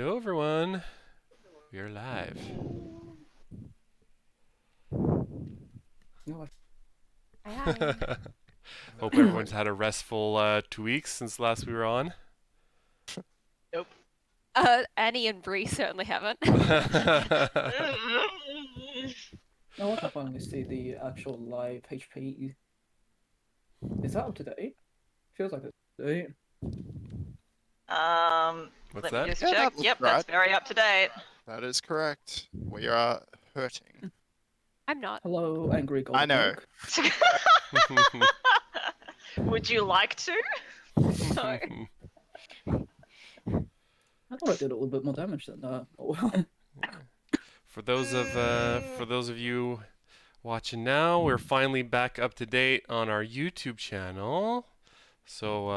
Hello, everyone. We are live. No, Hi. Hope everyone's had a restful 2 weeks since last we were on. Nope. Annie and Bree certainly haven't. I can finally see the actual live HP. Is that up to date? Feels like it's up to date. What's Let me that? just Yeah, check. that looks Yep, that's right. very up to date. That is correct. We are hurting. I'm not. Hello, angry gold. I know. Would you like to? No. I thought I did a little bit more damage than that. Oh well. For those of you watching now, we're finally back up to date on our YouTube channel. So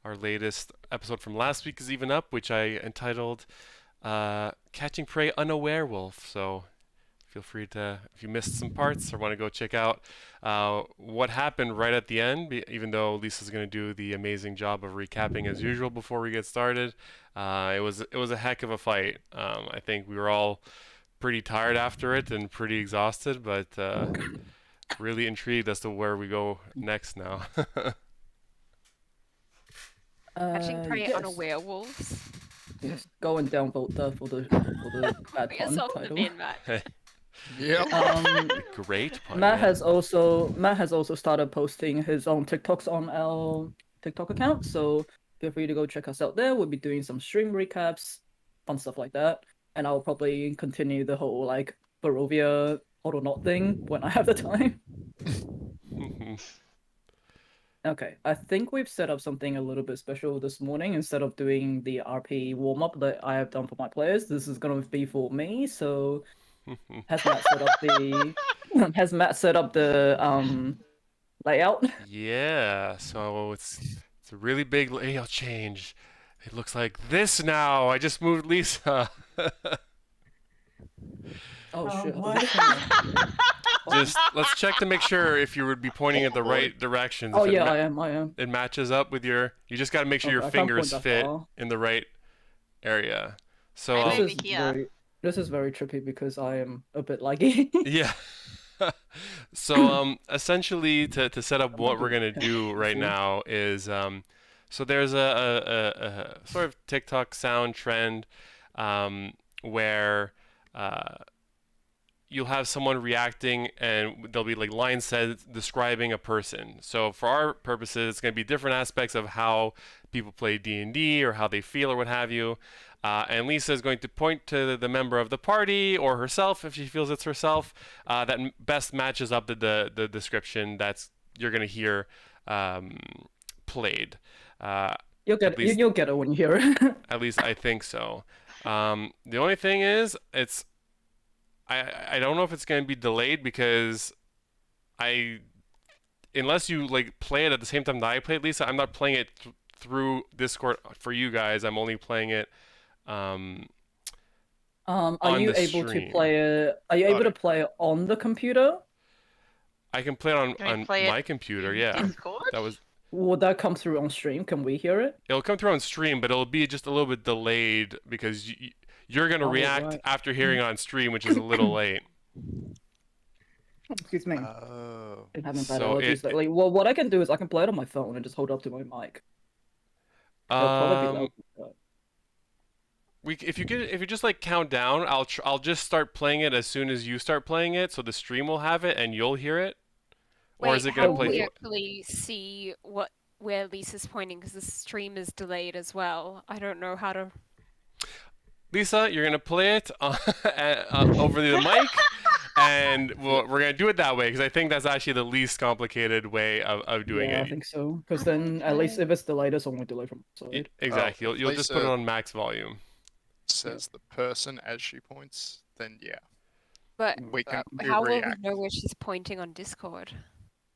our latest episode from last week is even up, which I entitled "Catching Prey Unaware Wolf." So feel free to, if you missed some parts or want to go check out what happened right at the end, even though Lisa's going to do the amazing job of recapping as usual before we get started. It was a heck of a fight. I think we were all pretty tired after it and pretty exhausted, but really intrigued as to where we go next now. Catching prey yes. on a werewolves. Yes, going down for the bad Put pun yourself in the title. bin, Matt. Yep. Great pun, Matt yeah. has also started posting his own TikToks on our TikTok account, so feel free to go check us out there. We'll be doing some stream recaps, fun stuff like that, and I'll probably continue the whole like Barovia hot or not thing when I have the time. Okay, I think we've set up something a little bit special this morning. Instead of doing the RP warm-up that I have done for my players, this is gonna be for me. So has Matt set up the layout? Yeah, so it's a really big layout change. It looks like this now. I just moved Lisa. Oh shit! What? Just let's check to make sure if you would be pointing at the right directions. Oh If yeah, I am. it matches up with your. You just got to make sure Okay, your I can't point fingers that fit far. in the right area. So I'm This over is here. this is very trippy because I am a bit laggy. yeah. So essentially to set up I'm what not we're doing gonna do right easy. now is so there's a sort of TikTok sound trend where you'll have someone reacting and there'll be like lines said describing a person. So for our purposes, it's going to be different aspects of how people play D&D or how they feel or what have you. And Lisa is going to point to the member of the party or herself if she feels it's herself that best matches up the description that's you're going to hear played. You'll get you'll get it when you hear it. At least I think so. The only thing is, I don't know if it's going to be delayed because unless you like play it at the same time that I play it, Lisa, I'm not playing it through Discord for you guys. I'm only playing it Are on you the able to stream. play it? Are you able to play it on the computer? I can play it Can we on play my it computer, in yeah. Discord? Would that come through on stream? Can we hear it? It'll come through on stream, but it'll be just a little bit delayed because you're going to Oh, react right. after hearing it on stream, which is a little late. Excuse me. Oh. Been having bad So allergies lately. Well, what I can do is I can play it on my phone and just hold it up to my mic. It'll probably be loud. If you just like count down, I'll just start playing it as soon as you start playing it, so the stream will have it and you'll hear it. Or Wait, is it how gonna will we play? actually see where Lisa's pointing? Because the stream is delayed as well. I don't know how to. Lisa, you're gonna play it over the mic, and we're gonna do it that way because I think that's actually the least complicated way of doing Yeah, it. I think so. Because then at least if it's delayed, it's only delayed from outside. Exactly. Oh, You'll just put it Lisa- on max volume. Says the person as she points, then yeah. But We can do how will we react. know where she's pointing on Discord?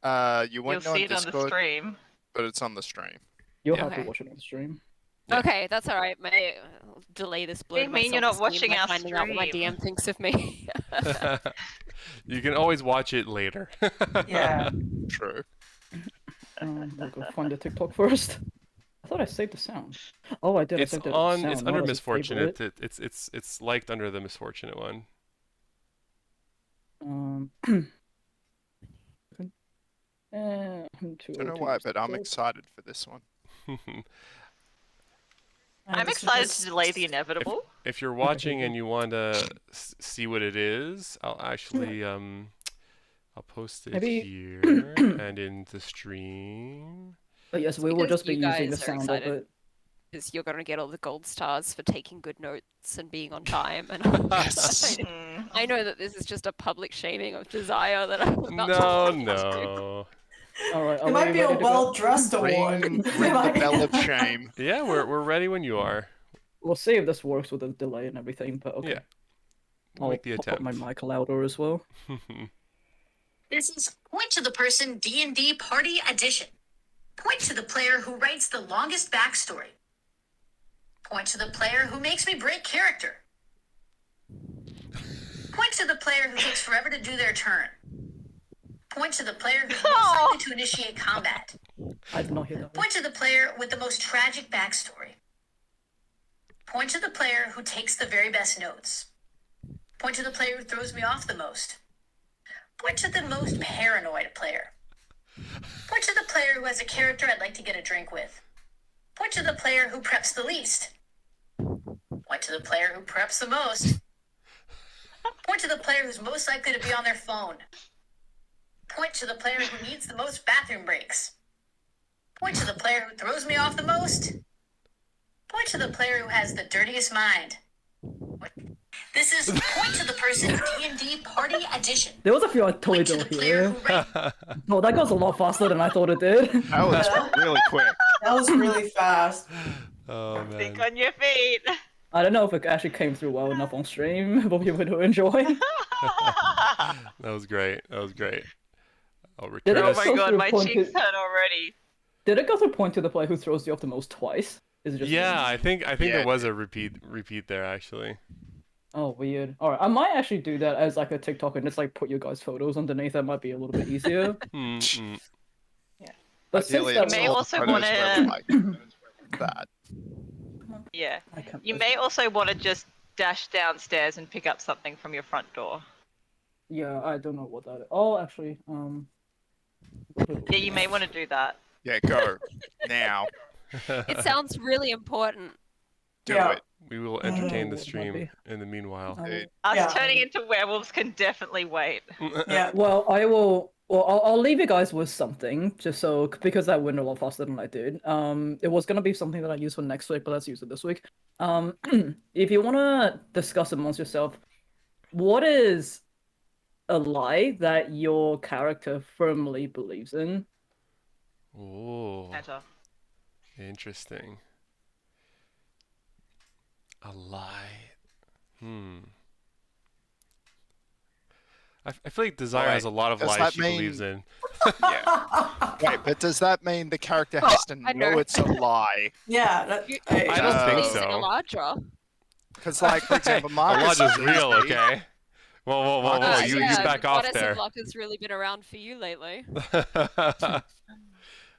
You You'll won't know see on it on the Discord, stream. but it's on the stream. You'll Yeah. have to Okay. watch it on the stream. Yeah. Okay, that's all right. My delay this blow. What do you mean you're not watching our finding out what my stream? DM thinks of me. You can always watch it later. Yeah. True. We'll go find the TikTok first. I thought I saved the sound. Oh, I did. I It's saved it as a on. sound, It's not under as a misfortunate. favorite. It's liked under the misfortunate one. Um, I'm too Don't old know to why, use but I'm TikTok. excited for this one. I'm excited to delay the inevitable. If you're watching and you want to see what it is, I'll actually I'll post it Maybe- here and in the stream. But yes, It's we will because just be you using the guys are sound of excited. it. Because you're gonna get all the gold stars for taking good notes and being on time. And Yes. I know that this is just a public shaming of Desire that I'm about to No, walk into. no. All right, are It might we be a ready to go? well-dressed award. Ring the bell of shame. Yeah, we're ready when you are. We'll see if this works with the delay and everything. But okay, Yeah. We'll I'll make the pop up my attempt. mic louder as well. This is Point to the Person D&D Party Edition. Point to the player who writes the longest backstory. Point to the player who makes me break character. Point to the player who takes forever to do their turn. Point to the player who's most likely to initiate combat. I did not hear that one. Point to the player with the most tragic backstory. Point to the player who takes the very best notes. Point to the player who throws me off the most. Point to the most paranoid player. Point to the player who has a character I'd like to get a drink with. Point to the player who preps the least. Point to the player who preps the most. Point to the player who's most likely to be on their phone. Point to the player who needs the most bathroom breaks. Point to the player who throws me off the most. Point to the player who has the dirtiest mind. This is Point to the Person D&D Party Edition. There was a few I totally Point to don't the player hear. who writes. Oh, that goes a lot faster than I thought it did. That was really quick. That was really fast. Oh man. Think on your feet. I don't know if it actually came through well enough on stream for people to enjoy. That was great. That was great. I'll Did return it Oh us. my go god, through my point cheeks to- hurt already. Did it go through point to the player who throws you off the most twice? Is it just Yeah, me? I think Yeah, there it was a repeat there actually. Oh, weird. All right, I might actually do that as like a TikTok and just like put your guys' photos underneath. That might be a little bit easier. But Ideally, since it's may all the also photos wanna- where we're like that. Yeah. I can't You may also want to just dash downstairs and pick up something from your front door. Yeah, I don't know what that is. Oh, actually, Yeah, you may want to do that. Yeah, go now. It sounds really important. Do Yeah. it. We will I don't entertain know the what it might stream be. in the meanwhile. Dude. Us Yeah. turning into werewolves can definitely wait. Yeah. Well, I will. Well, I'll leave you guys with something, just so because I went a lot faster than I did. It was gonna be something that I use for next week, but let's use it this week. If you wanna discuss amongst yourself, what is a lie that your character firmly believes in? Oh, Enter. interesting. A lie. I feel like Desire Wait, has a lot of does lies that she mean- believes in. Yeah. Wait, but does that mean the character has to I know know. it's a lie? Yeah. That, I don't think Believes in so. Eladra. Because, like, for example, Marcus Elijah's real, believes me. okay? Whoa, Oh, you yeah, back off Goddess there. of Luck has really been around for you lately.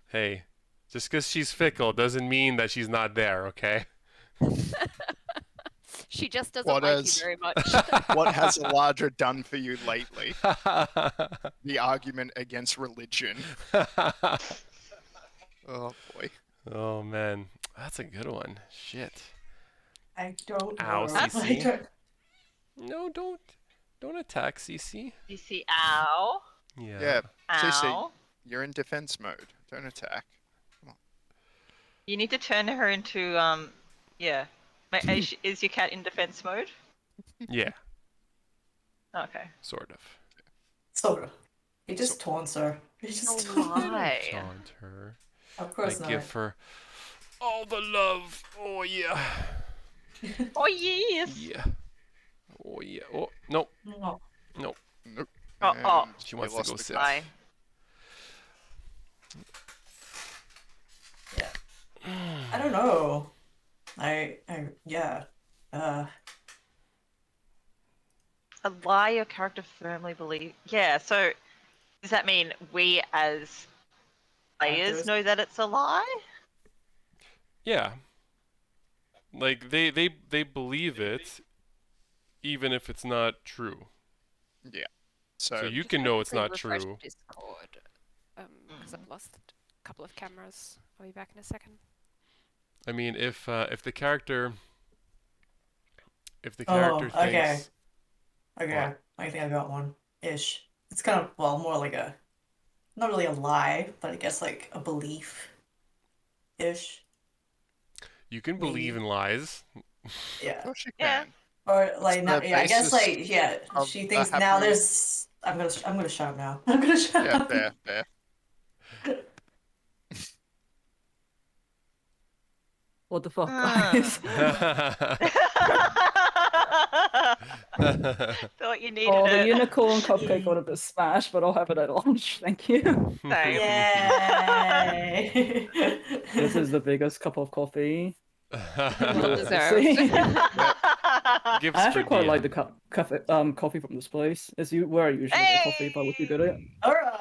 Hey, just because she's fickle doesn't mean that she's not there, okay? She just doesn't What like is- you very much. What has Elijah done for you lately? The argument against religion. Oh, boy. Oh man, that's a good one. Shit. I don't Ow, know. CC. No, don't attack CC. You see, ow, Yeah, ow. CC, you're in defense mode. Don't attack. You need to turn her into, yeah. Is your cat in defense mode? Yeah, Okay. sort of. Sort of. He just taunts her. He just taunts her. Why? Taunt her. Of I course not. give her all the love. Oh yeah. Oh, yes! Yeah. Oh yeah. Oh nope. No. Nope. Oh, oh. And She we wants to lost go the sit. Bye. I don't know. Yeah. A lie your character firmly believes. Yeah, so does that mean we as players Actors. know that it's a lie? Yeah. Like they believe it even if it's not true. Yeah. So So you Just can know it's quickly not refresh true. Discord, because I've lost a couple of cameras. I'll be back in a second. I mean, if the character Oh, okay. thinks Okay. what? I think I got one. Ish. It's kind of, well, more like a, not really a lie, but I guess like a belief. Ish. You can believe Maybe. in lies. Yeah. of course you Yeah. can. Or It's like, the not, yeah, I guess basis like, yeah, of she a thinks now happily. there's, I'm gonna shut up now. I'm gonna shut Yeah, up. fair, fair. What the fuck, Ah. guys? Thought you needed Oh, the it. unicorn cupcake got a bit smashed, but I'll have it at lunch. Thank you. Same. Yay! This is the biggest cup of coffee. Well you'll ever deserved. see. Gifts I for actually quite like the DM. coffee from this place. It's where I usually get coffee if I was to get it. Alright.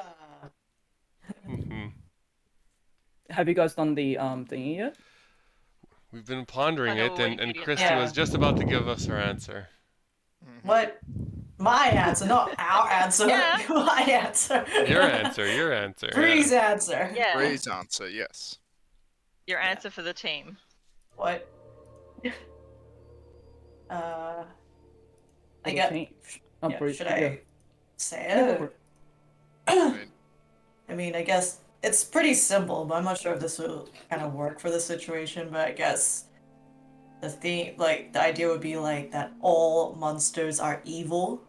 Mhm. Have you guys done the thingy yet? We've been pondering I know it, what and ingredient Christy that Yeah. was just about to give us her answer. Mhm. What? My answer, not our answer. Yeah. My answer. Your answer, your answer. Bree's Yeah. answer. Yeah. Ray's answer, yes. Your answer for the team. What? I For the get. team? I'm Yeah, pretty- should yeah. I say Yeah, go it? for it. I mean, I mean, I guess it's pretty simple, but I'm not sure if this will kind of work for the situation. But I guess the theme, like the idea would be like that all monsters are evil.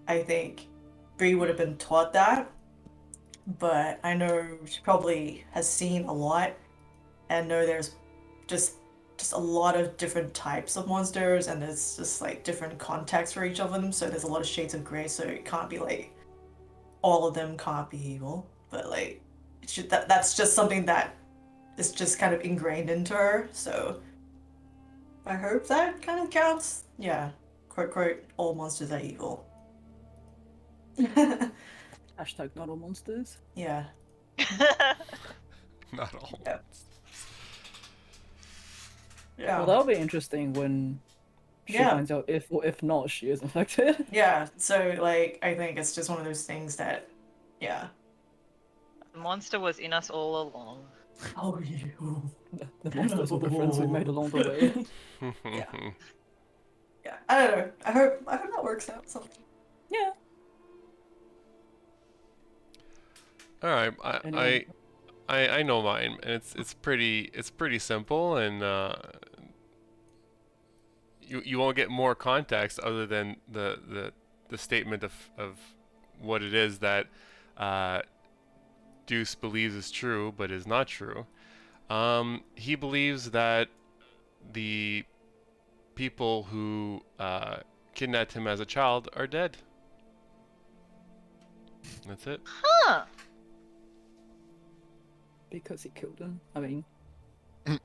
I think Bree would have been taught that, but I know she probably has seen a lot and know there's just a lot of different types of monsters and there's just like different contexts for each of them, so there's a lot of shades of gray, so it can't be like all of them can't be evil, but like that's just something that is just kind of ingrained into her, so I hope that kind of counts. Yeah, quote quote all monsters are evil. Hashtag not all monsters. Yeah. Not all. Yeah. Yeah. Well, that'll be interesting when she Yeah. finds out if or if not she is infected. Yeah, so like I think it's just one of those things that, yeah. The monster was in us all along. Oh, you. The monsters are the friends we made along the way. Yeah. Yeah, I don't know. I hope that works out. Something. Yeah. All right, Anyway. I know mine, and it's pretty simple, and you won't get more context other than the statement of what it is that Deuce believes is true, but is not true. He believes that the people who kidnapped him as a child are dead. That's it. Huh. Because he killed him. I mean, Oh,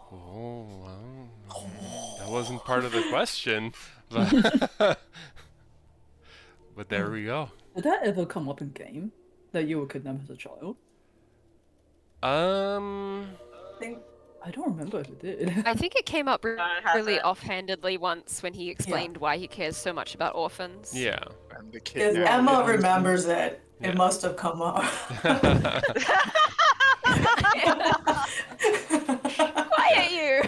well, that wasn't part of the question, but, but there we go. did that ever come up in game? That you were kidnapped as a child? Um, I think. I don't remember if it did. I think it came up it really hasn't. offhandedly once when he explained why he cares so much about orphans. yeah. and the If kid. Emma remembers it, Yeah. it must have come up. Quiet you!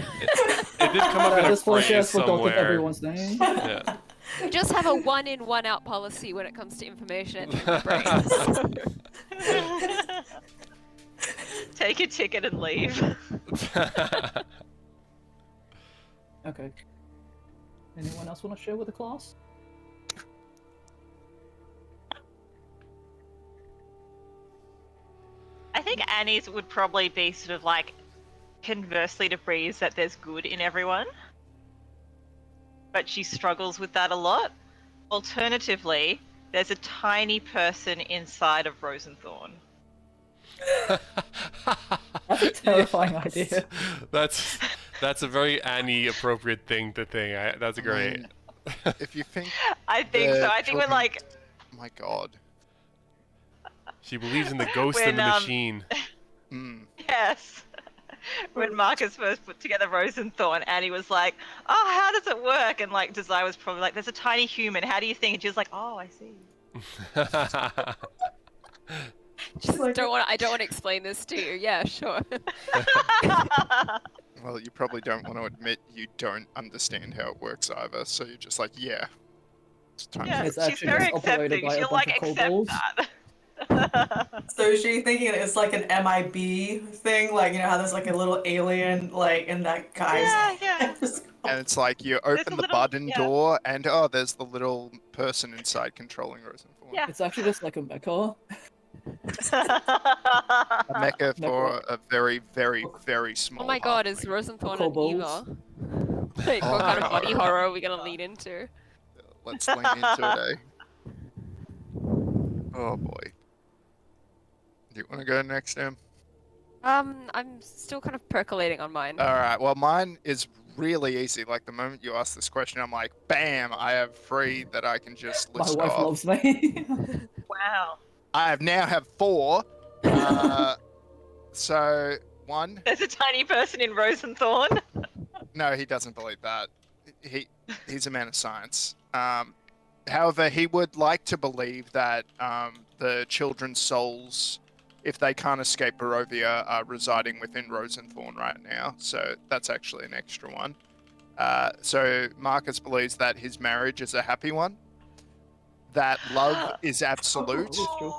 It did come up At in a this point, she has phrase forgotten somewhere. everyone's name. Yeah. We just have a one in, one out policy when it comes to information in our brains. Take a ticket and leave. Okay. Anyone else want to share with the class? I think Annie's would probably be sort of like conversely to Breeze that there's good in everyone. But she struggles with that a lot. Alternatively, there's a tiny person inside of Rosenthorn. That's a terrifying idea. That's a very Annie appropriate thing to think. That's great. If you think, I think so. The I think we're children- like, my God. She believes in the ghost When, and the machine. Mm. yes. when Marcus first put together Rosenthorn, Annie was like, "Oh, how does it work?" And like Desire was probably like, "There's a tiny human. How do you think?" And she was like, "Oh, I see." Just Like- I don't want to explain this to you. Yeah, sure. Well, you probably don't want to admit you don't understand how it works either, so you're just like, yeah. It's time Yeah, to It's she's actually very just operated accepting. by a She'll bunch like of accept kobolds. that. So is she thinking it's like an MIB thing? Like, you know how there's like a little alien, like, in that guy's. Yeah. And it's like you There's open a the little- button yeah. door, and oh, there's the little person inside controlling Rosenthorn. Yeah. It's actually just like a mecha. A mecha Mecha. for a very, very, very Oh small. my god, is halfling. Rosenthorn an Kobolds. Eva? Like, Oh what kind no. of body horror are we gonna lean into? Let's lean into it, eh? Oh boy. Do you want to go next, Em? I'm still kind of percolating on mine. Alright, well, mine is really easy. Like, the moment you ask this question, I'm like, bam, I have 3 that I can just My list wife off. loves me. Wow. I now have 4. So, 1, There's a tiny person in Rosenthorn. no, he doesn't believe that. He's a man of science. However, he would like to believe that the children's souls, if they can't escape Barovia, are residing within Rosenthorn right now. So that's actually an extra one. So Marcus believes that his marriage is a happy one, that love is absolute, That's true.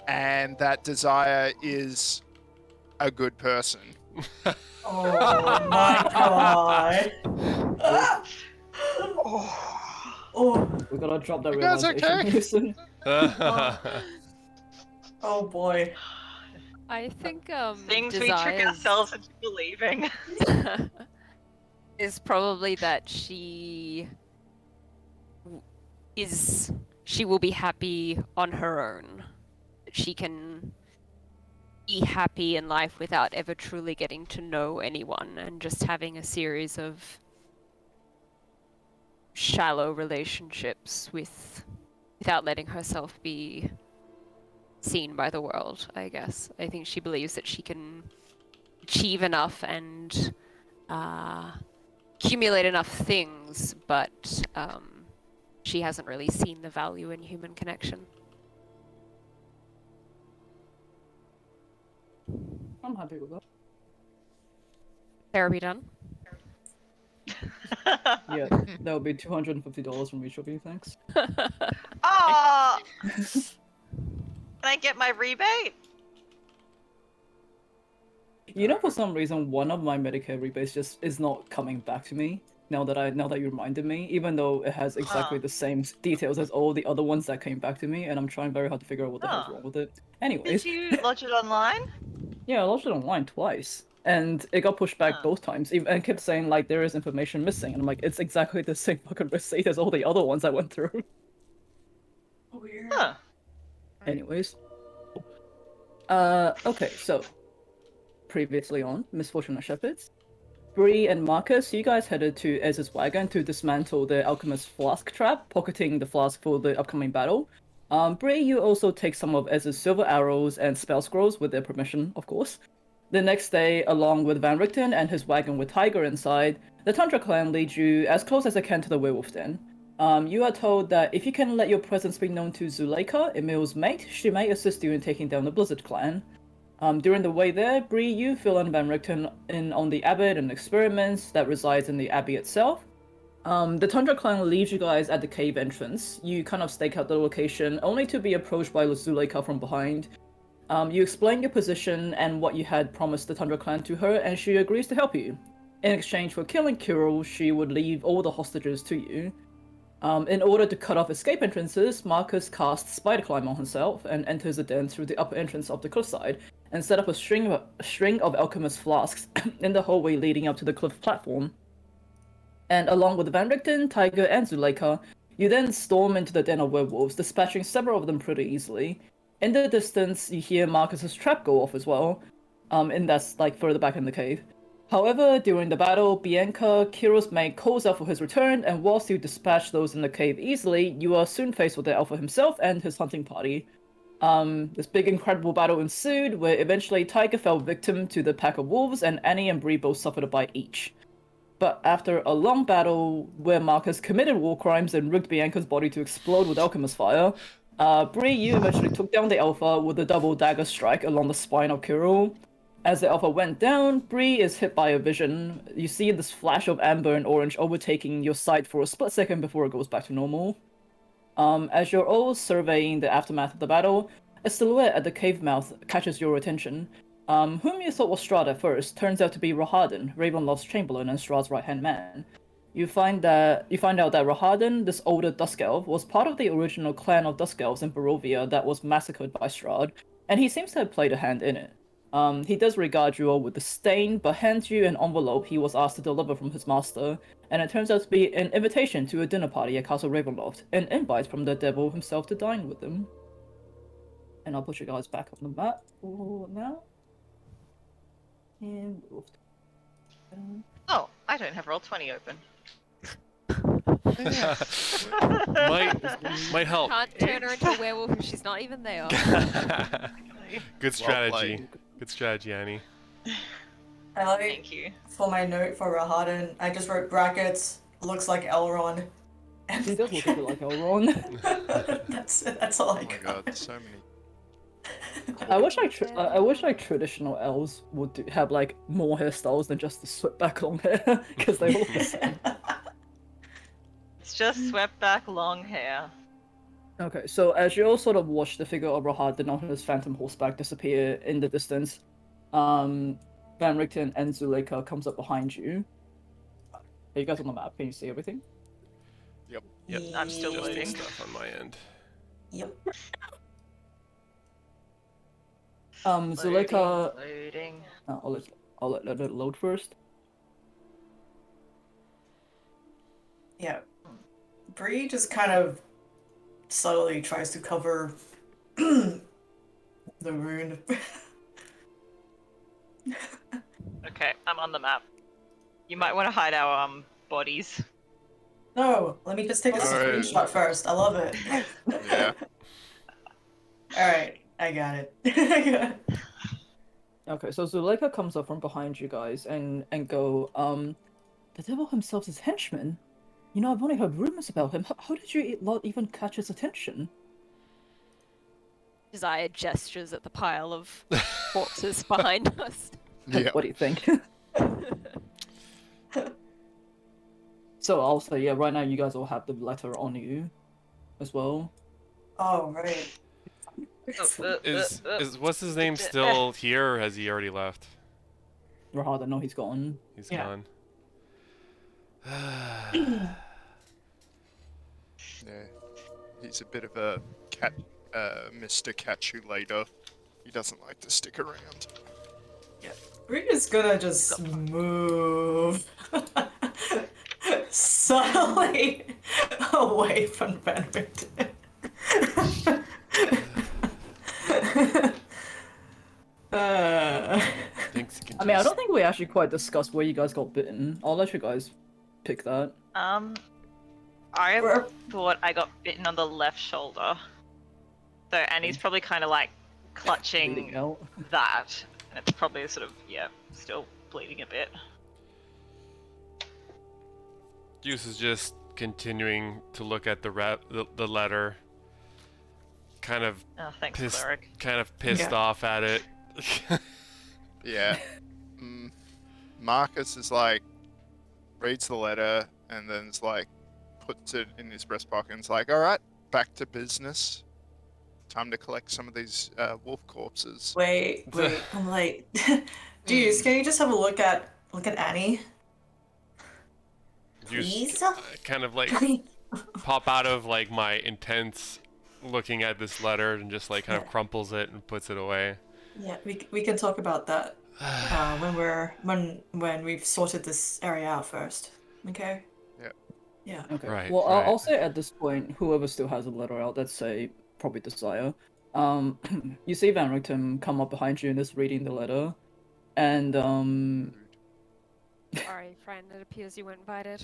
and that Desire is a good person. Oh my god. Oh, We gotta drop that You guys realization. okay? Listen. oh boy. I think Things we trick Desires ourselves into believing. is probably that she will be happy on her own. She can be happy in life without ever truly getting to know anyone and just having a series of shallow relationships without letting herself be seen by the world, I guess. I think she believes that she can achieve enough and accumulate enough things, but she hasn't really seen the value in human connection. I'm happy with that. Therapy done? Yeah, that would be $250 from each of you, thanks. Oh! Can I get my rebate? You know, for some reason, one of my Medicare rebates just is not coming back to me now that you reminded me, even though it has exactly the same details as all the other ones that came back to me, and I'm trying very hard to figure out what the hell's wrong with it. Anyways, Did you lodge it online? yeah, I lodged it online twice, and it got pushed back Huh. both times, and kept saying like there is information missing, and I'm like, it's exactly the same fucking receipt as all the other ones I went through. Weird. Huh. Anyways, okay, so previously on Misfortune of Shepherds, Bree and Marcus, you guys headed to Ez's wagon to dismantle the alchemist's flask trap, pocketing the flask for the upcoming battle. Bree, you also take some of Ez's silver arrows and spell scrolls with their permission, of course. The next day, along with Van Richten and his wagon with Tiger inside, the Tundra clan leads you as close as they can to the werewolf den. You are told that if you can let your presence be known to Zuleika, Emil's mate, she may assist you in taking down the Blizzard clan. During the way there, Bree, you fill in Van Richten in on the abbot and experiments that resides in the abbey itself. The Tundra clan leaves you guys at the cave entrance. You kind of stake out the location, only to be approached by Zuleika from behind. You explain your position and what you had promised the Tundra clan to her, and she agrees to help you. In exchange for killing Kirill, she would leave all the hostages to you. In order to cut off escape entrances, Marcus casts Spider Climb on himself and enters the den through the upper entrance of the cliffside, and set up a string of alchemist flasks in the hallway leading up to the cliff platform. And along with Van Richten, Tiger, and Zuleika, you then storm into the den of werewolves, dispatching several of them pretty easily. In the distance, you hear Marcus's trap go off as well, and that's like further back in the cave. However, during the battle, Bianca, Kirill's mate, calls out for his return, and whilst you dispatch those in the cave easily, you are soon faced with the Alpha himself and his hunting party. This big incredible battle ensued, where eventually Tiger fell victim to the pack of wolves, and Annie and Bree both suffered a bite each. But after a long battle where Marcus committed war crimes and rigged Bianca's body to explode with alchemist fire, Bree, you eventually took down the Alpha with a double dagger strike along the spine of Kirill. As the Alpha went down, Bree is hit by a vision. You see this flash of amber and orange overtaking your sight for a split second before it goes back to normal. As you're all surveying the aftermath of the battle, a silhouette at the cave mouth catches your attention. Whom you thought was Strahd at first turns out to be Rahadin, Ravenloft's chamberlain and Strahd's right-hand man. You find out that Rahadin, this older Dusk Elf, was part of the original clan of Dusk Elves in Barovia that was massacred by Strahd, and he seems to have played a hand in it. He does regard you all with disdain, but hands you an envelope he was asked to deliver from his master, and it turns out to be an invitation to a dinner party at Castle Ravenloft, an invite from the devil himself to dine with him. And I'll put you guys back on the map for now. And Oh, I don't have Roll20 open. might help. Can't turn her into a werewolf if she's not even there. Good strategy. played. Good strategy, Annie. I like Thank you. for my note for Rahadin, I just wrote brackets, looks like Elrond. he does look a bit like Elrond. That's all I Oh my got. god, so many. I wish like traditional elves would have like more hairstyles than just the swept back long hair, because they all look the same. It's just swept back long hair. Okay, so as you all sort of watch the figure of Rahadin on his phantom horseback disappear in the distance, Van Richten and Zuleika comes up behind you. Are you guys on the map? Can you see everything? Yep. I'm still Just loading. stuff on my end. Yep. Zuleika, Loading. I'll let it load first. Yeah. Bree just kind of subtly tries to cover the wound. Okay, I'm on the map. You might want to hide our bodies. No, let me just take a Alright. screenshot first. I love it. Yeah. Alright, I got it. Okay, so Zuleika comes up from behind you guys and go, the devil himself's his henchman? You know, I've only heard rumors about him. How did you not even catch his attention? Desire gestures at the pile of corpses behind us. Yeah. What do you think? So I'll say, yeah, right now you guys all have the letter on you as well. Oh, right. Is what's his name still here, or has he already left? Rahada, no, he's gone. He's Yeah. gone. Yeah. He's a bit of a Mr. Catch You Later. He doesn't like to stick around. We're just gonna just move subtly away from Van Richten. Thanks. I mean, I don't think we actually quite discussed where you guys got bitten. I'll let you guys pick that. I Where- thought I got bitten on the left shoulder. So Annie's probably kind of like clutching Bleeding out. that. And it's probably sort of, yeah, still bleeding a bit. Juice is just continuing to look at the letter, kind of Oh, thanks, pissed, Cleric. Yeah. off at it. Yeah. Marcus is like, reads the letter and then is like, puts it in his breast pocket and is like, alright, back to business. Time to collect some of these wolf corpses. Wait, I'm like, dudes, can you just have a look at Annie? Juice Please? kind of like pop out of like my intense looking at this letter and just like kind of Yeah. crumples it and puts it away. Yeah, we can talk about that when we've sorted this area out first. Okay. Yeah. Yeah. Okay. Right, Well, right. I'll say at this point, whoever still has a letter out, let's say probably Desire. You see Van Richten come up behind you and is reading the letter, and Sorry, friend, it appears you weren't invited.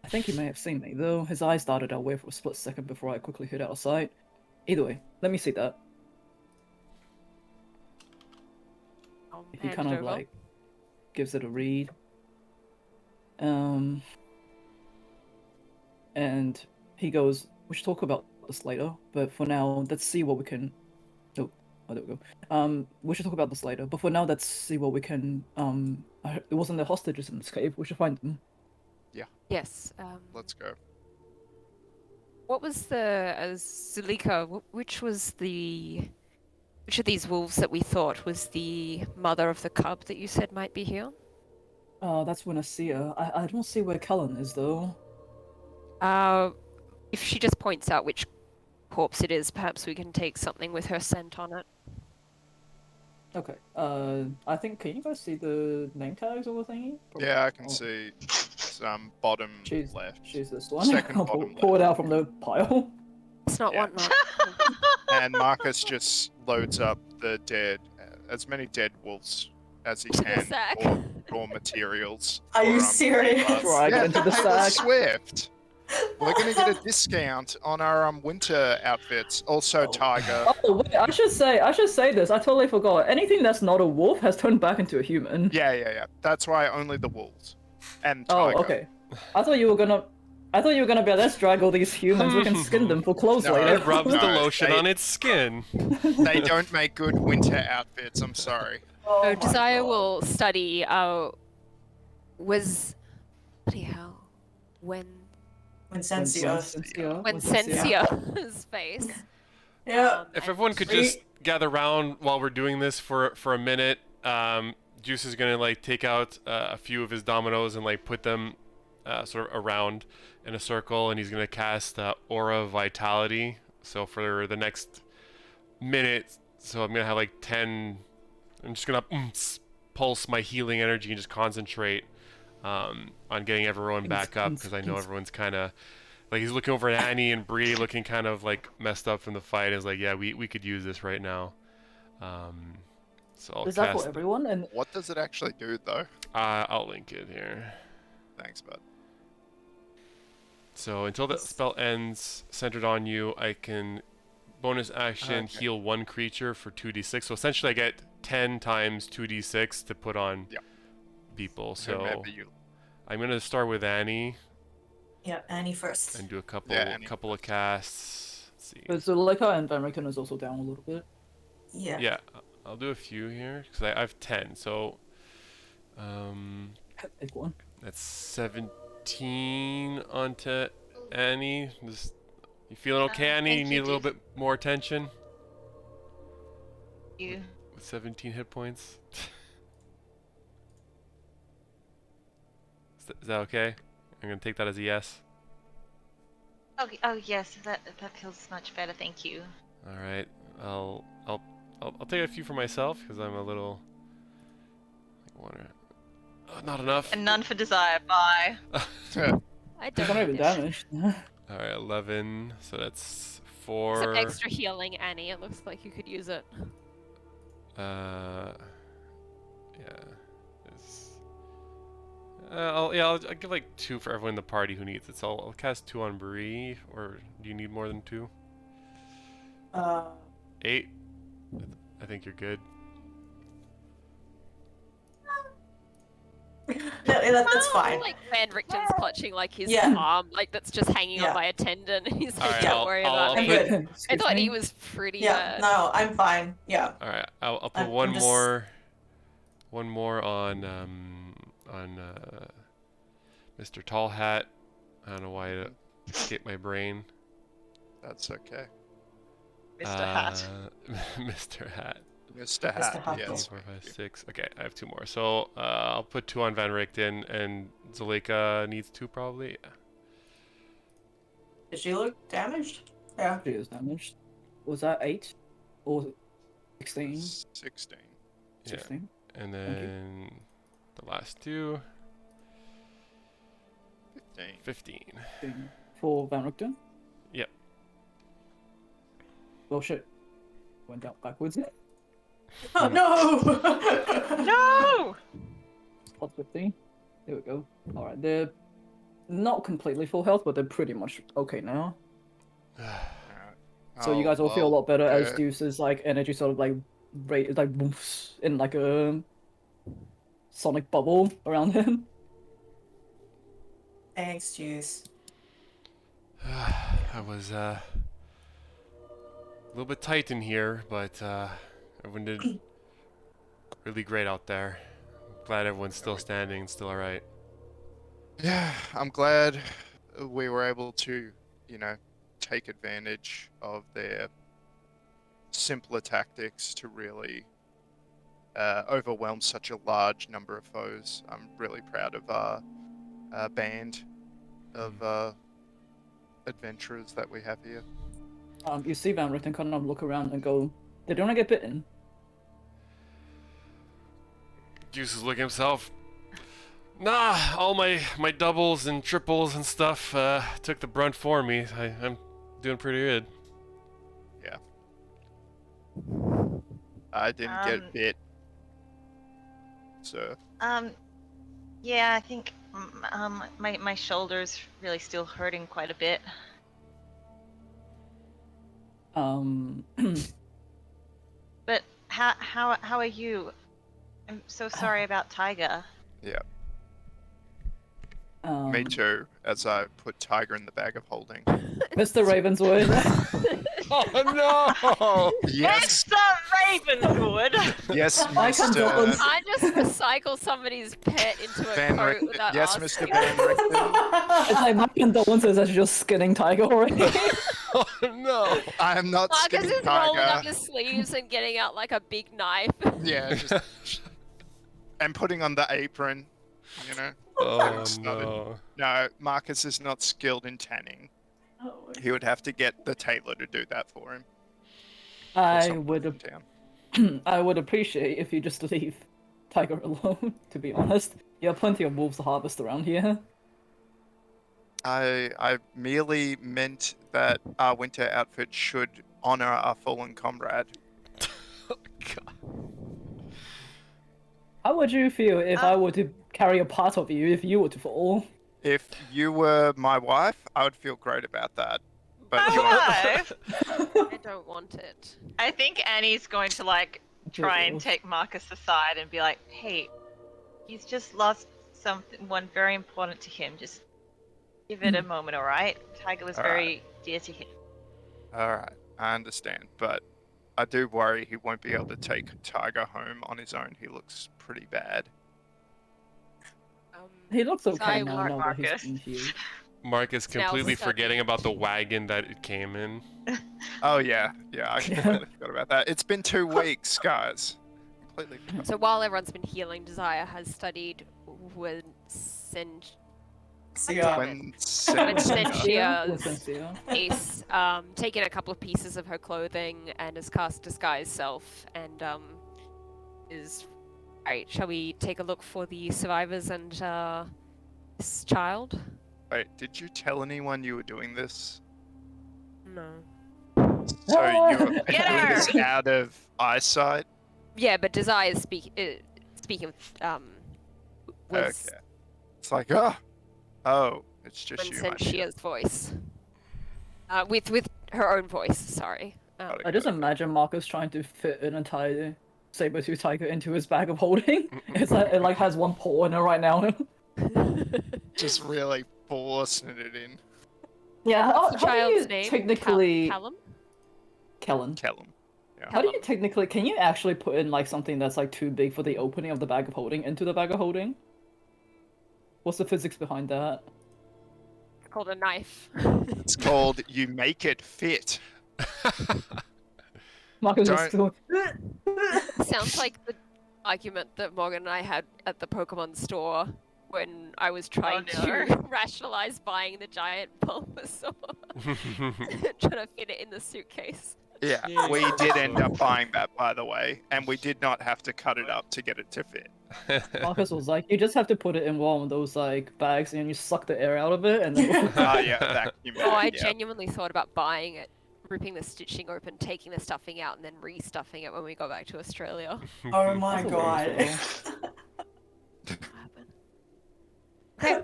I think he may have seen me though. His eyes darted our way for a split second before I quickly hid out of sight. Either way, let me see that. I'll He hand kind it of over. like gives it a read. And he goes, "We should talk about this later, but for now, let's see what we can." Oh, there we go. We should talk about this later, but for now, let's see what we can. It wasn't the hostages in this cave. We should find them. Yes. Let's go. What was the Zulika? Which was which of these wolves that we thought was the mother of the cub that you said might be here? That's when I see her. I don't see where Cullen is though. If she just points out which corpse it is, perhaps we can take something with her scent on it. Okay. I think can you guys see the name tags or the thingy? Yeah, I can Oh, see bottom She's left. She's this one. Second I'll bottom pull it out from the pile. It's not Yeah. one, not. And Marcus just loads up the as many dead wolves as he To the can sack. for raw materials. Are you for, serious? glass. Drag it into the Taylor sack. Swift. We're gonna get a discount on our winter outfits. Also, Oh. Tiger. Oh wait, I should say this. I totally forgot. Anything that's not a wolf has turned back into a human. Yeah. That's why only the wolves and Oh, Tiger. okay. I thought you were gonna be let's drag all these humans. We can skin them for clothes No, later. It rubs the No, lotion they- on its skin. They don't make good winter outfits. I'm sorry. Oh So my Desire God. will study. Bloody hell. When Sensia. Sensia's face. Yeah. If and- everyone could just gather around while we're doing this for a minute, Juice is gonna like take out a few of his dominoes and like put them sort of around in a circle, and he's gonna cast Aura Vitality. So for the next minute, so I'm gonna have like 10. I'm just gonna pulse my healing energy and just concentrate on getting everyone back up, because I know everyone's kind of like, he's looking over at Annie and Bree looking kind of like messed up from the fight. And he's like, yeah, we could use this right now. So I'll Is that cast. for everyone? And What does it actually do, though? I'll link it here. Thanks, bud. So until the spell ends, centered on you, I can bonus action Okay. heal one creature for 2d6. So essentially, I get 10 times 2d6 to put on Yep. people. So Whomever you. I'm gonna start with Annie Yeah, Annie first. and do a couple Yeah, Annie. couple of casts. Let's see. Zuleika and Van Richten is also down a little bit. Yeah. Yeah, I'll do a few here because I have 10. So Pick one. that's 17 onto Annie. You feeling okay, Annie? You thank need you, a little Juice. bit more attention You. with 17 hit points. Is that okay? I'm gonna take that as a yes. Oh yes, that feels much better. Thank you. All right, I'll take a few for myself because I'm a little. Not enough. And none for Desire. Bye. I It's don't not know even this. damaged. All right, 11. So that's Some 4. extra healing, Annie. It looks like you could use it. Yeah. I'll give like 2 for everyone in the party who needs it. So I'll cast 2 on Bree, or do you need more than 2? 8. I think you're good. That's fine. Like Van Richten's clutching like his Yeah. arm, like that's just hanging Yeah. on by a tendon, and he's like, Alright, "Don't I'll- worry I'll- about I'll me." put- I Excuse thought me? he was pretty. Yeah, no, I'm fine. Yeah. All right, I'll put I'm one just- more on Mr. Tall Hat. I don't know why it escaped my brain. That's okay. Mr. Hat. Mr. Hat. Mr. Mr. Hat. Hat. Yes. 4, 5, 6. Okay, I have 2 more. So I'll put 2 on Van Richten, and Zuleika needs 2 probably. Yeah. Did she look damaged? Yeah. She is damaged. Was that 8 or 16? 16. Yeah. 16. And Thank you. then the last 2, 15. 15. 16. For Van Richten? Yep. Well, shit. Went down backwards. Oh no! No. Plus 15. There we go. Alright, they're not completely full health, but they're pretty much okay now. Alright. So you Oh, guys will feel a well, lot better as yeah. Deuce's like energy sort of like moves in like a sonic bubble around him. Thanks, Juice. I was a little bit tight in here, but everyone did really great out there. Glad everyone's still standing and still alright. Yeah, I'm glad we were able to, take advantage of their simpler tactics to really overwhelm such a large number of foes. I'm really proud of our band of adventurers that we have here. You see Van Richten kind of look around and go, "They don't want to get bitten." Juice is looking himself. Nah, all my doubles and triples and stuff took the brunt for me. I'm doing pretty good. Yeah. I didn't get bit. So. Yeah, I think my shoulder's really still hurting quite a bit. But how are you? I'm so sorry about Tiger. Yeah. Me too, as I put Tiger in the bag of holding. Mr. Ravenswood. Oh no! Yes, Mr. Ravenwood! yes, My condolences. Mr. I just recycle somebody's pet into a Van coat Richten. without Yes, asking. Mr. Van Richten. It's like my condolences as you're just skinning Tiger already. Oh no! I am not Marcus skinning is rolling up Tiger. his sleeves and getting out like a big knife. Yeah, and putting on the apron, Oh Started. no! No, Marcus is not skilled in tanning. He would have to get the tailor to do that for him. Or I someone would from town. I would appreciate if you just leave Tiger alone, to be honest. You have plenty of wolves to harvest around here. I merely meant that our winter outfit should honor our fallen comrade. How would you feel if I were to carry a part of you if you were to fall? If you were my wife, I would feel great about that. But My you're wife? I don't want it. I think Annie's going to try and take Marcus aside and be like, "Hey, he's just lost one very important to him. Just give it a moment, all right? Tiger was very dear to him." all right. I understand, but I do worry he won't be able to take Tiger home on his own. He looks pretty bad. He looks okay Sorry, now, that he's Marcus. been healed. Marcus Now completely suddenly- forgetting about the wagon that it came in. Oh yeah, I completely forgot about that. It's been 2 weeks, guys. Completely forgot. So while everyone's been healing, Desire has studied when Sentia's Licencia. ace, taken a couple of pieces of her clothing and has cast Disguise Self and is... Alright, shall we take a look for the survivors and this child? Wait, did you tell anyone you were doing this? No. So you were Get doing her! this out of eyesight? Yeah, but Desire speaking was Okay. It's like, oh, it's just when you, my dear. Sentia's voice. With her own voice, sorry. Got it, I just got it. imagine Marcus trying to fit an entire saber-tooth tiger into his bag of holding. It's like it has one paw in it right now. Just really forcing it in. Yeah, What's the how do you child's name? technically Callum? Kellen? Tell him. How do you technically can you actually put in something that's too big for the opening of the bag of holding into the bag of holding? What's the physics behind that? It's called a knife. It's called you make it fit. Marcus is Don't- still Sounds like the argument that Morgan and I had at the Pokemon store when I was trying to rationalize buying the giant Bulbasaur. Trying to fit it in the suitcase. Yeah, we did end up buying that, by the way, and we did not have to cut it up to get it to fit. Marcus was like, you just have to put it in one of those bags and you suck the air out of it and then Yeah, vacuum Oh, I bag, yeah. genuinely thought about buying it, ripping the stitching open, taking the stuffing out, and then restuffing it when we got back to Australia. Oh my That's a god. What happened? Okay.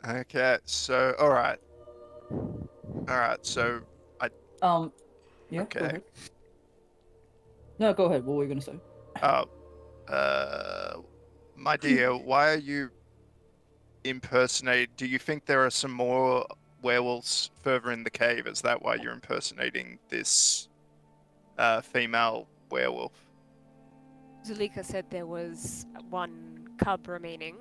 Okay, so, alright. Alright, so, Yeah, Okay. go ahead. No, go ahead. What were you gonna say? My dear, why are you do you think there are some more werewolves further in the cave? Is that why you're impersonating this female werewolf? Zulika said there was one cub remaining,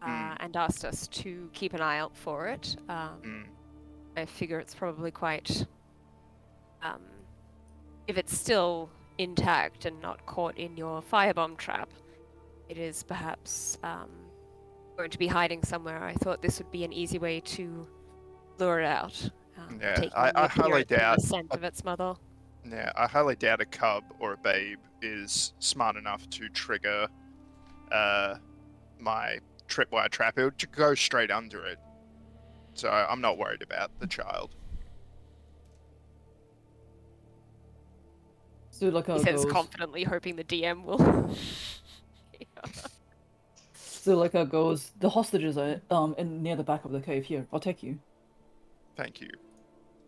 and asked us to keep an eye out for it. I figure it's probably quite, if it's still intact and not caught in your firebomb trap, it is perhaps going to be hiding somewhere. I thought this would be an easy way to lure it out, Yeah, taking I the highly appearance and doubt. the scent of its mother. Yeah, I highly doubt a cub or a babe is smart enough to trigger my tripwire trap. It would go straight under it. So I'm not worried about the child. Zulika He says goes. confidently, hoping the DM will. Zulika goes. The hostages are in near the back of the cave. Here, I'll take you. Thank you.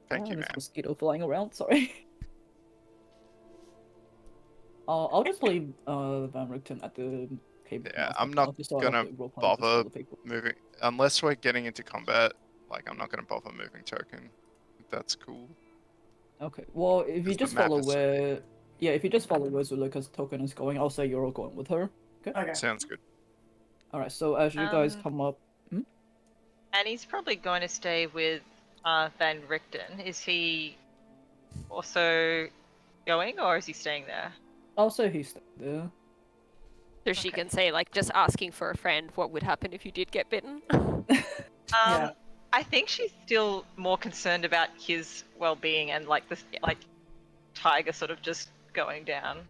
Thank you, There's ma'am. a mosquito flying around. Sorry. I'll just leave Van Richten at the cave. Yeah, mouth I'm for not now, just so I gonna don't have to roleplay with bother other people. moving unless we're getting into combat. Like, I'm not gonna bother moving token. If that's cool. Okay. Well, if you Because the just map follow is so where, yeah, if you just follow where Zulika's token is going, I'll say you're all going with her. Okay. Sounds good. All right. So as you guys come up, And he's probably going to stay with Van Richten. Is he also going, or is he staying there? I'll say he's there. So she can say, like, just asking for a friend, what would happen if you did get bitten? Yeah. I think she's still more concerned about his well-being and like this, like Tiger sort of just going down.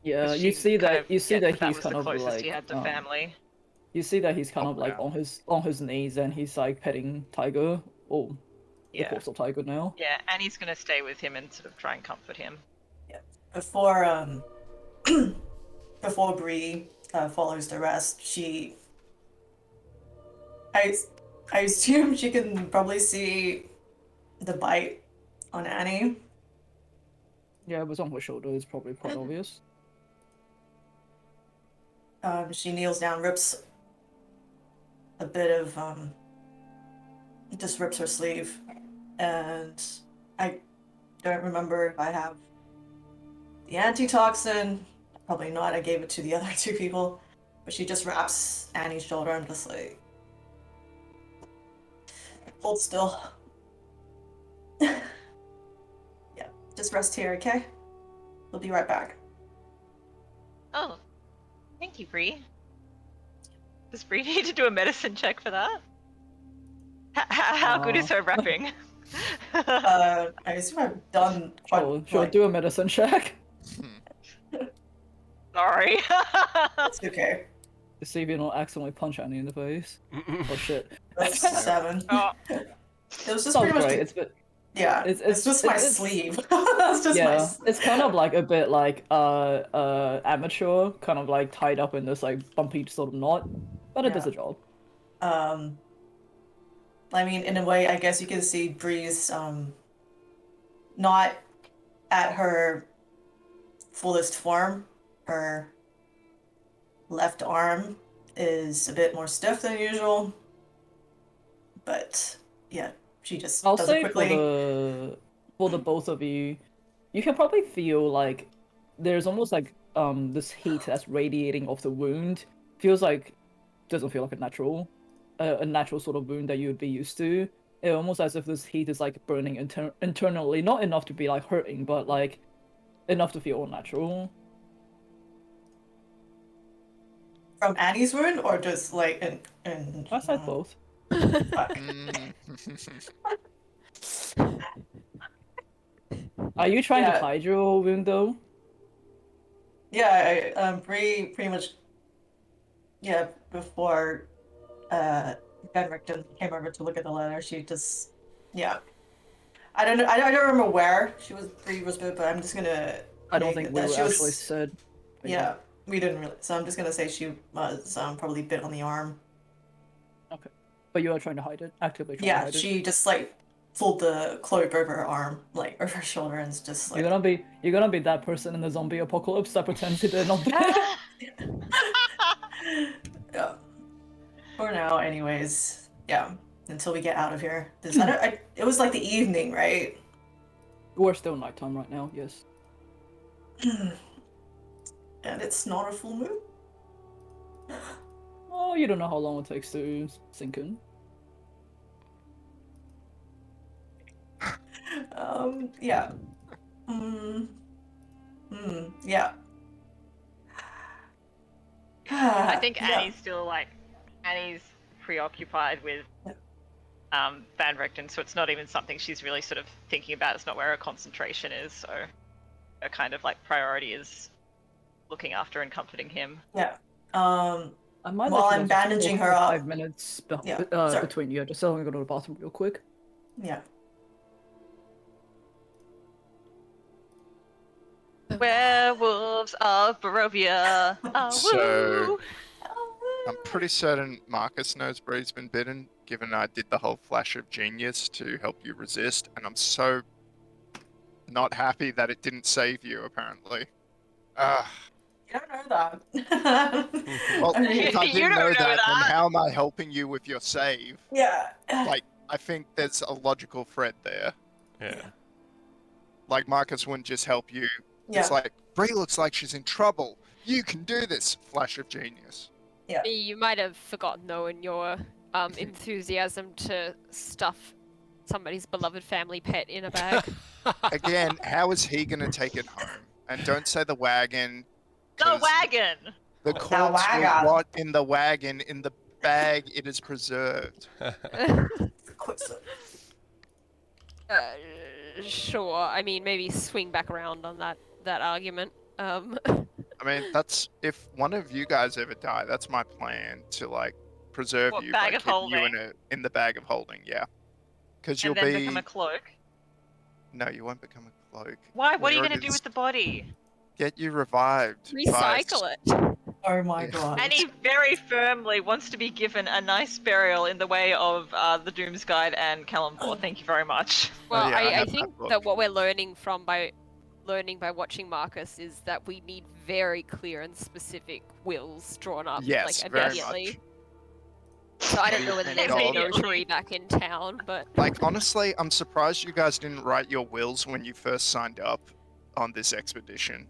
Yeah, 'Cause you she see kind that of you see gets that he's was kind the of closest like he had to family. you see that he's kind of like wow. on his knees and he's like petting Tiger. Oh, the Yeah, corpse of Tiger now. yeah, and he's gonna stay with him and sort of try and comfort him. Before before Bree follows the rest, I assume she can probably see the bite on Annie. Yeah, it was on her shoulder. It's probably quite obvious. She kneels down, rips a bit of just rips her sleeve, and I don't remember if I have the antitoxin. Probably not. I gave it to the other two people, but she just wraps Annie's shoulder. I'm just like, hold still. Yeah, just rest here, okay? We'll be right back. Oh, thank you, Bree. Does Bree need to do a medicine check for that? How good is her rapping? I assume I've done Sure, do a medicine check. Sorry. It's okay. To see if you don't accidentally punch Annie in the face. Oh shit. That's 7. Oh, It was just Sounds pretty much. great. It's bit. Yeah, it's just my sleeve. That's just my Yeah, sleeve. it's kind of like a bit like amateur, kind of like tied up in this like bumpy sort of knot, but it does Yeah. the job. I mean, in a way, I guess you can see Bree's not at her fullest form. Her left arm is a bit more stiff than usual, but yeah, she just I'll does say it quickly. for the both of you, you can probably feel like there's almost like this heat that's radiating off the wound. Feels like doesn't feel like a natural sort of wound that you would be used to. It's almost as if this heat is like burning internally, not enough to be like hurting, but like enough to feel unnatural. From Annie's wound, or just like in I said both. fuck. Are you trying to Yeah. hide your wound though? Yeah, Bree pretty much. Yeah, before Ben Richten came over to look at the letter, she just, yeah. I don't know. I don't remember where she was. Bree was with, but I'm just gonna. I don't make think it we that were she actually was. said. Yeah, we didn't really. So I'm just gonna say she was probably bit on the arm. Okay. But you are trying to hide it, actively trying to Yeah, hide it. she just like pulled the cloak over her arm, like over her shoulder, and it's just like, You're gonna be that person in the zombie apocalypse that pretends they're not there. yeah. For now, anyways, yeah. Until we get out of here. It was like the evening, right? We're still nighttime right now. Yes. And it's not a full moon. Oh, you don't know how long it takes to sink in. Yeah. Yeah. I think Yeah. Annie's still like Annie's preoccupied with Van Rechten, so it's not even something she's really sort of thinking about. It's not where her concentration is, so her kind of like priority is looking after and comforting him. Yeah. I might While let you I'm guys bandaging talk her for up. 5 minutes Yeah, sorry. between you. Just so I'm gonna go to the bathroom real quick. Yeah. Werewolves of Barovia. Oh, So- woo. I'm pretty certain Marcus knows Bree's been bitten, given I did the whole flash of genius to help you resist, and I'm so not happy that it didn't save you, apparently. You don't know that. Well, I mean, if I You didn't don't know know that, then that. how am I helping you with your save? yeah. Like, I think there's a logical thread there. Yeah. Like, Marcus wouldn't just help you. Yeah. It's like, Bree looks like she's in trouble. You can do this. Flash of genius. You might have forgotten, though, in your enthusiasm to stuff somebody's beloved family pet in a bag. Again, how is he going to take it home? And don't say the wagon. The 'cause wagon. The corpse will wagon. rot in the wagon. In the bag, it is preserved. Sure. I mean, maybe swing back around on that argument. I mean, that's if one of you guys ever die, that's my plan to like preserve What, you bag by of keeping you holding? in the bag of holding. Yeah, because you'll And then be become a cloak. no, you won't become a cloak. Why? What are you Where going to do is- with the body? Get you revived. Recycle it. Oh my Yeah. god. Annie very firmly wants to be given a nice burial in the way of the Doom's Guide and Kalimdor. Thank you very much. Well, yeah, I I have that think book. that what we're learning by watching Marcus is that we need very clear and specific wills drawn up Yes, like very immediately. much. So I don't know whether there's a Immediately. notary back in town, but Like honestly, I'm surprised you guys didn't write your wills when you first signed up on this expedition.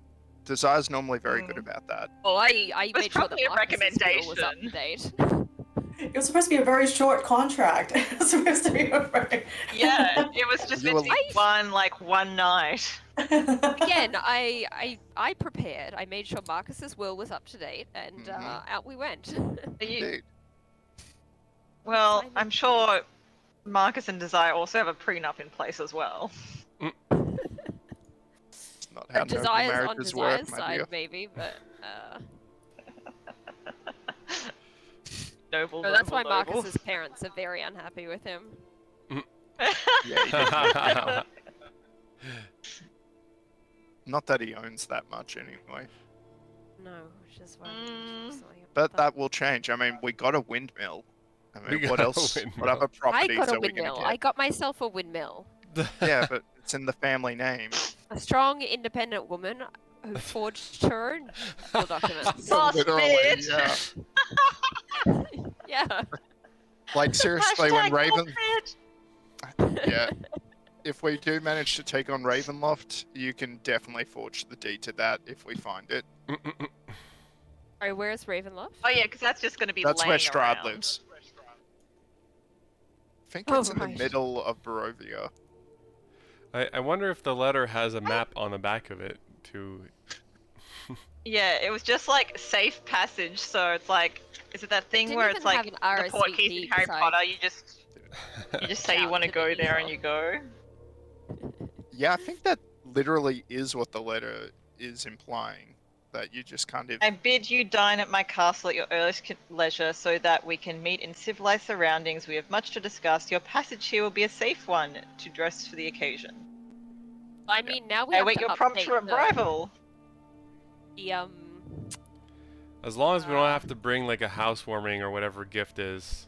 Desire's normally very good about that. well, I was made sure that probably a Marcus's will was up to recommendation. date. It was supposed to be a very short contract. It was supposed to be a very... Yeah, it was just You meant to were- be one night. Again, I prepared. I made sure Marcus's will was up to date, and Mhm. out we went. Indeed. Well, I'm sure Marcus and Desire also have a prenup in place as well. It's not how noble Desire's on marriages Desire's work, my side, dear. maybe, but Noble, no, that's why noble, noble. Marcus's parents are very unhappy with him. Yeah, not that he owns that much anyway. No, which is why. But that will change. I mean, we got a windmill. I We mean, what got a else? What windmill. other I properties got a are we going windmill. to I get? got myself a windmill. Yeah, but it's in the family name. A strong, independent woman who forged her own will documents. Boss Literally, bitch! yeah. Yeah. Like seriously, when Hashtag Raven, boss bitch! yeah, if we do manage to take on Ravenloft, you can definitely forge the deed to that if we find it. Alright, where's Ravenloft? Oh yeah, because that's just going to be That's where laying Strahd around. lives. I think Oh, it's in right. the middle of Barovia. I wonder if the letter has a map on the back of it to. Yeah, it was just like safe passage, so it's like, is it that thing Didn't where even it's like have an the port keys in RSVP Harry beside- Potter? You just say you Shout want to to go the there and user. you go. Yeah, I think that literally is what the letter is implying. That you just kind of. I bid you dine at my castle at your earliest leisure so that we can meet in civilized surroundings. We have much to discuss. Your passage here will be a safe one to dress for the occasion. I mean, now we I have wait to your prompt update arrival. the As long as we don't have to bring like a housewarming or whatever gift is.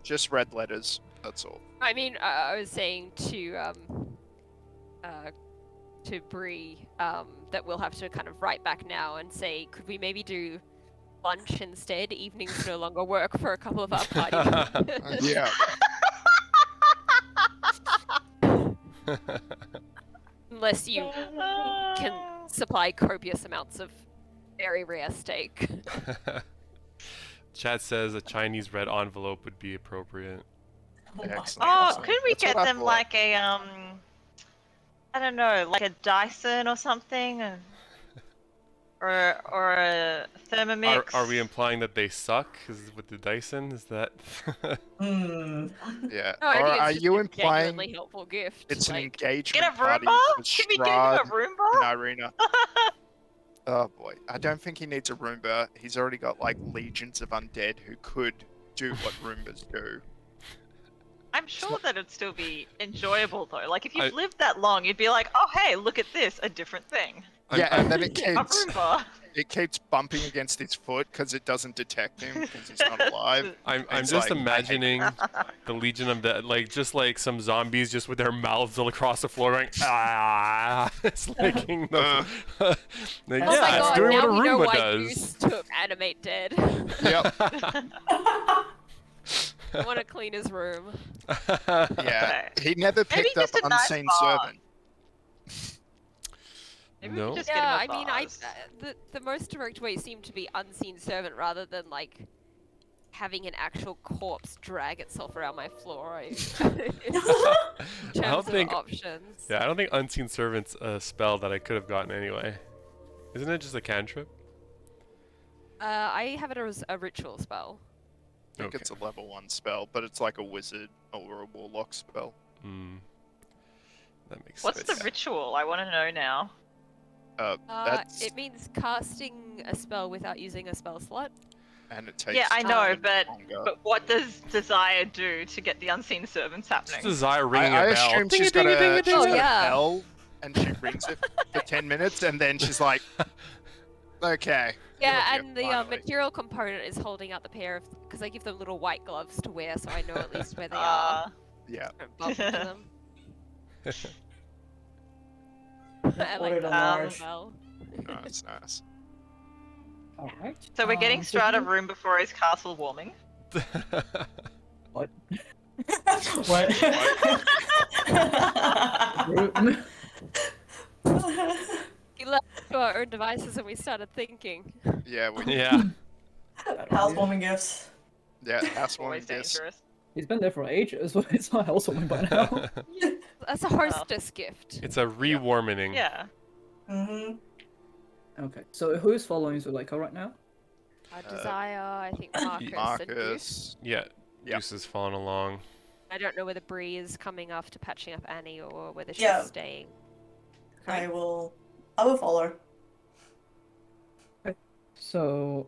Just red letters. That's all. I mean, I was saying to Bree that we'll have to kind of write back now and say, could we maybe do lunch instead? Evenings no longer work for a couple of our party members. Yeah. Unless you can supply copious amounts of very rare steak. Chat says a Chinese red envelope would be appropriate. Oh my Excellent. Oh, God. could we That's get what I them thought. like a I don't know, like a Dyson or something, or a Thermomix? Are we implying that they suck? With the Dyson? Is that? Hmm. Yeah. No, I Or think it's are just you a implying genuinely helpful gift. it's an like, engagement Get a party Roomba? for Can we get him a Strahd Roomba? and Irina? Oh boy, I don't think he needs a Roomba. He's already got like legions of undead who could do what Roombas do. I'm sure that it'd still be enjoyable though. Like if you've I- lived that long, you'd be like, oh hey, look at this, a different thing. Yeah, and then A Roomba. it keeps bumping against his foot because it doesn't detect him because he's not alive. I'm It's just like- imagining the Legion of the just like some zombies just with their mouths all across the floor going ah, it's licking the. Like, oh yeah, my it's god, doing now what a we know Roomba why does. Goose took Animate Dead. Yep. I want to clean his room. Yeah. He never Maybe picked up just a nice Unseen bar. Servant. Maybe No. we could just get Yeah, him I a mean, vase. the most direct way seemed to be Unseen Servant rather than like having an actual corpse drag itself around my floor. In terms of think- options. Yeah, I don't think Unseen Servant's a spell that I could have gotten anyway. Isn't it just a cantrip? I have it as a ritual spell. I think Okay. it's a level 1 spell, but it's like a wizard or a warlock spell. Hmm. That makes What's sense. the ritual? I want to know now. That's It means casting a spell without using a spell slot. and it takes. Yeah, I know, even but longer. what does Desire do to get the unseen servants happening? Just Desire ringing I a bell. assume she's got Ding-a-ding-a-ding-a-ding. Oh, a yeah. bell, and she rings it for 10 minutes, and then she's like, "Okay." Yeah, you're here, and the finally." material component is holding out the pair of because I give them little white gloves to wear, so I know at least where they Uh, are. Yeah. Don't bump into them. I like Ordered a that large. bell. Nice, nice. Alright. so we're getting so Strahd a who- room before his castle warming. What? We left to our own devices and we started thinking. Yeah, we. Yeah. Housewarming gifts. Yeah, housewarming Always gifts. dangerous. He's been there for ages, but it's not housewarming by now. That's a hostess gift. It's a rewarming. Yeah. Mm-hmm. Okay, so who's following Zuleika right now? Desire, I think Marcus, and Goose. Marcus. Yeah. Yeah. Goose is following along. I don't know whether Bree is coming after patching up Annie or whether she's Yeah. staying. I will follow. So,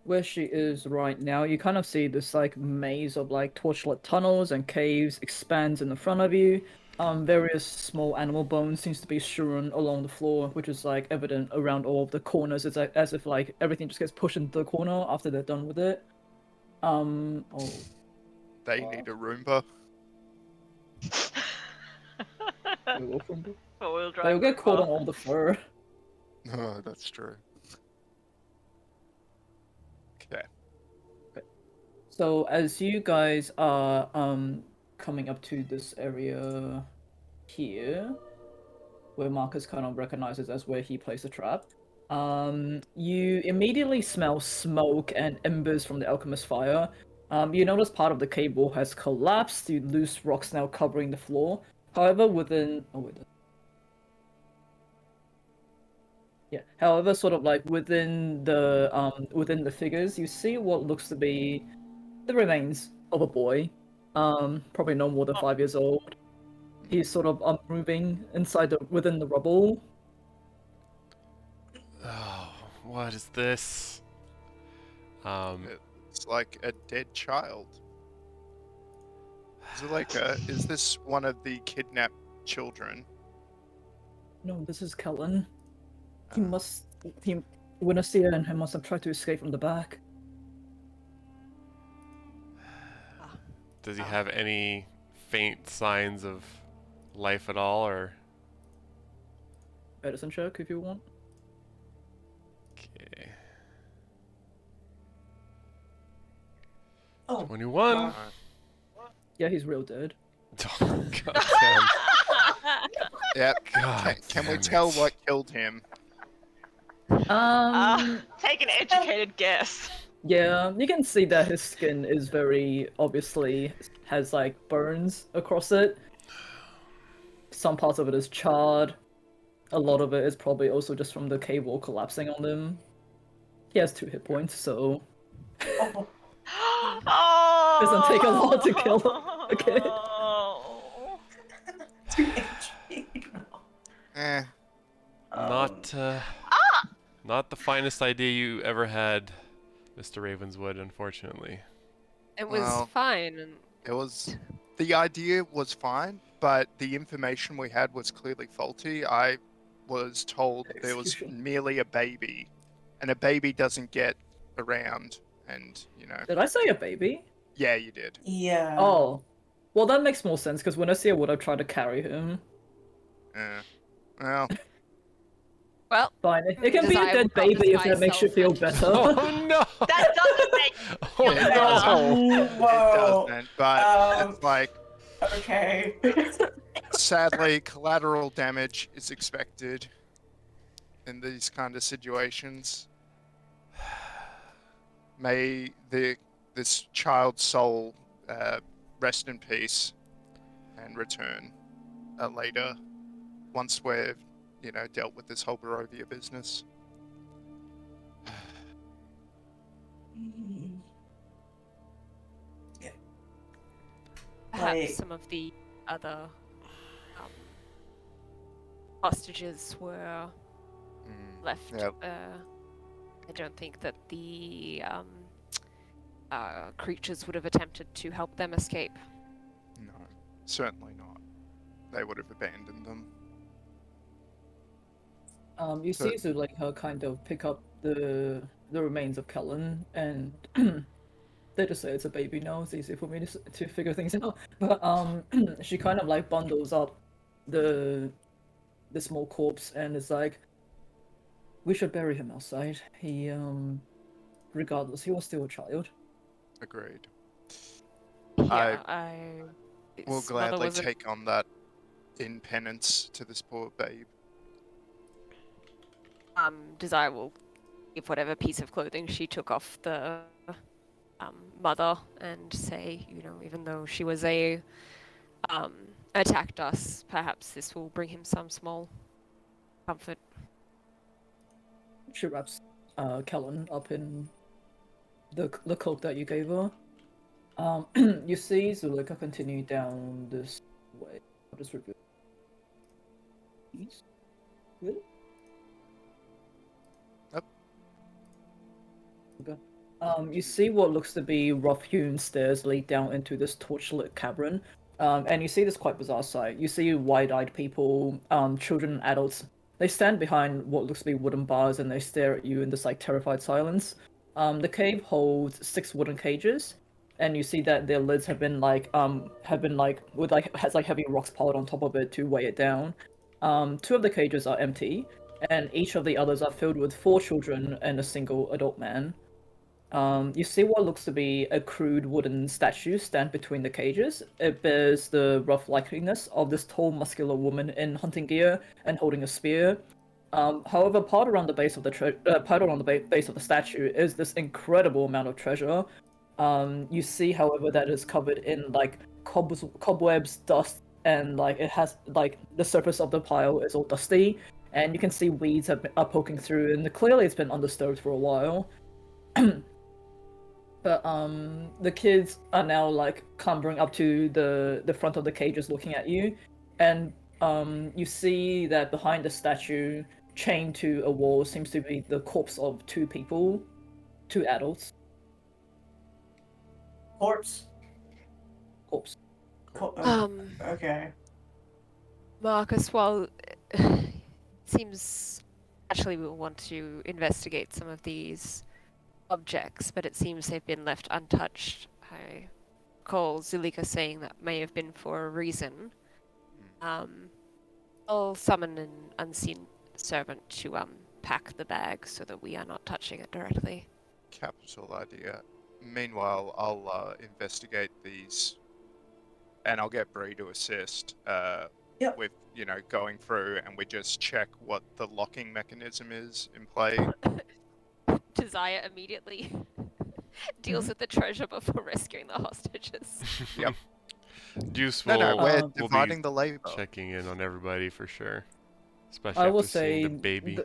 where she is right now, you kind of see this like maze of like torchlit tunnels and caves expands in the front of you. Various small animal bones seems to be strewn along the floor, which is like evident around all of the corners. It's like, as if like everything just gets pushed into the corner after they're done with it. Oh, They Wow. need a Roomba. we will from the- Four-wheel drive. They'll get caught on Roomba. all the fur. Oh, that's true. Okay. So as you guys are coming up to this area here, where Marcus kind of recognizes as where he placed a trap, you immediately smell smoke and embers from the alchemist fire. You notice part of the cave wall has collapsed, the loose rocks now covering the floor. However, however, sort of like within the figures, you see what looks to be the remains of a boy, probably no more than 5 years old. He's sort of moving within the rubble. Oh, what is this? It's like a dead child. Zuleika, is this one of the kidnapped children? No, this is Kellen. He Uh, when I see it, and he must have tried to escape from the back. Does he have any faint signs of life at all, or? Medicine check if you want. Okay. Oh, 21. wow. Yeah, he's real dead. Oh, God damn. Yep. God Can we damn tell it. what killed him? Take an educated guess. Yeah, you can see that his skin is very obviously has like burns across it. Some parts of it is charred. A lot of it is probably also just from the cave wall collapsing on him. He has 2 hit points, so Oh, Oh. doesn't take a lot to kill a kid. 2 HP. Eh. Not not the finest idea you ever had, Mr. Ravenswood, unfortunately. It was Well, fine, and It was. The idea was fine, but the information we had was clearly faulty. I was told there was Execution. merely a baby, and a baby doesn't get around, and Did I say a baby? Yeah, you did. Yeah. Oh. Well, that makes more sense, because when I see I would have tried to carry him. Well, well, Fine. It can be a Desire dead will not baby if that disguise makes you feel better. Oh no! That doesn't make Oh it no! Whoa. it doesn't. But it's like, Okay. sadly, collateral damage is expected in these kind of situations. May this child's soul rest in peace and return later, once we've dealt with this whole Barovia business. perhaps Like- some of the other hostages were left. Yep. I don't think that the creatures would have attempted to help them escape. No, certainly not. They would have abandoned them. You So- see Zuleika kind of pick up the remains of Kellen, and they just say it's a baby now. It's easy for me to figure things out. But she kind of like bundles up the small corpse and is like, we should bury him outside. He regardless, he was still a child. Agreed. Yeah, We'll his mother gladly was a- take on that in penance to this poor babe. Desire will give whatever piece of clothing she took off the mother and say, even though she was attacked us, perhaps this will bring him some small comfort. She wraps Kellen up in the cloak that you gave her. You see Zuleika continue down this way. I'll just review. East? Good? Yep. Okay. You see what looks to be rough-hewn stairs lead down into this torchlit cavern. And you see this quite bizarre sight. You see wide-eyed people, children and adults. They stand behind what looks to be wooden bars and they stare at you in this like terrified silence. The cave holds 6 wooden cages, and you see that their lids have been with has heavy rocks piled on top of it to weigh it down. 2 of the cages are empty, and each of the others are filled with 4 children and a single adult man. You see what looks to be a crude wooden statue stand between the cages. It bears the rough likeness of this tall, muscular woman in hunting gear and holding a spear. However, part around the base of the base of the statue is this incredible amount of treasure. You see, however, that it's covered in like cobwebs, dust, and like it has like the surface of the pile is all dusty, and you can see weeds are poking through, and clearly it's been undisturbed for a while. But the kids are now like clambering up to the front of the cages looking at you, and you see that behind the statue, chained to a wall, seems to be the corpse of 2 people, 2 adults. Corpse. Corpse. Okay. Marcus, while it seems actually we'll want to investigate some of these objects, but it seems they've been left untouched. I recall Zulika saying that may have been for a reason. I'll summon an unseen servant to pack the bag so that we are not touching it directly. Capital idea. Meanwhile, I'll investigate these, and I'll get Bree to assist Yep. with, going through, and we just check what the locking mechanism is in play. Desire immediately deals with the treasure before rescuing the hostages. Yep. Deuce No, will, we're will be dividing the labor. checking in on everybody for sure. Especially I after will seeing say the baby.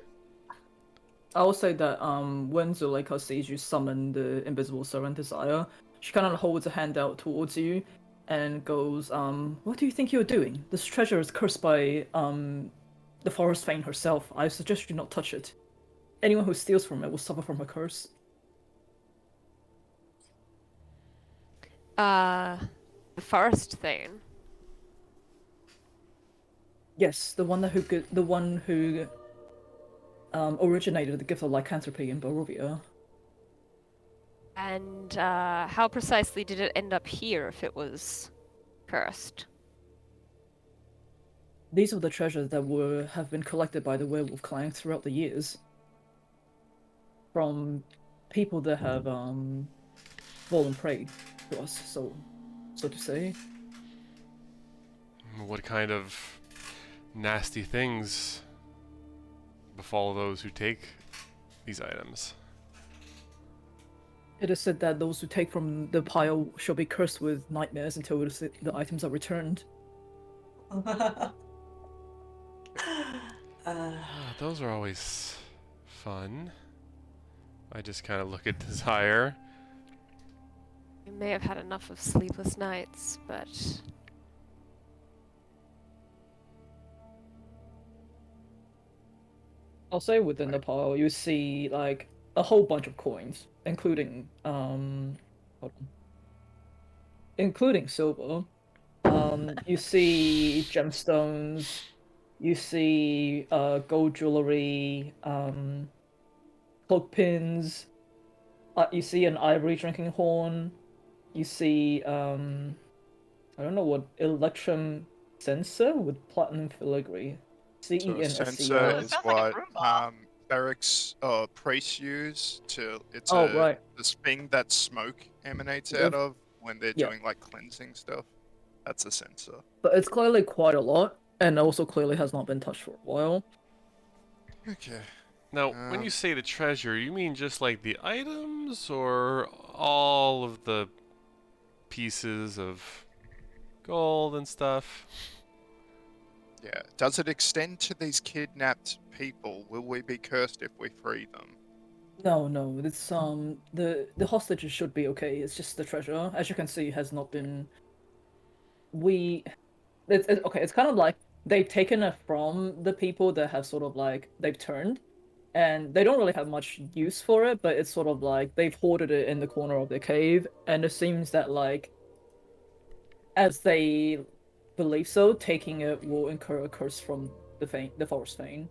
I will say that when Zuleika sees you summon the invisible servant Desire, she kind of holds a hand out towards you and goes, what do you think you're doing? This treasure is cursed by the Forest Fane herself. I suggest you not touch it. Anyone who steals from it will suffer from a curse. The forest thing. Yes, the one who originated the gift of lycanthropy in Barovia. And how precisely did it end up here if it was cursed? These are the treasures that have been collected by the werewolf clan throughout the years. From people that have fallen prey to us, so to say. What kind of nasty things befall those who take these items? It is said that those who take from the pile shall be cursed with nightmares until the items are returned. Those are always fun. I just kind of look at Desire. We may have had enough of sleepless nights, but I'll say within the pile you see like a whole bunch of coins, including including silver. You see gemstones, you see gold jewelry, cloak pins, you see an ivory drinking horn, you see I don't know what, electrum censer with platinum filigree. So a CENSCR. sensor It is sounds like a what Roomba. barracks priests use to. It's Oh, right. this thing that smoke emanates Yeah. out of when they're Yeah. doing like cleansing stuff. That's a sensor. But it's clearly quite a lot, and also clearly has not been touched for a while. Okay. Now, when you say the treasure, you mean just like the items or all of the pieces of gold and stuff? Yeah. Does it extend to these kidnapped people? Will we be cursed if we free them? No, it's the hostages should be okay. It's just the treasure, as you can see, has not been. It's okay. It's kind of like they've taken it from the people that have sort of like they've turned, and they don't really have much use for it. But it's sort of like they've hoarded it in the corner of their cave, and it seems that like, as they believe so, taking it will incur a curse from the Forest Fane.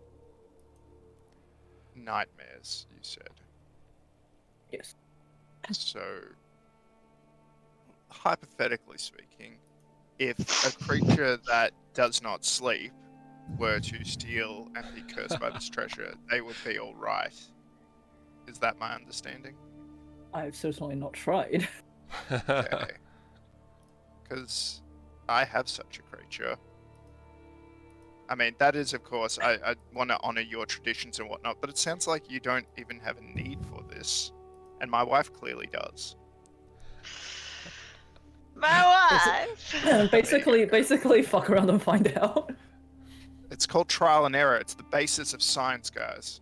Nightmares, you said. Yes. So, hypothetically speaking, if a creature that does not sleep were to steal and be cursed by this treasure, they would be all right. Is that my understanding? I've certainly not tried. Okay. Because I have such a creature. I mean, that is, of course, I want to honor your traditions and whatnot, but it sounds like you don't even have a need for this. And my wife clearly does. My wife! basically, fuck around and find out. It's called trial and error. It's the basis of science, guys.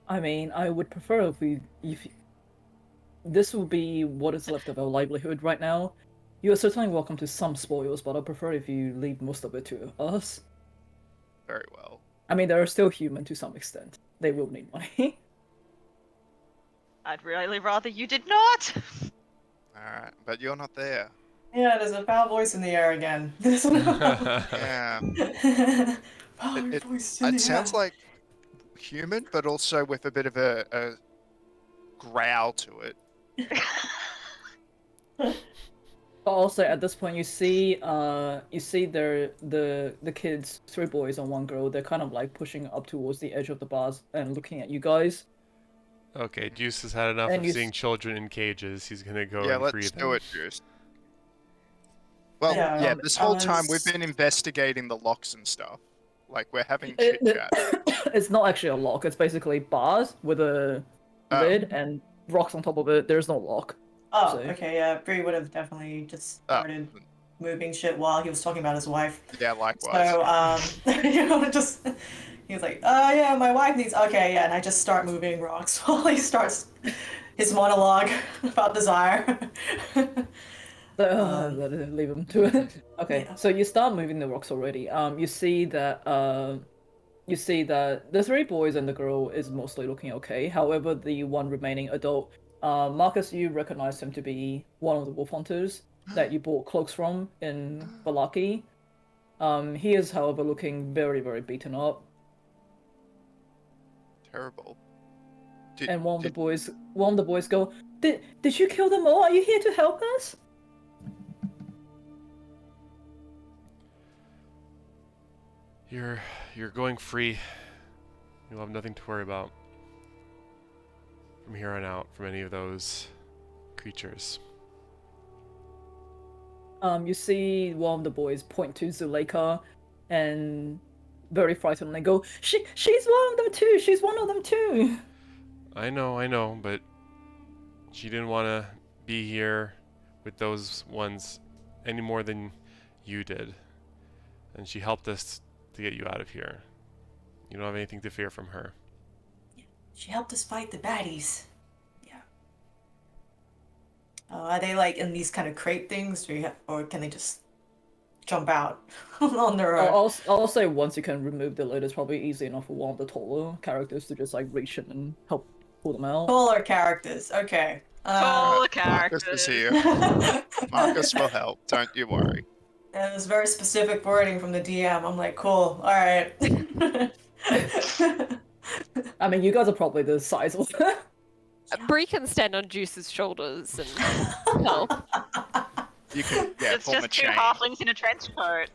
I mean, I would prefer if this will be what is left of our livelihood right now. You are certainly welcome to some spoils, but I prefer if you leave most of it to us. Very well. I mean, they are still human to some extent. They will need money. I'd really rather you did not. Alright, but you're not there. Yeah, there's a foul voice in the air again. Yeah. Foul It voice in the sounds air. like human, but also with a bit of a growl to it. But also at this point, you see the kids, 3 boys and 1 girl. They're kind of like pushing up towards the edge of the bars and looking at you guys. Okay, Juice has had enough And of you seeing children in cages. He's gonna go Yeah, and free let's them. do it, Juice. Well, Yeah, yeah, this whole time we've as- been investigating the locks and stuff. Like, we're having It- chit chat. it's not actually a lock. It's basically bars with a Oh. lid and rocks on top of it. There's no lock. Oh, So- okay, yeah. Bree would have definitely just started moving shit while he was talking about his wife. Yeah, likewise. So, you know, just he was like, yeah, my wife needs. Okay, yeah, and I just start moving rocks while he starts his monologue about desire. Leave him to it. Okay, Yeah. so you start moving the rocks already. You see that the 3 boys and the girl is mostly looking okay. However, the one remaining adult, Marcus, you recognize him to be one of the wolf hunters that you bought cloaks from in Valaki. He is, however, looking very, very beaten up. Terrible. And one of the boys go, Did you kill them all? Are you here to help us? You're going free. You'll have nothing to worry about from here on out from any of those creatures. You see one of the boys point to Zuleika and very frightenedly go, she's one of them too! She's one of them too! I know, but she didn't want to be here with those ones any more than you did. And she helped us to get you out of here. You don't have anything to fear from her. She helped us fight the baddies. Yeah. Are they like in these kind of crate things, or can they just jump out on their own? I'll say once you can remove the lid, it's probably easy enough for one of the taller characters to just like reach in and help pull them out. Taller characters. Okay. Taller Marcus characters. is here. Marcus will help. Don't you worry. It was very specific wording from the DM. I'm like, cool. All right. I mean, you guys are probably the size of Bree can stand on Juice's shoulders and help. You can, yeah, It's form a just two chain. halflings in a trench coat.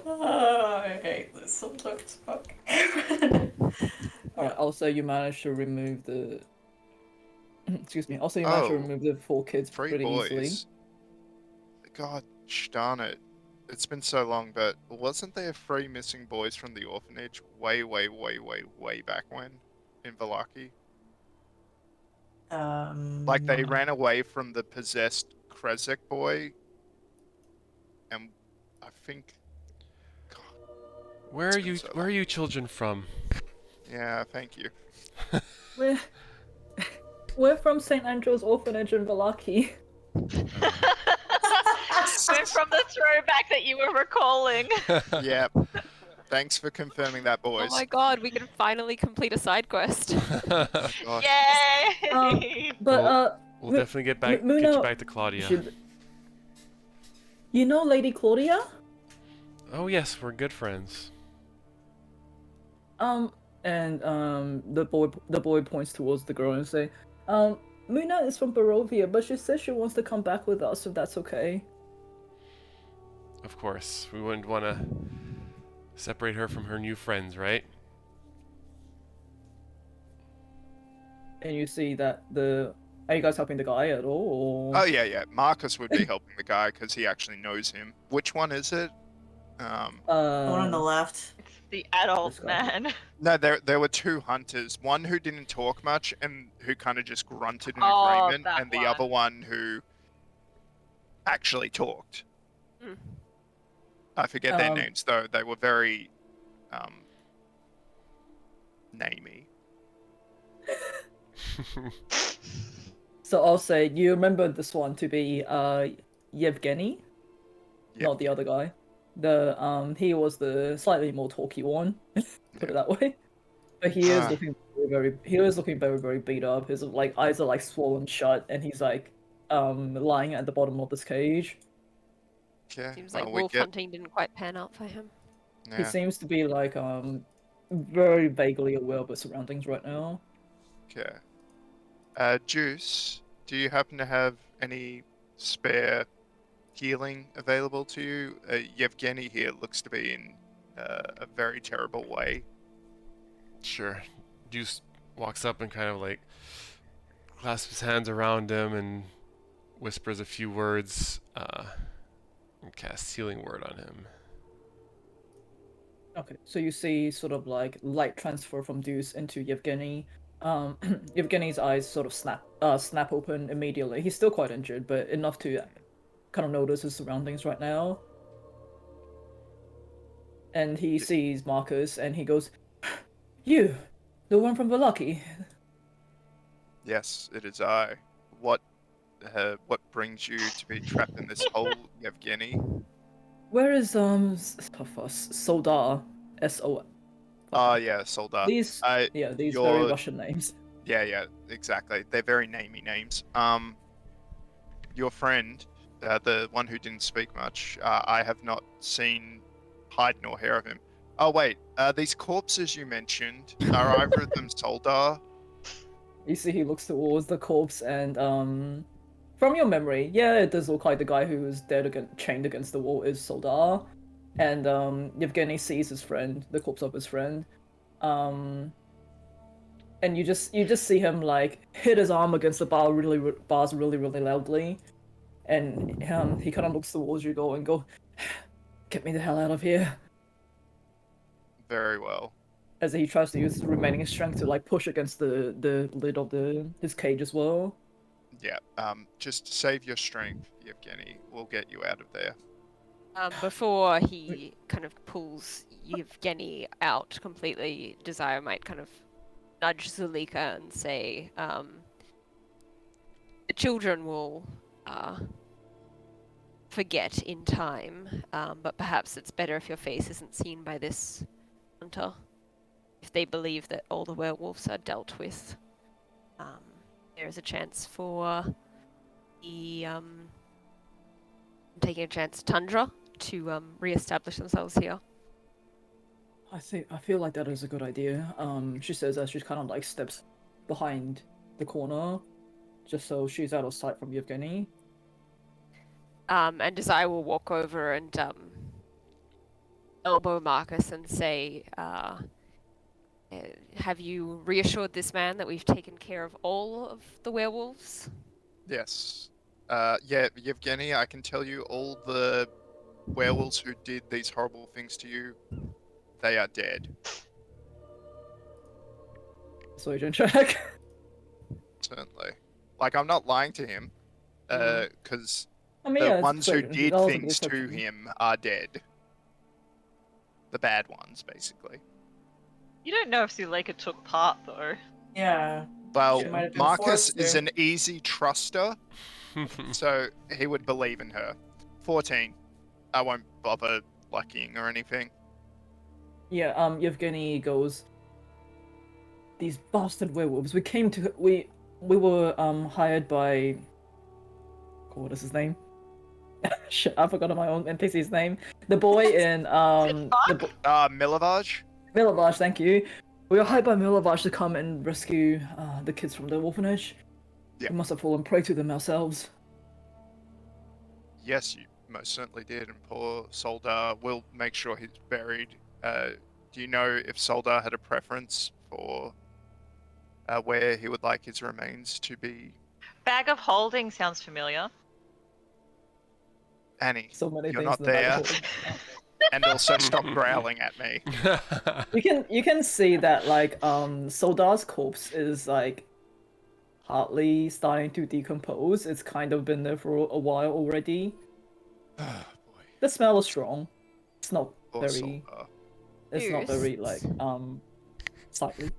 Oh, I hate this sometimes. Fuck. Alright, also you managed to remove the... Excuse me, also you managed to Oh. remove the 4 kids 3 pretty boys. easily. God darn it. It's been so long, but wasn't there 3 missing boys from the orphanage way back when in Valaki? Like they ran away from the possessed Krezek boy, and I think. God, Where it's are been you? so Where are long. you children from? Yeah, thank you. We're from St. Andrew's Orphanage in Valaki. We're from the throwback that you were recalling. Yep. Thanks for confirming that, Oh boys. my god, we can finally complete a side quest. Gosh. Yay! But, We'll definitely get back. Get Muna you back to Claudia. You know Lady Claudia? Oh yes, we're good friends. The boy points towards the girl and say, Muna is from Barovia, but she says she wants to come back with us if that's okay. Of course, we wouldn't want to separate her from her new friends, right? And you see that are you guys helping the guy at all? Or... Oh yeah. Marcus would be helping the guy because he actually knows him. Which one is it? The one on the left. It's the adult This guy. man. No, there were 2 hunters. One who didn't talk much and who kind of just grunted in Oh, agreement, that and the one. other one who actually talked. Hmm. I forget their Um, names though. They were very namey. So I'll say you remember this one to be Yevgeny, Yep. not the other guy. He was the slightly more talky one, put it that way. But he is Ah. looking very, very beat up. His like eyes are like swollen shut, and he's like lying at the bottom of this cage. Okay. Seems like well, we wolf get. hunting didn't quite pan out for him. He Yeah. seems to be like very vaguely aware of his surroundings right now. Okay. Juice, do you happen to have any spare healing available to you? Yevgeny here looks to be in a very terrible way. Sure. Juice walks up and kind of like clasps his hands around him and whispers a few words and casts healing word on him. Okay, so you see sort of like light transfer from Deuce into Yevgeny. Yevgeny's eyes sort of snap open immediately. He's still quite injured, but enough to kind of notice his surroundings right now. And he sees Marcus, and he goes, "You, the one from Valaki." Yes, it is I. What brings you to be trapped in this hole, Yevgeny? Where is Soldar? S-O. Yeah, Soldar. These these very your- Russian names. Yeah, exactly. They're very namey names. Your friend, the one who didn't speak much, I have not seen hide nor hair of him. Oh wait, these corpses you mentioned, are either of them Soldar? You see, he looks towards the corpse, and from your memory, yeah, it does look like the guy who was dead chained against the wall is Soldar, and Yevgeny sees his friend, the corpse of his friend, and you just see him like hit his arm against the bars really loudly, and he kind of looks towards you, and go, "Get me the hell out of here." Very well. As he tries to use his remaining strength to like push against the lid of his cage as well. Yeah. Just save your strength, Yevgeny. We'll get you out of there. Before he kind of pulls Yevgeny out completely, Desire might kind of nudge Zulika and say, "The children will forget in time, but perhaps it's better if your face isn't seen by this hunter. If they believe that all the werewolves are dealt with, there is a chance for the taking a chance Tundra to re-establish themselves here." I feel like that is a good idea. She says as she kind of like steps behind the corner, just so she's out of sight from Yevgeny. And Desire will walk over and elbow Marcus and say, "Have you reassured this man that we've taken care of all of the werewolves?" Yes. Yeah, Yevgeny, I can tell you all the werewolves who did these horrible things to you, they are dead. So you don't check. Certainly. Like, I'm not lying to him, because I mean, the yeah, it's ones who certain- did relatively things to certain. him are dead. The bad ones, basically. You don't know if Zuleika took part, though. Yeah. Well, She might have been Marcus forced is to. an easy truster, so he would believe in her. 14. I won't bother luckying or anything. Yeah, Yevgeny goes, "These bastard werewolves. We were hired by, what is his name? Shit, I forgot my own NPC's name. The boy in Milovaj? Milovaj, thank you. We were hired by Milovaj to come and rescue the kids from the orphanage. Yeah. We must have fallen prey to them ourselves." Yes, you most certainly did, and poor Soldar, we'll make sure he's buried. Do you know if Soldar had a preference for where he would like his remains to be? Bag of holding sounds familiar. Annie, So many you're things not in the bag there, of holding. and also stop growling at me. You can see that like Soldar's corpse is like partly starting to decompose. It's kind of been there for a while already. Oh, boy. The smell is strong. It's not Poor very Soldar. it's not very Juice. like slightly.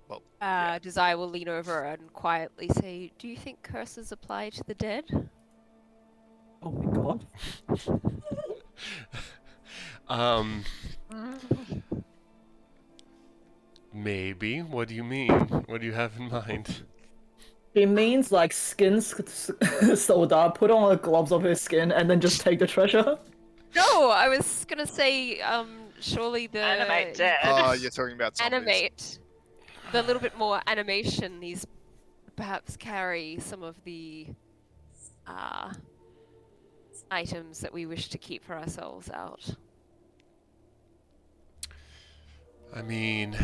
Well, yeah. Desire will lean over and quietly say, "Do you think curses apply to the dead?" Oh my god. Maybe. What do you mean? What do you have in mind? It means like skin Soldar, put on the gloves of his skin and then just take the treasure. No, I was gonna say, surely the Animate dead. Oh, you're talking about zombies. animate the little bit more animation these perhaps carry some of the items that we wish to keep for ourselves out. I mean,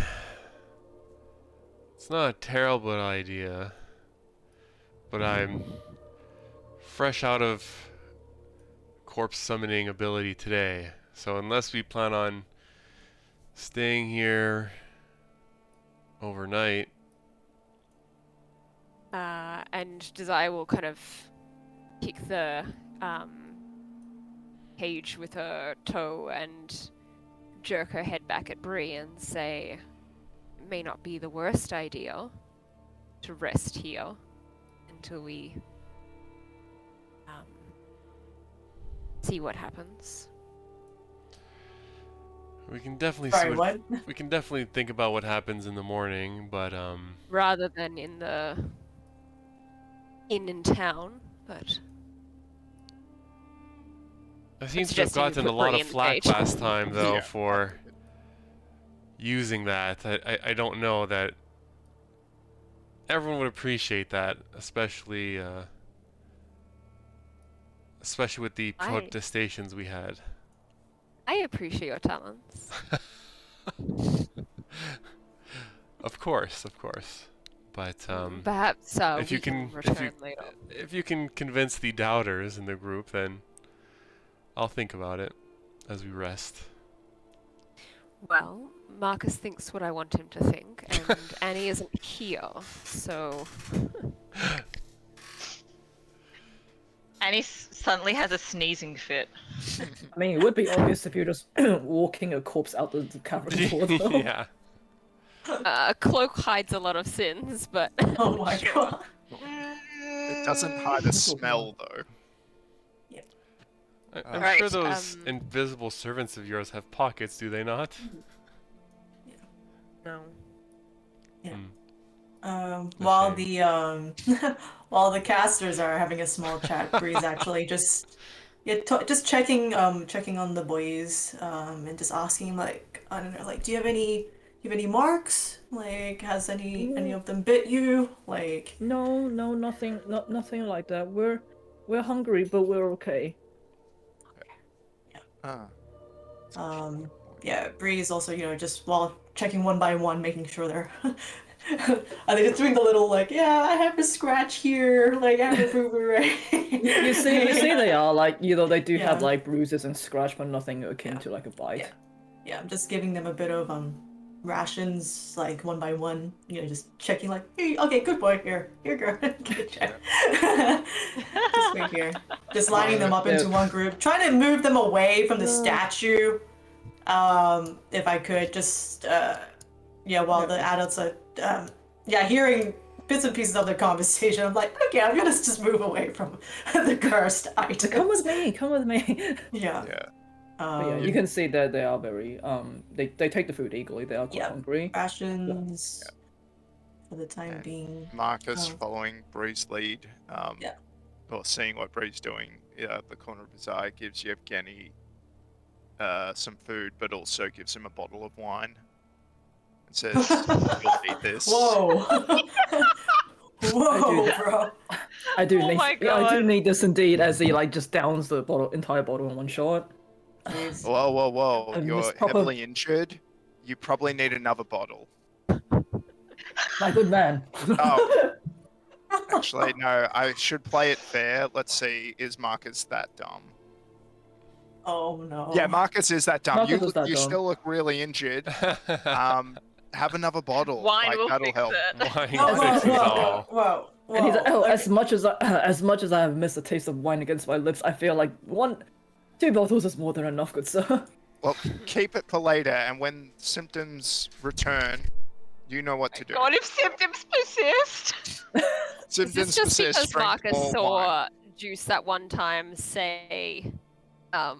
it's not a terrible idea, but I'm fresh out of corpse summoning ability today, so unless we plan on staying here overnight. And Desire will kind of kick the cage with her toe and jerk her head back at Bree and say, it may not be the worst idea to rest here until we see what happens. We can definitely Sorry, what? we can definitely think about what happens in the morning, but Rather than in the inn in town, but I seem to have suggesting we gotten put a lot Bree of in the flack cage. last time though Yeah. for using that. I don't know that everyone would appreciate that, especially with the I- protestations we had. I appreciate your talents. Of course. But Perhaps if we you can can return later. if you can convince the doubters in the group, then I'll think about it as we rest. Well, Marcus thinks what I want him to think, and Annie isn't here, so Annie suddenly has a sneezing fit. I mean, it would be obvious if you're just walking a corpse out the cavern door, though. Yeah. a cloak hides a lot of sins, but Oh my sure. god. It doesn't hide a smell though. I'm Right, sure those invisible servants of yours have pockets, do they not? No. While the while the casters are having a small chat, Bree's actually just just checking on the boys and just asking, like, I don't know, like, do you have any marks? Like, has any of them bit you? Like, No, nothing, nothing like that. We're hungry, but we're okay. yeah, Bree's also, just while checking one by one, making sure they're I think it's doing the little, like, yeah, I have a scratch here, like, I have a boo-boo, right? You see they are like, they do have Yeah. like bruises and scratch, but nothing akin to like a bite. Yeah, I'm just giving them a bit of rations, like, one by one, just checking, like, hey, okay, good boy, here, girl, good check. Just right here. Just lining them up into one group, trying to move them away from the statue, if I could, just, while the adults are, hearing bits and pieces of their conversation, I'm like, okay, I'm gonna just move away from the cursed items. Come with me. Yeah. Yeah. But yeah, you can see that they are very they take the food eagerly. They are quite Yeah. hungry. Rations for the time And being. Marcus, following Bree's lead, Yeah. or seeing what Bree's doing, the corner of his eye gives Yevgeny some food, but also gives him a bottle of wine. And says, "You'll need this." Whoa. Whoa, that. bro. I do Oh need my I do God. need this indeed, as he like just downs the entire bottle in one shot. Jeez. Whoa! And You're this proper- heavily injured. You probably need another bottle. My good man. Oh. Actually, no. I should play it fair. Let's see. Is Marcus that dumb? Oh no. Yeah, Marcus is that dumb. Marcus is that you dumb. still look really injured. Have another bottle. Wine like, will that'll fix help. it. Wine Whoa, fixes all. whoa. And he's like, oh, okay. as much as I have missed the taste of wine against my lips, I feel like 2 bottles is more than enough, good sir. Well, keep it for later, and when symptoms return, you know what to do. God, if symptoms persist. Is Symptoms this just persist. because Drink Marcus more saw wine. Juice that one time say that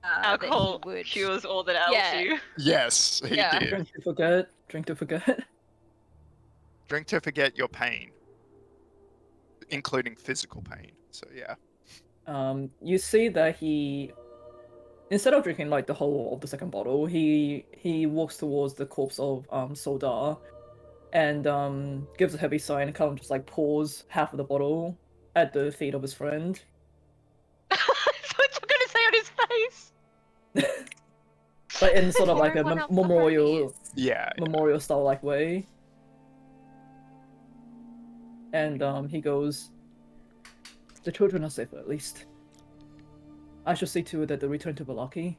he Alcohol would- cures all that ails Yeah. you. Yes, he Yeah. did. Drink to forget. Drink to forget. Drink to forget your pain, including physical pain. So yeah. You see that he, instead of drinking like the whole of the second bottle, he walks towards the corpse of Soldar, and gives a heavy sigh and kind of just like pours half of the bottle at the feet of his friend. I thought you were going to say on his face. But in sort of Pour like a everyone else memorial behind Yeah. memorial style like way. And he goes, "The children are safer at least. I shall see to it that they return to Valaki."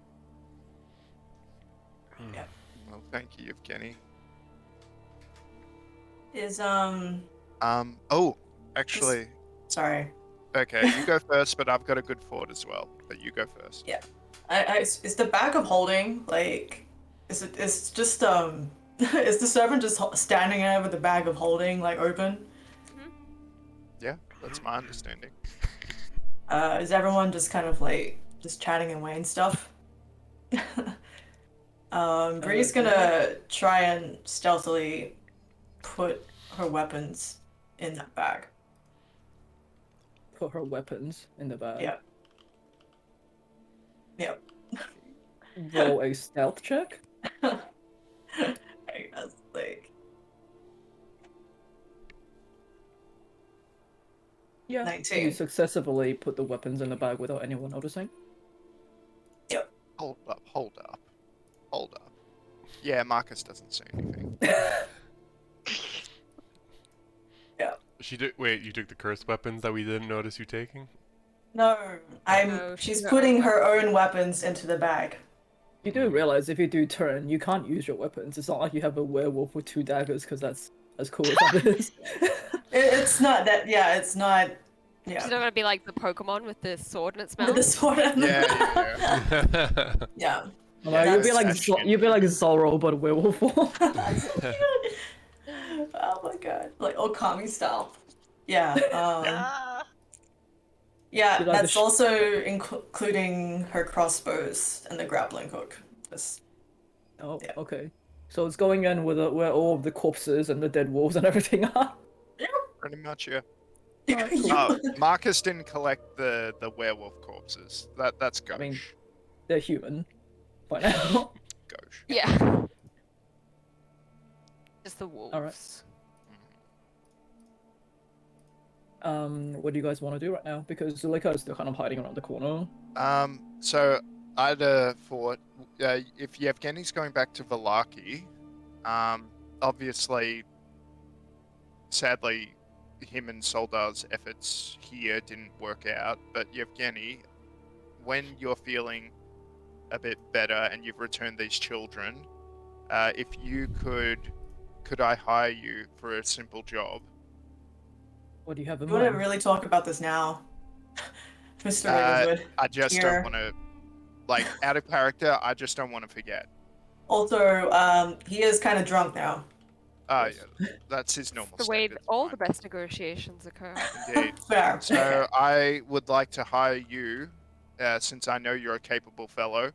Well, thank you, Evgeny. Is Oh, actually, sorry. okay, you go first, but I've got a good thought as well. But you go first. Yeah. Is the bag of holding like? It's just is the servant just standing there with the bag of holding like open? Yeah, that's my understanding. Is everyone just kind of like just chatting away and stuff? Bree's gonna try and stealthily put her weapons in that bag. Put her weapons in the bag. Yeah. Yep. Roll a stealth check. I guess like Yeah. 19. You successfully put the weapons in the bag without anyone noticing. Hold up, hold up, hold up. Yeah, Marcus doesn't say anything. Wait, you took the cursed weapons that we didn't notice you taking? No, No, she's her putting own her own weapons into the bag. You do realize if you do turn, you can't use your weapons. It's not like you have a werewolf with 2 daggers, because that's as cool as that is. It's not that. Yeah, it's not. Yeah. She's not gonna be like the Pokemon with the sword in its mouth. With the sword. Yeah. Yeah. Well, you'll be like that's you'll be like Zorro, but werewolf form. Oh my god, like Okami style. Yeah. Ah. Yeah, You like the that's also including her crossbows and the grappling hook. That's- Oh, Yeah. okay. So it's going in with where all of the corpses and the dead wolves and everything are. Pretty much, yeah. Alright, cool. Oh, Marcus didn't collect the werewolf corpses. That's gauche. mean- They're human. By now. Gauche. Yeah. Just the wolves. What do you guys want to do right now? Because Zuleika is still kind of hiding around the corner. So I'd thought if Yevgeny's going back to Valaki, obviously, sadly, him and Soldar's efforts here didn't work out. But Yevgeny, when you're feeling a bit better and you've returned these children, if you could I hire you for a simple job? What do you have in You want to mind? really talk about this now, Mr. Ravenswood? I just Here. don't want to, like, out of character. I just don't want to forget. Also, he is kind of drunk now. Oh yeah, that's his normal The state. way It's all fine. the best negotiations occur. Indeed. Fair. So I would like to hire you, since I know you're a capable fellow,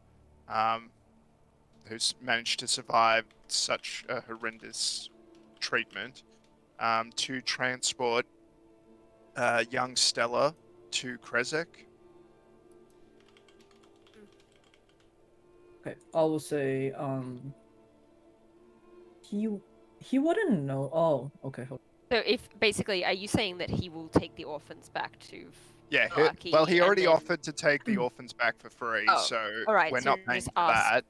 who's managed to survive such a horrendous treatment, to transport young Stella to Krezek. Okay, I will say, he wouldn't know. Oh, okay. Hold So if basically, are you saying that he will take the orphans back to? Yeah, Lucky, well, he and already then- offered to take the orphans back for free, Oh, so alright, we're so not you paying just for ask- that.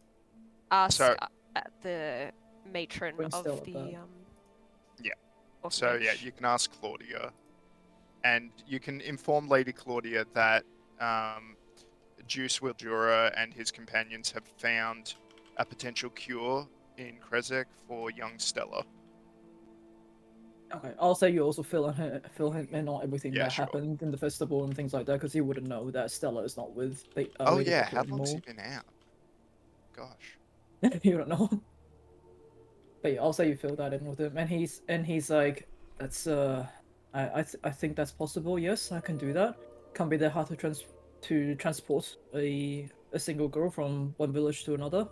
Ask So- the matron Bring Stella of the back. Yeah. So yeah, orphanage. you can ask Claudia, and you can inform Lady Claudia that Juice Wildura and his companions have found a potential cure in Krezek for young Stella. Okay, I'll say you also fill him in on everything Yeah, that sure. happened in the festival and things like that, because he wouldn't know that Stella is not with. Oh Lady yeah, Victor how long's he anymore. been out? Gosh. You don't know. But yeah, I'll say you fill that in with him, and he's like, that's I think that's possible. Yes, I can do that. Can't be that hard to transport a single girl from one village to another.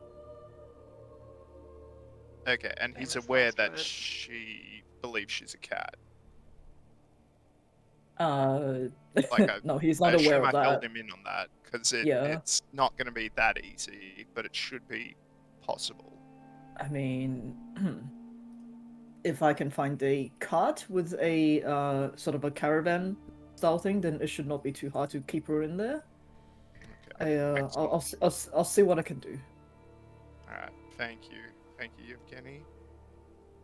Okay, and he's Famous aware last that word. she believes she's a cat. Like, no, he's I not assume aware of I filled that. him in on that because Yeah. it's not going to be that easy, but it should be possible. I mean, if I can find a cart with a sort of a caravan style thing, then it should not be too hard to keep her in there. I'll see what I can do. All right. Thank you. Thank you, Evgeny.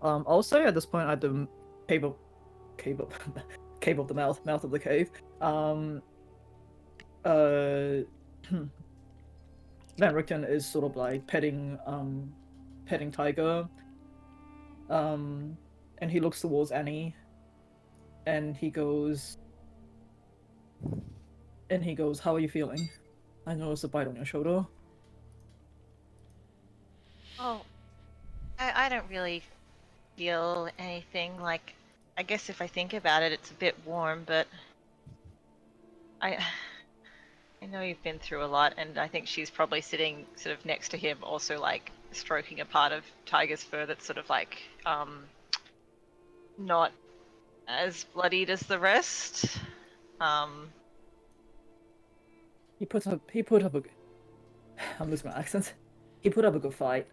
I'll say at this point at the cave of cave of cave of the mouth of the cave. Van Richten is sort of like petting Tiger. And he looks towards Annie, and he goes, "How are you feeling? I noticed a bite on your shoulder." Oh, I don't really feel anything. Like, I guess if I think about it, it's a bit warm, but I know you've been through a lot, and I think she's probably sitting sort of next to him, also like stroking a part of Tiger's fur that's sort of like not as bloodied as the rest. He put up a. I'm losing my accent. He put up a good fight.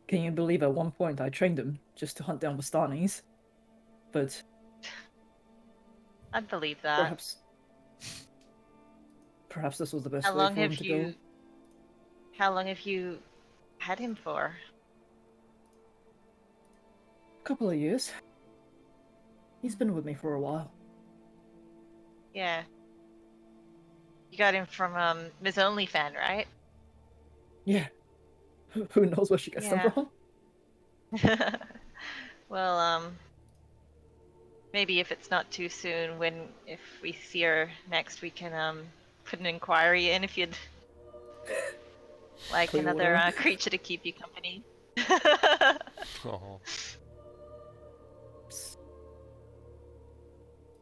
Can you believe at one point I trained him just to hunt down Bastanis? But I'd believe that. Perhaps this was the best How way long for him have to you? go. How long have you had him for? A couple of years. He's been with me for a while. Yeah. You got him from Ms. OnlyFan, right? Yeah. Who knows where she gets them Yeah. from? Well, maybe if it's not too soon, if we see her next, we can put an inquiry in if you'd like Pre-order. another creature to keep you company. Oh.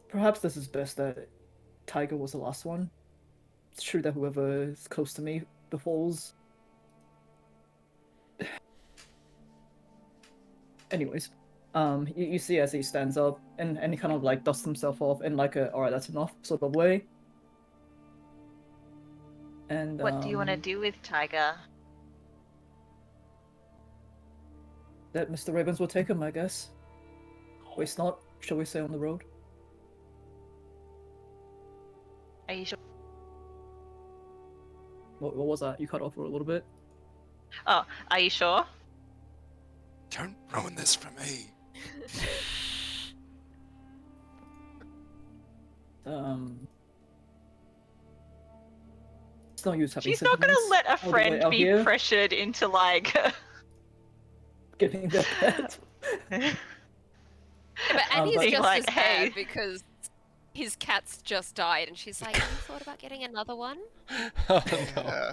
Perhaps this is best that Tiger was the last one. It's true that whoever is close to me befalls. Anyways, you see as he stands up and he kind of like dusts himself off in like a alright, that's enough sort of way. And What do you want to do with Tiger? That Mr. Ravens will take him, I guess. Waste not, shall we say, on the road? Are you sure? What was that? You cut off for a little bit. Oh, are you sure? Don't ruin this for me. It's no use having She's not gonna sentiments let a all the way friend out be here, pressured into like. giving their pet. Yeah, but Annie's but- just Like, as bad hey. because his cat's just died, and she's like, "Have you thought about getting another one?" Oh, no.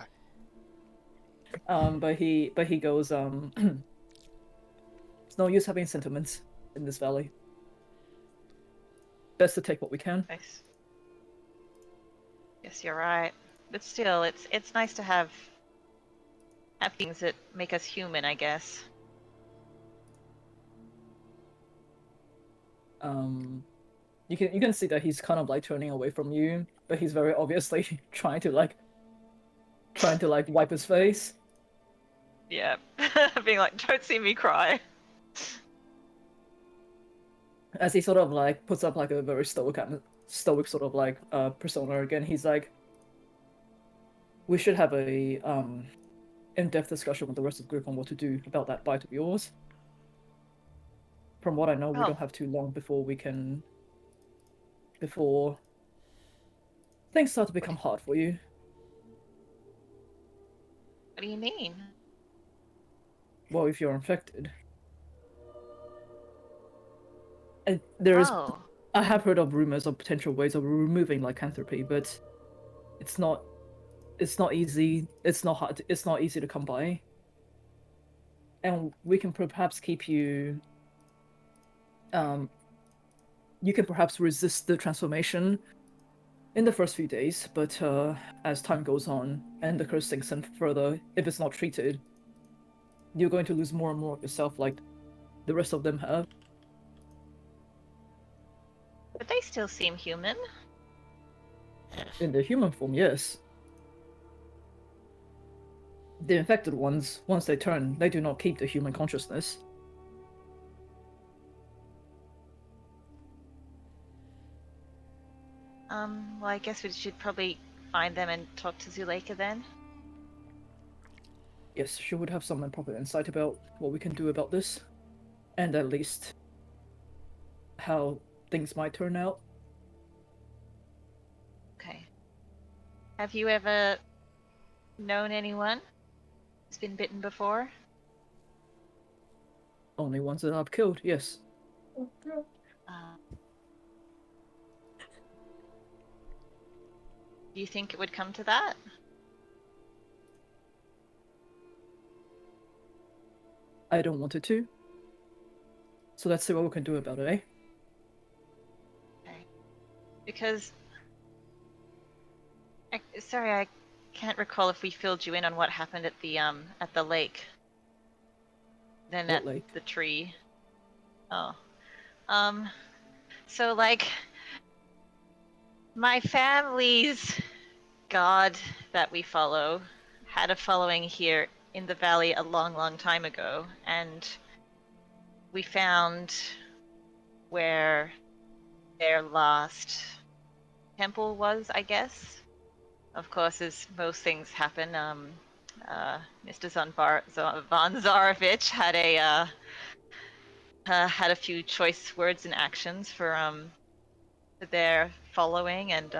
Yeah. But he goes, it's no use having sentiments in this valley. Best to take what we can. Nice. Yes, you're right. But still, it's nice to have things that make us human, I guess. You can see that he's kind of like turning away from you, but he's very obviously trying to wipe his face. Yeah. Being like, don't see me cry. As he sort of like puts up like a very stoic sort of like persona again. He's like, we should have a in-depth discussion with the rest of the group on what to do about that bite of yours. From what I know, we Oh. don't have too long before things start to become hard for you. What do you mean? Well, if you're infected. And Oh. I have heard of rumors of potential ways of removing lycanthropy, but it's not easy. It's not hard. It's not easy to come by. And we can perhaps keep you. You can perhaps resist the transformation in the first few days, but as time goes on and the curse sinks in further, if it's not treated, you're going to lose more and more of yourself, like the rest of them have. But they still seem human. In their human form, yes. The infected ones, once they turn, they do not keep the human consciousness. Well, I guess we should probably find them and talk to Zuleika then. Yes, she would have some proper insight about what we can do about this, and at least how things might turn out. Okay. Have you ever known anyone who's been bitten before? Only ones that I've killed, yes. Uh, do you think it would come to that? I don't want it to. So let's see what we can do about it, eh? Okay. Because sorry, I can't recall if we filled you in on what happened at the lake. Then What at lake? the tree. Oh. So like my family's god that we follow had a following here in the valley a long, long time ago, and we found where their last temple was, I guess. Of course, as most things happen, Mr. Von Zarovich had a few choice words and actions for their following, and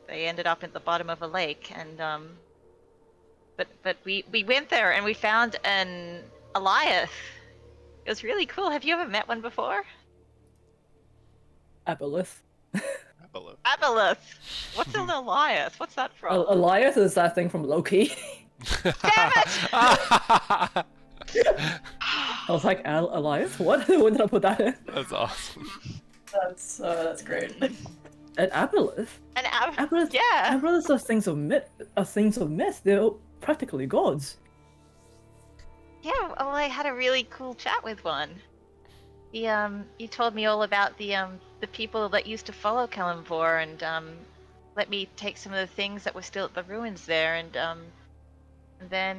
they ended up at the bottom of a lake. And but we went there and we found an Eliath. It was really cool. Have you ever met one before? Aboleth. Aboleth. What's an Eliath? What's that from? Eliath is that thing from Loki. Damn it! I was like, Eliath? What? When did I put that in? That's awesome. That's great. An Aboleth? Aboleth? Yeah. Aboleths are things of myth. They're practically gods. Yeah, well, I had a really cool chat with one. He told me all about the people that used to follow Kalimvor, and let me take some of the things that were still at the ruins there, and then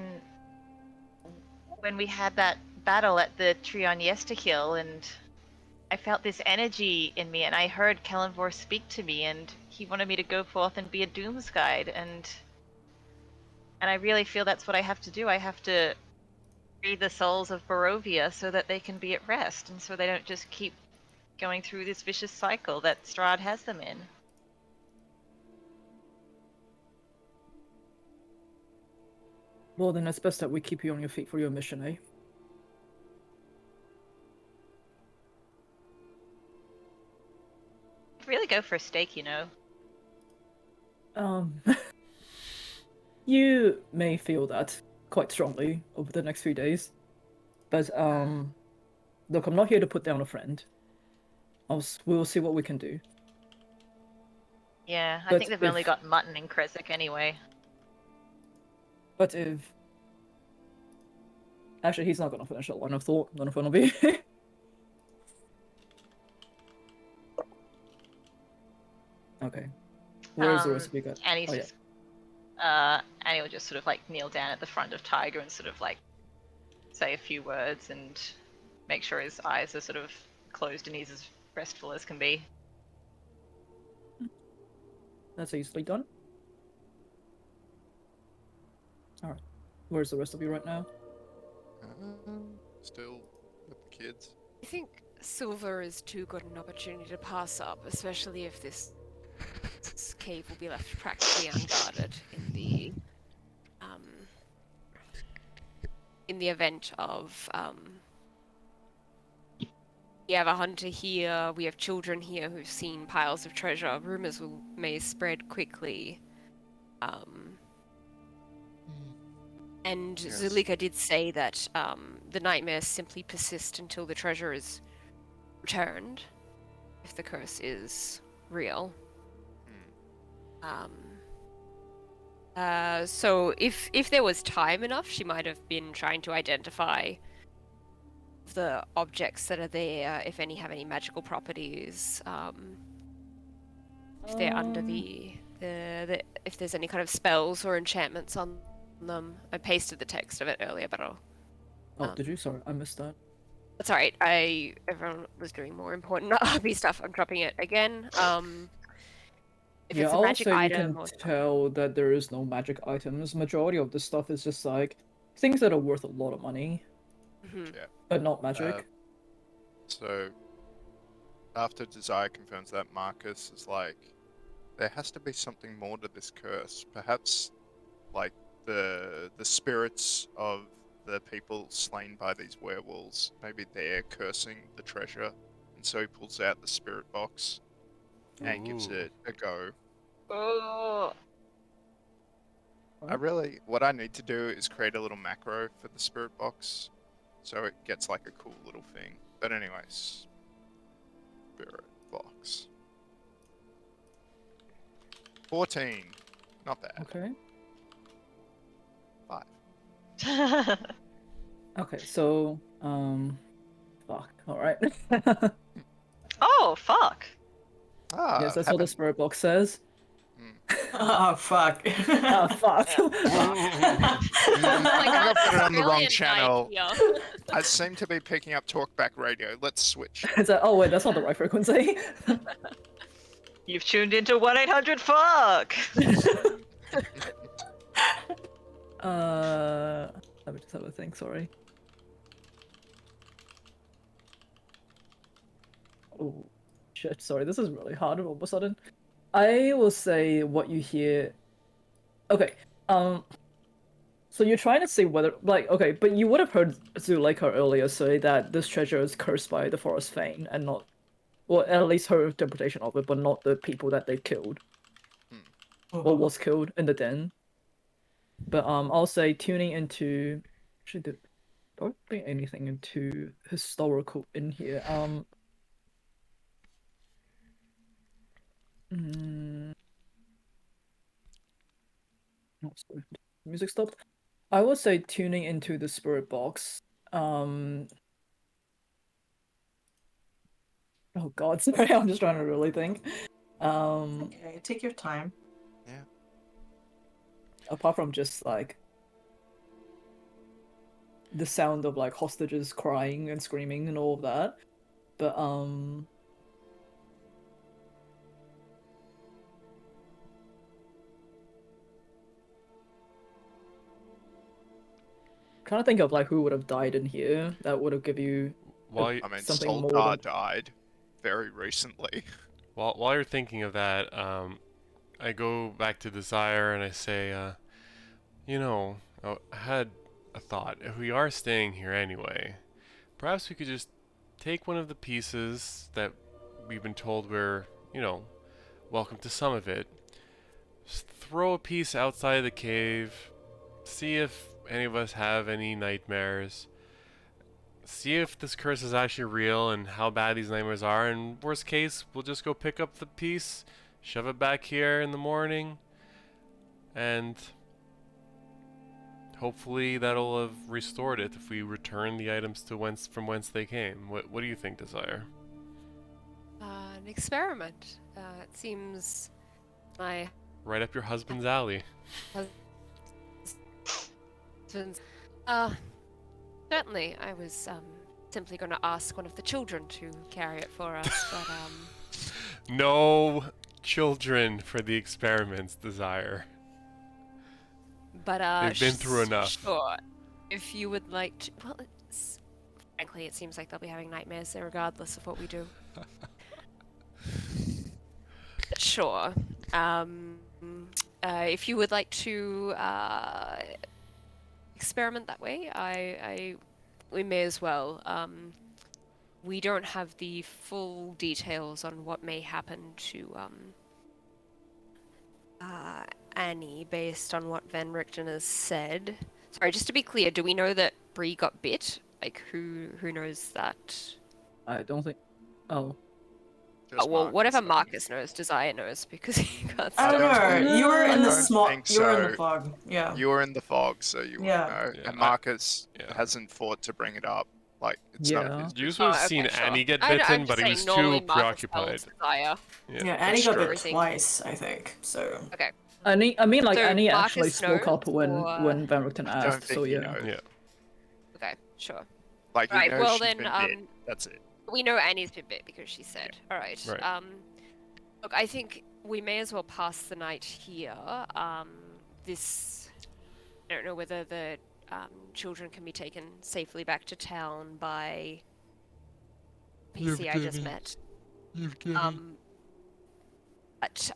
when we had that battle at the tree on Yesterhill, and I felt this energy in me, and I heard Kalimvor speak to me, and he wanted me to go forth and be a Doom's Guide, and I really feel that's what I have to do. I have to free the souls of Barovia so that they can be at rest, and so they don't just keep going through this vicious cycle that Strahd has them in. Well, then it's best that we keep you on your feet for your mission, eh? Really go for a steak, you know. You may feel that quite strongly over the next few days. But, look, I'm not here to put down a friend. We'll see what we can do. Yeah, I But think they've only got mutton in Kresik anyway. But if... Actually, he's not gonna finish that line of thought, not in front of me. Okay. Where's the recipe got? And he's Oh, yeah. just, and he'll just sort of like kneel down at the front of Tiger and sort of like say a few words and make sure his eyes are sort of closed and he's as restful as can be. That's easily done. Alright. Where's the rest of you right now? Still with the kids. I think Silver is too good an opportunity to pass up, especially if this cave will be left practically unguarded in the event of we have a hunter here, we have children here who've seen piles of treasure. Rumors may spread quickly. And Yes. Zulika did say that the nightmares simply persist until the treasure is returned, if the curse is real. So if there was time enough, she might have been trying to identify the objects that are there, if any have any magical properties, if they're under the if there's any kind of spells or enchantments on I pasted the text of it earlier, but Oh, did you? Sorry, I missed that. that's alright. Everyone was doing more important RP stuff. I'm dropping it again. If Yeah, it's a I'll magic say you item can or tell that there is no magic items. Majority of the stuff is just like things that are worth a lot of money, Yeah. but not magic. So after Desire confirms that, Marcus is like, there has to be something more to this curse. Perhaps, like the spirits of the people slain by these werewolves. Maybe they're cursing the treasure, and so he pulls out the spirit box and gives Ooh. it a go. Oh. What I need to do is create a little macro for the spirit box, so it gets like a cool little thing. But anyways, spirit box. 14, not bad. Okay. 5. Okay, so fuck. All right. Oh, fuck. Ah, Yes, that's what the haven't. spirit box says. Oh fuck. Ah, fuck. Oh my I god, put it on the wrong brilliant channel. idea. I seem to be picking up talkback radio. Let's switch. It's like, oh wait, that's not the right frequency. You've tuned into 1-800-FUCK! Let me just have a think. Sorry. Oh shit! Sorry, this is really hard all of a sudden. I will say what you hear. Okay. So you're trying to say whether, like, okay, but you would have heard Zuleika earlier say that this treasure is cursed by the Forest Fane and not, well, at least her interpretation of it, but not the people that they killed or was killed in the den. But I'll say tuning into, actually, don't bring anything into historical in here. Oh, sorry. Music stopped. I would say tuning into the spirit box. Oh god, sorry, I'm just trying to really think. Okay, take your time. Yeah. Apart from just like the sound of like hostages crying and screaming and all of that. But trying to think of like who would have died in here that would have give you While you, I mean, something more Soldar than... died very recently. while you're thinking of that, I go back to Desire and I say, I had a thought. If we are staying here anyway, perhaps we could just take one of the pieces that we've been told we're, welcome to some of it. Just throw a piece outside the cave. See if any of us have any nightmares. See if this curse is actually real and how bad these nightmares are. And worst case, we'll just go pick up the piece, shove it back here in the morning, and hopefully that'll have restored it if we return the items to from whence they came. What do you think, Desire? An experiment. It seems my Right up your husband's alley. husband's. Certainly, I was simply going to ask one of the children to carry it for us, but No children for the experiments, Desire. But They've been through enough. Sure. If you would like to, well, frankly, it seems like they'll be having nightmares there, regardless of what we do. Sure. If you would like to experiment that way, we may as well. We don't have the full details on what may happen to Annie based on what Van Richten has said. Sorry, just to be clear, do we know that Bree got bit? Like, who knows that? I don't think... Oh. Just well, whatever Marcus, Marcus knows, Desire knows, because he got I don't stuck. know. You were in the don't small. think You were in so. the fog. Yeah. You were in the fog, so you Yeah. wouldn't know. Yeah, And Marcus yeah. hasn't thought to bring it up. Like, it's none of Yeah. his You business. would have Oh, okay, seen sure. Annie get I'm bitten, just but he was saying, normally too Marcus preoccupied. tells Desire. Yeah, Annie That's got true. bit twice, I think. So. Okay. Like So Annie actually Marcus spoke up knows, when or Van I don't asked. think So he yeah. knows. Yeah. okay, sure. Like he Right. knows Well she's then, been bit. That's it. we know Annie's been bit because she said. All right. Right. Look, I think we may as well pass the night here. This, I don't know whether the children can be taken safely back to town by PC I just met. But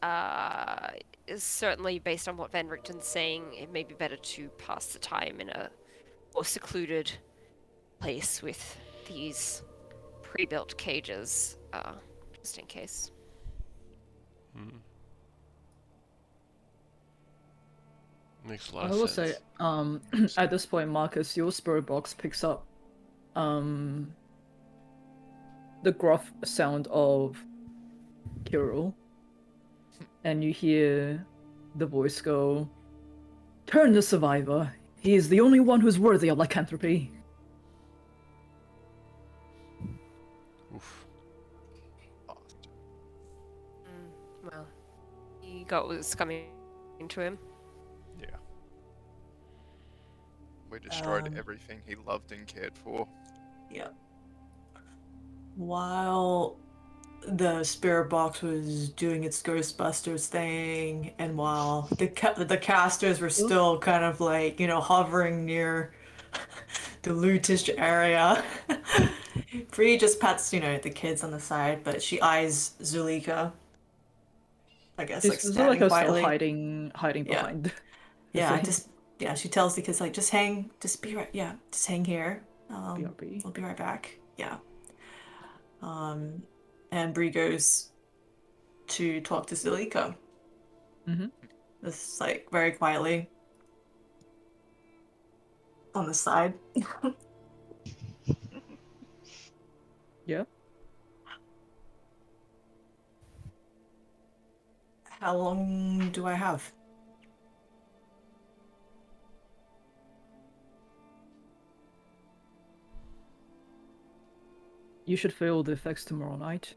certainly based on what Van Richten's saying, it may be better to pass the time in a more secluded place with these pre-built cages, just in case. Makes a lot I of will sense. say, at this point, Marcus, your spirit box picks up the gruff sound of Kirill, and you hear the voice go, "Turn the survivor. He is the only one who's worthy of lycanthropy." Oof. Well, he got what was coming to him. Yeah. We destroyed Um, everything he loved and cared for. Yeah. While the spirit box was doing its Ghostbusters thing, and while the casters were still kind of like, hovering near the lootish area, Bree just pats, the kids on the side, but she eyes Zulika. I guess like Is standing Zuleika still quietly. hiding Yeah. behind the Yeah, thing? she tells the kids like, just hang here. BRB. We'll be right back. Yeah. And Bree goes to talk to Zulika. Mm-hmm. Just like very quietly on the side. Yeah. How long do I have? You should feel the effects tomorrow night.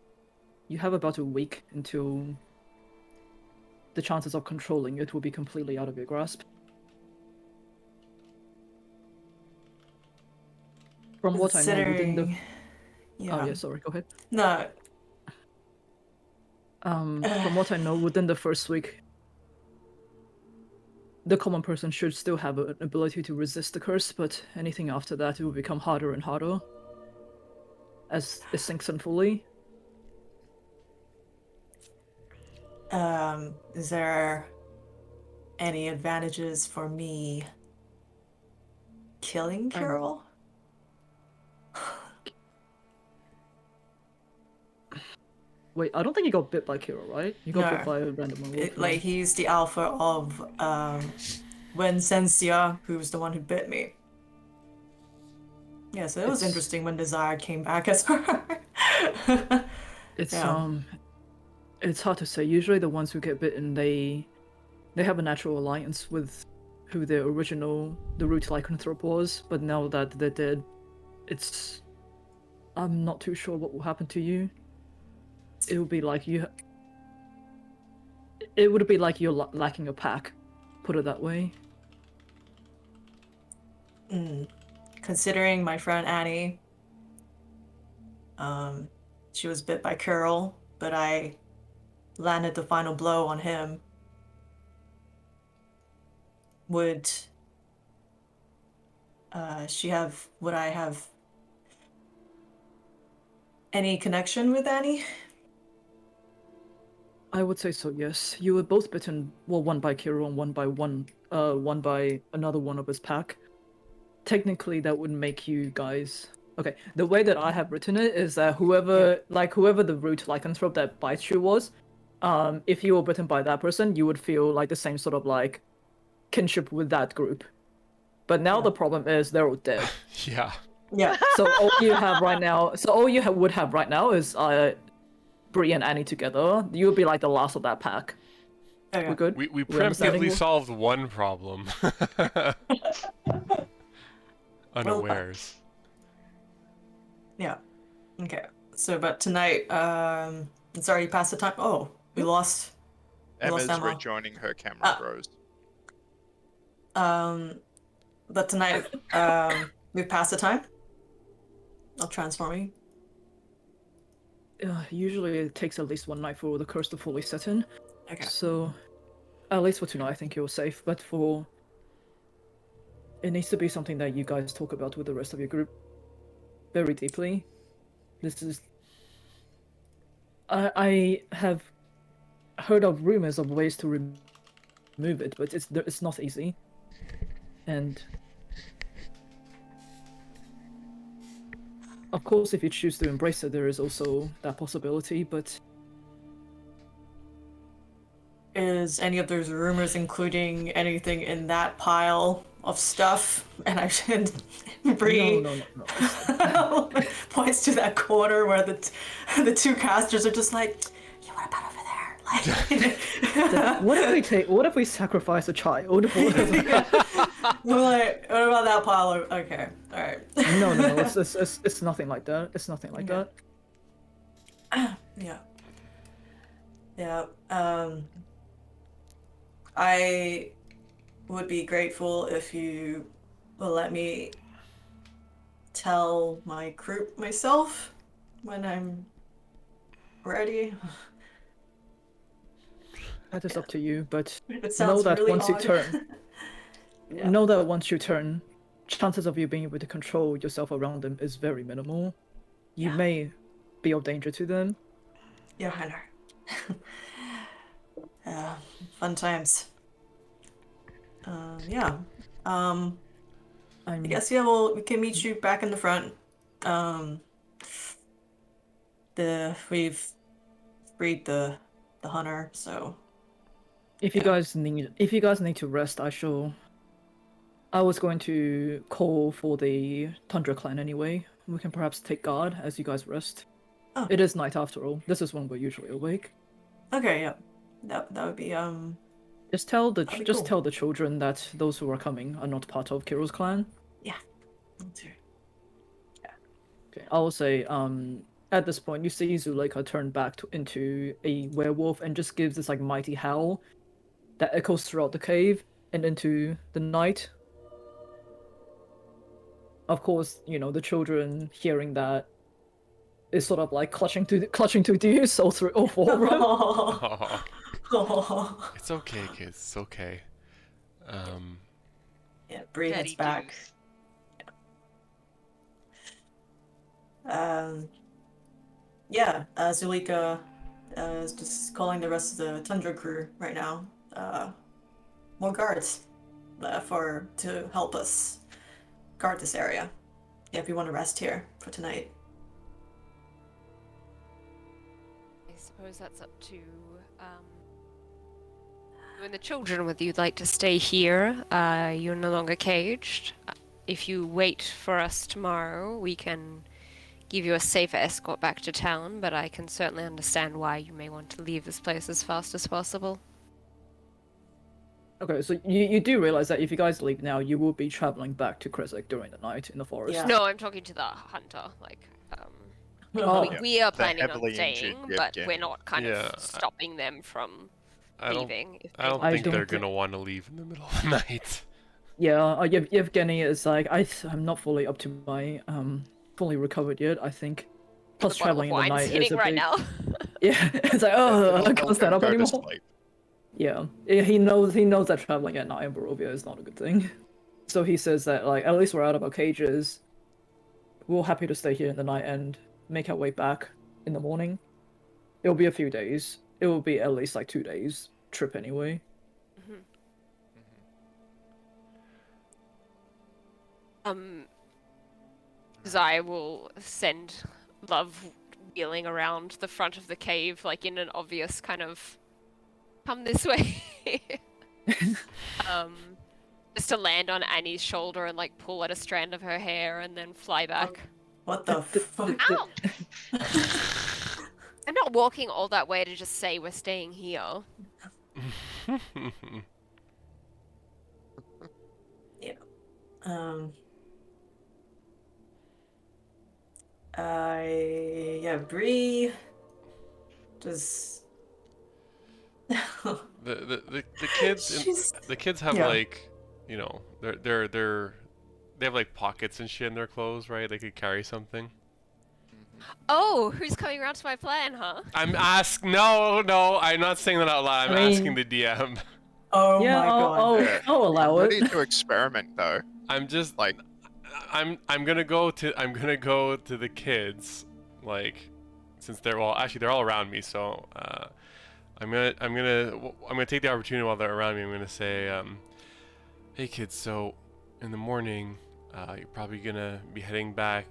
You have about a week until the chances of controlling it will be completely out of your grasp. From what I know, within the... Considering, yeah. Oh yeah, sorry, go ahead. No. From what I know, within the first week, the common person should still have an ability to resist the curse, but anything after that, it will become harder and harder as it sinks in fully. Is there any advantages for me killing Carol? Wait, I don't think you got bit by Kiro, right? You got No. bit by a random one. Like he's the alpha of when Sensia, who was the one who bit me. Yeah, so it was interesting when Desire came back as her. It's Yeah. it's hard to say. Usually the ones who get bitten, they have a natural alliance with who the root lycanthrope was, but now that they're dead, I'm not too sure what will happen to you. It would be like it would be like you're lacking a pack, put it that way. Considering my friend Annie, she was bit by Curl, but I landed the final blow on him. Would I have any connection with Annie? I would say so, yes. You were both bitten, well, one by Kiro and one by another one of his pack. Technically, that would make you guys... Okay, the way that I have written it is that whoever the root lycanthrope that bites you was, if you were bitten by that person, you would feel like the same sort of like kinship with that group. But now the problem is they're all dead. Yeah. Yeah. So all you have right now, would have right now is Bree and Annie together. You would be like the last of that pack. Okay. We're good? We understanding preemptively more? solved one problem. Unawares. Yeah. Okay. So, but tonight, it's already past the time. Oh, we lost Emma's Emma. rejoining her camera, Ah. bros. But tonight, we've passed the time of transforming. Usually it takes at least one night for the curse to fully set in. Okay. So, at least for tonight, I think you're safe. But for it needs to be something that you guys talk about with the rest of your group very deeply. This is. I have heard of rumors of ways to remove it, but it's not easy. And of course, if you choose to embrace it, there is also that possibility. But Is any of those rumors including anything in that pile of stuff? And I should Bree no. points to that corner where the two casters are just like, yeah, what about over there? Like, What if we sacrifice a child? we're like, what about that pile? Okay, all right. No. It's nothing like that. It's nothing like Okay. that. Yeah. I would be grateful if you will let me tell my group myself when I'm ready. That is up to you. But It sounds know that really once odd. you turn, Yeah. know that once you turn, chances of you being able to control yourself around them is very minimal. You Yeah. may be of danger to them. Yeah, I know. Fun times. Yeah. I guess we can meet you back in the front. We've freed the hunter, so If you guys need to rest, I was going to call for the Tundra clan anyway. We can perhaps take guard as you guys rest. Oh. It is night after all. This is when we're usually awake. okay, yeah. That would be Just tell the That'd be just cool. tell the children that those who are coming are not part of Kiro's clan. Okay, I will say, at this point, you see Zuleika turn back into a werewolf and just gives this like mighty howl that echoes throughout the cave and into the night. Of course, the children hearing that is sort of like clutching to Deuce all four of them. Oh, Oh. it's okay, kids. It's okay. Yeah, Bree heads Daddy back. Deuce. Zulika is just calling the rest of the Tundra crew right now. More guards to help us guard this area. Yeah, if you want to rest here for tonight. I suppose that's up to you and the children whether you'd like to stay here. You're no longer caged. If you wait for us tomorrow, we can give you a safer escort back to town, but I can certainly understand why you may want to leave this place as fast as possible. Okay, so you do realize that if you guys leave now, you will be traveling back to Kresik during the night in the forest. Yeah. No, I'm talking to the hunter. Oh, we are They're planning on heavily staying, injured, but yeah. we're not kind Yeah, of stopping them from I don't. leaving. If I they don't want think to. they're gonna want to leave in the middle of the night. Yeah, Yevgeny is like, I'm not fully up to my fully recovered yet. I think plus The bottle traveling of in the wine's night hitting is a right big. now. Yeah, it's like, oh, I can't stand up Go to anymore. sleep. Yeah, he knows that traveling at night in Barovia is not a good thing. So he says that like at least we're out of our cages. We're happy to stay here in the night and make our way back in the morning. It'll be a few days. It will be at least like 2 days trip anyway. Zai will send Love wheeling around the front of the cave, like in an obvious kind of come this way. Just to land on Annie's shoulder and like pull at a strand of her hair and then fly back. What the fuck? Ow! I'm not walking all that way to just say we're staying here. Bree just The kids She's the kids have yeah. like, you know, they have like pockets and shit in their clothes, right? They could carry something. Oh, who's coming around to my plan, huh? No, I'm not saying that out loud. I'm I mean- asking the DM. Oh Yeah, my I'll, god. I'll, Yeah. I'll allow I'm it. ready to experiment though. I'm just Like, I'm gonna go to the kids, like, since they're all around me, so I'm gonna take the opportunity while they're around me. I'm gonna say, hey kids, so in the morning, you're probably gonna be heading back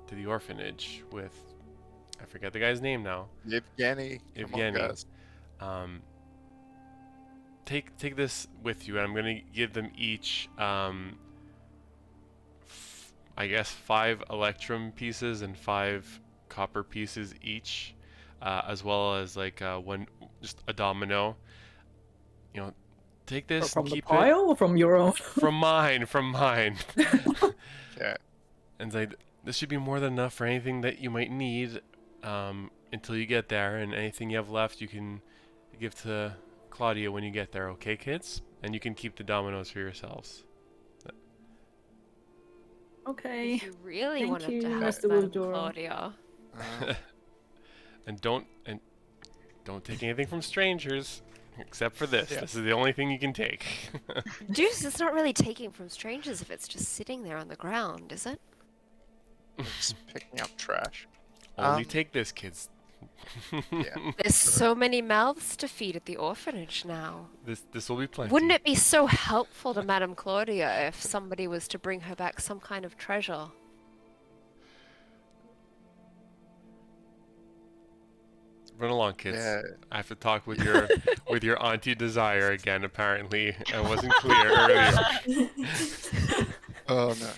to the orphanage with, I forget the guy's name now. Yevgeny. Come on, Yevgeny. guys. Take this with you, and I'm gonna give them each, I guess 5 electrum pieces and 5 copper pieces each, as well as like one, just a domino. You know, take this From and the keep it pile or from your own? from mine. Yeah. And like, this should be more than enough for anything that you might need until you get there, and anything you have left you can give to Claudia when you get there, okay, kids? And you can keep the dominoes for yourselves. Okay. You really Thank wanted you, to help Mr. Madame Woodora. Claudia. And don't take anything from strangers, except for this. Yeah. This is the only thing you can take. Juice, it's not really taking from strangers if it's just sitting there on the ground, is it? It's picking up trash. Only take this, kids. Yeah. There's so many mouths to feed at the orphanage now. This will be plenty. Wouldn't it be so helpful to Madame Claudia if somebody was to bring her back some kind of treasure? Run along, kids. Yeah. I have to talk with your auntie Desire again. Apparently, I wasn't clear earlier. Oh no.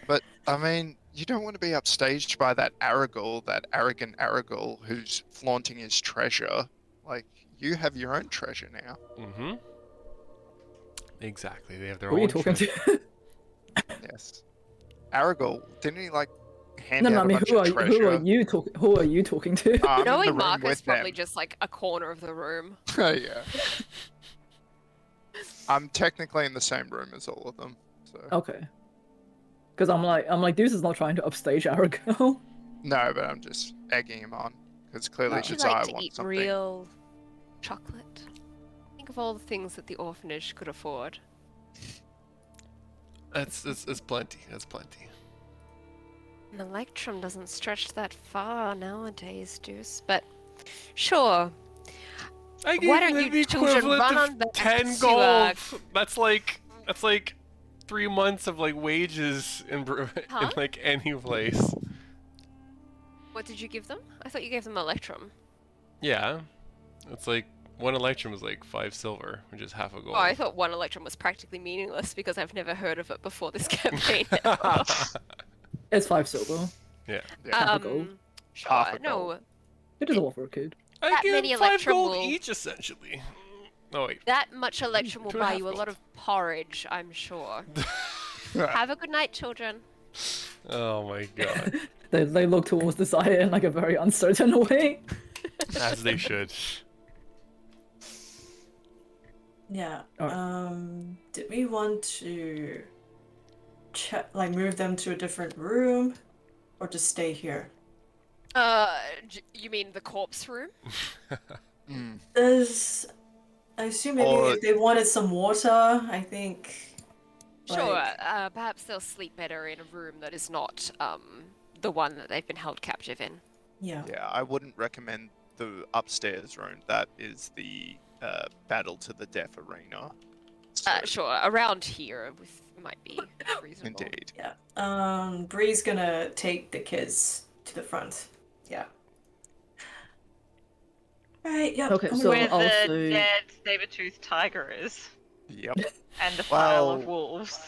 But I mean, you don't want to be upstaged by that Aragorn, that arrogant Aragorn who's flaunting his treasure. Like, you have your own treasure now. Mm-hmm. Exactly. They have their Who are you own talking treasure. to? Yes. Aragorn, didn't he like hand No, out I mean, a bunch who of are treasure? who are you talking to? I'm in the Knowing room Marcus, with probably them. just like a corner of the room. Yeah. I'm technically in the same room as all of them. So Okay. Because I'm like, Deuce is not trying to upstage Arago. no, but I'm just egging him on because clearly Would you Desire like to wants eat something. real chocolate? Think of all the things that the orphanage could afford. That's plenty. That's plenty. An electrum doesn't stretch that far nowadays, Deuce. But sure. I Why don't you the children equivalent run of on back 10 to, gold. That's like 3 months of like wages in Huh? like any place. What did you give them? I thought you gave them electrum. Yeah, it's like one electrum is like 5 silver, which is half a gold. Oh, I thought one electrum was practically meaningless because I've never heard of it before this campaign. It's 5 silver. Yeah. Half a gold. Sure, Half a no. gold. It is a lot for a kid. I That give many 5 electrum gold will- each, essentially. Oh wait. That much electrum will 2.5 buy you a gold. lot of porridge, I'm sure. Have a good night, children. Oh my god. They look towards Desire in like a very uncertain way. As they should. Yeah. Alright. Did we want to like move them to a different room or just stay here? You mean the corpse room? Mm. There's I assume maybe Or- if they wanted some water, I think Sure, like, perhaps they'll sleep better in a room that is not, the one that they've been held captive in. yeah. Yeah, I wouldn't recommend the upstairs room. That is the battle to the death arena. So, Sure, around here might be reasonable. indeed. Yeah. Bree's gonna take the kids to the front. Yeah. Alright, yeah. Okay, I'm so Where gonna- I'll the say- dead saber-toothed tiger is, Yep. and the pile of Well- wolves.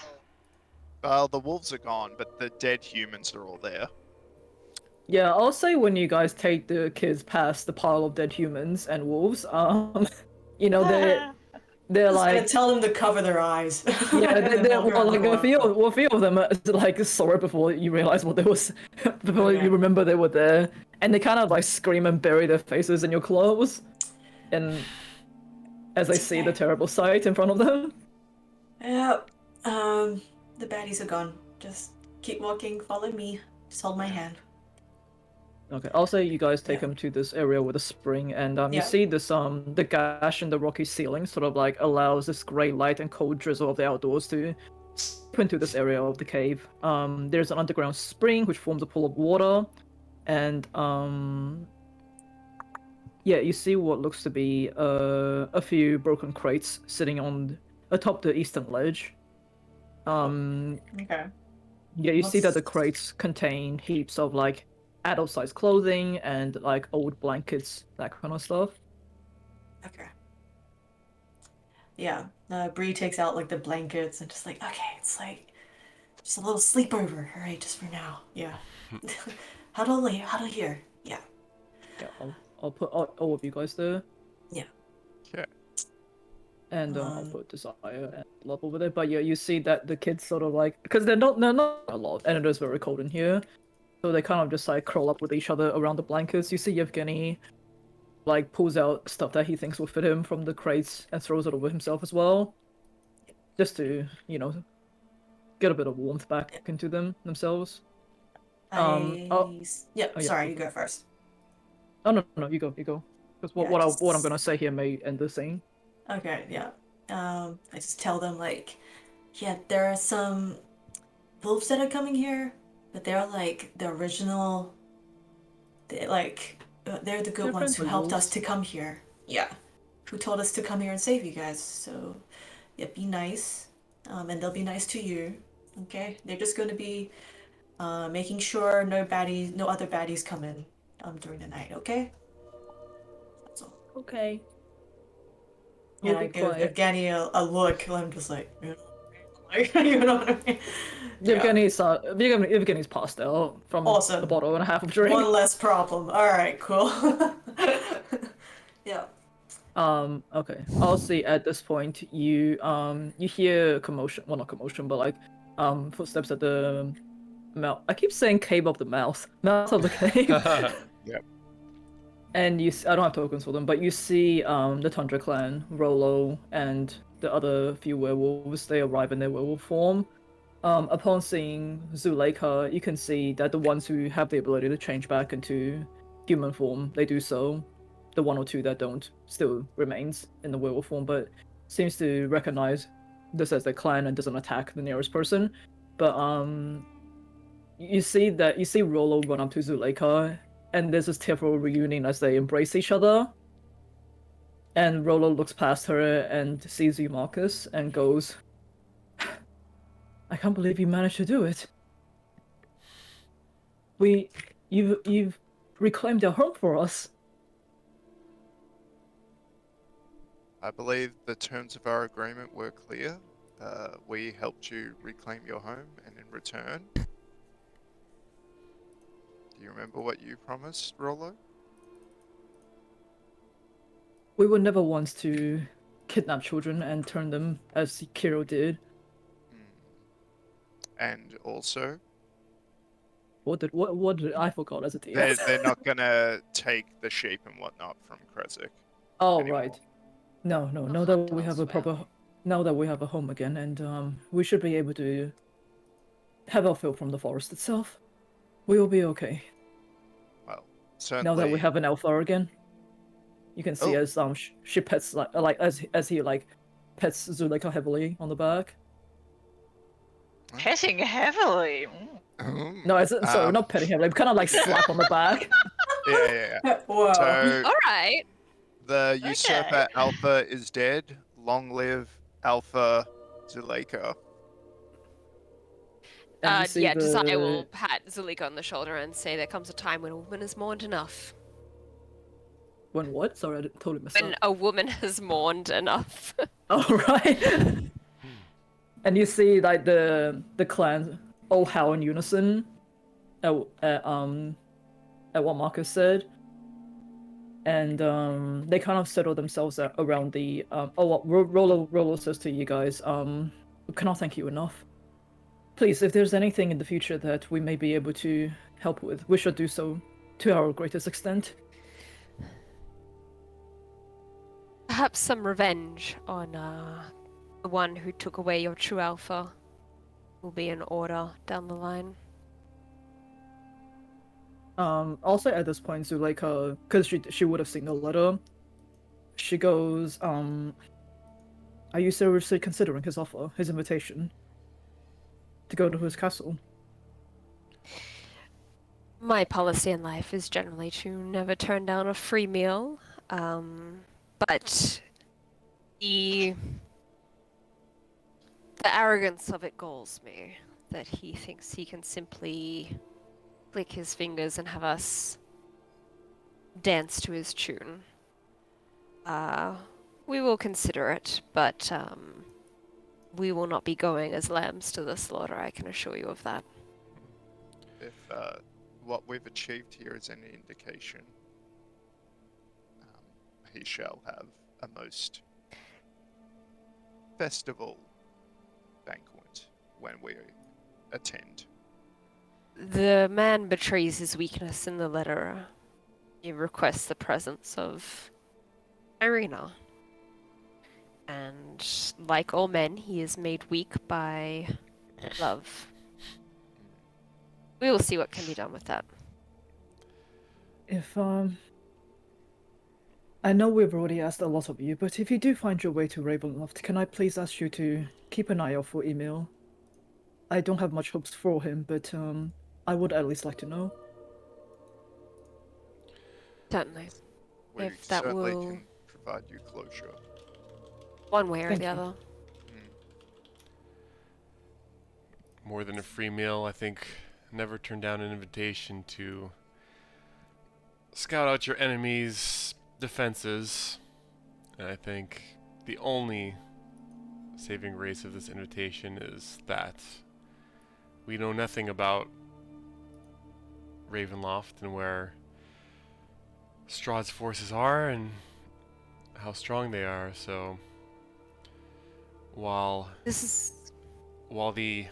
Well, the wolves are gone, but the dead humans are all there. Yeah, I'll say when you guys take the kids past the pile of dead humans and wolves, you know, they're Just gonna like, tell them to cover their eyes. yeah, And then they're walk well, around the like corner. a few of them are like sorry before you realize what they was, before Okay. you remember they were there, and they kind of like scream and bury their faces in your clothes, and as they It's see the okay. terrible sight in front of them. Yep. The baddies are gone. Just keep walking. Follow me. Just hold my hand. Okay, I'll say you guys take Yeah. him to this area with a spring, and you Yeah. see this the gash in the rocky ceiling sort of like allows this grey light and cold drizzle of the outdoors to seep into this area of the cave. There's an underground spring which forms a pool of water, and yeah, you see what looks to be a few broken crates sitting on atop the eastern ledge. Okay. Yeah, you see that the Let's- crates contain heaps of like adult-sized clothing and like old blankets, that kind of stuff. Okay. Yeah. Bree takes out like the blankets and just like, okay, it's like just a little sleepover. All right, just for now. Yeah. Huddle here. Yeah. Yeah, I'll put all of you guys there, Yeah. Okay. and I'll Um, put Desire and Love over there. But yeah, you see that the kids sort of like because they're not a lot, and it is very cold in here, so they kind of just like curl up with each other around the blankets. You see Yevgeny like pulls out stuff that he thinks will fit him from the crates and throws it over himself as well, just to get a bit of warmth back into themselves. Oh, Yep. oh yeah. Sorry, you go first. Oh no, you go. Because Yeah, what I'm gonna say here may end the scene. Okay, yeah. I just tell them like, yeah, there are some wolves that are coming here, but they're like the original. They're the good They're ones who friendly helped us wolves. to come here. Yeah, who told us to come here and save you guys. So, yeah, be nice. And they'll be nice to you. Okay, they're just going to be making sure no other baddies come in during the night. Okay. That's all. Okay. And We'll I be give quiet. Evgeny a look. I'm just like, you know what I mean? Yeah. Yevgeny's passed out from Awesome. a bottle and a half of drink. One less problem. All right, cool. Yeah. Okay. I'll see at this point you hear commotion. Well, not commotion, but like footsteps at the mouth. I keep saying cave of the mouth. Mouth of the cave. Yep. And I don't have tokens for them, but you see the Tundra clan, Rolo, and the other few werewolves. They arrive in their werewolf form. Upon seeing Zuleika, you can see that the ones who have the ability to change back into human form, they do so. The one or two that don't still remains in the werewolf form, but seems to recognize this as their clan and doesn't attack the nearest person. But you see Rolo run up to Zuleika, and there's this tearful reunion as they embrace each other. And Rolo looks past her and sees you, Marcus, and goes, I can't believe you managed to do it. You've reclaimed our home for us. I believe the terms of our agreement were clear. We helped you reclaim your home, and in return, do you remember what you promised, Rollo? We were never ones to kidnap children and turn them as Kiro did. And also, What did I forgot as a they're, DM? they're not gonna take the sheep and whatnot from Krezik. Oh anymore. right. No, They'll now that hunt we have a elsewhere. proper, now that we have a home again, and we should be able to have our fill from the forest itself. We will be okay. Well, certainly. Now that we have an alpha again. You can see Oh. as she pets like as he like pets Zuleika heavily on the back. Petting heavily. No, sorry, not petting heavily, kind of like slap on the back. Yeah. Whoa. So All right. the usurper Okay. Alpha is dead. Long live Alpha Zuleika. And you see Desire will pat Zulika on the shoulder and say there comes a time when a woman has mourned enough. When what? Sorry, I totally missed When that. a woman has mourned enough. Oh right. And you see like the clans all howl in unison at what Marcus said, and they kind of settle themselves around the what Rolo says to you guys. We cannot thank you enough. Please, if there's anything in the future that we may be able to help with, we should do so to our greatest extent. Perhaps some revenge on the one who took away your true alpha will be in order down the line. Also at this point, Zuleika, because she would have seen the letter, she goes, are you seriously considering his offer, his invitation, to go to his castle? My policy in life is generally to never turn down a free meal, but the arrogance of it galls me, that he thinks he can simply click his fingers and have us dance to his tune. We will consider it, but we will not be going as lambs to the slaughter, I can assure you of that. If what we've achieved here is any indication, he shall have a most festival banquet when we attend. The man betrays his weakness in the letter. He requests the presence of Irina. And like all men, he is made weak by love. We will see what can be done with that. If, I know we've already asked a lot of you, but if you do find your way to Ravenloft, can I please ask you to keep an eye out for Emil? I don't have much hopes for him, but, I would at least like to know. Certainly. We If that certainly will- can provide you closure. One way or Thank the you. other. More than a free meal, I think never turn down an invitation to scout out your enemy's defenses. And I think the only saving grace of this invitation is that we know nothing about Ravenloft and where Strahd's forces are and how strong they are, so while the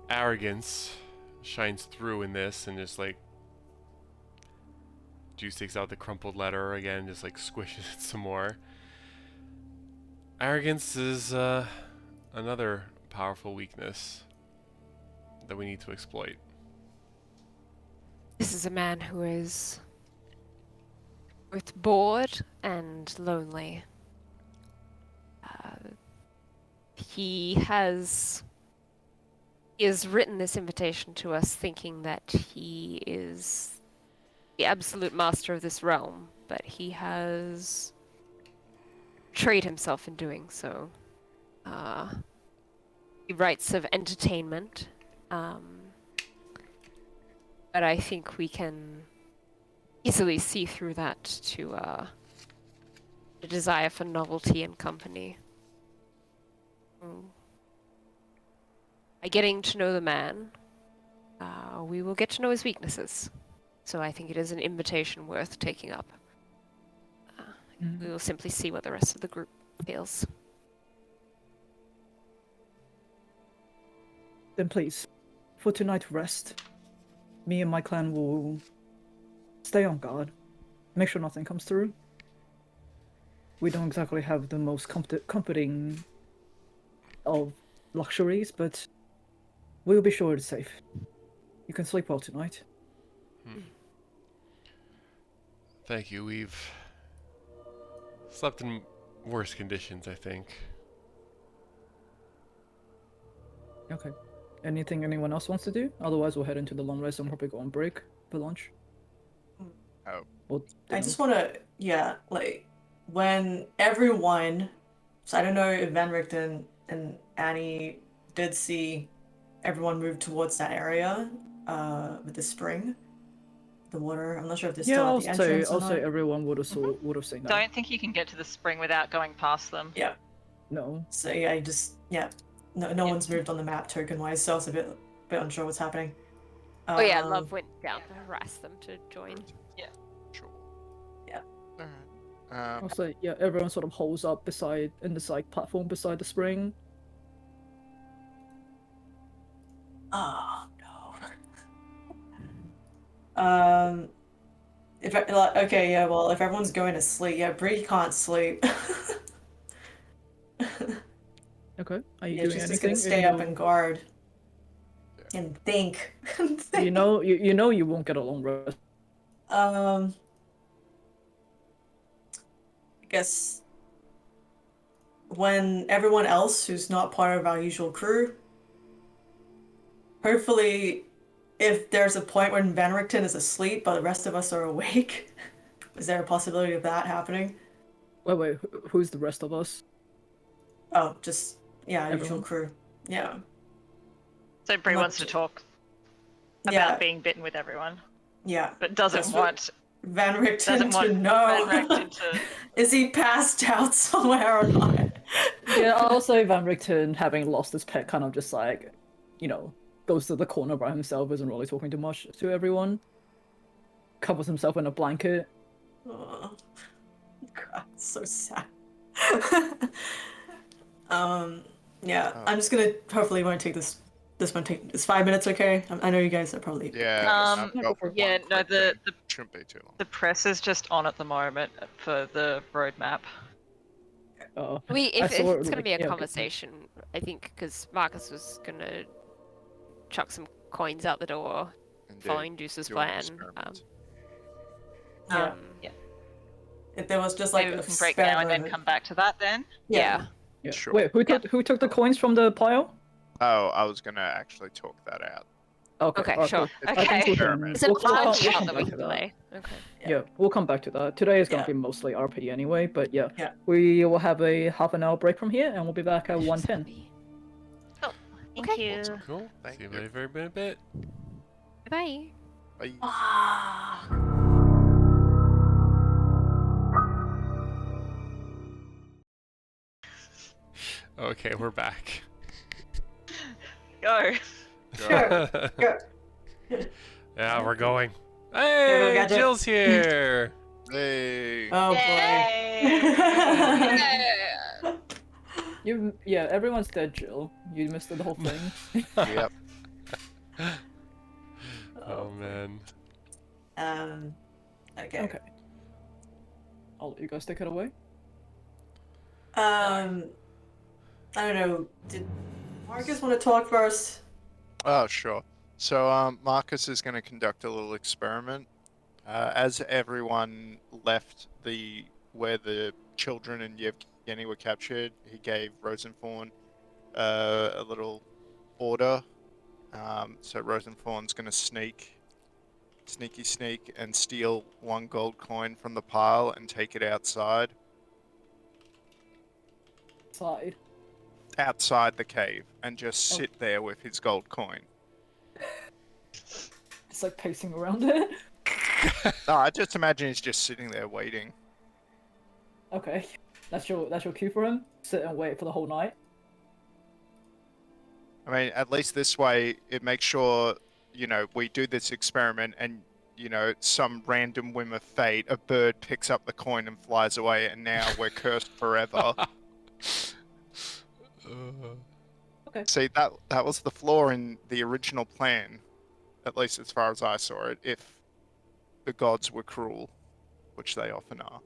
arrogance shines through in this, and just like Juice takes out the crumpled letter again, just like squishes it some more. Arrogance is another powerful weakness that we need to exploit. This is a man who is both bored and lonely. He has written this invitation to us thinking that he is the absolute master of this realm, but he has betrayed himself in doing so. He writes of entertainment, but I think we can easily see through that to the desire for novelty and company. By getting to know the man, we will get to know his weaknesses. So I think it is an invitation worth taking up. We will simply see what the rest of the group feels. Then please, for tonight's rest, me and my clan will stay on guard. Make sure nothing comes through. We don't exactly have the most comforting of luxuries, but we'll be sure it's safe. You can sleep well tonight. Thank you. We've slept in worse conditions, I think. Okay. Anything anyone else wants to do? Otherwise, we'll head into the long rest and probably go on break for lunch. Oh. Or I dinner. just want to, yeah, like, when everyone, so I don't know if Van Richten and Annie did see everyone move towards that area with the spring, the water. I'm not sure if they're still at the entrance or also not. everyone would have seen that. Don't think you can get to the spring without going past them. Yeah. No. So yeah, no one's moved on the map token wise, so I was a bit unsure what's happening. Oh yeah, Love went down to harass them to join. Sure. Yeah. Alright. Also, yeah, everyone sort of holds up in this like platform beside the spring. Oh no. Okay, yeah, well, if everyone's going to sleep, yeah, Bree can't sleep. Okay. Are you Yeah, doing she's just anything? gonna stay up and guard and think. You know, you know you won't get a long rest. I guess when everyone else who's not part of our usual crew, hopefully, if there's a point when Van Richten is asleep but the rest of us are awake, is there a possibility of that happening? Wait, who's the rest of us? Oh, just yeah, usual Everyone? crew. Yeah. So Brie Not wants to ju- talk about Yeah, being bitten with everyone, yeah. but doesn't That's want Van Richten doesn't to want know. Van Richten to. Is he passed out somewhere or not? Yeah, I'll say Van Richten, having lost his pet, kind of just like, goes to the corner by himself, isn't really talking too much to everyone. Covers himself in a blanket. Oh, God, so sad. Yeah, Oh. I'm just gonna hopefully won't take this. This won't take. It's 5 minutes, okay? I know you guys are probably. Yeah, Um, I've got yeah, one no, quick the- thing. the- Shouldn't be too long. The press is just on at the moment for the roadmap. I If saw it's it, going to like, be a yeah, conversation, I think, because Marcus was going to chuck some coins out the door Indeed. following Deuce's Do an plan. experiment. Yeah. Yeah. If there was just like Maybe a we can break spare now and then moment. come back to that then. Yeah. yeah. Sure. Wait, who took the coins from the pile? Oh, I was gonna actually talk that out. Okay, alright, sure. cool. I think we can, It's a we'll come large back shout that we to can that. play. Okay. Yeah, we'll come back to that. Today is going Yeah. to be mostly RP anyway, but yeah. Yeah. We will have a half an hour break from here, and we'll be back at 1:10. Thank Okay. you. Cool. Thank See you you. later in a bit. Bye. Bye. Ah. Okay, we're back. Go. Sure. Go. Yeah, we're going. go, Hey, Gadget. Jill's here. Hey. Oh boy. Yeah, everyone's dead, Jill. You missed the whole thing. Yep. Oh man. Okay. Okay. I'll let you guys take it away. I don't know. Did Marcus want to talk first? Oh, sure. So, Marcus is going to conduct a little experiment. As everyone left where the children and Yevgeny were captured, he gave Rosenthorn a little order. So Rosenthorn's going to sneak and steal 1 gold coin from the pile and take it outside the cave and just sit there with his gold coin. It's like pacing around it. No, I just imagine he's just sitting there waiting. Okay. That's your cue for him? Sit and wait for the whole night? I mean, at least this way, it makes sure, we do this experiment and, some random whim of fate, a bird picks up the coin and flies away, and now we're cursed forever. Okay. See, that was the flaw in the original plan, at least as far as I saw it, if the gods were cruel, which they often are.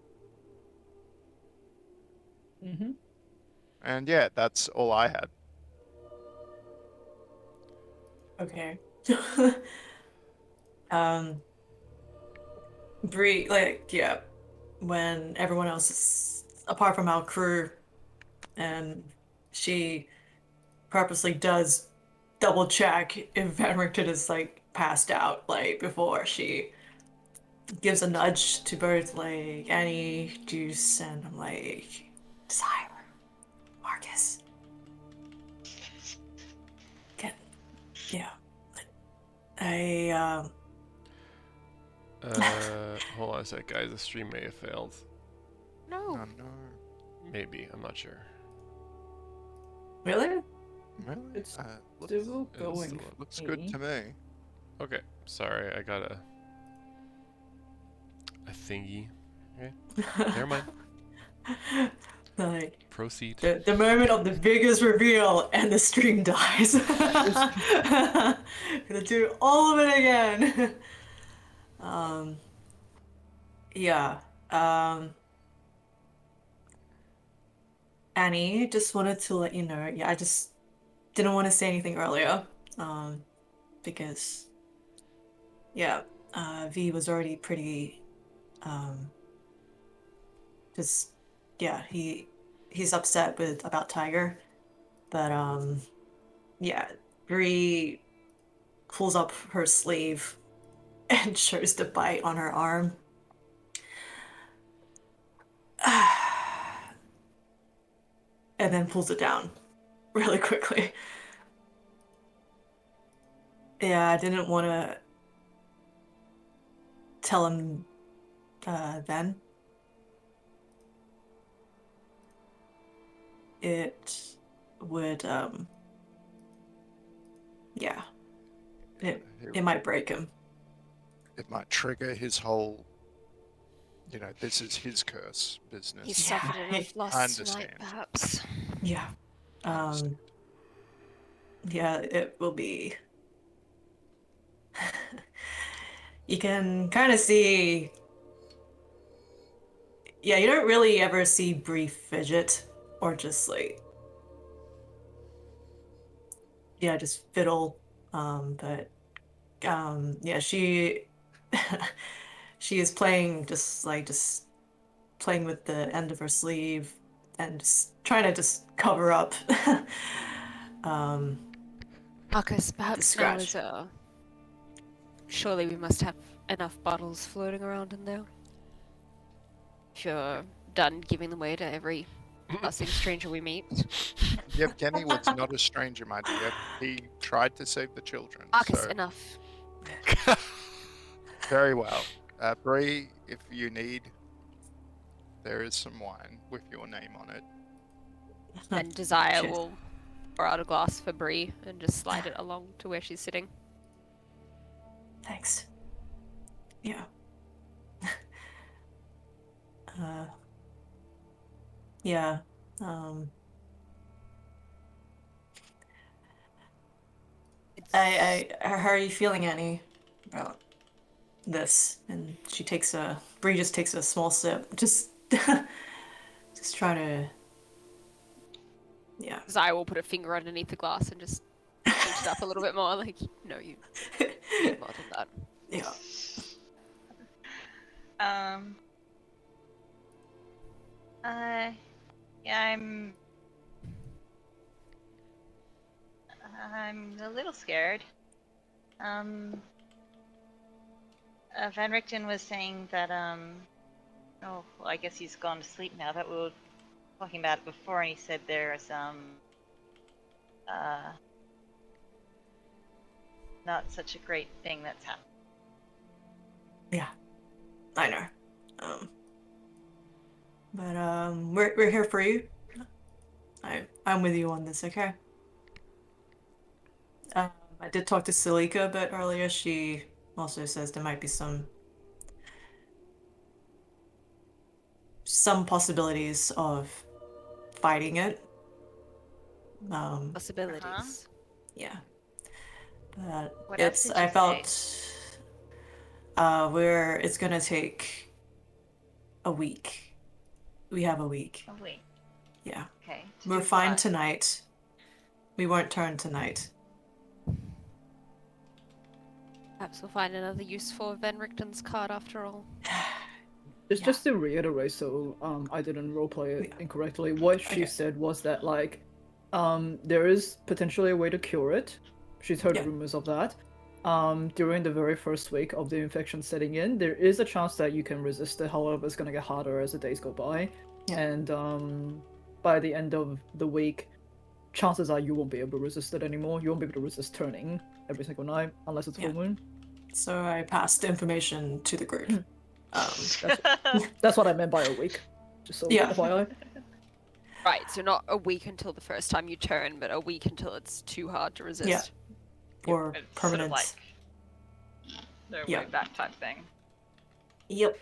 Mm-hmm. And yeah, that's all I had. Okay. Bree, when everyone else is apart from our crew, and she purposely does double check if Van Richten is passed out, before she gives a nudge to both Annie, Juice, and I'm Desire, Marcus. Yeah. Hold on a sec, guys. The stream may have failed. No. Oh no. Maybe. I'm not sure. Really? Really? It's Looks, still it's going. still- looks good to me. Okay. Sorry, I got a thingy. Okay. Never mind. Proceed. The moment of the biggest reveal and the stream dies. Gonna do all of it again. Yeah. Annie, just wanted to let you know. Yeah, I just didn't want to say anything earlier. Because yeah, V was already pretty just yeah, he's upset with about Tiger. But yeah, Bree pulls up her sleeve and shows the bite on her arm. And then pulls it down really quickly. Yeah, I didn't want to tell him then. It would, yeah, it might break him. It might trigger his whole, this is his curse business. He's Yeah, suffered enough I loss tonight, understand. perhaps. Yeah. Yeah, it will be. You can kind of see. Yeah, you don't really ever see Bree fidget or just like, yeah, just fiddle. But yeah, she she is playing just playing with the end of her sleeve and just trying to just cover up um Marcus, the perhaps now is scratch. surely we must have enough bottles floating around in there. If you're done giving them away to every passing stranger we meet. Yevgeny was not a stranger, my dear. He tried to save the children. Marcus, So enough. very well. Bree, if you need, there is some wine with your name on it. And Desire Cheers. will pour out a glass for Bree and just slide it along to where she's sitting. Thanks. Yeah. uh yeah. How are you feeling, Annie, about this? And Bree just takes a small sip. Just try to, yeah. Desire will put a finger underneath the glass and just tilt it up a little bit more, like, no, you need more than that. Yeah. Yeah, I'm a little scared. Van Richten was saying that, oh, well, I guess he's gone to sleep now, that we were talking about it before, and he said there's, not such a great thing that's happened. Yeah. I know. But we're here for you. I'm with you on this, okay? I did talk to Silika a bit earlier. She also says there might be some possibilities of fighting it. Possibilities. Yeah. But What else did you I say? felt where it's gonna take a week. We have a week. Oh, wait. Yeah. Okay. We're fine tonight. We won't turn tonight. Perhaps we'll find another use for Van Richten's card after all. Just to reiterate, so I didn't roleplay it incorrectly. What she Okay. said was that there is potentially a way to cure it. She's heard Yeah. rumors of that. During the very first week of the infection setting in, there is a chance that you can resist it. However, it's gonna get harder as the days go by. Yeah. And by the end of the week, chances are you won't be able to resist it anymore. You won't be able to resist turning every single night unless it's full moon. So I passed the information to the group. That's what I meant by a week. Just so Yeah. FYI. Right, so not a week until the first time you turn, but a week until it's too hard to resist. Yeah. For It's permanent. sort of like no Yeah. way back type thing. Yep.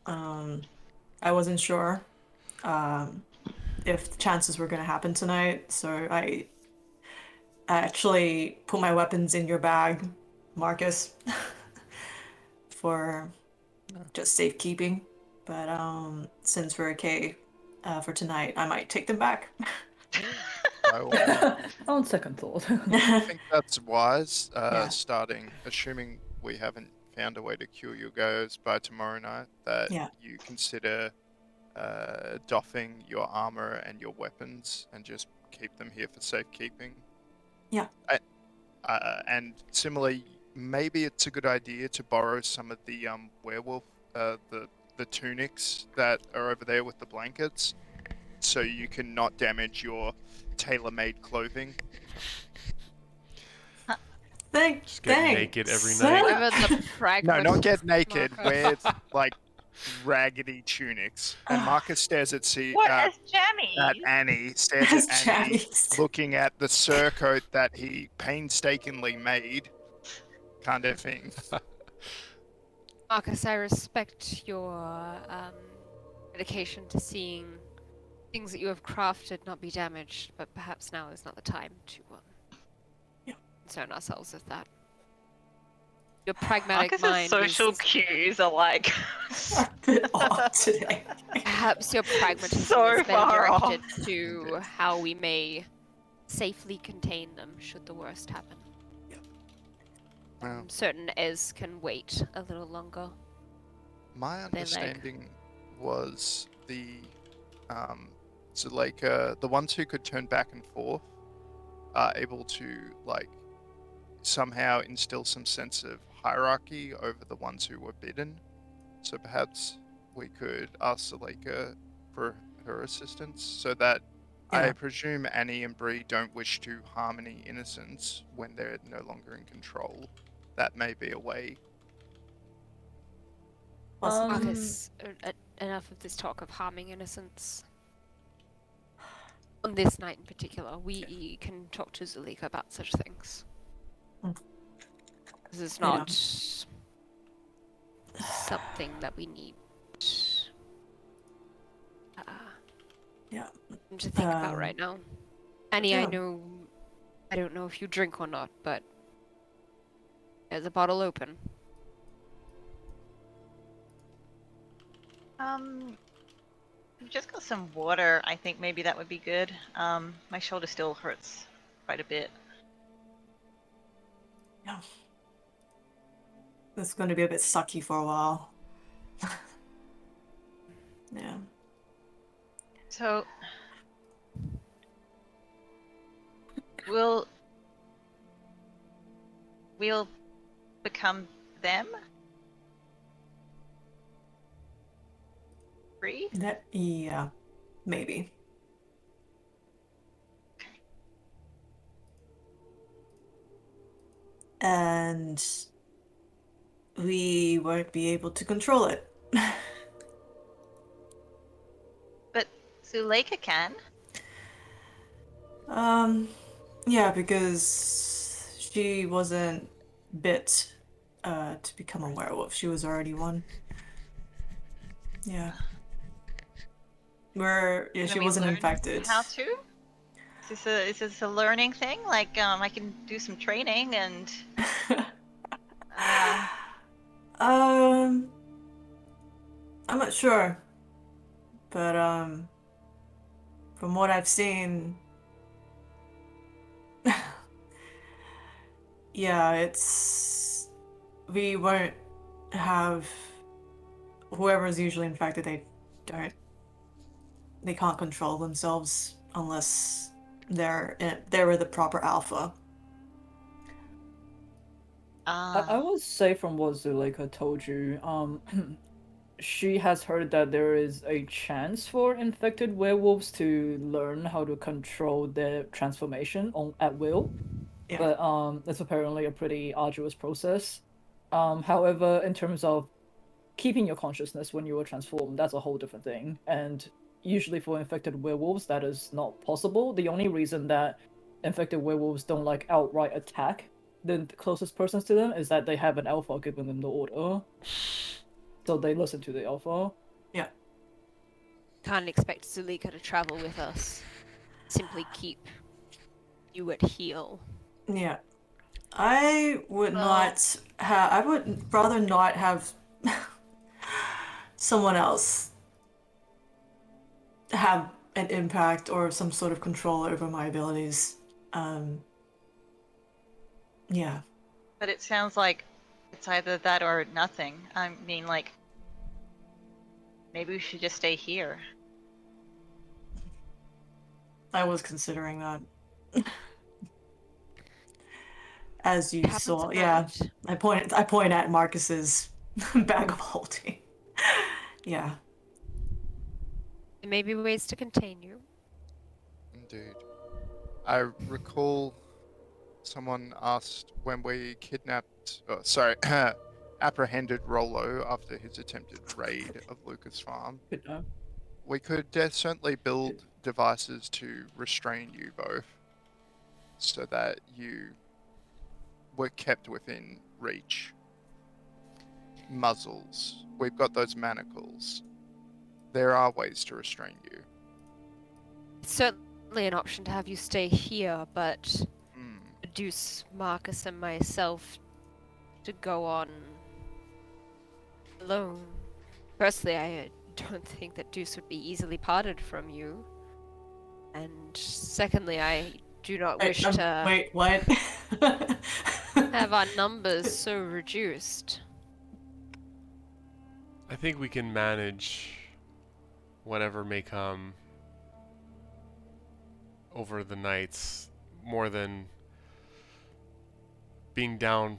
I wasn't sure if the chances were gonna happen tonight, so I actually put my weapons in your bag, Marcus, for just safekeeping. But since we're okay for tonight, I might take them back. By all means. On second thought. I think that's wise. Yeah. Assuming we haven't found a way to cure your ghost by tomorrow night, that Yeah. you consider doffing your armor and your weapons and just keep them here for safekeeping. Yeah. And similarly, maybe it's a good idea to borrow some of the werewolf, the tunics that are over there with the blankets, so you can not damage your tailor-made clothing. Just get Thanks. naked every night. Whatever the No, pragmatic. not get naked. Marco. Wear like raggedy tunics. And Marcus stares at What as jammies? Annie, stares As at Annie, jammies. looking at the surcoat that he painstakingly made, kind of thing. Marcus, I respect your dedication to seeing things that you have crafted not be damaged, but perhaps now is not the time to concern ourselves with that. Your pragmatic Marcus's mind social is cues are like A bit off today. perhaps your pragmatism So is better far off. directed to how we may safely contain them should the worst happen. Well, Certain Ez can wait a little longer. my They like- understanding was the the ones who could turn back and forth are able to somehow instill some sense of hierarchy over the ones who were bidden. So perhaps we could ask Zuleika for her assistance, so that I Yeah. presume Annie and Bree don't wish to harm any innocents when they're no longer in control. That may be a way. Marcus, enough of this talk of harming innocents. On this night in particular, we can talk to Zuleika about such things. Mm. This is Yeah. not something that we need Yeah. to think about Um, right now. Annie, I yeah. know, I don't know if you drink or not, but there's a bottle open. We've just got some water. I think maybe that would be good. My shoulder still hurts quite a bit. Yeah. It's going to be a bit sucky for a while. Yeah. So we'll become them? Free? Yeah. Maybe. And we won't be able to control it. But Zuleika can. Yeah, because she wasn't bit to become a werewolf. She was already one. Yeah. Can She we wasn't learn infected. How to? Is this a learning thing? Like, I can do some training and. I'm not sure. But from what I've seen, yeah, we won't have whoever's usually infected, they can't control themselves unless they're with the proper alpha. I would say from what Zuleika told you, she has heard that there is a chance for infected werewolves to learn how to control their transformation at will. Yeah. But it's apparently a pretty arduous process. However, in terms of keeping your consciousness when you are transformed, that's a whole different thing. And usually for infected werewolves, that is not possible. The only reason that infected werewolves don't outright attack the closest persons to them is that they have an alpha giving them the order. So they listen to the alpha. Yeah. Can't expect Zuleika to travel with us. Simply keep you at heel. Yeah. I would not have. I would rather not have someone else have an impact or some sort of control over my abilities. Yeah. But it sounds like it's either that or nothing. I mean, like, maybe we should just stay here. I was considering that. As you Happens saw, at yeah. night. I point at Marcus's bag of holding. Yeah. There may be ways to contain you. Indeed. I recall someone asked when we kidnapped, apprehended Rolo after his attempted raid of Lucas Farm. Good know. We could certainly build devices to restrain you both so that you were kept within reach. Muzzles. We've got those manacles. There are ways to restrain you. It's certainly an option to have you stay here, but Hmm. Deuce, Marcus, and myself to go on alone. Personally, I don't think that Deuce would be easily parted from you. And secondly, I do not wish to Wait, what? have our numbers so reduced. I think we can manage whatever may come over the nights more than being down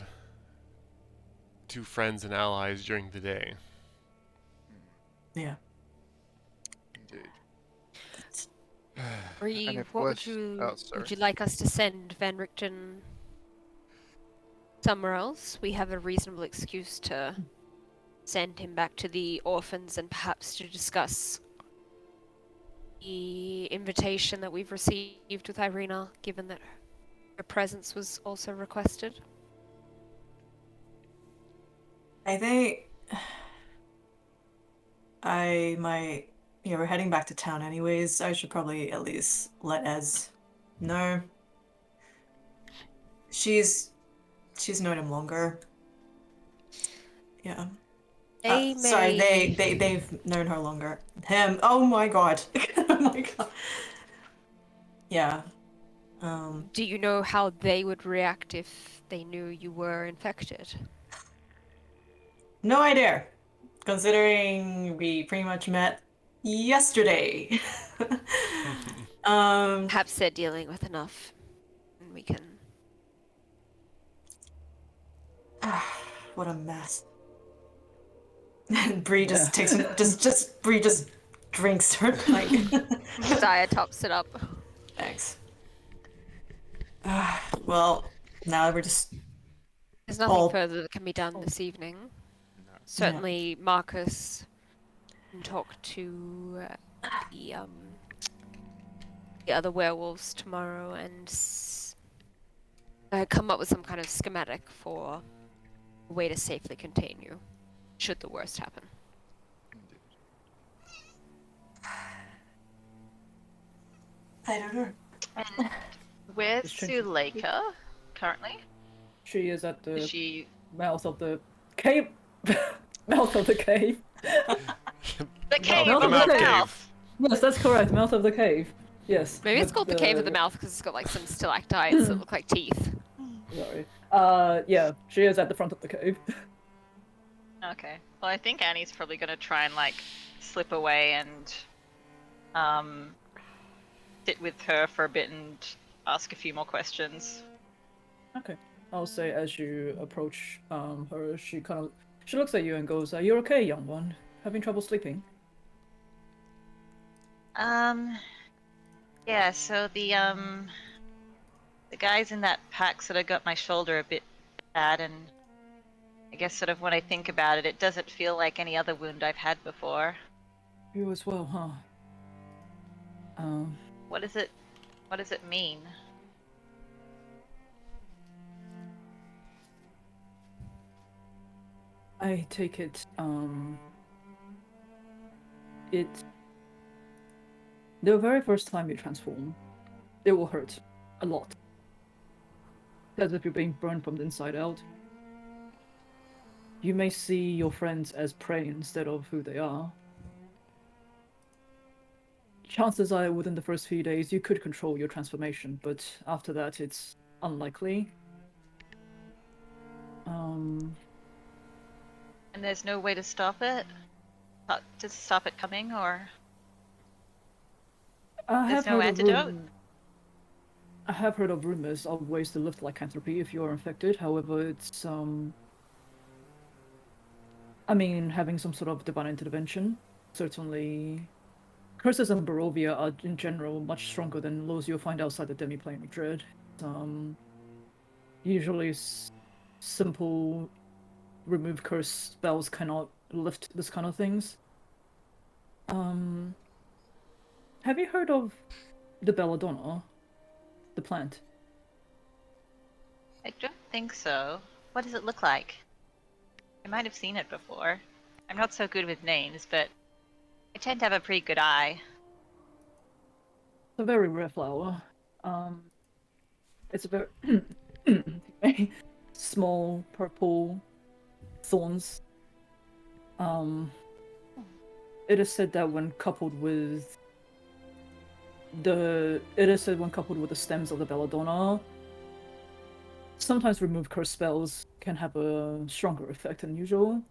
to friends and allies during the day. Yeah. Indeed. Bree, And if what worse- would you like us to send Van Richten somewhere else? We have a reasonable excuse to send him back to the orphans and perhaps to discuss the invitation that we've received with Irina, given that her presence was also requested. I think we're heading back to town anyways. I should probably at least let Ez know. She's known him longer. Yeah. Sorry, they've known her longer. Him. Oh my god. Oh my god. Yeah. Do you know how they would react if they knew you were infected? No idea. Considering we pretty much met yesterday. Perhaps they're dealing with enough, and we can. What a mess. And Bree just takes Bree just drinks her like Dia tops it up. thanks. Well, now we're just There's nothing all further that can be done this evening. Certainly, Marcus can talk to the other werewolves tomorrow and come up with some kind of schematic for a way to safely contain you, should the worst happen. I don't know. And where's Just trying to- Suleika currently? She is at the Is she mouth of the cave. Mouth of the cave. the cave Mouth of of the the mouth? Yes, that's correct. Mouth of the cave. Yes. Maybe it's with called the Cave of the Mouth because it's got like some stalactites that look like teeth. Sorry. Yeah, she is at the front of the cave. Okay. Well, I think Annie's probably gonna try and like slip away and sit with her for a bit and ask a few more questions. Okay. I'll say as you approach her, she looks at you and goes, "Are you okay, young one? Having trouble sleeping?" Yeah, so the guys in that pack sort of got my shoulder a bit bad, and I guess sort of when I think about it, it doesn't feel like any other wound I've had before. You as well, huh? What does it mean? I take it, the very first time you transform, it will hurt a lot. As if you're being burned from the inside out. you may see your friends as prey instead of who they are. Chances are within the first few days you could control your transformation, but after that it's unlikely. And there's no way to stop it? To stop it coming, or I there's have no heard of antidote? I have heard of rumors of ways to lift lycanthropy if you are infected. However, it's I mean, having some sort of divine intervention certainly. Curses in Barovia are in general much stronger than those you'll find outside the demiplane of Dread. Usually simple remove curse spells cannot lift this kind of things. Have you heard of the belladonna, the plant? I don't think so. What does it look like? I might have seen it before. I'm not so good with names, but I tend to have a pretty good eye. It's a very rare flower. It's a very small purple thorns. It is said that when coupled with the stems of the belladonna, sometimes remove curse spells can have a stronger effect than usual.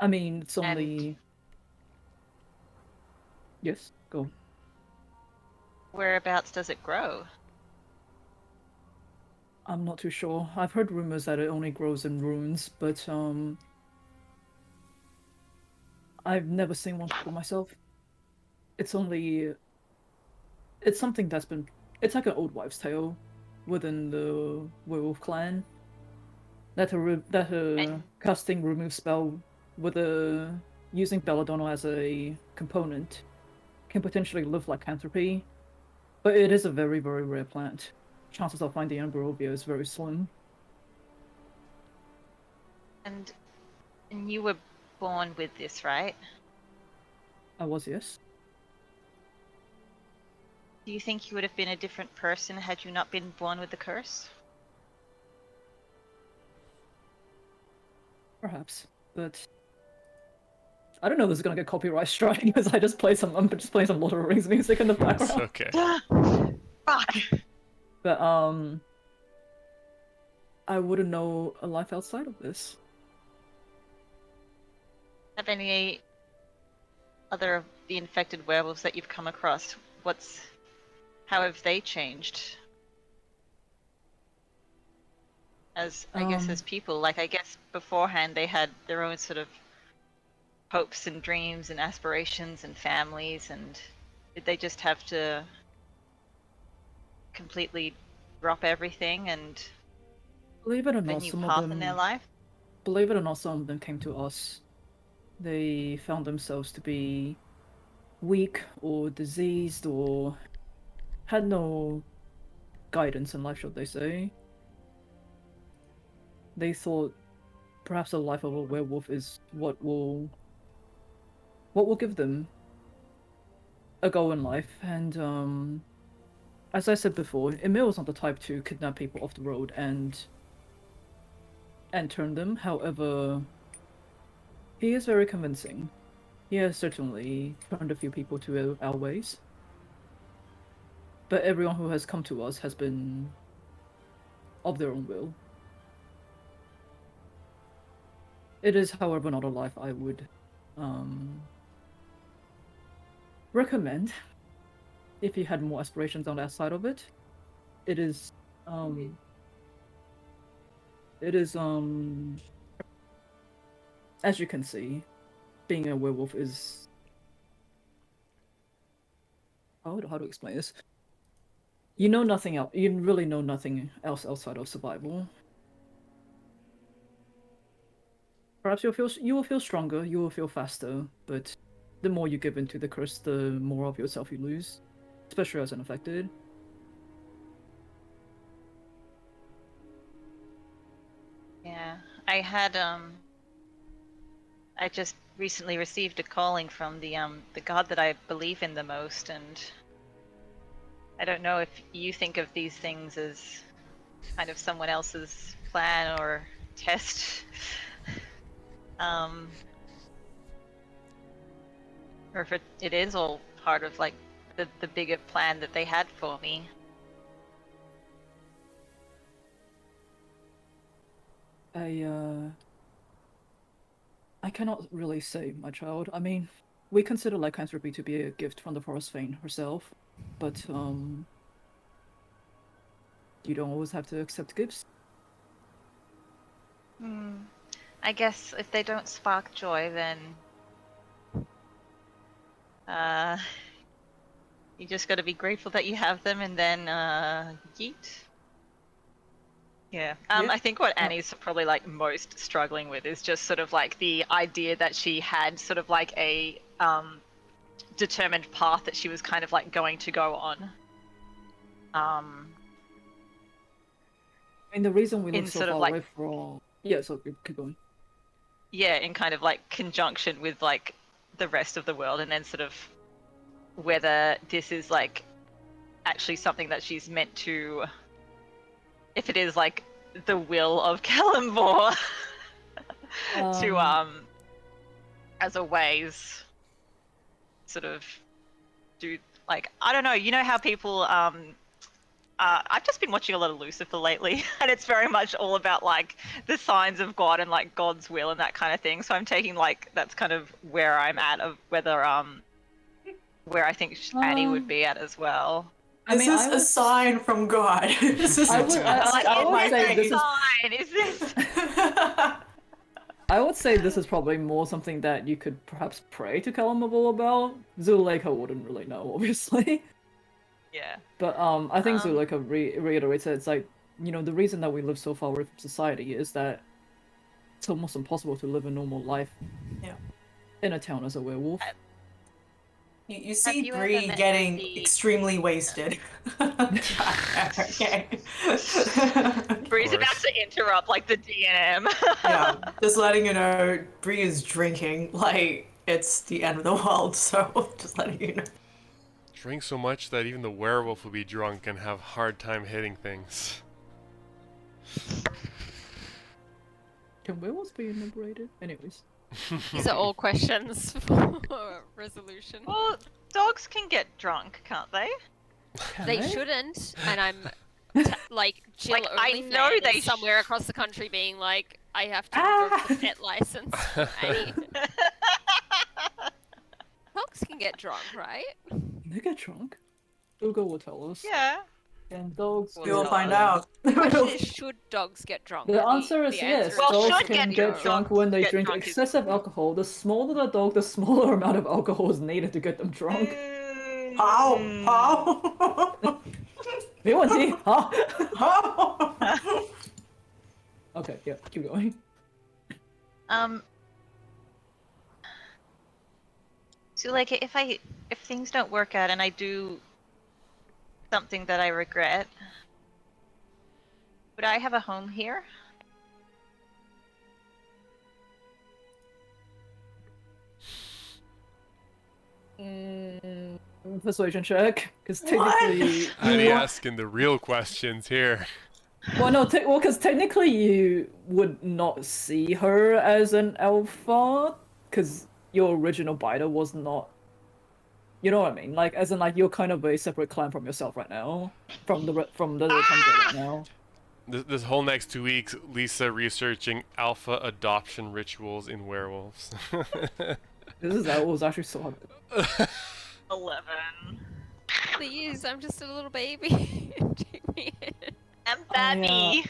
I mean, it's only. Yes, go. Whereabouts does it grow? I'm not too sure. I've heard rumors that it only grows in ruins, but I've never seen one for myself. It's something that's been. It's like an old wives' tale within the werewolf clan. That a casting remove spell with using belladonna as a component can potentially live lycanthropy, but it is a very, very rare plant. Chances of finding it in Barovia is very slim. And you were born with this, right? I was, yes. Do you think you would have been a different person had you not been born with the curse? Perhaps, but I don't know if this is gonna get copyright strike because I'm just playing some Lord of the Rings music in the It's background. okay. Fuck! But I wouldn't know a life outside of this. Have any other of the infected werewolves that you've come across, how have they changed? As, I guess, as people, like, I guess beforehand they had their own sort of hopes and dreams and aspirations and families, and did they just have to completely drop everything and Believe it or have a not, new some path of in their them. life? Believe it or not, some of them came to us. They found themselves to be weak or diseased or had no guidance in life, should they say. They thought perhaps the life of a werewolf is what will give them a goal in life. And as I said before, Emil is not the type to kidnap people off the road and turn them. However, he is very convincing. He has certainly turned a few people to our ways. But everyone who has come to us has been of their own will. It is, however, not a life I would recommend if you had more aspirations on that side of it. It is as you can see, being a werewolf is how to explain this. You know nothing else. You really know nothing else outside of survival. Perhaps you will feel stronger. You will feel faster. But the more you give into the curse, the more of yourself you lose, especially as an infected. Yeah, I just recently received a calling from the god that I believe in the most, and I don't know if you think of these things as kind of someone else's plan or test. Or if it is all part of like the bigger plan that they had for me. I cannot really say, my child. I mean, we consider lycanthropy to be a gift from the Forest Fane herself, but you don't always have to accept gifts. I guess if they don't spark joy, then you just got to be grateful that you have them, and then yeet. Yeah. I think what Annie's probably like most struggling with is just sort of like the idea that she had sort of like a determined path that she was kind of like going to go on. I mean, the reason we In live so sort of far like- away from... Yeah, so keep going. Yeah, in kind of like conjunction with like the rest of the world, and then sort of whether this is like actually something that she's meant to, if it is like the will of Calimbor to as a ways sort of do, like, I don't know, you know how people I've just been watching a lot of Lucifer lately, and it's very much all about like the signs of God and like God's will and that kind of thing. So I'm taking like that's kind of where I'm at, of whether where I think Annie would be at as well. This is a sign from God. This is I would say this is... Fine, is this? I would say this is probably more something that you could perhaps pray to Kalamabul about. Zuleika wouldn't really know, obviously. Yeah. But I think Zuleika reiterates that it's like, you know, the reason that we live so far away from society is that it's almost impossible to live a normal life in a town as a werewolf. You see you Bree ever met getting the- extremely wasted. Okay. Bree's about to interrupt like the DNM. Yeah, just letting you know, Bree is drinking like it's the end of the world, so just letting you know. Drink so much that even the werewolf will be drunk and have hard time hitting things. Can werewolves be inebriated? Anyways. These are all questions for resolution. Well, dogs can get drunk, can't they? They shouldn't, and I'm like Jill Like, I only know fan they is somewhere across the country being like, I have to revoke the pet license. Dogs can get drunk, right? They get drunk. Ugo will tell us. Yeah. And dogs... We will find out. The question is, should dogs get drunk? The And answer is yes. Well, Dogs should can get get drunk. drunk when they Get drink drunk is- excessive alcohol. The smaller the dog, the smaller amount of alcohol is needed to get them drunk. How? How? 没问题，好。 How? Okay, yeah, keep going. So like if things don't work out and I do something that I regret, would I have a home here? Persuasion check, because technically, Annie asking the real questions here. well, no, because technically you would not see her as an alpha, because your original biter was not. You know what I mean? Like, as in, like, you're kind of a separate clan from yourself right now, from the tundra right now. This whole next 2 weeks, Lisa researching alpha adoption rituals in werewolves. That was actually so hard. 11. Please, I'm just a little baby. Take me in. I'm baby.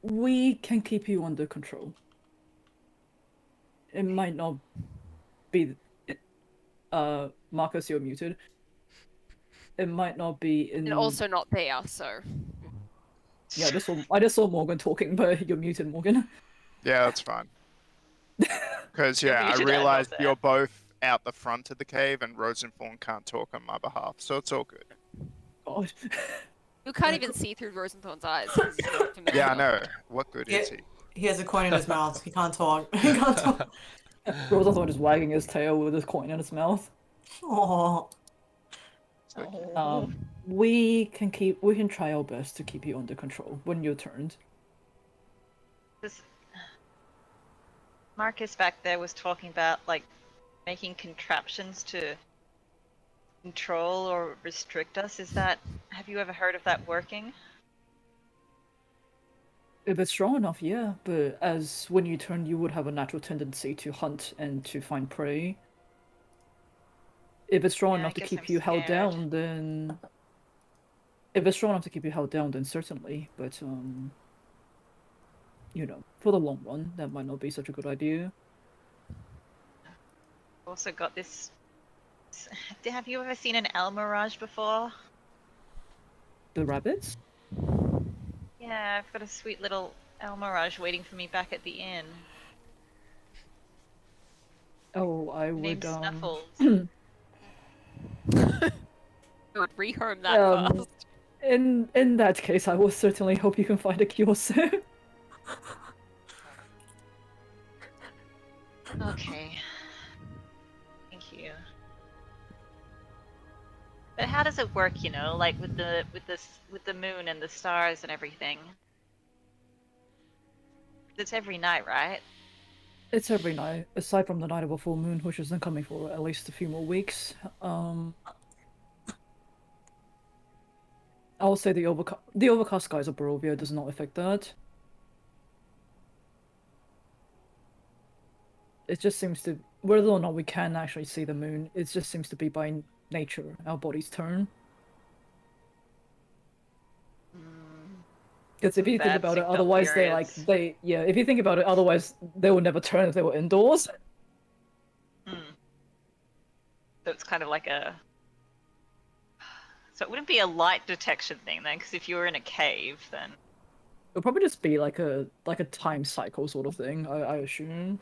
We can keep you under control. It might not be. Marcus, you're muted. It might not be in. And also not there, so. Yeah, I just saw Morgan talking, but you're muted, Morgan. Yeah, that's fine. Because, yeah, You I should realized add that. you're both out the front of the cave and Rosenthorn can't talk on my behalf, so it's all good. God. You can't even see through Rosenthorn's eyes. 'cause he's not familiar. Yeah, I know. What good is he? He has a coin in his mouth. He can't talk. He can't talk. Rosenthorn just wagging his tail with his coin in his mouth. Aww. So, We can try our best to keep you under control when you're turned. This Marcus back there was talking about like making contraptions to control or restrict us. Have you ever heard of that working? If it's strong enough, yeah, but as when you turn, you would have a natural tendency to hunt and to find prey. If it's strong Yeah, I enough to guess keep I'm you held scared. down, then... If it's strong enough to keep you held down, then certainly, but, you know, for the long run, that might not be such a good idea. Also got this. Have you ever seen an El Mirage before? The rabbits? Yeah, I've got a sweet little El Mirage waiting for me back at the inn. Oh, I Her would, name's Snuffles. I would rehome that fast. in that case, I will certainly hope you can find a cure soon. Okay. Thank you. But how does it work, you know, like with the moon and the stars and everything? It's every night, right? It's every night, aside from the night of a full moon, which isn't coming for at least a few more weeks. I will say the overcast skies of Barovia does not affect that. It just seems to, whether or not we can actually see the moon, it just seems to be by nature our bodies turn. Because if you think Bad about it, synced up otherwise periods. if you think about it, otherwise they would never turn if they were indoors. So it's kind of like a. So it wouldn't be a light detection thing then, because if you were in a cave, then. It would probably just be like a time cycle sort of thing, I assume.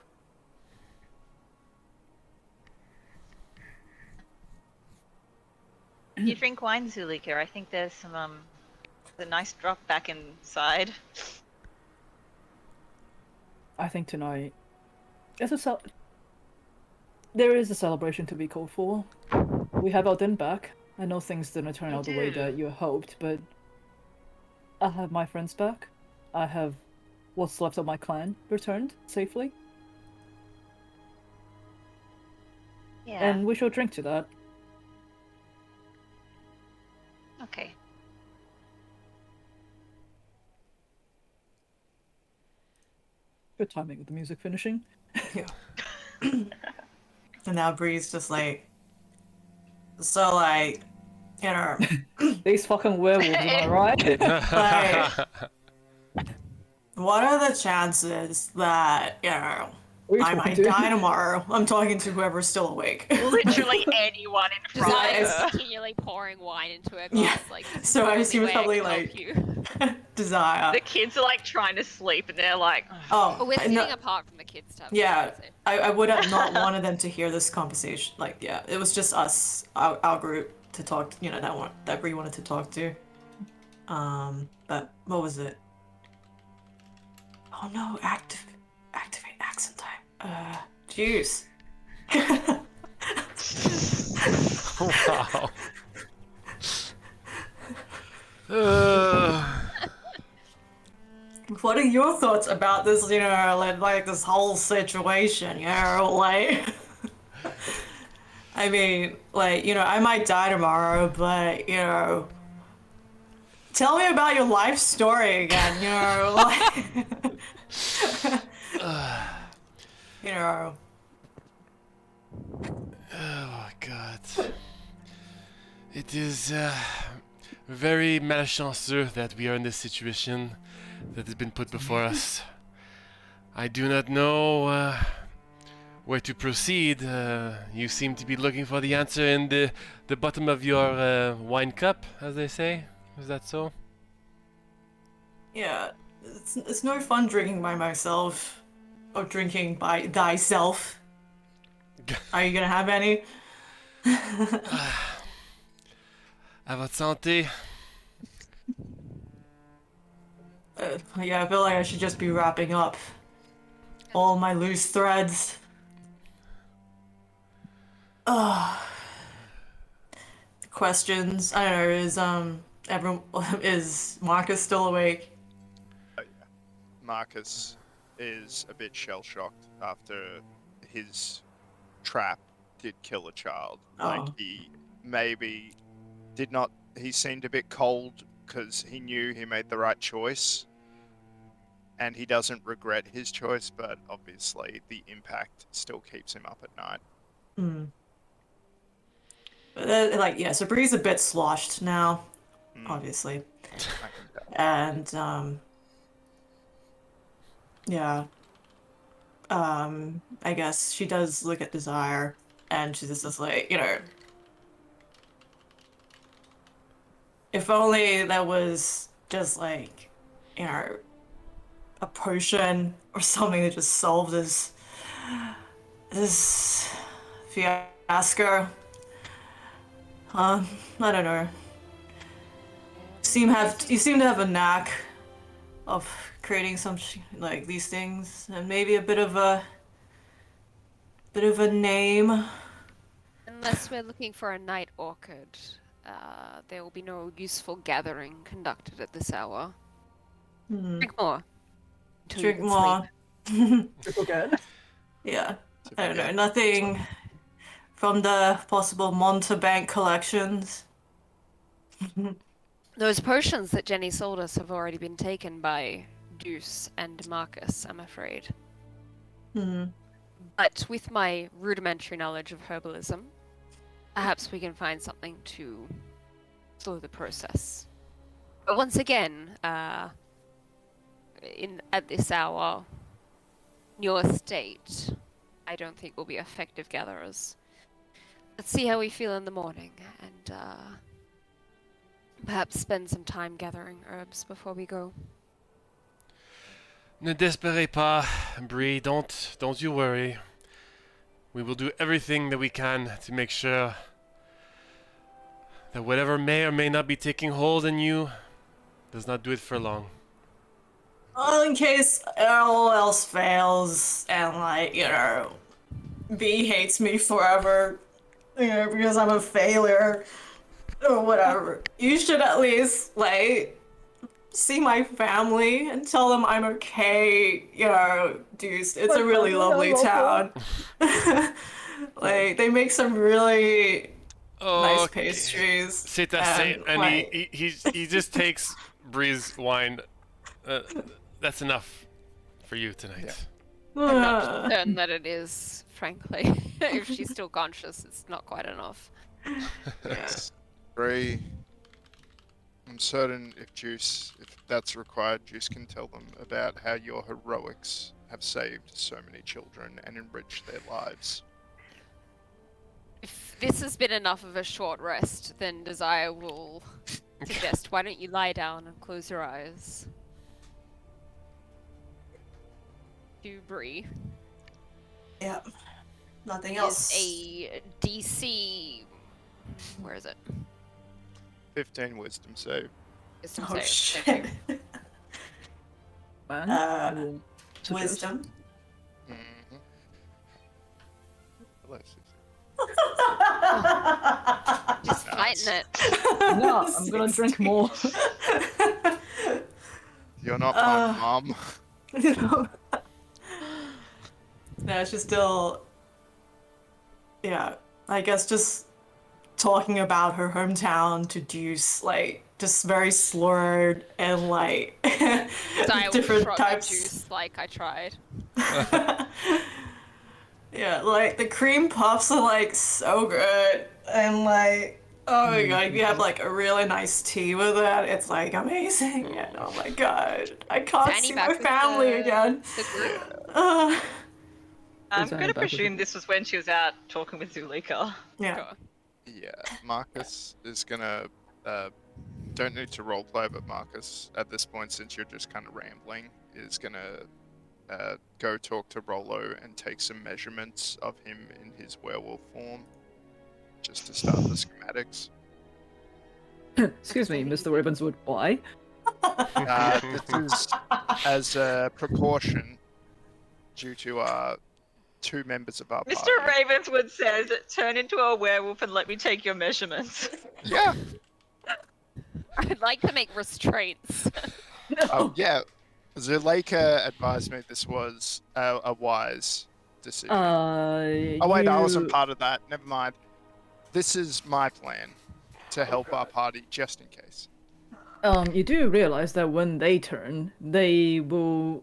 You drink wine, Zulika. I think there's some a nice drop back inside. I think tonight there is a celebration to be called for. We have our din back. I know things didn't turn out the way that you hoped, but I have my friends back. I have what's left of my clan returned safely. Yeah. And we shall drink to that. Okay. Good timing with the music finishing. Yeah. And now Bree's just like, so like, you know, These fucking werewolves, am I right? like, what are the chances that, you know, What are you I talking might to? die tomorrow? I'm talking to whoever's still awake. Literally anyone in front of Desire's her. continually pouring wine into her Yeah. glass. Like, this is So I the assume only it's way I probably can like help you. Desire. The kids are like trying to sleep and they're like, Oh, But we're I sitting know- apart from the kids to have Yeah, so. I would have not wanted them to hear this conversation. Like, yeah, it was just us, our group, to talk. You know, that Bree wanted to talk to. But what was it? Oh no, activate accent time. Juice. Wow. What are your thoughts about this? You know, like this whole situation. You know, like. I mean, like, you know, I might die tomorrow, but, you know, tell me about your life story again, you know, like, you know. Oh God. It is very malchanceux that we are in this situation that has been put before us. I do not know where to proceed. You seem to be looking for the answer in the bottom of your wine cup, as they say. Is that so? Yeah, it's no fun drinking by myself, or drinking by thyself. Are you gonna have any? À votre santé. Yeah, I feel like I should just be wrapping up all my loose threads. questions. I don't know. Everyone is Marcus still awake? Oh, yeah. Marcus is a bit shell shocked after his trap did kill a child. Like Oh. he maybe did not. He seemed a bit cold because he knew he made the right choice, and he doesn't regret his choice. But obviously, the impact still keeps him up at night. Hmm. Like yeah, so Bree's a bit sloshed now, obviously, I can tell. and yeah. I guess she does look at Desire, and she's just like, if only there was just like, a potion or something that just solved this fiasco. I don't know. You seem to have a knack of creating some like these things, and maybe a bit of a name. Unless we're looking for a night orchid, there will be no useful gathering conducted at this hour. Drink more. Until you Drink can more. Forget. Yeah. To I don't know. forget. Nothing from the possible Montebank collections. Those potions that Jenny sold us have already been taken by Deuce and Marcus, I'm afraid. But with my rudimentary knowledge of herbalism, perhaps we can find something to slow the process. But once again, at this hour, in your state, I don't think we'll be effective gatherers. Let's see how we feel in the morning, and perhaps spend some time gathering herbs before we go. Ne désespérez pas, Bree. Don't you worry. We will do everything that we can to make sure that whatever may or may not be taking hold in you does not do it for long. Well, in case all else fails and, B hates me forever, because I'm a failure or whatever, you should at least, see my family and tell them I'm okay, Deuce. It's a really lovely town. They make some really nice pastries. C'est assez, and like, he just takes Bree's wine. That's enough for you tonight. I'm not certain that it is, frankly. If she's still conscious, it's not quite enough. Yes. Bree, I'm certain if that's required, Juice can tell them about how your heroics have saved so many children and enriched their lives. If this has been enough of a short rest, then Desire will suggest, why don't you lie down and close your eyes? To Bree. Yeah. Nothing Is else. a DC. Where is it? 15 wisdom save. Wisdom Oh save. shit. Man, I will suggest- Wisdom. Mm-hmm. Just fighting it. No, I'm gonna drink more. You're not my mom. No, she's still. Yeah, I guess just talking about her hometown to Deuce, just very slurred and Desire will different shrug at types. Juice like I tried. Yeah, the cream puffs are so good, and oh my god, if you have a really nice tea with it, it's amazing. And oh my god, I can't Danny see back my with family again. The group. I'm Design going to back with presume it. this was when she was out talking with Zulika. Yeah. Go. Yeah, Marcus is gonna. Don't need to roleplay, but Marcus, at this point, since you're just kind of rambling, is gonna go talk to Rolo and take some measurements of him in his werewolf form, just to start the schematics. Excuse me, Mr. Ravenswood. Why? This is as a precaution due to two members of our Mr. party. Ravenswood says, "Turn into a werewolf and let me take your measurements." Yeah. I'd like to make restraints. Yeah. Zuleika advised me this was a wise decision. Oh wait, I wasn't part of that. Never mind. This is my plan to help our party just in case. You do realize that when they turn, they will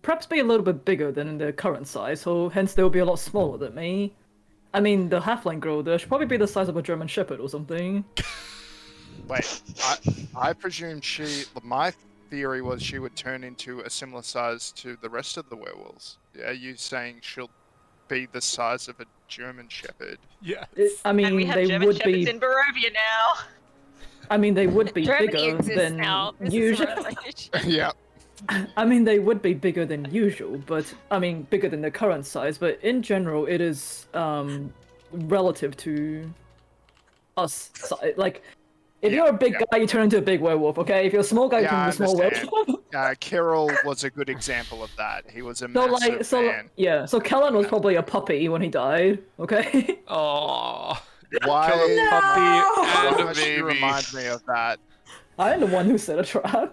perhaps be a little bit bigger than their current size, so hence they'll be a lot smaller than me. I mean, the halfling girl there should probably be the size of a German Shepherd or something. Wait, I presume my theory was she would turn into a similar size to the rest of the werewolves. Are you saying she'll be the size of a German Shepherd? Yes. I And we mean, have they German would shepherds be. in Barovia now. I mean, they would be Germany bigger exists than now. This is a usual. revelation. Yeah. I mean, they would be bigger than usual, but I mean, bigger than their current size. But in general, it is relative to us. Like, if you're a big guy, you turn into a big werewolf. Okay, if you're a small guy, you turn Yeah, I into a small understand. werewolf. Kirill was a good example of that. He was a So massive man. yeah. So Kellen was probably a puppy when he died. Okay. Oh. Why? Puppy and Why a must you baby. remind me of that? I'm the one who set a trap.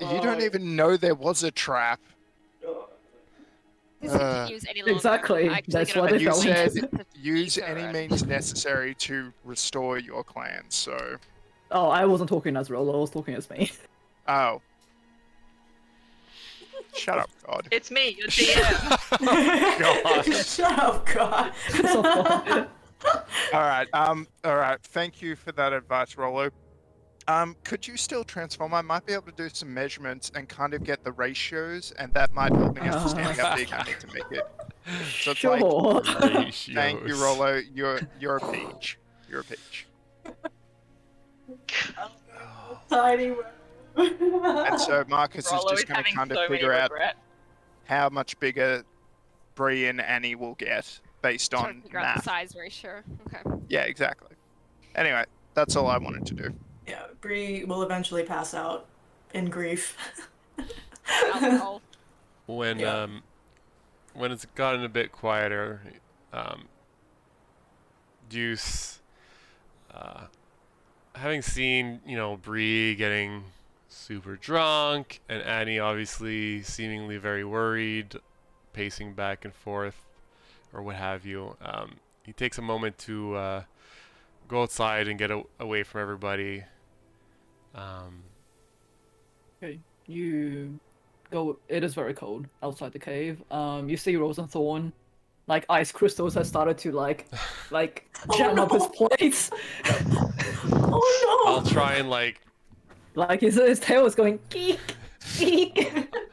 You don't even know there was a trap. This continues any longer. Exactly, I'm actually that's gonna why go they You fell said into use Ether any and- means necessary to restore your clan. So, Oh, I wasn't talking as Rolo, I was talking as me. oh, shut up, God. It's me, your DM. God. Shut up, God. All right. Thank you for that advice, Rolo. Could you still transform? I might be able to do some measurements and kind of get the ratios, and that might help me understand how big I need to make it. So it's like, Sure. thank you, Rolo. You're a peach. You're a peach. Tiny. And so Marcus is Rollo is just going to having kind of so many figure out regrets. how much bigger Bree and Annie will get based Trying to on figure out the math. size ratio. Okay. Yeah, exactly. Anyway, that's all I wanted to do. Yeah, Bree will eventually pass out in grief. Alcohol. When Yeah. when it's gotten a bit quieter, Deuce, having seen Bree getting super drunk and Annie obviously seemingly very worried, pacing back and forth, or what have you, he takes a moment to go outside and get away from everybody. Okay, you go. It is very cold outside the cave. You see Rose and Thorn, like ice crystals have started to jam up his plates. Oh I'll no! try and Like his tail is going geek, geek,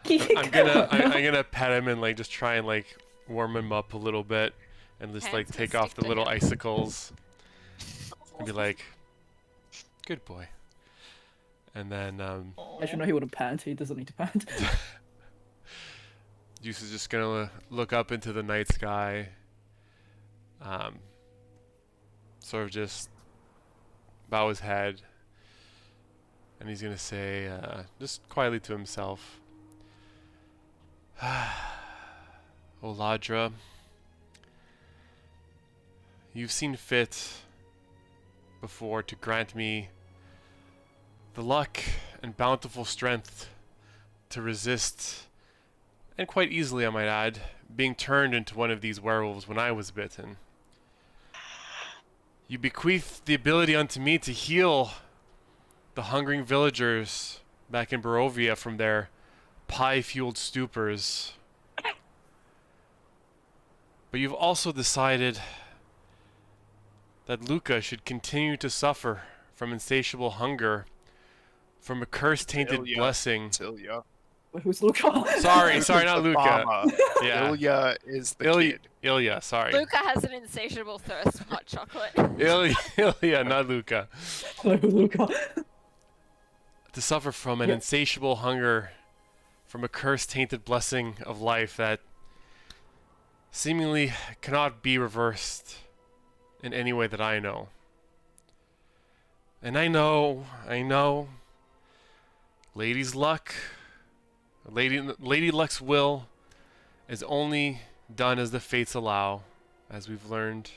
geek. I'm gonna pet him and just try and warm him up a little bit, and just Hands take will off stick the to little him. icicles, and be like, "Good boy." And then I should know he wouldn't pant. He doesn't need to pant. Juice is just gonna look up into the night sky, sort of just bow his head, and he's gonna say, just quietly to himself, "Oladra, you've seen fit before to grant me the luck and bountiful strength to resist, and quite easily I might add, being turned into one of these werewolves when I was bitten. You bequeathed the ability unto me to heal the hungering villagers back in Barovia from their pie-fueled stupors. But you've also decided that Luca should continue to suffer from insatiable hunger, from a curse-tainted Ilya. blessing." Ilya. Who's Luca? Sorry, not The Luca. farmer. Yeah, Ilya is the Ilya, kid. Ilya, sorry. Luca has an insatiable thirst for hot chocolate. Ilya, not Luca. Luca. To suffer from an Yeah. insatiable hunger, from a curse-tainted blessing of life that seemingly cannot be reversed in any way that I know. And I know, Lady's luck, Lady Luck's will is only done as the fates allow, as we've learned.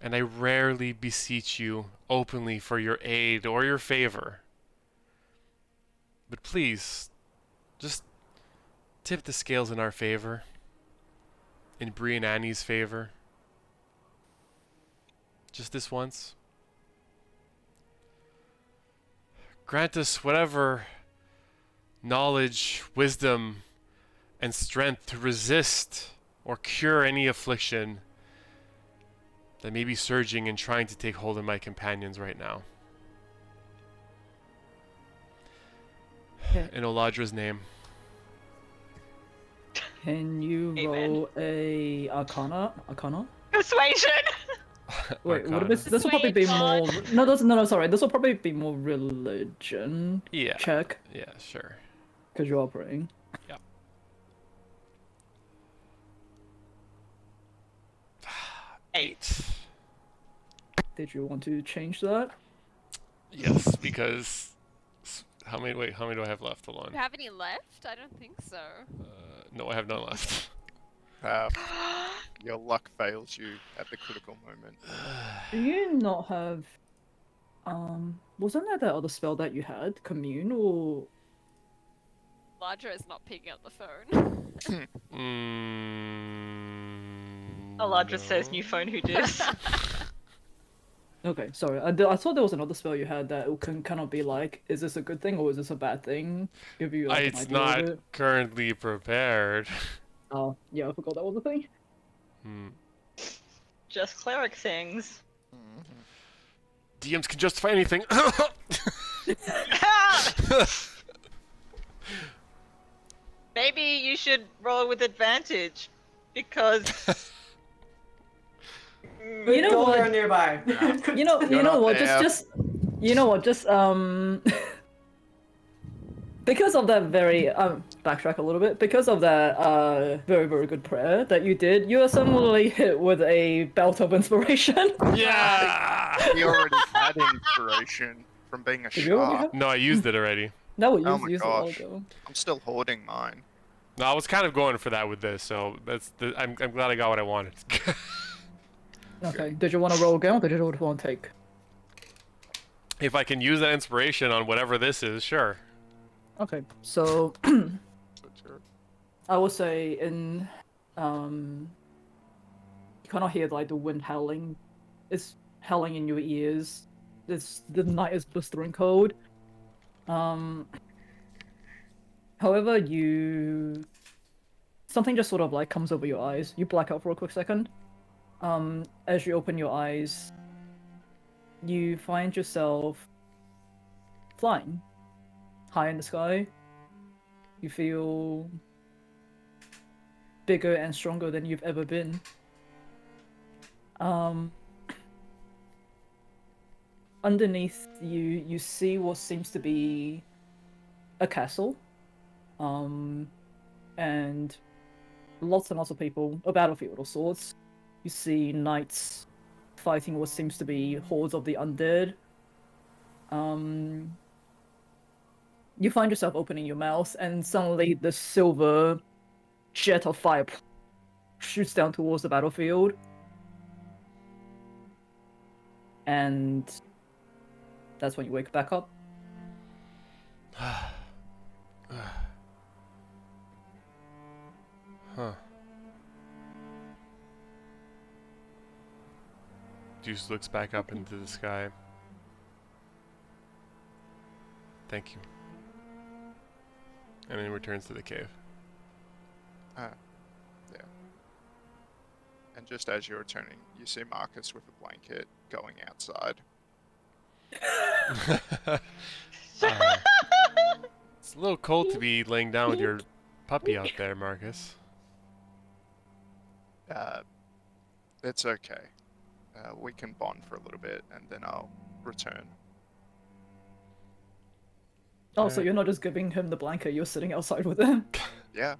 And I rarely beseech you openly for your aid or your favor. But please, just tip the scales in our favor. In Bree and Annie's favor. Just this once. Grant us whatever knowledge, wisdom, and strength to resist or cure any affliction that may be surging and trying to take hold of my companions right now. Okay. In Oladra's name. Can you Amen. roll a Arcana? Arcana? Persuasion. Wait, would Arcana. this will probably be Persuade more. No, no, sorry. This will probably be more religion Yeah. check Yeah, sure. because you are praying. 8. Did you want to change that? Yes, because how many do I have left? Hold Do on. you have any left? I don't think so. No, I have none left. Your luck fails you at the critical moment. Do you not have? Wasn't there that other spell that you had, commune or? Larger is not picking up the phone. Aladra says No. new phone who dis. Okay, sorry. I thought there was another spell you had that can kind of be like, is this a good thing or is this a bad thing? Give you like an It's idea not of it. currently prepared. Oh, yeah, I forgot that was a thing. Hmm. Just cleric things. DMs can justify anything. Maybe you should roll with advantage because You know Don't what? go nearby. You know not what? there. You know what? Just because of that very backtrack a little bit. Because of that very very good prayer that you did, you are suddenly hit with a belt of inspiration. Yeah. He already had inspiration from being a Did you already shark. have? No, I used it already. No, we Oh used, my used it a while gosh. ago. I'm still hoarding mine. No, I was kind of going for that with this, so I'm glad I got what I wanted. Okay. Did you want to roll again, or did you want to take? If I can use that inspiration on whatever this is, sure. Okay. So Sure. I would say in you kind of hear like the wind howling. It's howling in your ears. The night is blistering cold. However, something just sort of like comes over your eyes. You black out for a quick second. As you open your eyes, you find yourself flying high in the sky. You feel bigger and stronger than you've ever been. Underneath you, you see what seems to be a castle. And lots and lots of people, a battlefield of sorts. You see knights fighting what seems to be hordes of the undead. You find yourself opening your mouth, and suddenly the silver jet of fire shoots down towards the battlefield. And that's when you wake back up. Huh. Deuce looks back up into the sky. Thank you. And then returns to the cave. And just as you're returning, you see Marcus with a blanket going outside. It's a little cold to be laying down with your puppy out there, Marcus. It's okay. We can bond for a little bit, and then I'll return. Oh, so you're not just giving him the blanket, you're sitting outside with him. Yeah.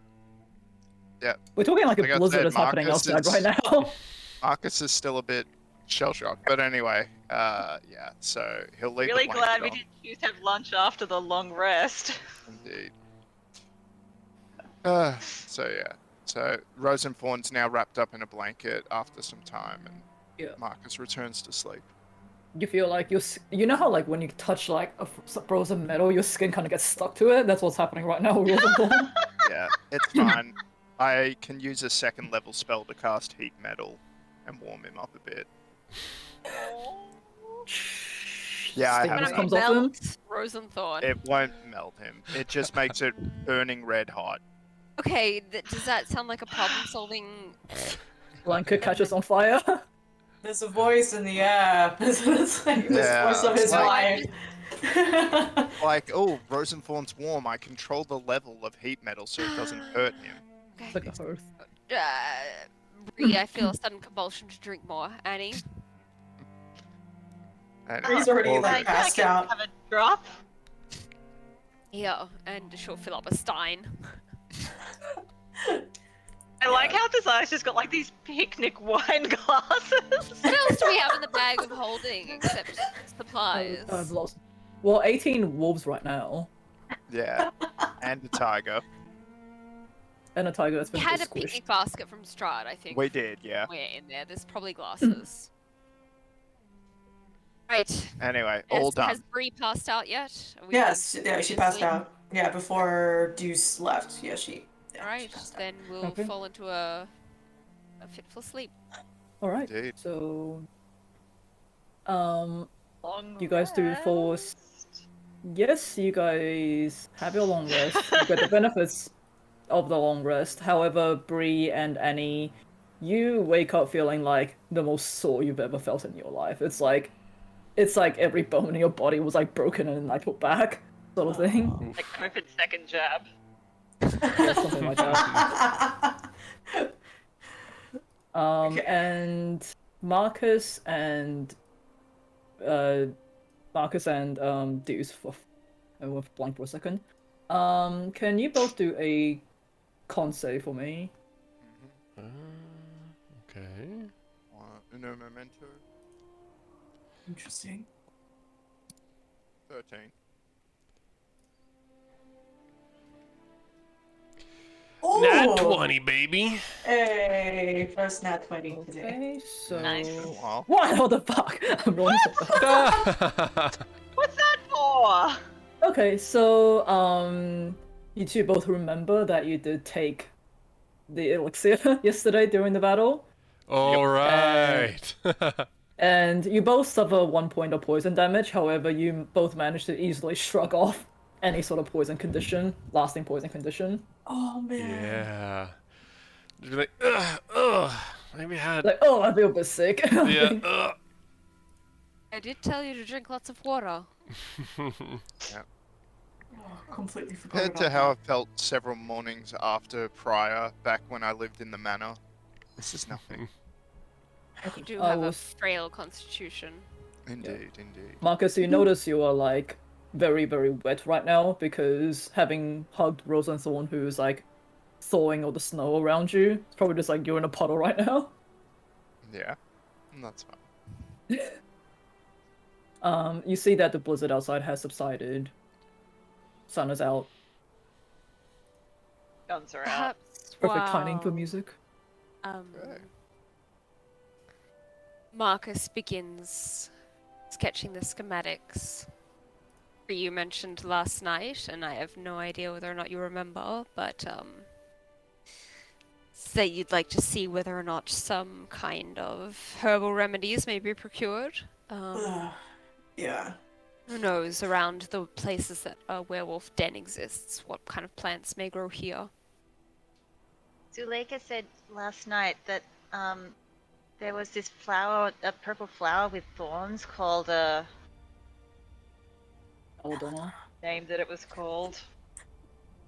We're talking like Like I a blizzard said, is happening Marcus outside is- right now. Marcus is still a bit shell shock. But anyway, yeah. So he'll leave Really the glad we blanket didn't choose to have lunch after the long rest. on. Indeed. So yeah. So Rosenthorn's now wrapped up in a blanket after some time, and Yeah. Marcus returns to sleep. You feel like you know how like when you touch like a frozen metal, your skin kind of gets stuck to it. That's what's happening right now with Rosenthorn. Yeah, it's fine. I can use a second level spell to cast heat metal and warm him up a bit. Yeah, I Steam have just that. comes off him. Rosenthorn. It won't melt him. It just makes it burning red hot. Okay, does that sound like a problem-solving? Blanket catches on fire. There's a voice in the air. It's like this Yeah, voice of his like- mind. Like, oh, Rosenthorn's warm. I control the level of heat metal so it doesn't hurt him. It's like a hearth. Bree, I feel a sudden compulsion to drink more. Annie? And He's already all like good. passed can out. have a drop. Yeah, and she'll fill up a stein. I like how Desir's just got like these picnic wine glasses. What else do we have in the bag of holding except supplies? I've lost. Well, 18 wolves right now, Yeah, and the tiger. and a tiger that's We been had a squished. picnic basket from Strahd, I think. We did, yeah. We're in there. There's probably glasses. Right. Anyway, all done. Has Bree passed out yet? Are we Yes, going yeah, to she passed sleep? out. Yeah, before Deuce left. Yeah, she. Yeah, Alright, she passed out. then we'll Okay. fall into a fitful sleep. All right. Indeed. So, Long you guys do for rest. yes, you guys have your long rest. You get the benefits of the long rest. However, Bree and Annie, you wake up feeling like the most sore you've ever felt in your life. It's like every bone in your body was like broken and like put back, sort of thing. Like COVID's second jab. Yeah, something like that. Okay. And Marcus and Deuce, I went blank for a second. Can you both do a con save for me? Okay. Uno momento. Interesting. 13. Nat Oh, 20, baby. hey, first nat 20 today. Okay, so Nice. Wow. what the fuck? I'm rolling so bad. What's that for? Okay, so you two both remember that you did take the elixir yesterday during the battle, All right. and you both suffer 1 point of poison damage. However, you both managed to easily shrug off any sort of poison condition, lasting poison condition. Oh man. Yeah. Just be like, ugh, maybe I had. Like, oh, I feel a bit sick. Yeah, ugh. I did tell you to drink lots of water. Oh, completely forgot Compared about to how I that. felt several mornings after prior, back when I lived in the manor, this is nothing. You do I have a was- frail constitution. Indeed, indeed. Marcus, you notice you are like very, very wet right now because having hugged Rosenthorn, who's like thawing all the snow around you, it's probably just like you're in a puddle right now. Yeah, that's fine. You see that the blizzard outside has subsided. Sun is out. Guns are out. Perhaps Perfect timing for while, music. Okay. Marcus begins sketching the schematics. You mentioned last night, and I have no idea whether or not you remember, but say you'd like to see whether or not some kind of herbal remedies may be procured. Ugh, yeah. Who knows, around the places that a werewolf den exists, what kind of plants may grow here. Zuleika said last night that there was this flower, a purple flower with thorns called Belladonna. name that it was called.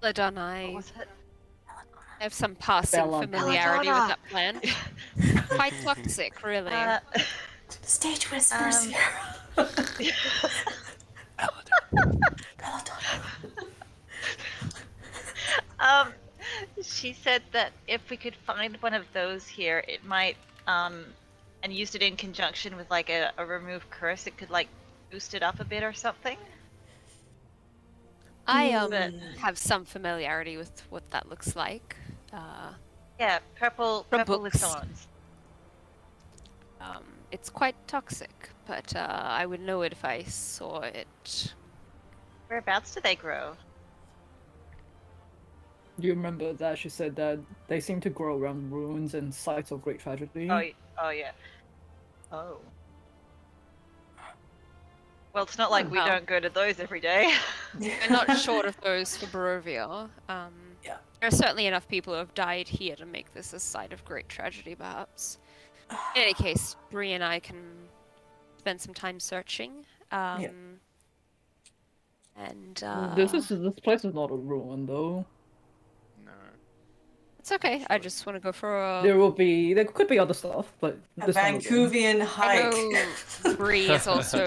What Ladonai, was it? I have some passing Belladonna. familiarity with Belladonna. that plant. Quite toxic, really. The stage whispers Um, here. She said that if we could find one of those here, it might and used it in conjunction with like a remove curse, it could like boost it up a bit or something. I But have some familiarity with what that looks like. yeah, purple From with books. thorns. It's quite toxic, but I would know it if I saw it. Whereabouts do they grow? Do you remember that she said that they seem to grow around ruins and sites of great tragedy? Oh yeah. Oh. Well, it's not like we don't go to those every day. We're not short of those for Barovia. Yeah. There are certainly enough people who have died here to make this a site of great tragedy, perhaps. In any case, Bree and I can spend some time searching. And This place is not a ruin though. No. it's okay. I just want to go for a. There could be other stuff, but A this one was in. Vancouvian I hike. know Bree is also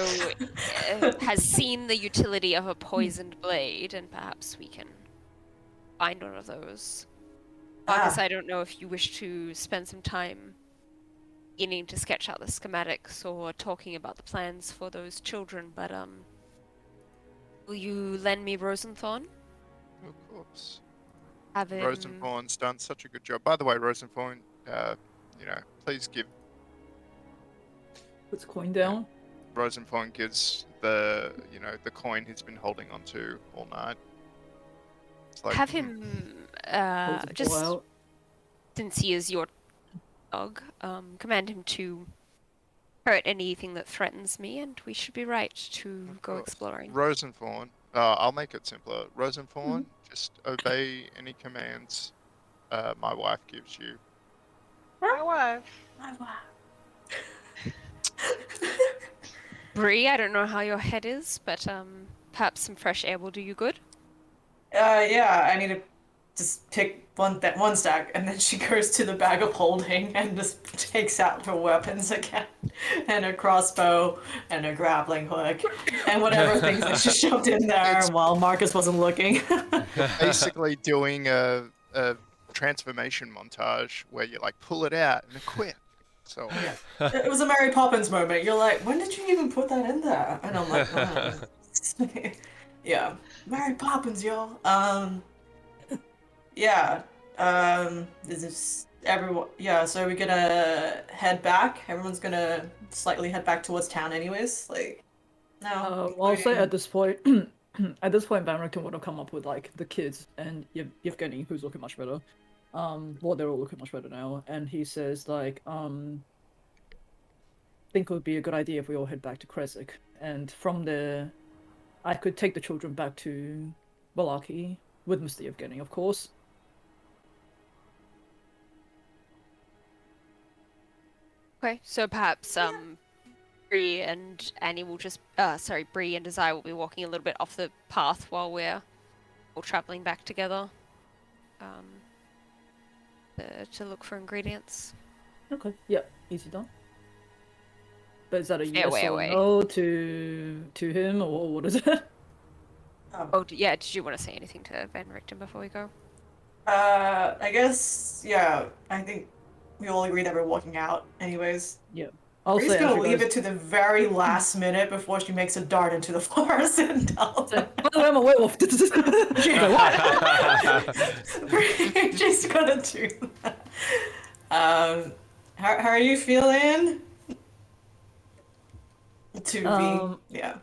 has seen the utility of a poisoned blade, and perhaps we can find one of those. Marcus, I don't know if you wish to spend some time beginning to sketch out the schematics or talking about the plans for those children, but will you lend me Rosenthorn? Of course. Have him. Rosenthorn's done such a good job. By the way, Rosenthorn, please give. Puts coin down. Rosenthorn gives the coin he's been holding onto all night. It's like, Have him Holds the just ball out. since he is your dog, command him to hurt anything that threatens me, and we should be right to Of go course. exploring. Rosenthorn. I'll make it simpler. Rosenthorn, just obey any commands my wife gives you. My wife. Bree, I don't know how your head is, but perhaps some fresh air will do you good. Yeah, I need to just pick one stack, and then she goes to the bag of holding and just takes out her weapons again, and a crossbow, and a grappling hook, and whatever things that she shoved in there while Marcus wasn't looking. Basically doing a transformation montage where you like pull it out and equip. So It was a Mary Poppins moment. You're like, when did you even put that in there? And I'm like, yeah, Mary Poppins, y'all. Yeah. This is everyone. Yeah. So we're gonna head back. Everyone's gonna slightly head back towards town, anyways. Like, no. I'll say at this point, Van Richten would have come up with like the kids and Yevgeny, who's looking much better. Well, they're all looking much better now, and he says like, think it would be a good idea if we all head back to Kresik, and from there, I could take the children back to Valaki with Mr. Yevgeny, of course. Okay, so perhaps Bree and Annie will just Bree and Desire will be walking a little bit off the path while we're all traveling back together. To look for ingredients. Okay. Yeah. Easy done. But is that a Stay yes away, or away. no to him, or what is it? Oh, yeah, did you want to say anything to Van Richten before we go? I guess, yeah. I think we all agree that we're walking out, anyways. Yeah. I'll We're say just as gonna you leave guys- it to the very last minute before she makes a dart into the forest and tells By the way, I'm a werewolf. We're just gonna do that. How are you feeling? Yeah.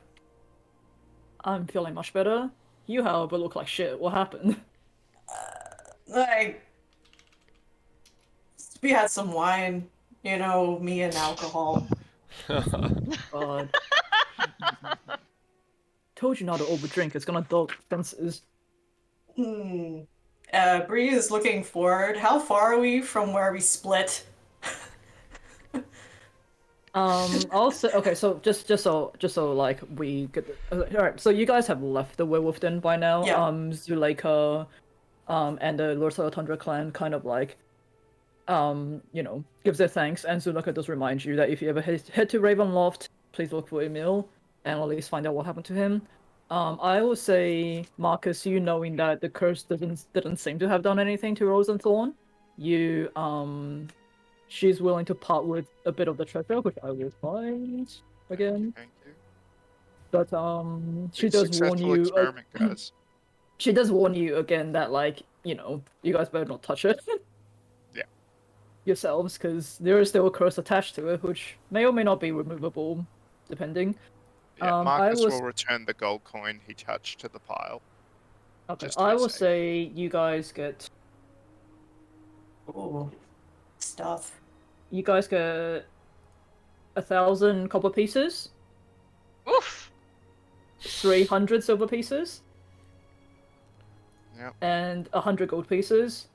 I'm feeling much better. You, however, look like shit. What happened? Like, we had some wine, me and alcohol. God. Told you not to overdrink. It's gonna dull senses. Bree is looking forward. How far are we from where we split? Also, okay, so just so like we get all right. So you guys have left the werewolf den by now. Yeah. Zuleika, and the Lord of Tundra clan kind of like, gives their thanks, and Zuleika does remind you that if you ever head to Ravenloft, please look for Emil and at least find out what happened to him. I will say, Marcus, you knowing that the curse didn't seem to have done anything to Rosenthorn, you she's willing to part with a bit of the treasure, which I will find again. Thank you. But she It's a does warn successful you. experiment, guys. She does warn you again that, like, you know, you guys better not touch it. Yeah. Yourselves, because there is still a curse attached to it, which may or may not be removable, depending. Yeah, I Marcus was will return the gold coin he touched to the pile. okay. just to I be will safe. say you guys get Ooh, stuff. 1,000 copper pieces, Oof. 300 silver pieces, Yep. and 100 gold pieces.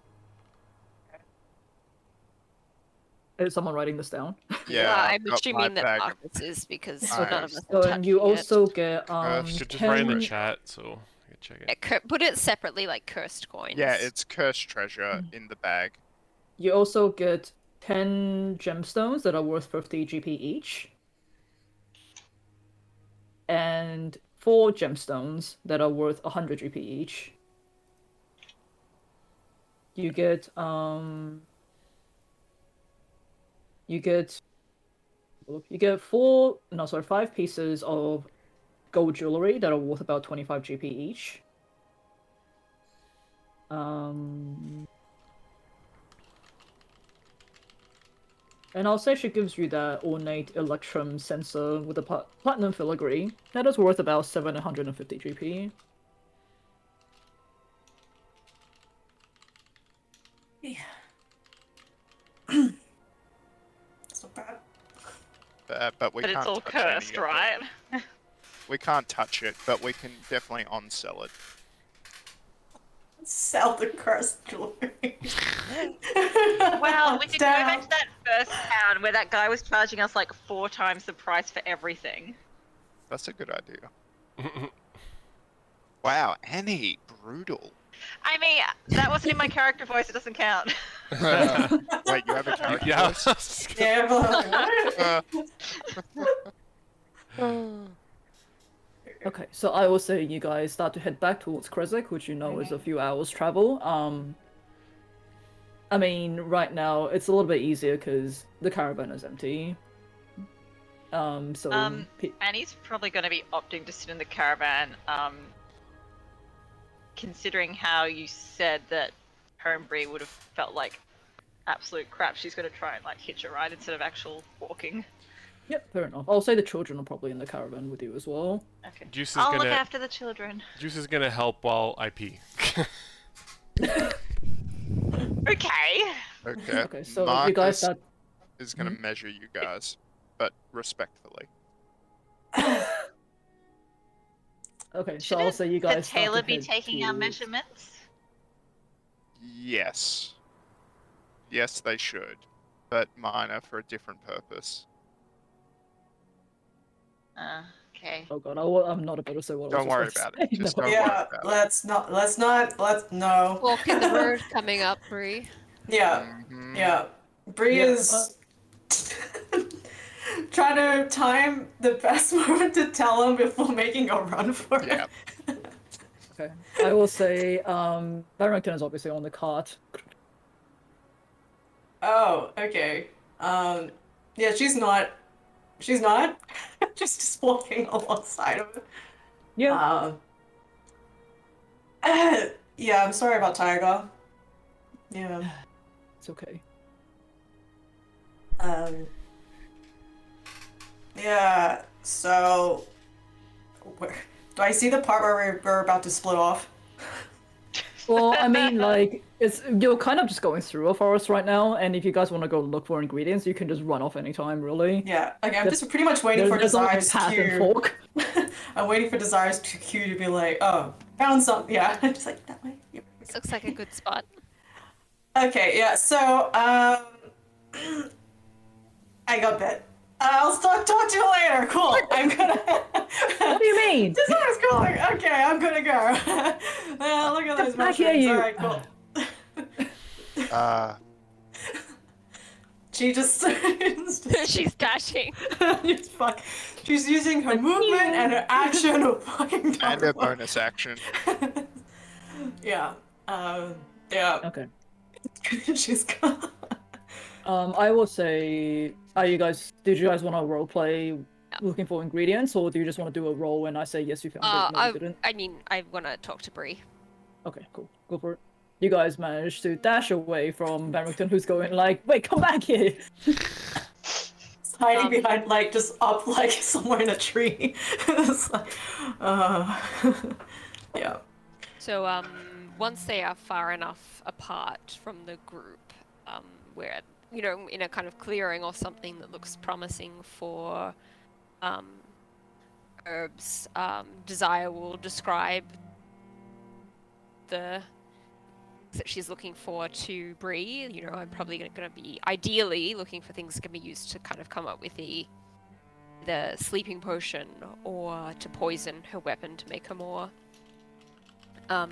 Is someone writing this down? Yeah, I'm I've got my assuming that bag. Marcus is because Alright. none of us So, have and you touched it. also get You should just write in the 10 chat so I can check it. Yeah, put it separately, like cursed coins. Yeah, it's cursed treasure in the bag. You also get 10 gemstones that are worth 50 GP each. And 4 gemstones that are worth 100 GP each. You get 5 pieces of gold jewelry that are worth about 25 GP each. And I'll say she gives you that ornate electrum sensor with a platinum filigree. That is worth about 750 GP. Yeah. It's not bad. But we But can't it's all touch any cursed, of it. right? We can't touch it, but we can definitely on-sell it. Sell the cursed jewelry. Well, we could go back Damn. to that first town where that guy was charging us like 4 times the price for everything. That's a good idea. Wow, Annie, brutal. I mean, that wasn't in my character voice, it doesn't count. Wait, you have a character Yeah. voice? Yeah, but Uh, Okay, so I will say you guys start to head back towards Kresik, which you know is a few hours travel. I mean, right now it's a little bit easier because the caravan is empty. Annie's probably going to be opting to sit in the caravan, considering how you said that her and Bree would have felt like absolute crap. She's going to try and like hitch a ride instead of actual walking. Yep, fair enough. I'll say the children are probably in the caravan with you as well. Okay. Juice is I'll look gonna after the children. Juice is gonna help while I pee. Okay. okay. Okay, so Marcus you guys start. is going to measure you guys, but respectfully. Okay, so I'll say you guys. Should start to Taylor be head taking our towards- measurements? Yes. Yes, they should, but mine are for a different purpose. Okay. Oh god, I'm not about to say what I was Don't worry just about about to it. say. Just No. don't yeah, worry about it. let's no. Walk in the road coming up, Bree. Yeah, Mhm. yeah. Bree Yeah, is trying to time the best moment to tell him before making a run for it. Yeah. Okay, I will say Barrington is obviously on the cart. Oh, okay. Yeah, she's not. She's not. She's just walking alongside of it. Yeah, Yeah, I'm sorry about Tiger. Yeah. it's okay. Yeah, so where do I see the part where we're about to split off? Well, I mean, like, you're kind of just going through a forest right now, and if you guys want to go look for ingredients, you can just run off anytime, really. Yeah, okay, I'm There's- just pretty much waiting for There's only Desire's path and cue. fork. I'm waiting for Desire's cue to be like, oh, found something. Yeah, just like that way. Yep. This looks like a good spot. Okay, yeah, so, I got bit. I'll talk to you later. Cool. I'm gonna. What do you mean? Desire's calling. Okay, I'm gonna go. Look at those I hear mushrooms. you. Alright, cool. She just. She's dashing. Just fuck. She's using her movement and her action to fucking. And a bonus action. Yeah. Yeah. Okay. She's gone. I will say, did you guys want to roleplay looking for ingredients, or do you just want to do a roll and I say yes, you found it, no, you didn't? I mean, I want to talk to Bree. Okay, cool. Go for it. You guys managed to dash away from Barrington, who's going like, wait, come back here! It's hiding behind, like, just up, like, somewhere in a tree. It's like, yeah. So, once they are far enough apart from the group, where, you know, in a kind of clearing or something that looks promising for herbs, Desire will describe the things that she's looking for to Bree. You know, I'm probably going to be ideally looking for things that can be used to kind of come up with the sleeping potion or to poison her weapon to make her more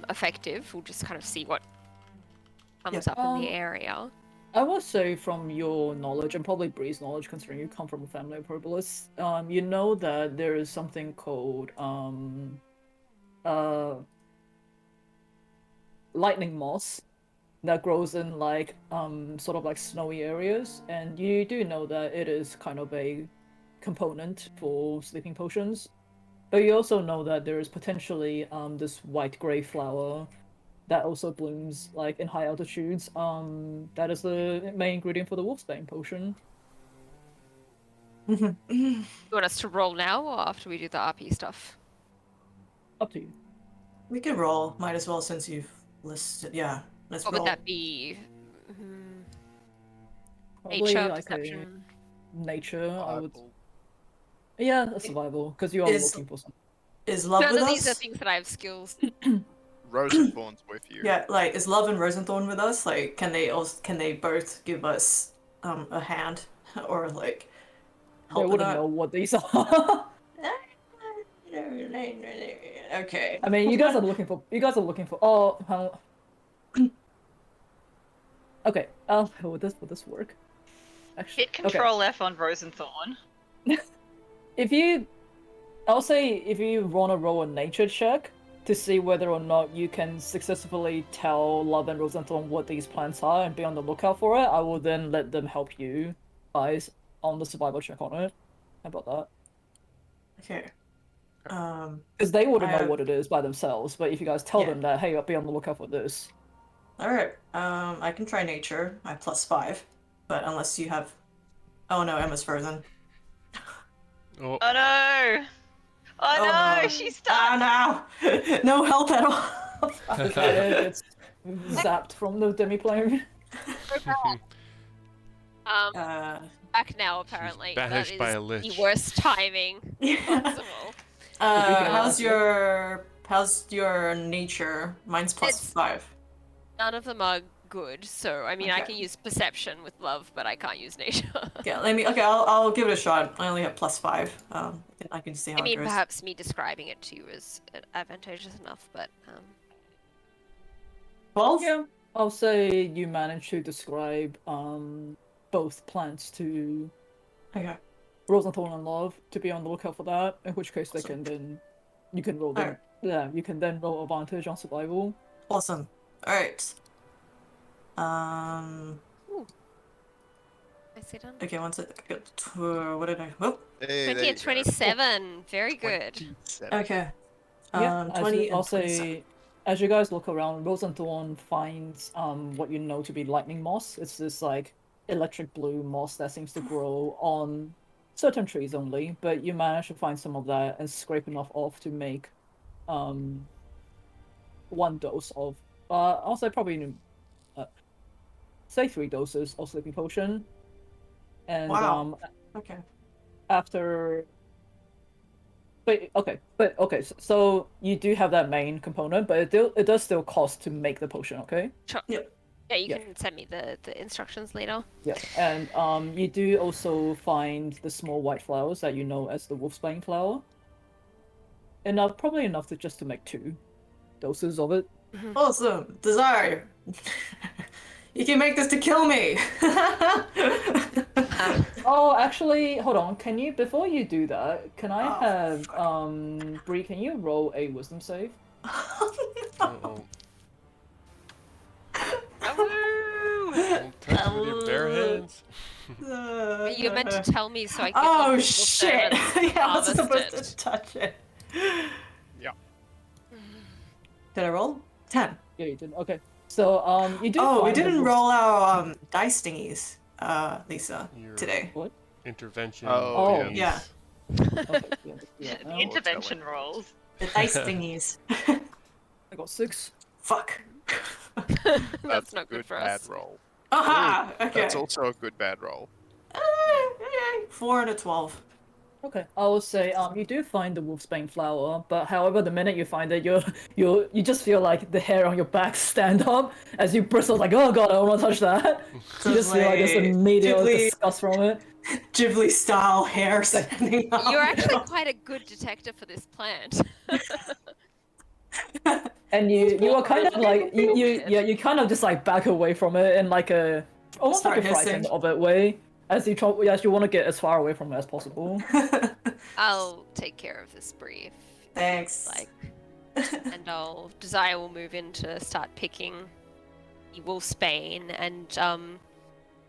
effective. We'll just kind of see what comes up in the area. I will say from your knowledge, and probably Bree's knowledge, considering you come from a family of herbalists, you know that there is something called lightning moss that grows in like sort of like snowy areas, and you do know that it is kind of a component for sleeping potions. But you also know that there is potentially this white-gray flower that also blooms like in high altitudes. That is the main ingredient for the wolfsbane potion. You want us to roll now or after we do the RP stuff? Up to you. We can roll. Might as well since you've listed. Yeah, let's What roll. would that be? Probably Nature, like perception. nature, I would. Survival. Yeah, a survival, because you are Is- looking for something. Is love None with of us? these are things that I have skills. Rosenthorn's with you. Yeah, like is Love and Rosenthorn with us? Like, can they both give us a hand or like They help with wouldn't that? know what these are. Okay. I mean, you guys are looking for. Oh, okay. Would this work? Actually, Hit Control F on Rosenthorn. I'll say if you want to roll a nature check to see whether or not you can successfully tell Love and Rosenthorn what these plants are and be on the lookout for it, I will then let them help you guys on the survival check on it. How about that? Okay. Because they wouldn't know have- what it is by themselves, but if you guys tell Yeah. them that, hey, I'll be on the lookout for this. Alright. I can try nature. I +5. But unless you have Oh no, Emma's frozen. Oh, Oh no! Oh, Oh, no, no. she's stuck! Ah no! No help at all. Okay, it gets zapped from the demiplane. Back now apparently. That banished is by a the lich. worst timing possible. How's your nature? Mine's It's- +5. None of them are good, so I mean I Okay. can use perception with love, but I can't use nature. Okay, I'll give it a shot. I only have +5. I can see how I mean, it goes. perhaps me describing it to you is advantageous enough, but 12? Yeah, I'll say you managed to describe both plants to Okay. Rosenthorn and Love to be on the lookout for that. In which case, they Awesome. can then you can roll them. Alright. Yeah, you can then roll advantage on survival. Awesome. Alright. nicely done. Okay, one sec. What did I... Oh, Hey, 20 there and you go. 27, very good. 27. okay. Yeah, 20 and I'll 27. say as you guys look around, Rosenthorn finds what you know to be lightning moss. It's this like electric blue moss that seems to grow on certain trees only, but you manage to find some of that and scrape enough off to make one dose of I'll say probably say 3 doses of sleeping potion. And Wow. Okay. after but okay, so you do have that main component, but it does still cost to make the potion, okay? Sure. Yep. Yeah, you Yeah. can send me the instructions later. Yeah, and you do also find the small white flowers that you know as the wolfsbane flower. Enough, probably enough to just to make 2 doses of it. Awesome. Desire. You can make this to kill me. Oh, actually, hold on. Can you, before you do that, can I Oh, have fuck. Bree? Can you roll a wisdom save? Uh-oh. Oh, Don't touch it with your bare hands. You're meant to tell me so I can Oh get shit! servants Yeah, I wasn't harvest supposed it. to touch it. Yeah. Did I roll? 10. Yeah, you did. Okay. So you do Oh, we find the didn't wolf- roll our dice thingies, Lisa, Your today. What? intervention. Oh, Oh. thingies. Yeah. Okay, yeah, let's do that The now. intervention rolls. The dice thingies. I got 6. Fuck. That's not good good for bad us. roll. Aha! Okay. That's also a good bad roll. 4 and a 12. Okay, I will say you do find the wolfsbane flower, but however the minute you find it, you just feel like the hair on your back stand up as you bristle like, oh god, I don't want to touch that. You just feel like there's immediate Ghibli, disgust from it. Ghibli style hair standing up. You're actually quite a good detective for this plant. And you are kind of like you Weird. yeah you kind of just like back away from it in like a almost like Start a frightened hissing. of it way as you try as you want to get as far away from it as possible. I'll take care of this brief. Thanks. Like, and Desire will move in to start picking the wolfsbane, and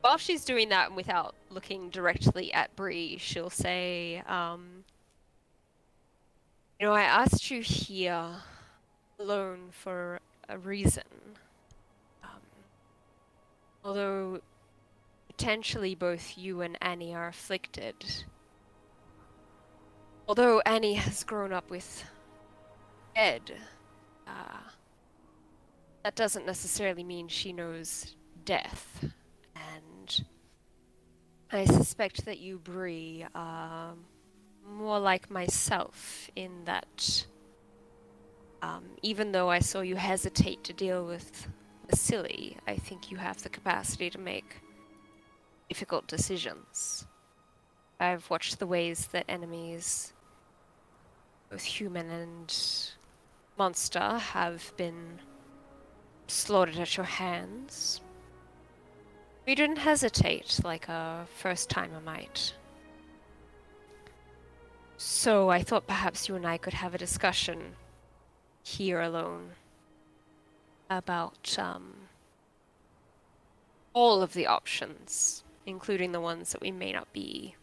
while she's doing that and without looking directly at Bree, she'll say, you know, I asked you here alone for a reason. Although potentially both you and Annie are afflicted. Although Annie has grown up with Ed, that doesn't necessarily mean she knows death. And I suspect that you, Bree, are more like myself in that even though I saw you hesitate to deal with Vasily, I think you have the capacity to make difficult decisions. I've watched the ways that enemies, both human and monster, have been slaughtered at your hands. You didn't hesitate like a first-timer might. So I thought perhaps you and I could have a discussion here alone about all of the options, including the ones that we may not be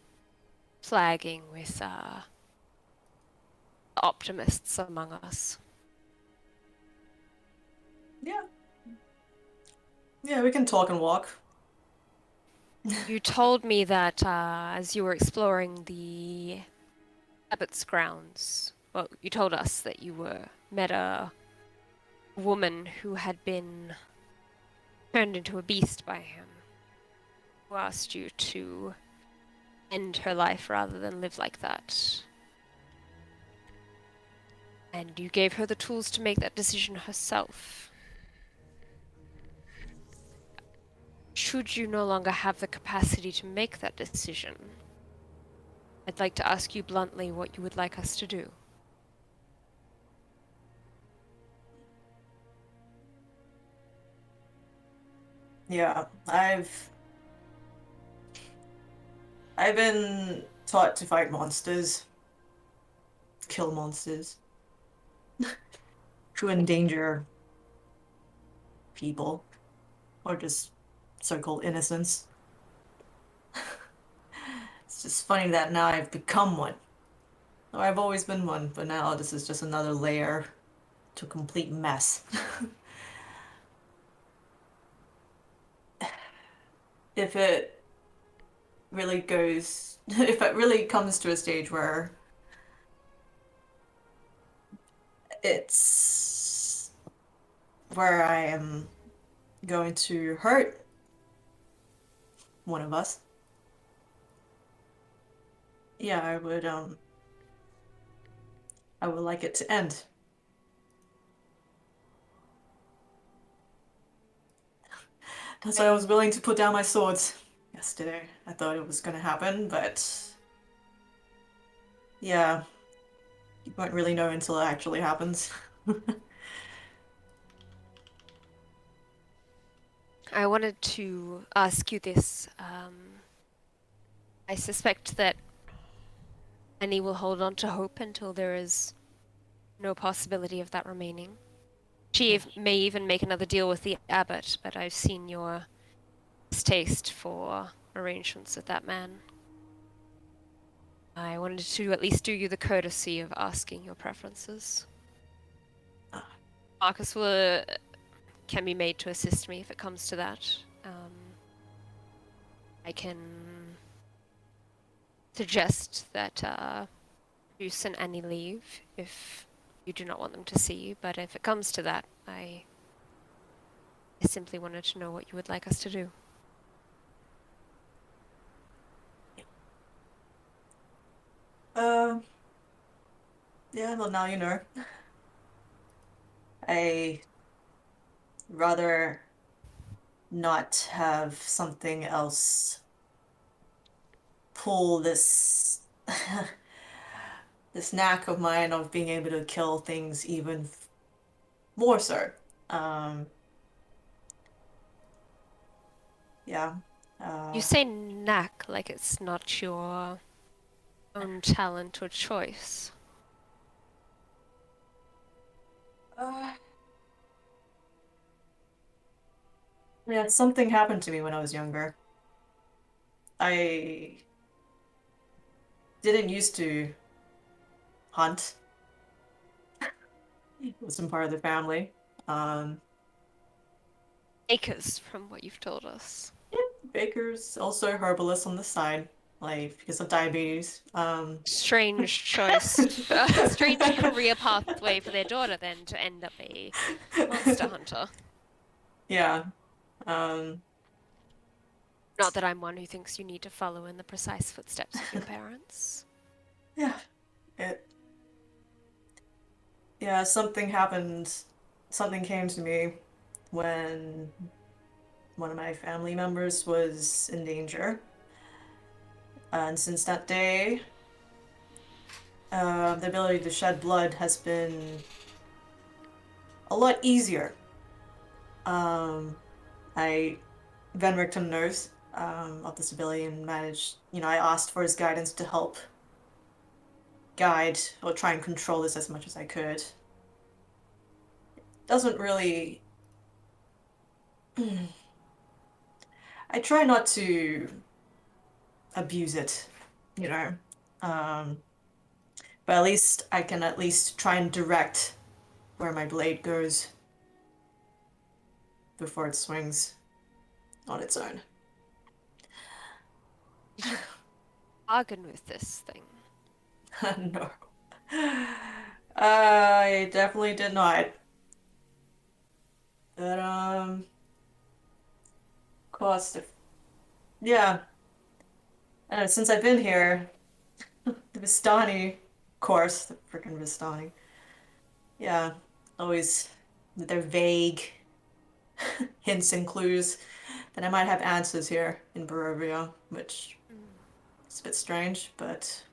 flagging with optimists among us. Yeah. Yeah, we can talk and walk. You told me that as you were exploring the abbot's grounds, well, you told us that you met a woman who had been turned into a beast by him, who asked you to end her life rather than live like that. And you gave her the tools to make that decision herself. Should you no longer have the capacity to make that decision, I'd like to ask you bluntly what you would like us to do. Yeah, I've been taught to fight monsters, kill monsters, to endanger people, or just so-called innocents. It's just funny that now I've become one. Or I've always been one, but now this is just another layer to complete mess. If it really goes, if it really comes to a stage where it's where I am going to hurt one of us, yeah, I would like it to end. That's why I was willing to put down my swords yesterday. I thought it was gonna happen, but yeah, you won't really know until it actually happens. I wanted to ask you this. I suspect that Annie will hold on to hope until there is no possibility of that remaining. She may even make another deal with the abbot, but I've seen your distaste for arrangements with that man. I wanted to at least do you the courtesy of asking your preferences. Marcus can be made to assist me if it comes to that. I can suggest that Juice and Annie leave if you do not want them to see you, but if it comes to that, I simply wanted to know what you would like us to do. Yeah, well, now you know. I rather not have something else pull this this knack of mine of being able to kill things even more so. Um, yeah. You say knack like it's not your own talent or choice. Yeah, something happened to me when I was younger. I didn't used to hunt. It wasn't part of the family. Um, Acres, from what you've told us. Baker's also herbalist on the side, like because of diabetes. Strange choice, strange career pathway for their daughter then to end up a monster hunter. Yeah. Um, Not that I'm one who thinks you need to follow in the precise footsteps of your parents. yeah. It. Yeah. Something happened. Something came to me when one of my family members was in danger, and since that day, the ability to shed blood has been a lot easier. I Van Richten knows of this ability and managed. I asked for his guidance to help guide or try and control this as much as I could. Doesn't really. I try not to abuse it, you know. Um, but at least I can at least try and direct where my blade goes before it swings on its own. Did you bargain with this thing? No. I definitely did not. But, cost of. Yeah. Since I've been here, the Vistani, of course, the freaking Vistani. Yeah, always with their vague hints and clues that I might have answers here in Barovia, which is a bit strange, but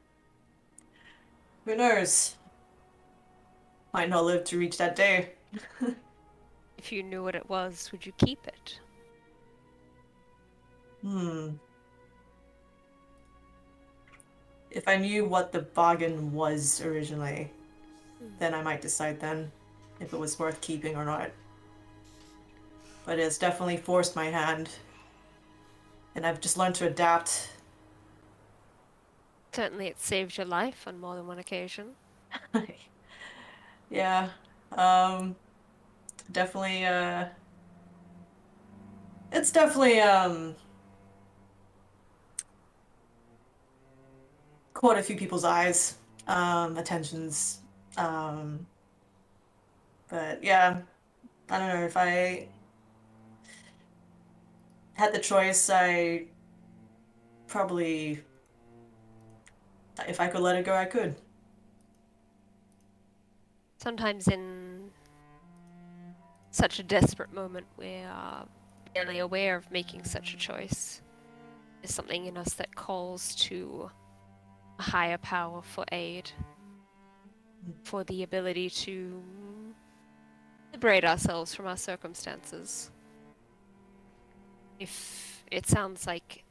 who knows? Might not live to reach that day. If you knew what it was, would you keep it? Hmm. If I knew what the bargain was originally, then I might decide then if it was worth keeping or not. But it's definitely forced my hand, and I've just learned to adapt. Certainly it saved your life on more than one occasion. Yeah, definitely, it's definitely, caught a few people's eyes, attentions, um, but yeah, I don't know, if I had the choice, I probably, if I could let it go, I could. Sometimes in such a desperate moment, we are barely aware of making such a choice. There's something in us that calls to a higher power for aid, for the ability to liberate ourselves from our circumstances. If it sounds like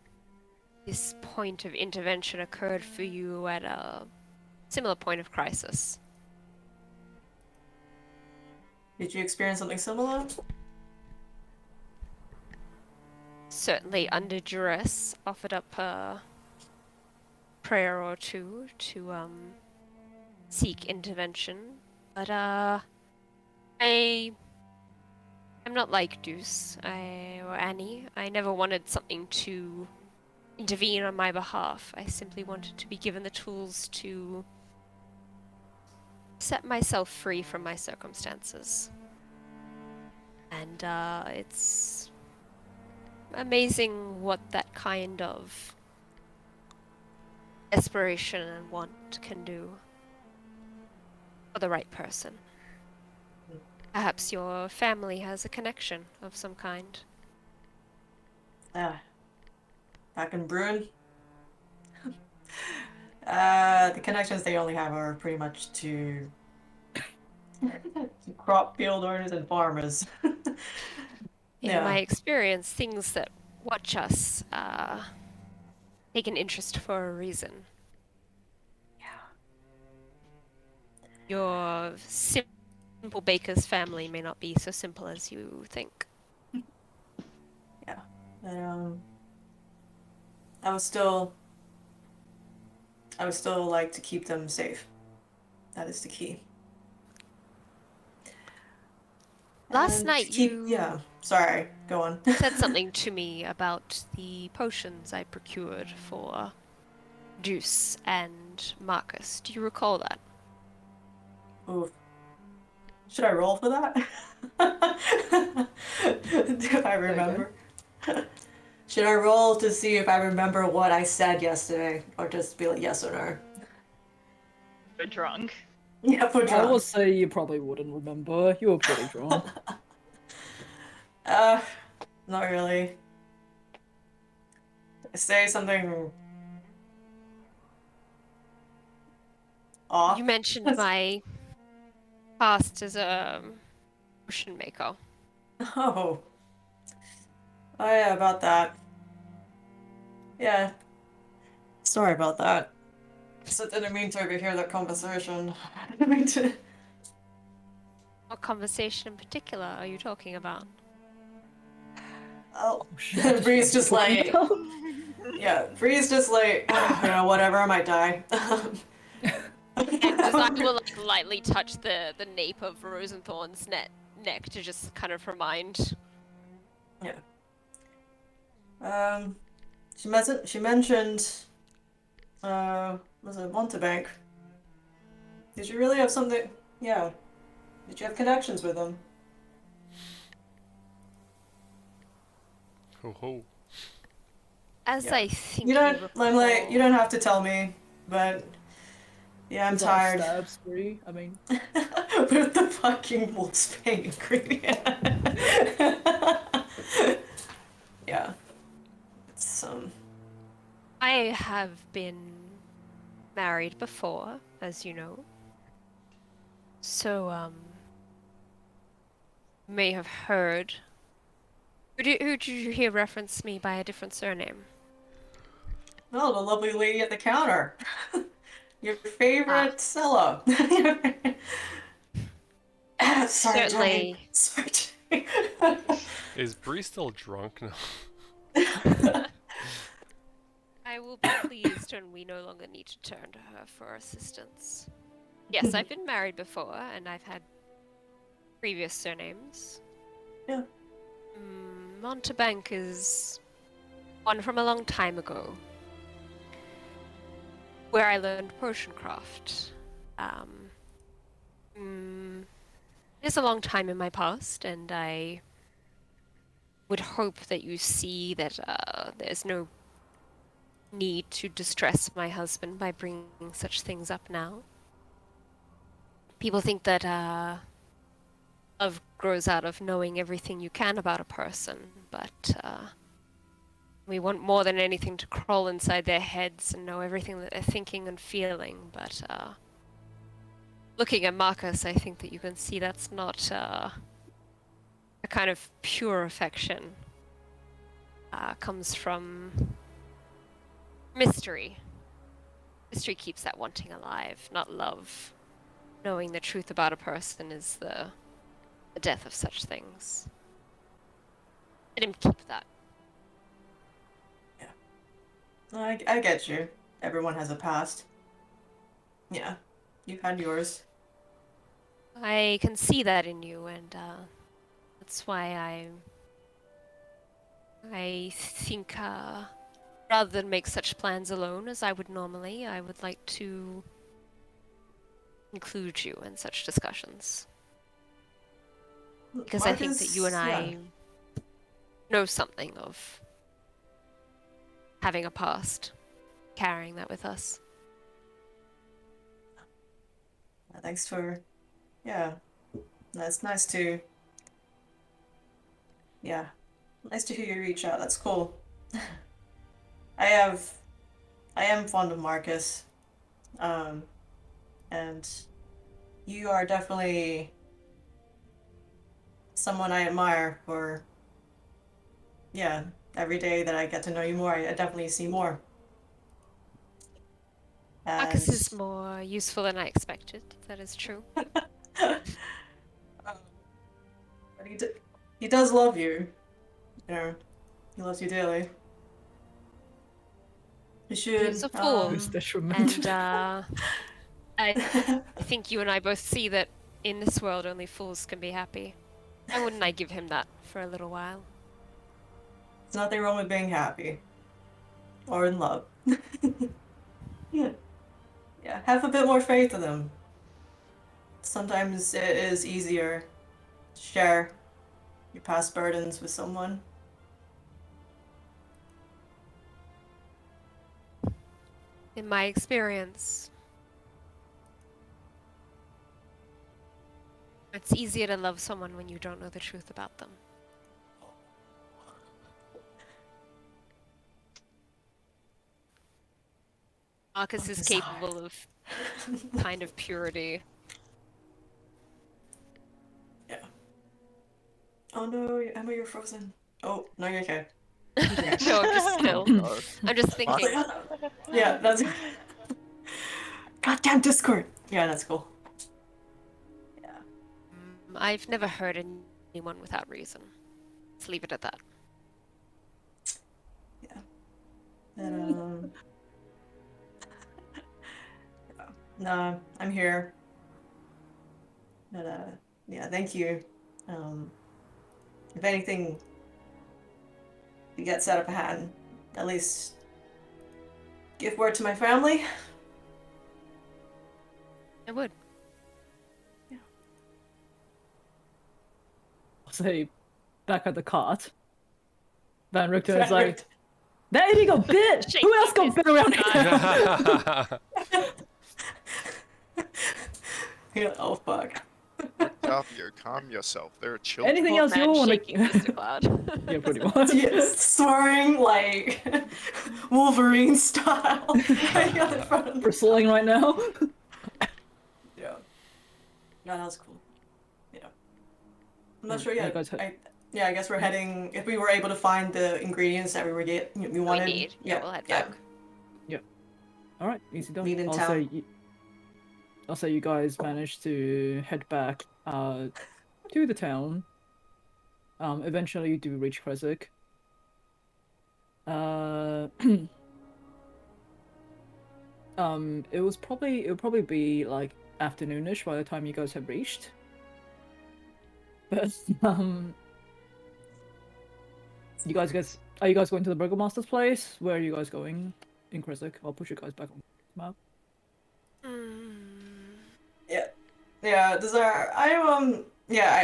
this point of intervention occurred for you at a similar point of crisis. Did you experience something similar? Certainly under duress, offered up prayer or two to seek intervention, but I'm not like Deuce or Annie. I never wanted something to intervene on my behalf. I simply wanted to be given the tools to set myself free from my circumstances. And it's amazing what that kind of desperation and want can do for the right person. Perhaps your family has a connection of some kind. Back in Bruin. The connections they only have are pretty much to crop field owners and farmers. In my experience, things that watch us take an interest for a reason. Your simple baker's family may not be so simple as you think. Yeah. I would still like to keep them safe. That is the key. Last And night yeah. Sorry, go on. said something to me about the potions I procured for Deuce and Marcus. Do you recall that? Oof. Should I roll for that? If I remember. Should I roll to see if I remember what I said yesterday, or just be like yes or no? We're drunk. Yeah, for I drunk. will say you probably wouldn't remember. You were pretty drunk. Not really. Say something off. You mentioned my past as a potion maker. Oh. Oh yeah, about that. Yeah. Sorry about that. So didn't mean to overhear that conversation. I didn't mean to. What conversation in particular are you talking about? Oh, shit. Bree's just like, yeah, Bree's just like, whatever, I might die. And Design will like lightly touch the nape of Rosenthorn's neck to just kind of remind. Yeah. She mentioned, was it Montebank? Did you really have something? Yeah. Did you have connections with him? Ho ho. As Yeah. I think You don't. recall... Limelight. You don't have to tell me, but yeah, I'm Is that tired. a stab spree? I mean, With the fucking wolfsbane ingredient. Yeah. It's I have been married before, as you know. So, may have heard. Who did you hear reference me by a different surname? oh, the lovely lady at the counter. Your favorite seller. Sorry, Certainly. Jenny. Sorry, Jenny. Is Bree still drunk now? I will be pleased when we no longer need to turn to her for assistance. Yes, I've been married before, and I've had previous surnames. Yeah. Montebank is one from a long time ago, where I learned potioncraft. It's a long time in my past, and I would hope that you see that there's no need to distress my husband by bringing such things up now. People think that love grows out of knowing everything you can about a person, but we want more than anything to crawl inside their heads and know everything that they're thinking and feeling. But looking at Marcus, I think that you can see that's not a kind of pure affection. Comes from mystery. Mystery keeps that wanting alive, not love. Knowing the truth about a person is the death of such things. Let him keep that. I get you. everyone has a past. Yeah, you've had yours. I can see that in you, and that's why I think rather than make such plans alone as I would normally, I would like to include you in such discussions. Because I think that you and I know something of having a past, carrying that with us. Thanks for, yeah, that's nice to, yeah, nice to hear you reach out. That's cool. I am fond of Marcus, and you are definitely someone I admire for, yeah, every day that I get to know you more, I definitely see more. Marcus is And more useful than I expected. That is true. but he does love you. You know, he loves you dearly. You should. He's a fool. Who's detriment? And I think you and I both see that in this world only fools can be happy. Why wouldn't I give him that for a little while? There's nothing wrong with being happy or in love. Yeah. Yeah, have a bit more faith in them. Sometimes it is easier to share your past burdens with someone. In my experience, it's easier to love someone when you don't know the truth about them. Marcus is capable of kind of purity. Yeah. Oh no, Emma, you're frozen. Oh, no, you're okay. No, I'm just still. I'm just thinking. Yeah, that's. Goddamn Discord! Yeah, that's cool. Yeah. I've never hurt anyone without reason. Let's leave it at that. Yeah. And, no, I'm here. But, yeah, thank you. If anything, you get set up a hand, at least give word to my family. I would. I'll say, back at the cart, Van Richter is like, there you go, bit! Who else got bit around here? Yeah, oh fuck. Garfio, calm yourself. There are children. Anything else you want to... Yeah, pretty much. Yes, soaring like Wolverine style. In front of Bristling right now. Yeah. No, that was cool. Yeah. I'm not sure Yeah, yet. guys, I guess we're heading. If we were able to find the ingredients that we wanted. We need. Yeah, we'll head back. All right, easy done. Meet in I'll town. say you guys managed to head back to the town. Eventually you do reach Kresik. It'll probably be like afternoonish by the time you guys have reached. But are you guys going to the Burgomaster's place? Where are you guys going in Kresik? I'll push you guys back on the map. Yeah.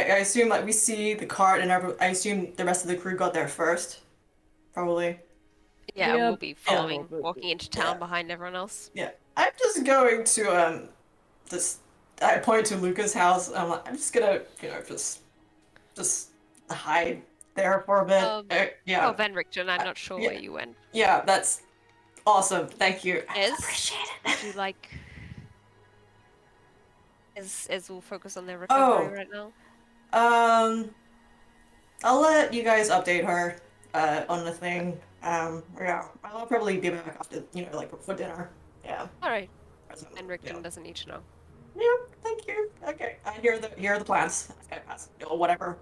I assume like we see the cart and I assume the rest of the crew got there first. Probably. Yeah, Yeah, we'll be following, but- walking into town behind everyone else. Yeah. I'm just going to I point to Luca's house. I'm just gonna just hide there for a bit. Yeah. Oh, Van Richten, I'm not sure where you went. Yeah, that's awesome. Thank you. I Ez, appreciate it. would you like... Ez will focus on their recovery right now. I'll let you guys update her on the thing. Yeah, I'll probably be back after, like for dinner. Yeah. Alright. Van Richten doesn't need to know. Yeah, thank you. Okay, here are the plans. Okay, whatever.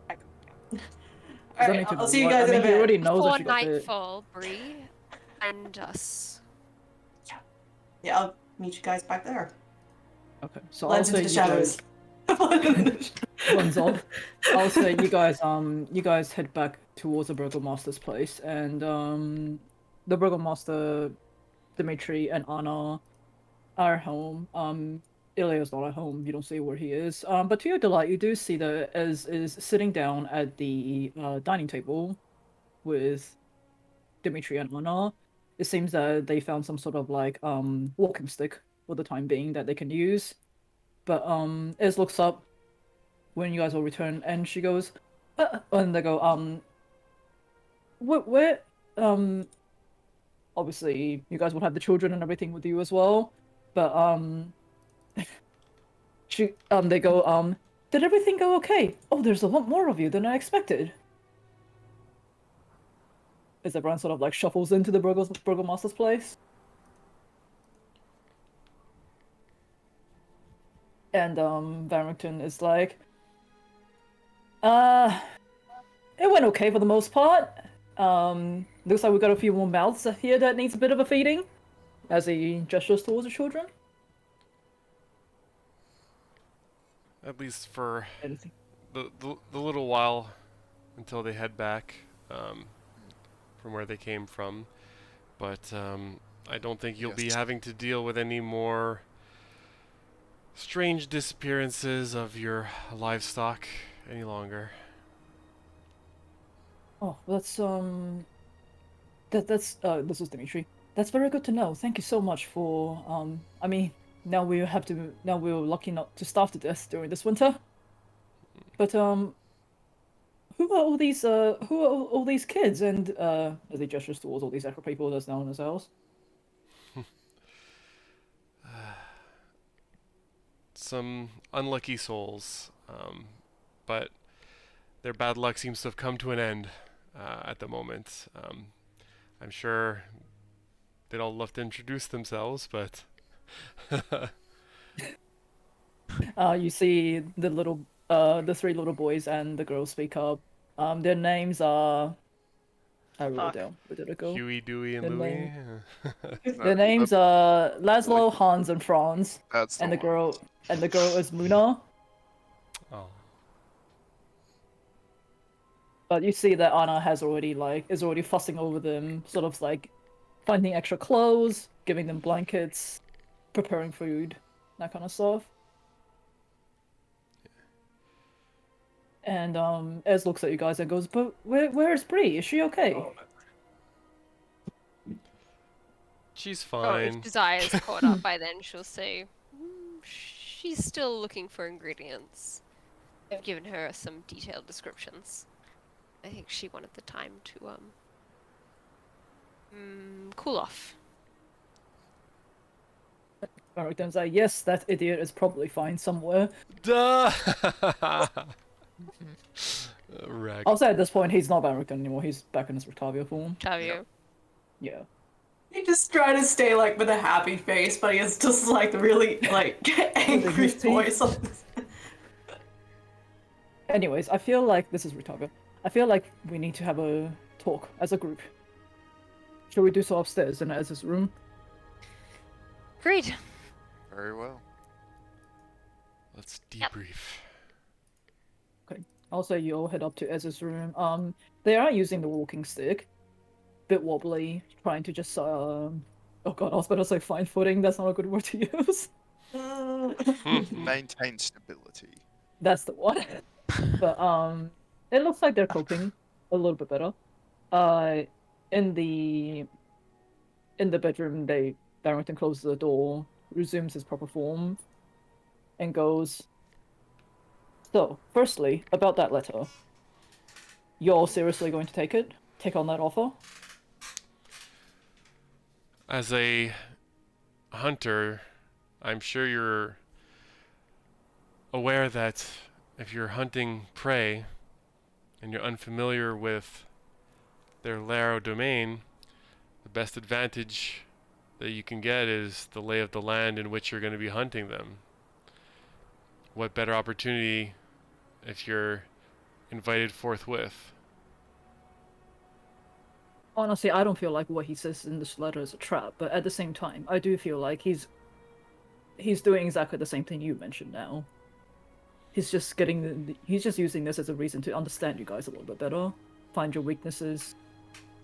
Alright, I'll see you guys in a He bit. already knows Before that she got bit. nightfall, Bree, and us. Yeah, I'll meet you guys back there. Okay, so Blends I'll say into the you shadows. guys runs off. I'll say you guys head back towards the Burgomaster's place, and the Burgomaster, Dimitri, and Anna are home. Ilya's not at home. You don't see where he is. But to your delight, you do see that Ez is sitting down at the dining table with Dimitri and Anna. It seems that they found some sort of like walking stick for the time being that they can use. But Ez looks up when you guys will return, and she goes, and they go, where, obviously you guys will have the children and everything with you as well, but they go, did everything go okay? Oh, there's a lot more of you than I expected. As everyone sort of like shuffles into the Burgomaster's place. And Barrington is like, it went okay for the most part. Looks like we got a few more mouths here that needs a bit of a feeding. As he gestures towards the children. At least for Anything. the little while until they head back from where they came from. But I don't think you'll be Yes. having to deal with any more strange disappearances of your livestock any longer. Oh, that's this is Dimitri. That's very good to know. Thank you so much for I mean, now we're lucky not to starve to death during this winter. But who are all these kids, and as he gestures towards all these extra people that's now in his house. Some unlucky souls, but their bad luck seems to have come to an end at the moment. I'm sure they'd all love to introduce themselves, but You see the three little boys and the girl speak up. Their names are I wrote it Fuck. down. Where did it go? Huey, Dewey, and The Louie. name- No, Their names are Laszlo, Boy. Hans, and Franz. That's the And the one. girl is Muna. Oh, But you see that Anna is already fussing over them, sort of like finding extra clothes, giving them blankets, preparing food, that kind of stuff. And Ez looks at you guys and goes, "But where's Bree? Is she okay?" she's Oh, if fine. Desire's caught up by then, she'll say, she's still looking for ingredients. I've given her some detailed descriptions. I think she wanted the time to, cool off. Barrington's like, "Yes, that idiot is probably fine somewhere." Duh! Wreck. I'll say at this point he's not Barrington anymore. He's back in his Rictavia form. Tavio. Yeah. He just trying to stay like with a happy face, but he has just like really like angry his teeth. voice. Anyways, I feel like this is Rictavia. I feel like we need to have a talk as a group. Shall we do so upstairs in Ez's room? Agreed. Very well. Let's Yep. debrief. I'll say you all head up to Ez's room. They are using the walking stick. Bit wobbly, trying to just oh god, I was about to say find footing, that's not a good word to use. Maintain stability. That's the one. But it looks like they're coping a little bit better. In the bedroom, Barrington closes the door, resumes his proper form, and goes, "So, firstly, about that letter. You're all seriously going to take it? Take on that offer?" As a hunter, I'm sure you're aware that if you're hunting prey and you're unfamiliar with their lair or domain, the best advantage that you can get is the lay of the land in which you're going to be hunting them. What better opportunity if you're invited forthwith? Honestly, I don't feel like what he says in this letter is a trap, but at the same time, I do feel like he's doing exactly the same thing you mentioned now. He's just he's just using this as a reason to understand you guys a little bit better, find your weaknesses,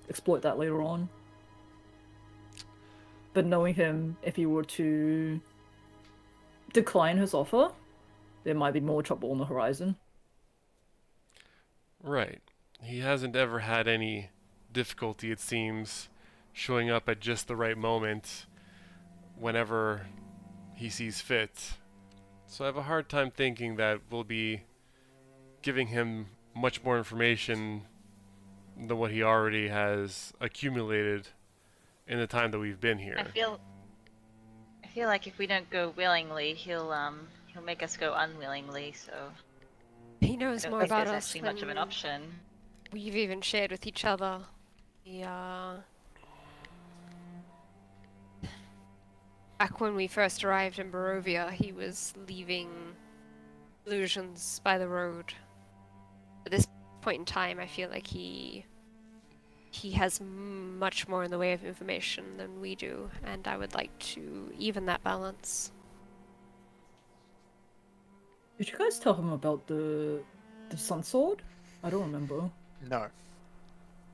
exploit that later on. But knowing him, if he were to decline his offer, there might be more trouble on the horizon. Right. He hasn't ever had any difficulty, it seems, showing up at just the right moment whenever he sees fit. So I have a hard time thinking that we'll be giving him much more information than what he already has accumulated in the time that we've been here. I feel like if we don't go willingly, he'll make us go unwillingly. So He I knows don't more think about there's us actually much of an than option. we've even shared with each other. Back when we first arrived in Barovia, he was leaving illusions by the road. At this point in time, I feel like he has much more in the way of information than we do, and I would like to even that balance. Did you guys tell him about the Sun Sword? I don't remember. No.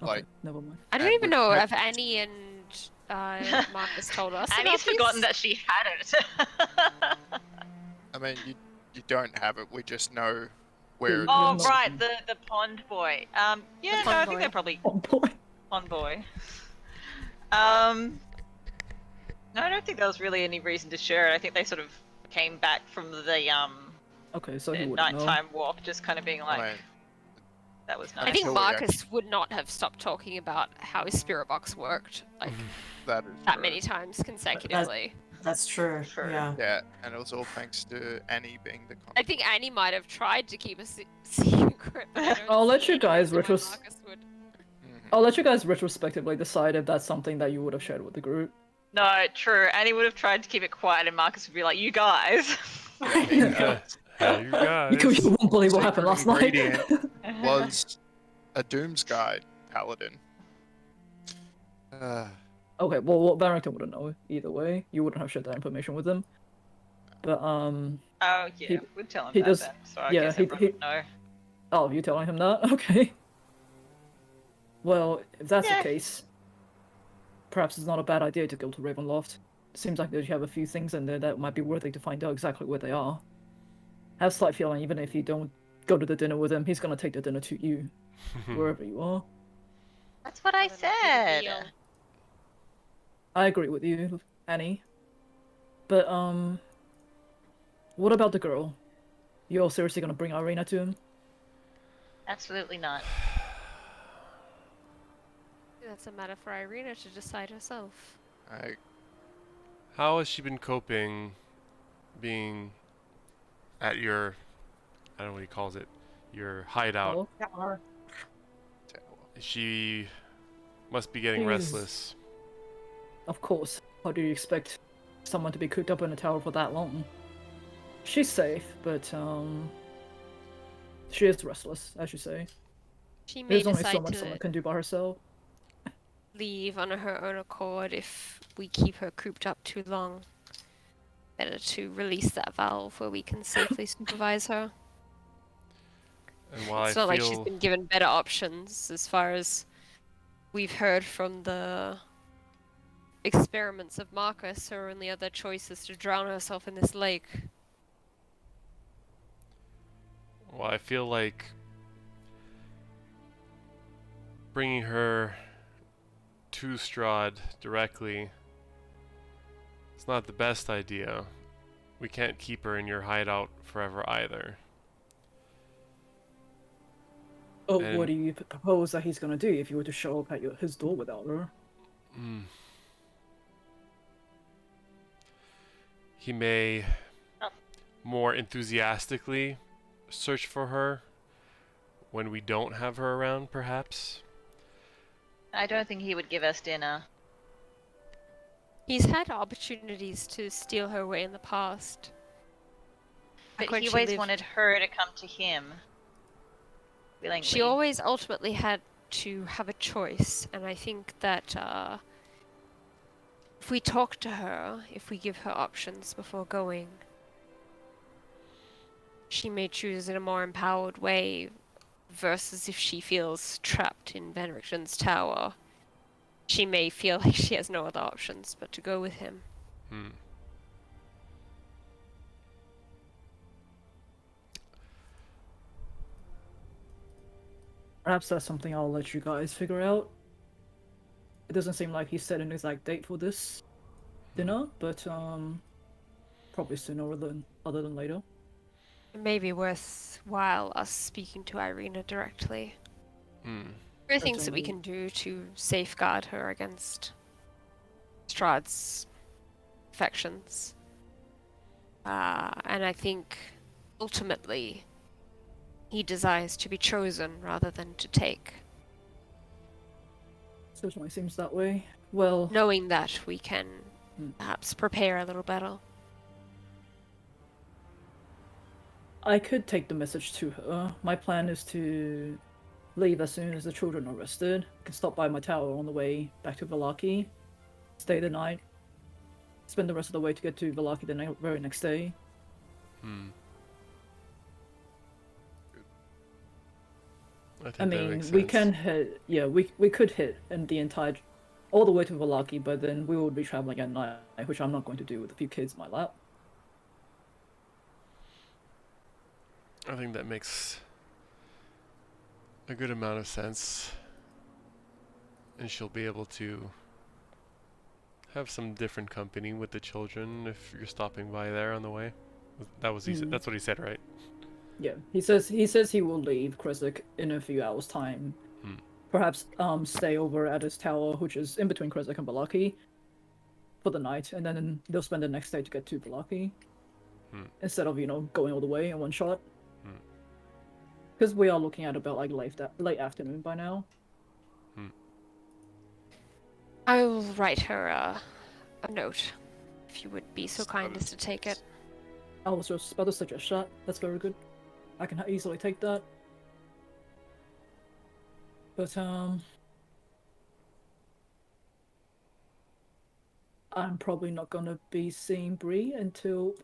Okay, Like- never mind. I don't And even we- know if Annie and Marcus told us. Annie's about forgotten this. that she had it. I mean, you don't have it. We just know where. Oh, You're not- right, the pond boy. Yeah, The no, I pond think boy. they're probably Oh boy. pond boy. No, I don't think there was really any reason to share it. I think they sort of came back from the Okay, so he wouldn't know. nighttime walk, just kind of being like, I mean, that was I nice. think Until we Marcus would not have stopped talking about how his spirit box worked like that is that true. many times consecutively. That's true. Sure. Yeah. Yeah, and it was all thanks to Annie being the. I think Annie might have tried to keep a secret. But I don't I'll let see you any guys reason why retros- Marcus would. Mhm. I'll let you guys retrospectively decide if that's something that you would have shared with the group. No, true. Annie would have tried to keep it quiet, and Marcus would be like, "You guys." Yeah. Hey, you guys. You won't believe what happened last Secret night. ingredient was a Doomsguy paladin. Okay, well, Barrington wouldn't know either way. You wouldn't have shared that information with him. But Oh yeah, He- we'd tell him he that does- then. So I yeah, guess he- everyone he- would know. oh, you're telling him that? Okay. Well, if that's Yeah. the case, perhaps it's not a bad idea to go to Ravenloft. Seems like you have a few things in there that might be worthy to find out exactly where they are. I have a slight feeling even if you don't go to the dinner with him, he's gonna take the dinner to you, wherever you are. That's what I Whether that be the said. deal. I agree with you, Annie. But, what about the girl? You're seriously gonna bring Irina to him? Absolutely not. That's a matter for Irina to decide herself. How has she been coping being at your, I don't know what he calls it, your hideout? Oh, She must be getting She's- restless. of course. How do you expect someone to be cooped up in a tower for that long? She's safe, but, she is restless, as you say. She may There's only so decide much to someone can do by herself. leave on her own accord if we keep her cooped up too long. Better to release that valve where we can safely supervise her. And while It's I not like she's feel been given better options as far as we've heard from the experiments of Marcus. Her only other choice is to drown herself in this lake. Well, I feel like bringing her to Strahd directly is not the best idea. We can't keep her in your hideout forever either. Oh, And- what do you propose that he's gonna do if you were to show up at his door without her? He may Oh. more enthusiastically search for her when we don't have her around, perhaps. I don't think he would give us dinner. He's had opportunities to steal her away in the past. But Like when he she always lived- wanted her to come to him. Willingly. She always ultimately had to have a choice, and I think that if we talk to her, if we give her options before going, she may choose in a more empowered way, versus if she feels trapped in Van Richten's tower, she may feel like she has no other options but to go with him. Hmm. Perhaps that's something I'll let you guys figure out. It doesn't seem like he set an exact date for this dinner, but probably sooner other than later. It may be worthwhile us speaking to Irina directly. Hmm. There are things that we Certainly. can do to safeguard her against Strahd's affections. And I think ultimately he desires to be chosen rather than to take. Certainly seems that way. Well, Knowing that, we can Hmm. perhaps prepare a little better. I could take the message to her. My plan is to leave as soon as the children are rested. I can stop by my tower on the way back to Vallaki, stay the night, spend the rest of the way to get to Vallaki the very next day. Hmm. I think I that mean, makes we sense. can hit, yeah, we could hit in the entire, all the way to Vallaki, but then we would be traveling at night, which I'm not going to do with a few kids in my lap. I think that makes a good amount of sense. And she'll be able to have some different company with the children if you're stopping by there on the way. That's what he said, right? Yeah, he says he will leave Kresik in a few hours' time. Hmm. Perhaps stay over at his tower, which is in between Kresik and Vallaki, for the night, and then they'll spend the next day to get to Vallaki. Hmm. Instead of, going all the way in one shot. Hmm. Because we are looking at about like late afternoon by now. Hmm. I will write her a note, if you would be so kind as to take it. I was just about to suggest that. That's very good. I can easily take that. But I'm probably not gonna be seeing Bree until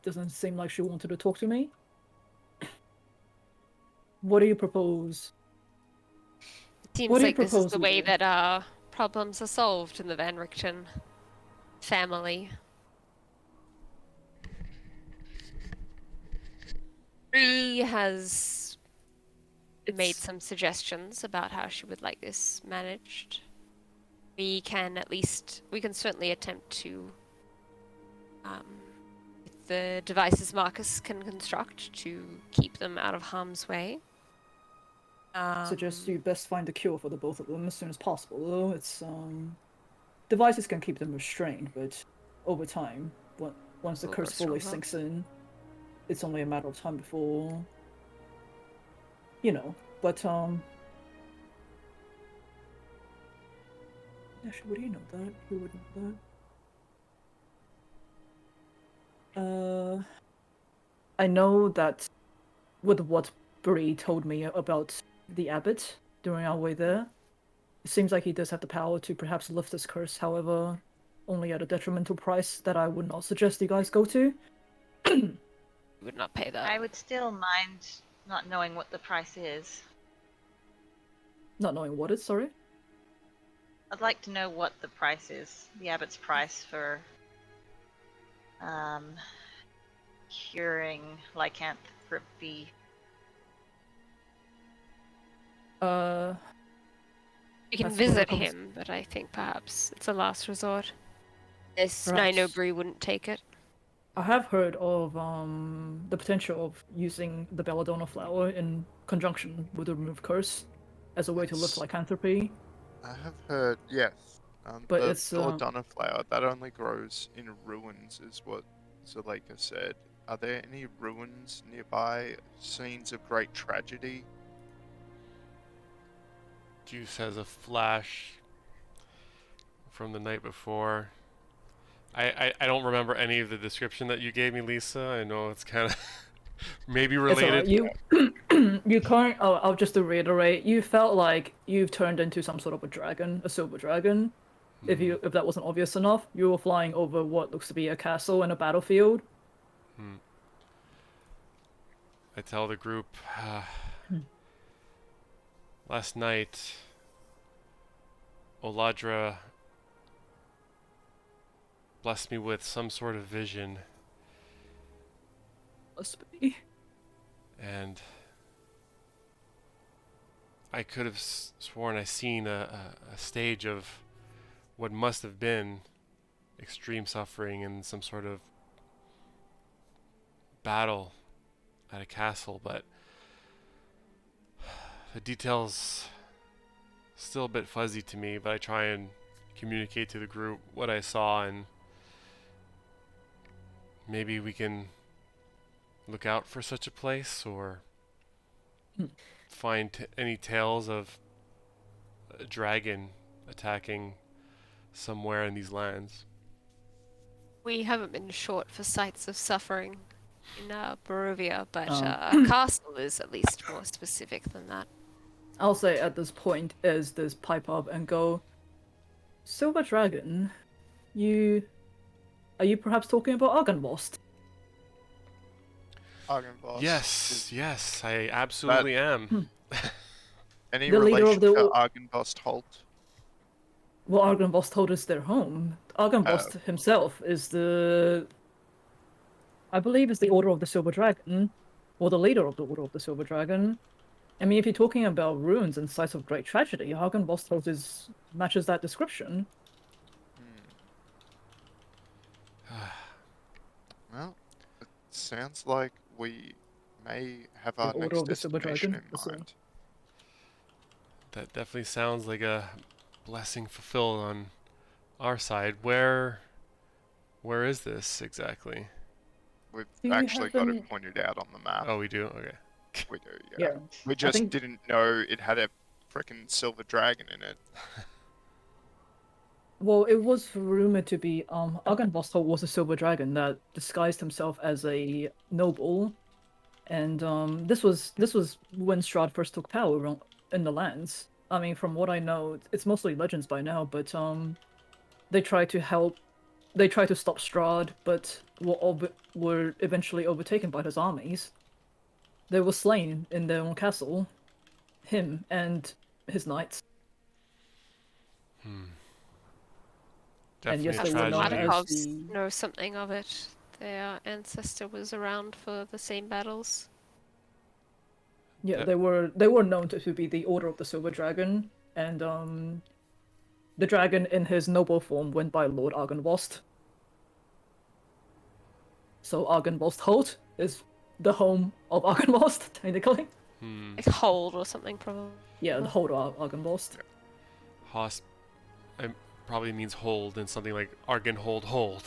doesn't seem like she wanted to talk to me. What do you propose? It seems What do you like this is propose the we way do? that problems are solved in the Van Richten family. Bree has made some suggestions about how she would like this managed. We can certainly attempt to, with the devices Marcus can construct, to keep them out of harm's way. Suggest you best find a cure for the both of them as soon as possible, though. It's devices can keep them restrained, but over time, once the Will grow curse fully stronger. sinks in, it's only a matter of time before but actually, would he know that? He would know that. I know that with what Bree told me about the abbot during our way there, it seems like he does have the power to perhaps lift this curse, however, only at a detrimental price that I would not suggest you guys go to. Would not pay that. I would still mind not knowing what the price is. Not knowing what is, sorry? I'd like to know what the price is, the abbot's price for curing lycanthropy. We can That's where it visit comes- him, but I think perhaps it's a last resort. This, I know Perhaps. Bree wouldn't take it. I have heard of the potential of using the belladonna flower in conjunction with the remove curse as a way to lift Yes. lycanthropy. I have heard, yes. But The it's, belladonna flower, that only grows in ruins, is what Zuleika said. Are there any ruins nearby, scenes of great tragedy? Juice has a flash from the night before. I don't remember any of the description that you gave me, Lisa. I know it's kind of maybe It's related. alright. you can't. Oh, I'll just to reiterate. You felt like you've turned into some sort of a dragon, a silver dragon. If that wasn't obvious enough, you were flying over what looks to be a castle and a battlefield. I tell the group, last night, Oladra blessed me with some sort of vision, Must be. and I could have sworn I seen a stage of what must have been extreme suffering and some sort of battle at a castle, but the details still a bit fuzzy to me, but I try and communicate to the group what I saw, and maybe we can look out for such a place or find any tales of a dragon attacking somewhere in these lands. We haven't been short for sites of suffering in Barovia, but castle is at least more specific than that. I'll say at this point, as this pipe up and go, Silver Dragon, are you perhaps talking about Argynvost? Argynvost. Yes, I absolutely am. Any The leader relation of the- to Argynvost Holt? Well, Argynvost told us their home. Argynvost himself is I believe is the Order of the Silver Dragon, or the leader of the Order of the Silver Dragon. I mean, if you're talking about ruins and sites of great tragedy, Argynvost matches that description. Well, it sounds like we may have The our Order next of the Silver destination Dragon, in the same. mind. That definitely sounds like a blessing fulfilled on our side. Where is this exactly? We've Do you actually got happen- it pointed out on the map. Oh, we do? Okay. We do, yeah. Yeah. We just think- didn't know it had a frickin' silver dragon in it. Well, it was rumored to be Argynvost was a silver dragon that disguised himself as a noble, and this was when Strahd first took power in the lands. I mean, from what I know, it's mostly legends by now, but they tried to stop Strahd, but were eventually overtaken by his armies. They were slain in their own castle, him and his knights. And Definitely yes, a they were known tragedy. as Markovs know something of it. Their ancestor was around for the same battles. Yeah, Yeah. they were known to be the Order of the Silver Dragon, and the dragon in his noble form went by Lord Argynvost. So Argynvost Holt is the home of Argynvost, technically. Like hold or something, probably. Yeah, the Hold of Argynvost. Probably means hold in something like hold.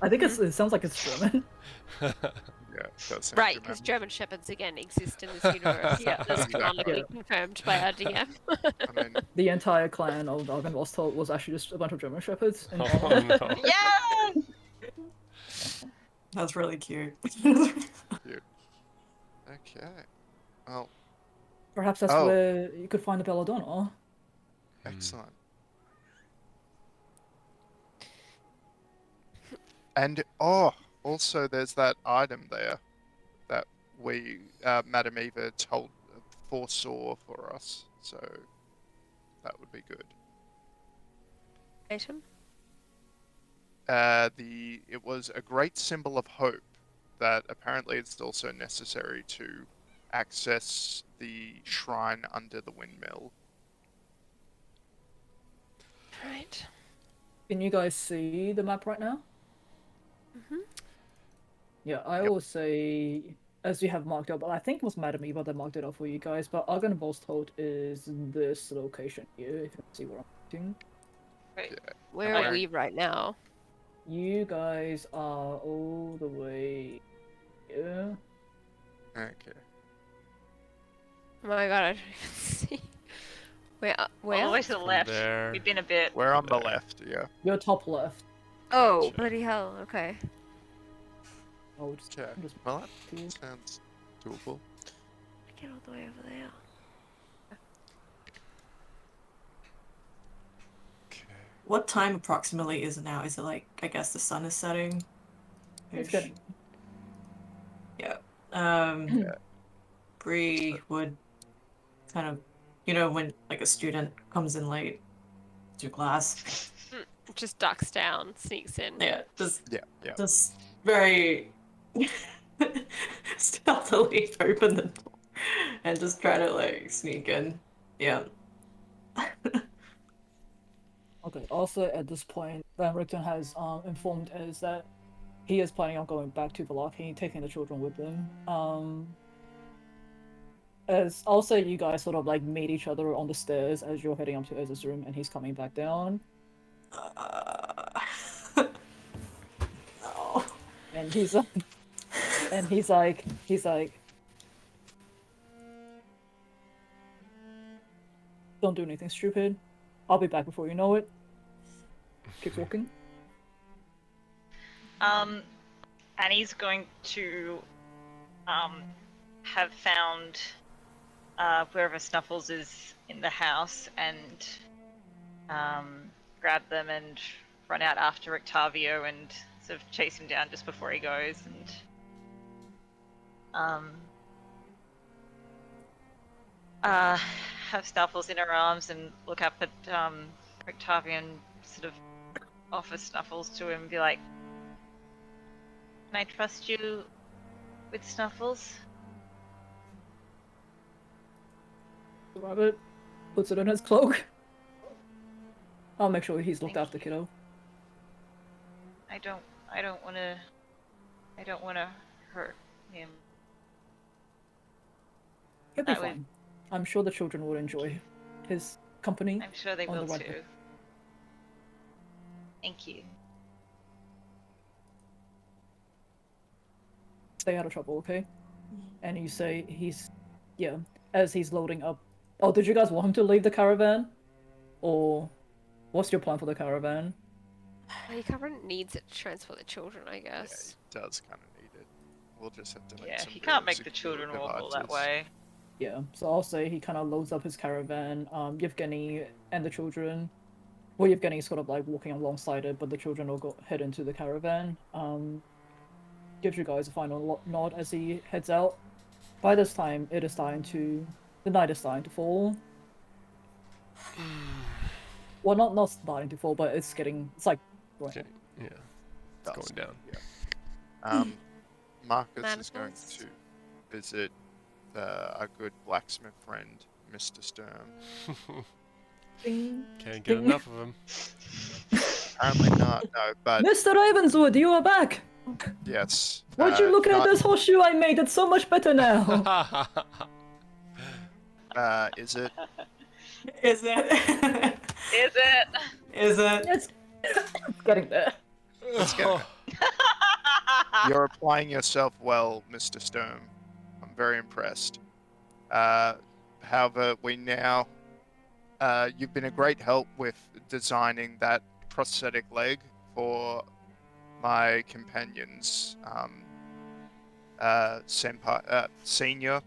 I think it sounds like it's German. Yeah, that sounds Right, good, because man. German Shepherds again exist in this universe. Yeah, that's canonically confirmed by our DM. I mean, The entire clan of Argynvost Holt was actually just a bunch of German shepherds. And Oh no. Yes! That's really cute. okay. Well, perhaps that's Oh. where you could find the Belladonna. excellent. And also there's that item there that we, Madame Eva foresaw for us. So that would be good. Item? It was a great symbol of hope that apparently it's also necessary to access the shrine under the windmill. Right. Can you guys see the map right now? Mhm. Yeah, I Yep. will say, as you have marked up, but I think it was Madame Eva that marked it up for you guys, but Argynvost Holt is this location here, if you can see where I'm pointing. Wait, Where Okay. are we right now? You guys are all the way here. Okay. Oh my god, I don't even see. Where? all Where? the way to the left. there. We've been a bit. We're on the There. left, yeah. Your top left. Oh, Gotcha. bloody hell, okay. I'll just, Okay. I'll just Well, to you. that sounds doable. get all the way over there? Okay. What time approximately is it now? Is it like, I guess the sun is setting? It's Ish. good. Yeah. Bree would kind of, when like a student comes in late to class. Just ducks down, sneaks in. Yeah, just Yeah. very stealthily open the door and just try to like sneak in. Yeah. Okay. Also, at this point, Van Richten has informed us that he is planning on going back to Velaki, taking the children with him. As also you guys sort of like meet each other on the stairs as you're heading up to Ezra's room, and he's coming back down. No. And he's like, don't do anything stupid. I'll be back before you know it. Keeps walking. Annie's going to have found wherever Snuffles is in the house and grab them and run out after Octavio and sort of chase him down just before he goes and have Snuffles in her arms and look up at Octavio and sort of offer Snuffles to him and be like, "Can I trust you with Snuffles?" The rabbit puts it in his cloak. I'll make sure he's looked Thank after, you. kiddo. I don't want to hurt him. He'll be That would- fine. I'm sure the children will enjoy his company. I'm sure they On the will right too. way. Thank you. Stay out of trouble, okay? And you say as he's loading up. Oh, did you guys want him to leave the caravan? Or what's your plan for the caravan? Well, your government needs it to transport the children, I Yeah, guess. it does kind of need it. We'll just have to make Yeah, some he can't real make the secure children walk all that devices. way. Yeah, so I'll say he kind of loads up his caravan. Yevgeny and the children. Well, Yevgeny's sort of like walking alongside it, but the children will head into the caravan. Gives you guys a final nod as he heads out. By this time, the night is starting to fall. Well, not starting to fall, but it's like going Okay. up. Yeah. It's Dusk, going down. Yeah. Marcus is going Manifest. to visit our good blacksmith friend, Mr. Sturm. Ding. Can't get Ding. enough of him. Apparently not, no, but Mr. Ravenswood, you are back! yes. Would you look at not- this horseshoe I made? It's so much better now! Is it? Is it? Is it? Is it? It's getting there. Let's get it. You're applying yourself well, Mr. Sturm. I'm very impressed. However, you've been a great help with designing that prosthetic leg for my companion's senior.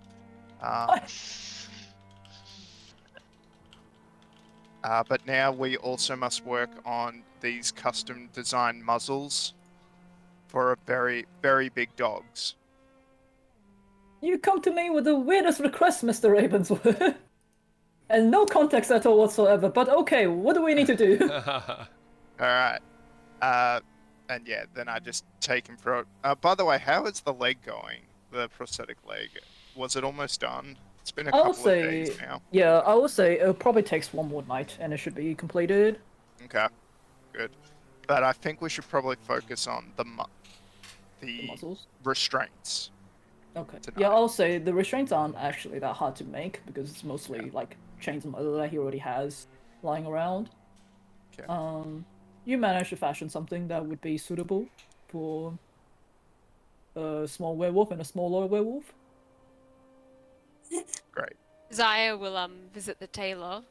But now we also must work on these custom designed muzzles for very, very big dogs. You come to me with the weirdest request, Mr. Ravenswood. And no context at all whatsoever, but okay, what do we need to do? Alright. And yeah, then I just take him for it. By the way, how is the leg going? The prosthetic leg? Was it almost done? It's been a I'll couple of days say, now. yeah, I will say it probably takes one more night and it should be completed. Okay, good. But I think we should probably focus on the The muscles. restraints. Okay. tonight. Yeah, I'll say the restraints aren't actually that hard to make because it's mostly like chains and leather that he already has lying around. Okay. You managed to fashion something that would be suitable for a small werewolf and a smaller werewolf. Great. Zaya will visit the tailor.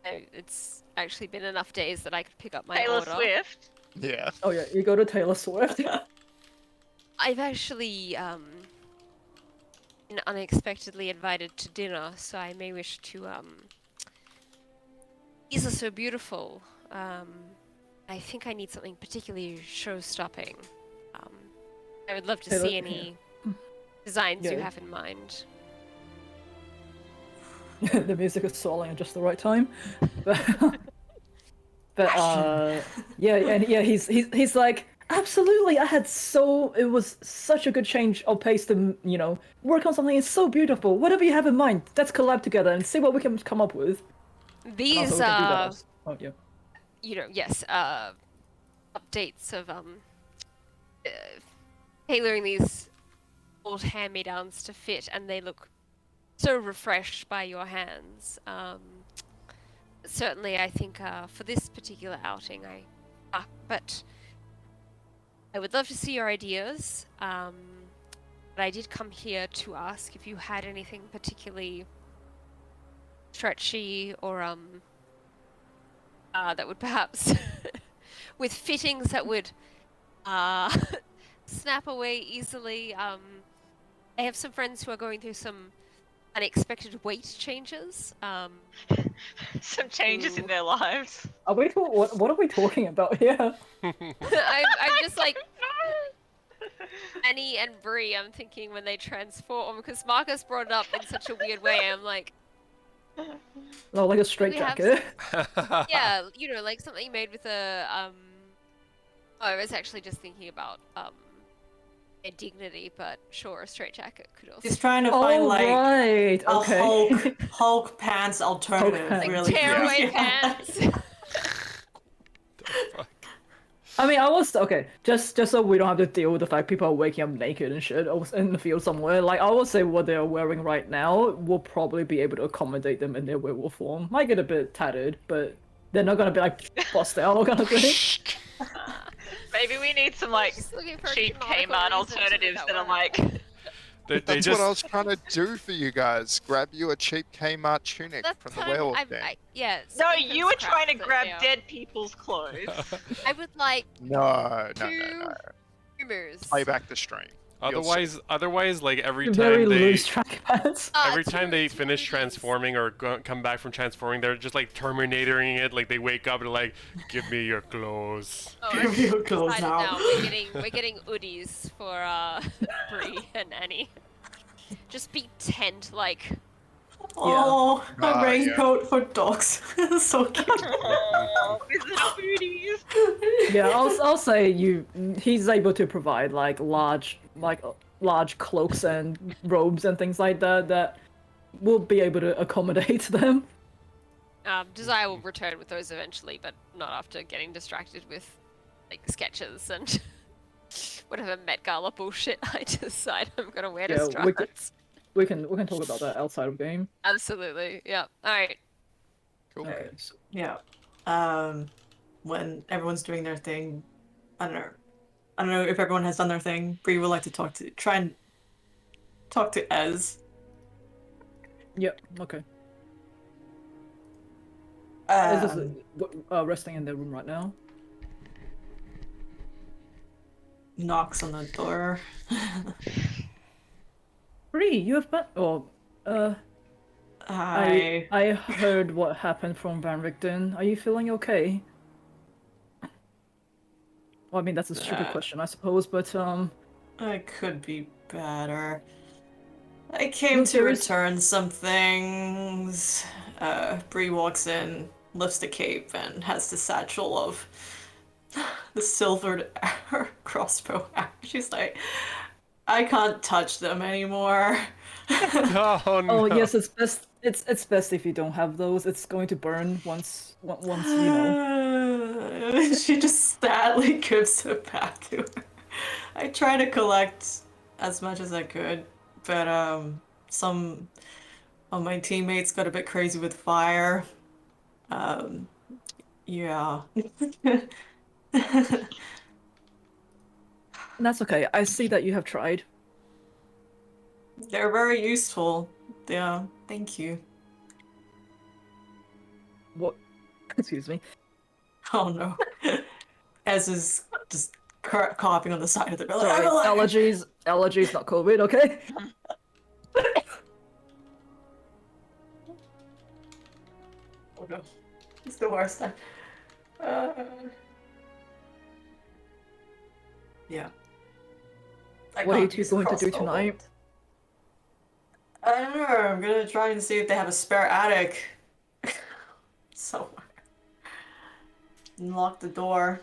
It's actually been enough days that I could pick up my Taylor order. Swift. Yeah. Oh yeah, you go to Taylor Swift. I've actually been unexpectedly invited to dinner, so I may wish to These are so beautiful. I think I need something particularly show-stopping. Um, I would love to Hey, see yeah. any designs you Yeah. have in mind. The music is swelling at just the right time. But, yeah, and yeah, he's like, absolutely. It was such a good change of pace to, work on something. It's so beautiful. Whatever you have in mind, let's collab together and see what we can come up with. And also, These we can do that. Oh yeah. yes, updates of uh, tailoring these old hand-me-downs to fit, and they look so refreshed by your hands. Certainly, I think for this particular outing, but I would love to see your ideas. But I did come here to ask if you had anything particularly stretchy or that would perhaps with fittings that would snap away easily. I have some friends who are going through some unexpected weight changes. Some changes in Ooh. their lives. Are we what are we talking about here? I'm just like Annie and Bree. I'm thinking when they transform, because Marcus brought it up in such a weird way. I'm like, Oh, like a straight we have jacket. yeah, like something made with a Oh, I was actually just thinking about a dignity, but sure, a straitjacket could also. He's trying to find Oh like right, a okay. Hulk pants alternative. pants. Really, Tearaway Yeah. pants. Fuck. I mean, I was okay. Just so we don't have to deal with the fact people are waking up naked and shit in the field somewhere. Like, I would say what they're wearing right now will probably be able to accommodate them in their werewolf form. Might get a bit tattered, but they're not gonna be like bust out kind of thing. Maybe we need some like Just looking for a cheap canonical Kmart reason to make alternatives that are work. like. They That's just what I was trying to do for you guys. Grab you a cheap Kmart tunic That's from the what werewolf I'm, den. yeah. No, something from you were scrap trying to that, grab yeah. dead people's clothes. I would like No. two rumors. Play back the stream. You'll see. otherwise, like every Very time they loose track pants. every time they two finish hoodies. transforming or come back from transforming, they're just like Terminatoring it. Like they wake up and like, give me your clothes. Oh, Give I've me your clothes decided now. We're getting hoodies for Bree and Annie. Just be tent like. Oh, a Ah, yeah. raincoat for dogs. So cute. Oh, business booties. Yeah, I'll say he's able to provide like large cloaks and robes and things like that will be able to accommodate them. Desire will return with those eventually, but not after getting distracted with like sketches and whatever Met Gala bullshit I decide I'm gonna wear to Yeah, we Strahd. We can talk about that outside of game. Absolutely, yeah. All right. Cool. Okay, so Yeah. When everyone's doing their thing, I don't know if everyone has done their thing. Bree would like to try and talk to Ez. Yep, okay. Ez is Um, resting in their room right now. knocks on the door. Bree, you have been. Oh, Hi. I heard what happened from Van Richten. Are you feeling okay? Well, I mean that's a stupid question, I suppose, but I could be better. I came Look, to there is- return some things. Bree walks in, lifts the cape, and has the satchel of the silvered crossbow. She's like, I can't touch them anymore. Oh no. oh yes, it's best. It's best if you don't have those. It's going to burn once you know. She just sadly gives it back to her. I try to collect as much as I could, but some of my teammates got a bit crazy with fire. Yeah. That's okay. I see that you have tried. They're very useful. Yeah, thank you. What? Excuse me. Oh no. Ez is just coughing on the side of the door. Sorry, allergies, not COVID. Okay. Oh no, it's the worst. Uh, yeah. I What are you can't two use going to do crossbow tonight? bolt. I don't know. I'm gonna try and see if they have a spare attic somewhere. And lock the door.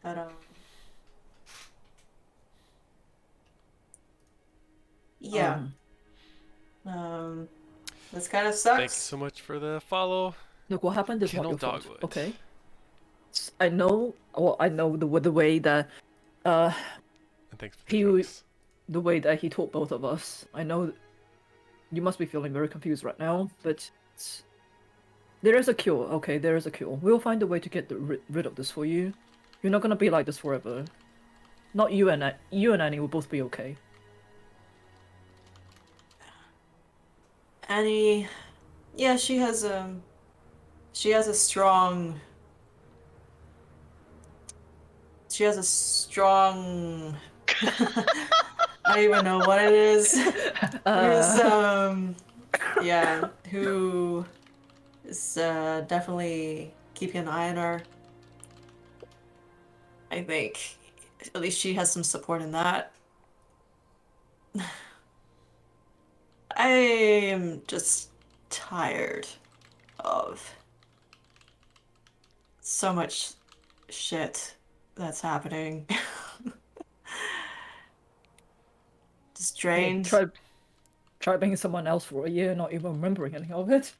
But yeah. This kind of sucks. Thank you so much for the follow. Look, what happened is not Kennel your fault. Dogwood. Okay. I know. Well, I know the way that And thanks for the he jokes. the way that he taught both of us. I know you must be feeling very confused right now, but there is a cure. Okay, there is a cure. We'll find a way to get rid of this for you. You're not gonna be like this forever. Not you and Annie will both be okay. Annie, yeah, she has a strong. She has a strong. I don't even know what it is. Yeah, who is definitely keeping an eye on her. I think at least she has some support in that. I am just tired of so much shit that's happening. Just drained. Try being someone else for a year, not even remembering any of it.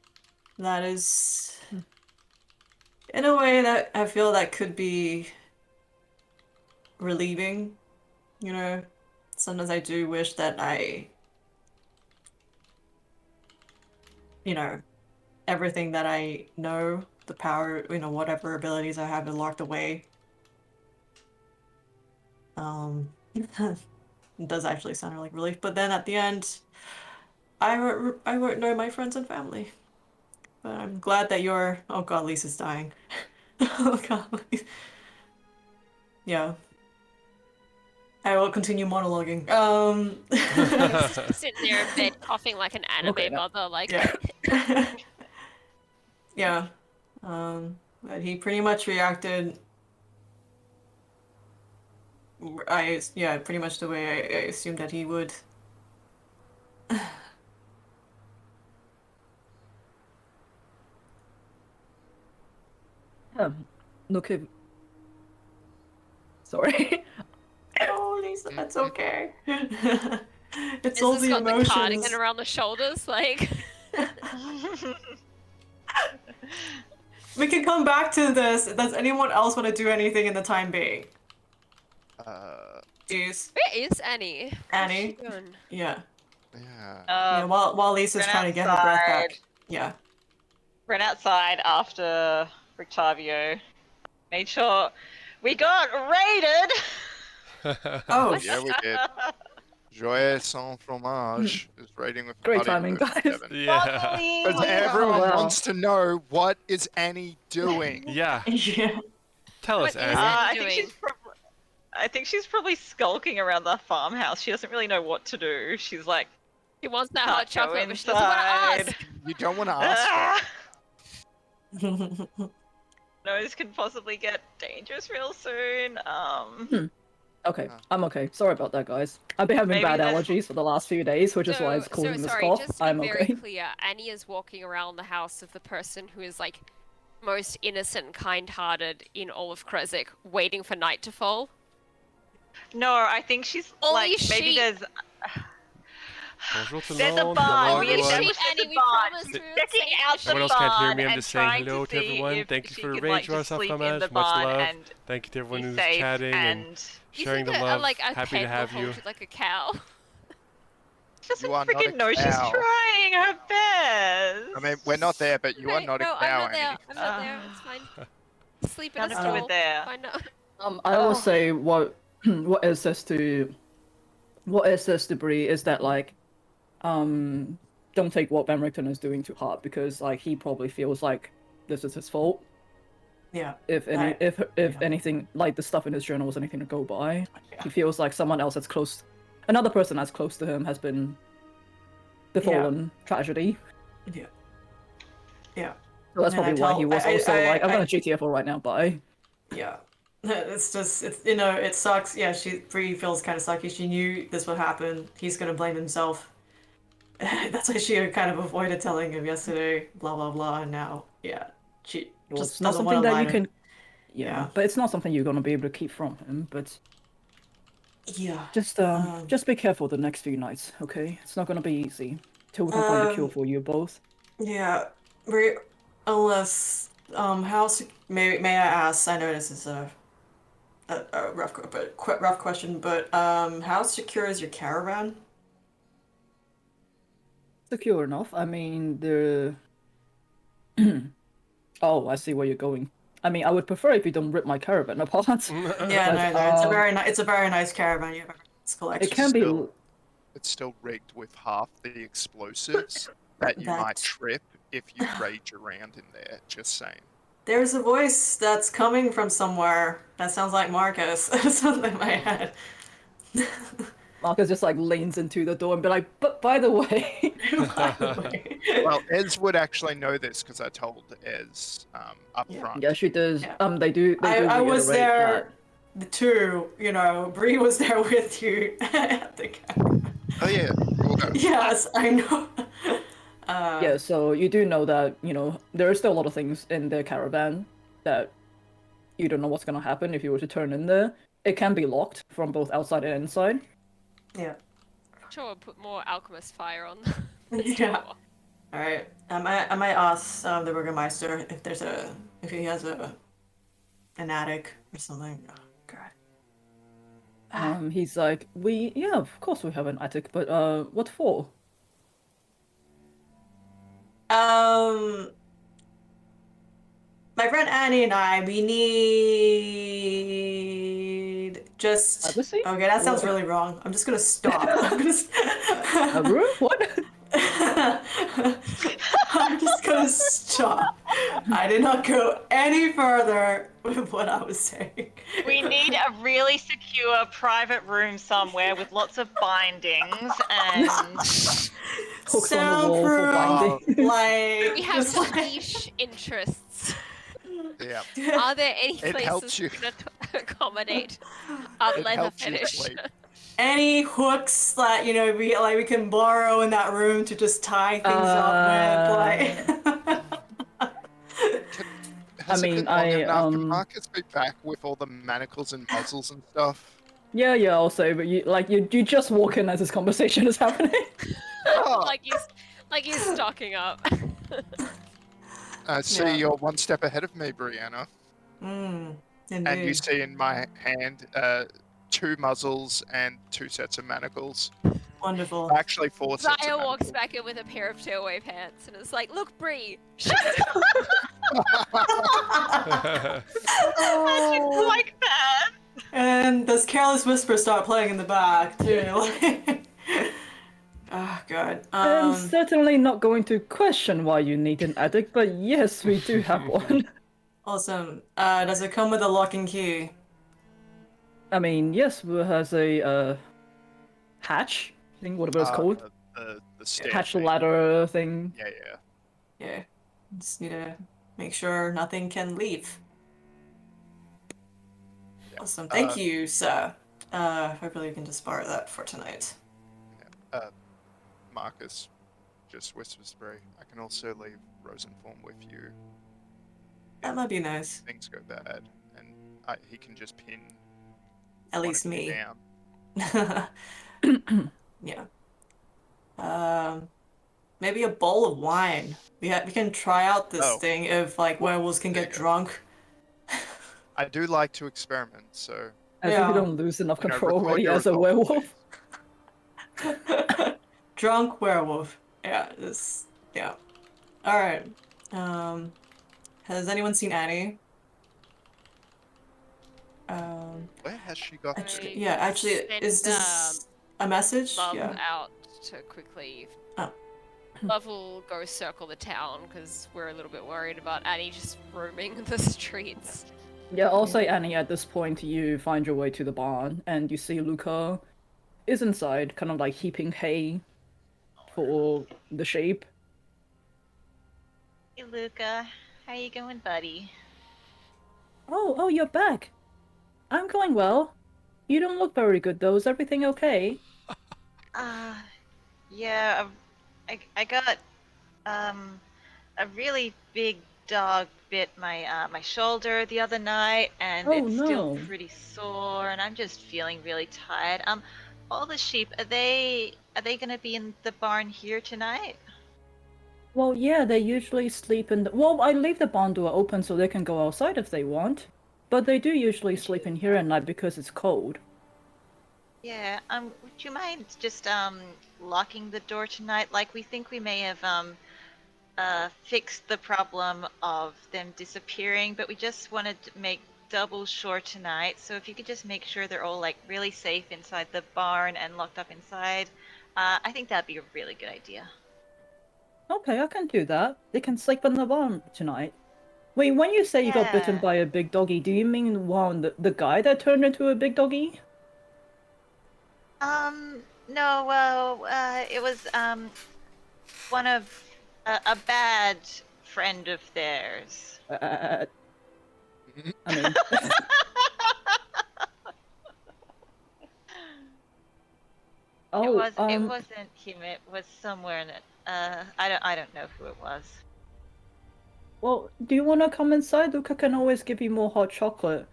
That is, in a way, that I feel that could be relieving. You know, sometimes I do wish that everything that I know, the power, whatever abilities I have, is locked away. It does actually sound like relief, but then at the end, I won't know my friends and family. But I'm glad that you're. Oh God, Lisa's dying. Oh God. Yeah. I will continue monologuing. Just sitting there in bed coughing like an anime Okay, now- mother, like Yeah. Yeah. But he pretty much reacted. Pretty much the way I assumed that he would. Look if. Sorry. Oh, Lisa, that's okay. It's this all has the got the emotions. cardigan around the shoulders, like We can come back to this. Does anyone else want to do anything in the time being? Jeez. where is Annie? What's Annie? she doing? Yeah. Yeah. Yeah, while Lisa's ran trying to get her breath back. outside. Yeah. Ran outside after Rictavio. Made sure we got raided. Oh, Yeah, we did. Joyeux sans fromage is raiding with Great Claudia timing, versus guys. Devin. Yeah. Because everyone wants to know, what is Annie doing? Yeah. yeah. Tell us, What is Annie. I doing? think she's probably skulking around the farmhouse. She doesn't really know what to do. She's like, She wants that Can't hot go chocolate, but she doesn't want to inside. ask. You don't want to ask her. ah, nose could possibly get dangerous real soon. Okay, Ah. I'm okay. Sorry about that, guys. I've been having Maybe bad that's- allergies for the last few days, which is why it's causing this sorry, cough. just to I'm be very okay. clear, Annie is walking around the house of the person who is like most innocent and kind-hearted in all of Kresik, waiting for night to fall. No, I think she's Holy like maybe sheep. Bonjour tout le There's a monde. barn. Hello, We Holy everyone. sheep, established there's Annie, a we barn. promised we would checking save out the the Everyone else can't hear barn me. I'm and just saying trying hello to to see everyone. if Thank you she for could, Rage like, just Ross sleep in Afamaj. the Much barn love. and Thank you to everyone be who's safe chatting and and You sharing think the a, love. like a Happy to pet have will you. hold you like a cow? she doesn't You are not a freaking know she's cow. trying her best. I mean, we're not there, but you are Okay, not a no, cow, I'm not there. Annie. I'm not there. It's fine. Sleep in a None of you stall. are there. Fine, no. I will Oh. say what it says to Bree is that like don't take what Van Richten is doing to heart, because like he probably feels like this is his fault. Yeah. If anything, like the stuff in his journal was anything to go by, Yeah. he feels like someone else another person that's close to him has been befallen tragedy. Yeah. Yeah. So that's And I probably why he tell was also like, I'm I gonna GTFO right now, bye. yeah. It's just it's you know it sucks. Yeah, Bree feels kind of sucky. She knew this would happen. He's gonna blame himself. That's why she kind of avoided telling him yesterday. Blah blah blah. And now yeah, she Well, it's just not doesn't want something to that lie you to him. can, yeah, Yeah. but it's not something you're gonna be able to keep from him. But Yeah. just be careful the next few nights, okay? It's not gonna be easy till we can find a cure Um. for you both. Yeah. Bree, unless may I ask? I know this is a rough question, but how secure is your caravan? Secure enough. I mean, the oh, I see where you're going. I mean, I would prefer if you don't rip my caravan apart, Yeah, but no, it's a very nice caravan. You have a nice it collection. can be. It's still rigged with half the explosives that you might That trip if you rage around in there. Just saying. there's a voice that's coming from somewhere that sounds like Marcus. Something in my head. Marcus just like leans into the door and be like, but by the way, By the way. Well, Ez would actually know this because I told Ez up Yeah. front. yeah, she does. Yeah. They do I was reiterate there too, you know, Bree was there with you at the camera. Oh yeah, we'll go. Yes, I know. yeah, so you do know that, there are still a lot of things in their caravan that you don't know what's gonna happen if you were to turn in there. It can be locked from both outside and inside. Yeah. Sure, put more alchemist fire on Yeah. door. All right. I might ask the Burgermeister if he has an attic or something. Oh, God. He's like, yeah, of course we have an attic, but what for? My friend Annie and we need just. Privacy? Okay, that sounds What? really wrong. I'm just gonna stop. I'm gonna. A room? What? I'm just gonna stop. I did not go any further with what I was saying. We need a really secure private room somewhere with lots of bindings and Hooks on the wall for Soundproof, binding. like We have just some like- niche interests. Yeah. Are there any It helps places you. that can accommodate our It leather helps you fetish? sleep. any hooks that we can borrow in that room to just tie things up with, Has I it mean, been long enough? Can I Marcus be back with all the manacles and muzzles and stuff? yeah, I'll say, but you just walk in as this conversation is happening. Oh, like he's stocking up. I see Yeah. you're one step ahead of me, Brianna. indeed. And you see in my hand 2 muzzles and 2 sets of manacles. Wonderful. Actually, 4 sets Zaya of walks manacles. back in with a pair of tearaway pants and is like, "Look, Bree, shut up." like that. And does Careless Whisper start playing in the back too? Oh god. I'm certainly not going to question why you need an attic, but yes, we do have one. Awesome. Does it come with a lock and key? I mean, yes, it has a hatch thing, whatever it's called. The stair Hatch thing. ladder thing. Yeah. Yeah. Just need to make sure nothing can leave. Yeah. Awesome. Thank you, sir. Hopefully we can just borrow that for tonight. Marcus just whispers to Bray, I can also leave Rosenform with you. That might be nice. Things go bad, and he can just pin At one least of you me. down. Yeah. Maybe a bowl of wine. We can try out this Oh. thing if werewolves can There get you go. drunk. I do like to experiment, so As if Yeah. you don't lose enough you know, control record already your as a results, werewolf. please. Drunk werewolf. Yeah. Yeah. All right. Has anyone seen Annie? Where has she got to? Actually, yeah. Actually, Send, is this a message? Love Yeah. out to quickly. Oh. Love will go circle the town because we're a little bit worried about Annie just roaming the streets. Yeah, I'll say, Annie, at this point, you find your way to the barn, and you see Luca is inside, kind of like heaping hay for the sheep. Hey, Luca. How you going, buddy? Oh, you're back. I'm going well. You don't look very good though. Is everything okay? Uh, yeah, I got um a really big dog bit my shoulder the other night, and Oh it's still no. pretty sore, and I'm just feeling really tired. All the sheep, are they gonna be in the barn here tonight? Well, yeah, they usually sleep in the... Well, I leave the barn door open so they can go outside if they want. But they do usually sleep in here at night because it's cold. Yeah, would you mind just locking the door tonight? Like, we think we may have fixed the problem of them disappearing, but we just wanted to make double sure tonight. So if you could just make sure they're all like really safe inside the barn and locked up inside, I think that'd be a really good idea. Okay, I can do that. They can sleep in the barn tonight. Wait, when you say you got bitten Yeah. by a big doggy, do you mean the guy that turned into a big doggy? No, well, it was one of a bad friend of theirs. I mean, oh, It wasn't him. It was somewhere in it. I don't know who it was. well, do you want to come inside? Luca can always give you more hot chocolate.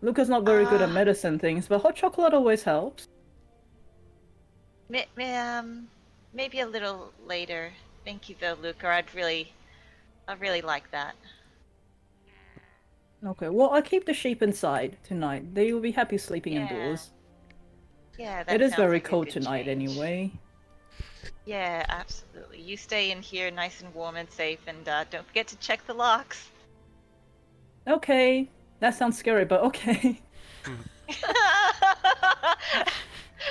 Luca's not very good at Uh, medicine things, but hot chocolate always helps. Maybe a little later. Thank you though, Luca. I'd really like that. Okay, well, I'll keep the sheep inside tonight. They will be happy sleeping Yeah. indoors. Yeah, that It is sounds very like a cold good tonight change. anyway. Yeah, absolutely. You stay in here nice and warm and safe, and don't forget to check the locks. Okay, that sounds scary, but okay.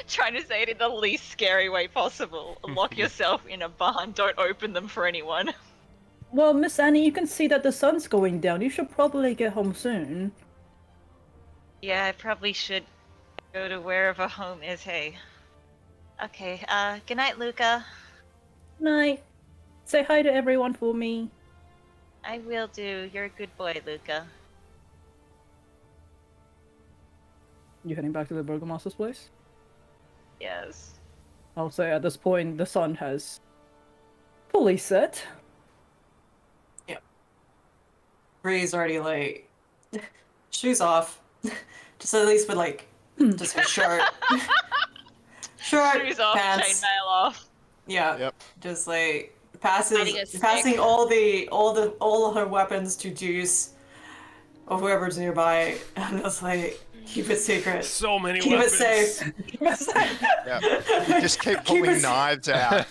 Trying to say it in the least scary way possible. Lock yourself in a barn. Don't open them for anyone. Well, Miss Annie, you can see that the sun's going down. You should probably get home soon. Yeah, I probably should go to wherever home is. Hey. Okay. Good night, Luca. Night. Say hi to everyone for me. I will do. You're a good boy, Luca. You heading back to the Burgomaster's place? Yes. I'll say at this point the sun has fully set. Bree's already like shoes off. Just at least with like just a shirt. Short Shoes off, pants. chainmail off. Yeah. Yep. Just like Hiding a stick. passing all her weapons to Juice or whoever's nearby, and just like keep it secret. So many Keep weapons. it safe. Keep it safe. Yeah. You just keep pulling it- knives out.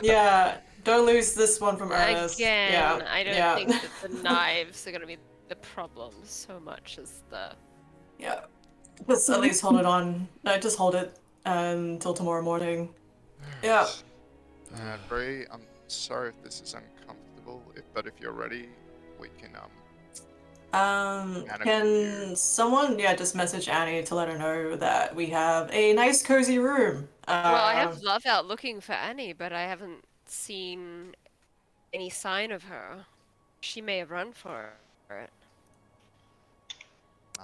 Yeah. Don't lose this one from Ernest. Again, Yeah. I don't yeah. think that the knives are gonna be the problem so much as the. Yeah. Just at least hold it on. No, just hold it until tomorrow morning. Yeah. Bree, I'm sorry if this is uncomfortable, but if you're ready, we can Anna, Can someone, just message Annie to let her know that we have a nice cozy room. Well, I have Love out looking for Annie, but I haven't seen any sign of her. She may have run for it.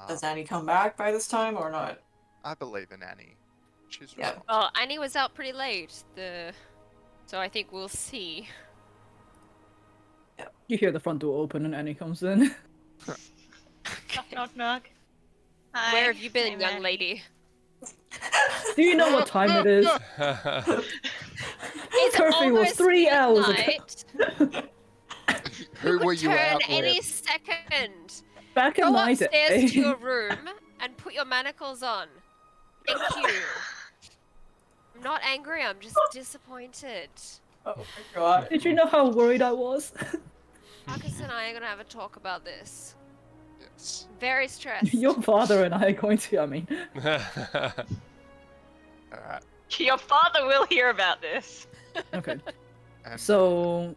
Does Annie come back by this time or not? I believe in Annie. She's Yeah. responsible. Well, Annie was out pretty late. So I think we'll see. You hear the front door open and Annie comes in. Knock, knock, knock. Hi. Where have you been, Hey, young Maddie. lady? Do you know what time it is? It's Curfew was almost 3 hours ago. midnight. Who were you Turn out any with? second. Back in Go my upstairs day. to your room and put your manacles on. Thank you. I'm not angry, I'm just disappointed. Oh my god. Did you know how worried I was? Marcus and I are gonna have a talk about this. Yes. I'm very stressed. Your father and I are going to, Alright. Your father will hear about this. Okay. And So,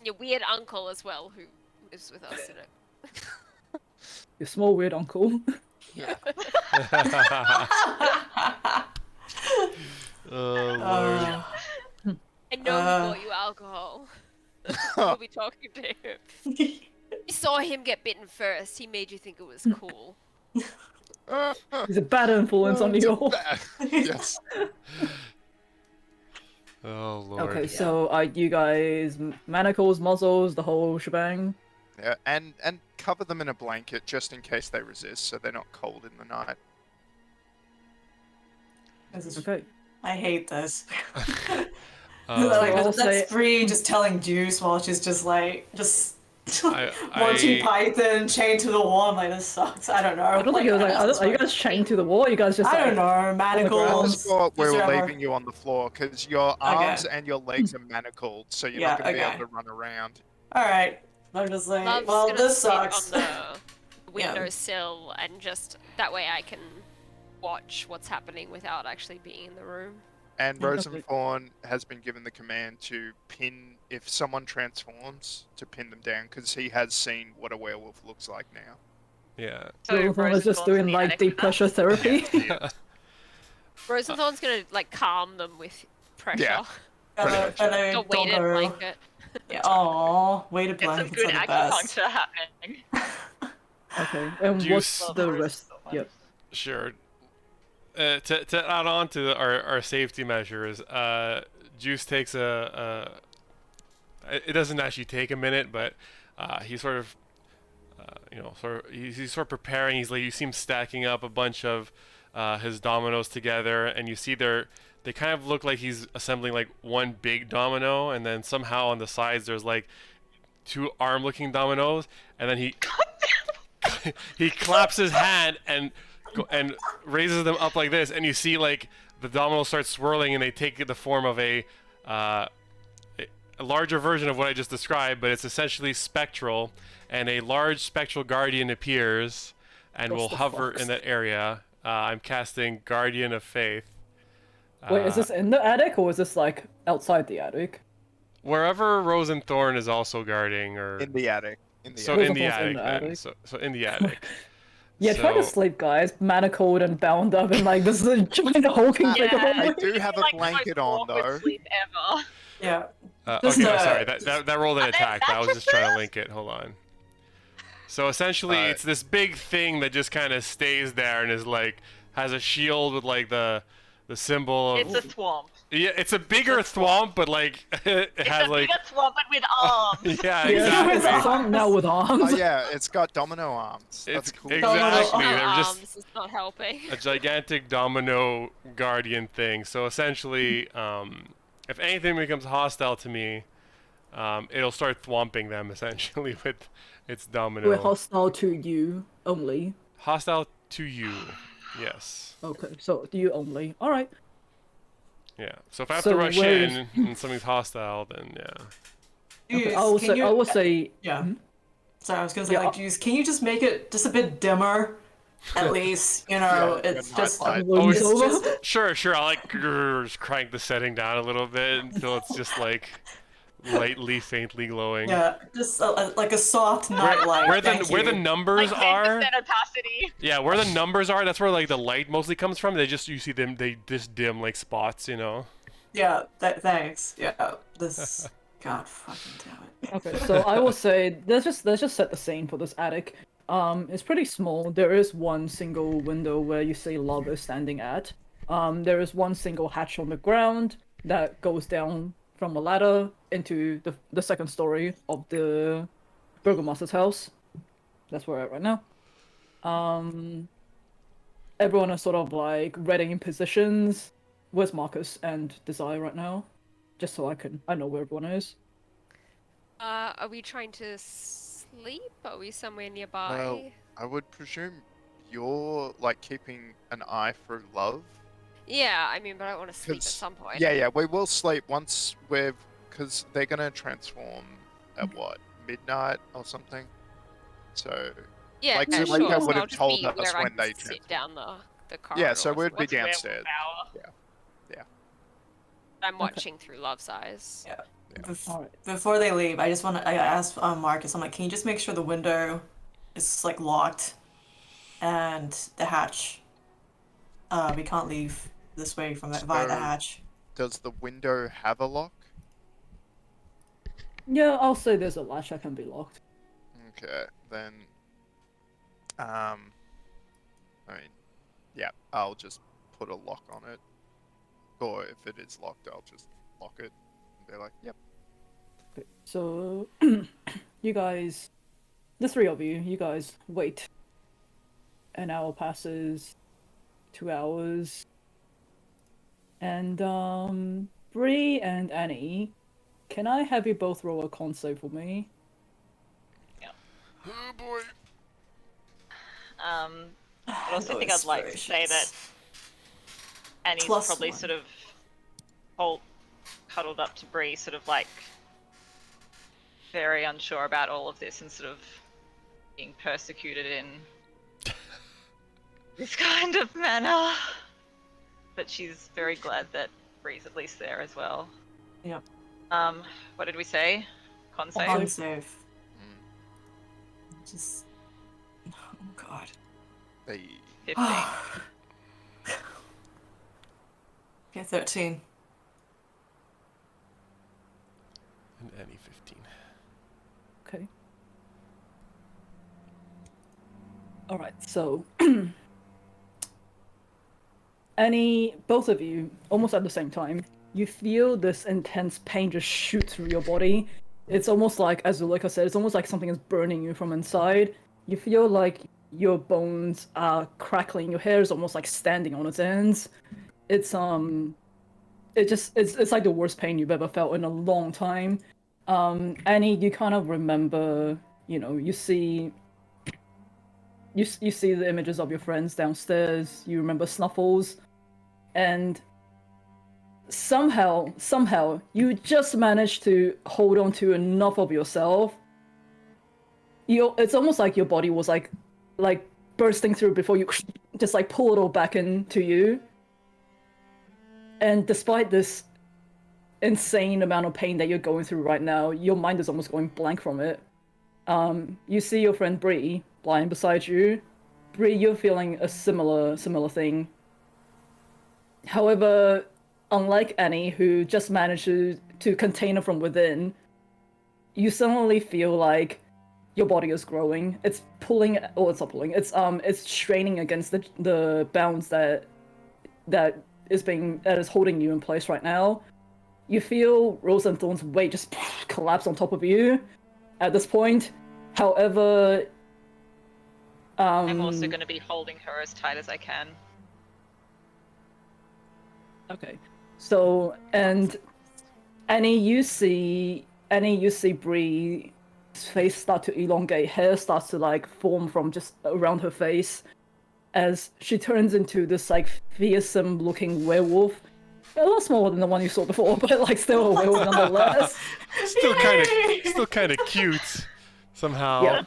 Your weird uncle as well, who lives with us in it. your small weird uncle. Oh lord. Uh, I know Uh. he bought you alcohol. You'll be talking to him. You saw him get bitten first. He made you think it was cool. He's a bad influence on you all. Yes. Oh lord. Okay, so are you guys manacles, muzzles, the whole shebang? Yeah, and cover them in a blanket just in case they resist, so they're not cold in the night. This is- Okay. I hate this. Um, Like, I'll that's say- Bree just telling Juice while she's just I- watching Python chained to the wall. I'm like, this sucks. I don't know. I don't think it was like. this is Are you fine. guys chained to the wall? Or you guys just I like? don't know. Manacles. That's what we just were whatever. leaving you on the floor, because your arms and your legs are manacled, so you're not going to be able to run around. All right. I'm just like, Love's well, gonna this sit sucks. on the windowsill and just that way I can watch what's happening without actually being in the room. And Yeah, lovely. Rosenthorn has been given the command to pin, if someone transforms, to pin them down, because he has seen what a werewolf looks like now. yeah. So Rosenthorn is just Rosenthorn's in doing the like attic deep with us. pressure therapy. Rosenthorn's gonna like calm them with pressure. Yeah. Fellow A weighted doggo. blanket. Yeah, aw, weighted Get some blankets good are the best. acupuncture happening. Okay, and Juice- what's the rest? Yep. Sure. To add on to our safety measures, Juice takes it doesn't actually take a minute, but he sort of, he's sort of preparing. He's like, you see him stacking up a bunch of his dominoes together, and you see they kind of look like he's assembling like one big domino, and then somehow on the sides there's like two arm-looking dominoes, and then he claps his hand and raises them up like this, and you see like the dominoes start swirling, and they take the form of a larger version of what I just described, but it's essentially spectral, and a large spectral guardian appears and What's will the hover fox? in that area. I'm casting Guardian of Faith. Wait, is this in the attic or is this like outside the attic? Wherever Rosenthorn is also guarding, or In the attic. so in the Rosenthorn's in attic, the then. attic. So in the attic. Yeah, try to So- sleep, guys. Manacled and bound up, and like this is a giant hulking figure. I do have a Like, blanket the most on, awkward though. Sleep ever. Yeah. Okay, Just, sorry. That rolled an And then attack. I was just trying to mattresses? link it. Hold on. So essentially, it's this big thing that just kind of stays there and is like has a shield with like the symbol of. It's a swamp. Yeah, it's a bigger thwomp, but like it It's has a like. bigger swamp but with arms. Yeah, Yeah, exactly. it's some now with arms. Oh yeah, it's got domino arms. That's It's cool. exactly. Domino They're just This is not helping. a gigantic domino guardian thing. So essentially, if anything becomes hostile to me, it'll start thwomping them essentially with its domino. We're hostile to you only. Hostile to you. Yes. Okay, so you only. All right. Yeah. So if I have So to rush where in and something's hostile, then yeah. Okay, Juice, I will can say. you- I will say. Yeah. Sorry, I was gonna say, Yeah, like, Juice, can you just make it just a bit dimmer? At least, you know, Yeah, it's good just. nightlight. Oh, It's it's over. Sure. I'll like just crank the setting down a little bit until it's just like lightly, faintly glowing. Yeah, just like a soft nightlight. Where the thank where the you. numbers Like are. 10% opacity. Yeah, where the numbers are, that's where like the light mostly comes from. You see them, they just dim like spots, you know. Yeah, thanks. Yeah, this. God fucking damn it. Okay, so I will say let's just set the scene for this attic. It's pretty small. There is one single window where you see Love is standing at. There is one single hatch on the ground that goes down from a ladder into the second story of the Burgomaster's house. That's where we're at right now. Everyone is sort of like readying positions. Where's Marcus and Desire right now? Just so I know where everyone is. Are we trying to sleep? Are we somewhere nearby? Well, I would presume you're like keeping an eye for Love. Yeah, I mean, but I want to sleep at 'Cause- some point. Yeah, we will sleep once because they're gonna transform at what, midnight or something. So Yeah, like, yeah, Zuleika sure. would So I'll have just told be us where I when can they sit transform. down the corridor. Yeah, so we'd be What's werewolf downstairs. power? I'm watching through Love's eyes. Yeah. Alright. Before they leave, I asked Marcus, I'm like, can you just make sure the window is like locked and the hatch? We can't leave this way from via the So- hatch. Does the window have a lock? Yeah, I'll say there's a latch that can be locked. Okay, then. I mean, yeah, I'll just put a lock on it. Or if it is locked, I'll just lock it. And be like, yep. Okay, so you guys, the three of you guys wait. An hour passes, 2 hours, and Bree and Annie, can I have you both roll a con save for me? Oh boy. I also think I'd like to say that Annie's Plus probably one. sort of cuddled up to Bree, sort of like very unsure about all of this and sort of being persecuted in this kind of manner. But she's very glad that Bree's at least there as well. Yep. What did we say? Con save? Con save. Mm, Just. Oh god. they 15. Okay, 13. And Annie 15. Okay. Alright, so Annie, both of you, almost at the same time, you feel this intense pain just shoot through your body. It's almost like, as Zuleika said, it's almost like something is burning you from inside. You feel like your bones are crackling, your hair is almost like standing on its ends. It's it's like the worst pain you've ever felt in a long time. Annie, you kind of remember, you see the images of your friends downstairs, you remember Snuffles, and somehow you just managed to hold on to enough of yourself. It's almost like your body was like bursting through before you just like pull it all back into you. And despite this insane amount of pain that you're going through right now, your mind is almost going blank from it. You see your friend Bree lying beside you. Bree, you're feeling a similar thing. However, unlike Annie, who just managed to contain it from within, you suddenly feel like your body is growing. It's pulling, or it's not pulling. It's straining against the bounds that is holding you in place right now. You feel Rose and Thorn's weight just collapse on top of you at this point. However, I'm also going to be holding her as tight as I can. Okay. So, and Annie, you see Bree's face start to elongate, hair starts to like form from just around her face as she turns into this like fearsome looking werewolf. A lot smaller than the one you saw before, but like still a werewolf nonetheless. Still kind of cute somehow. Yeah.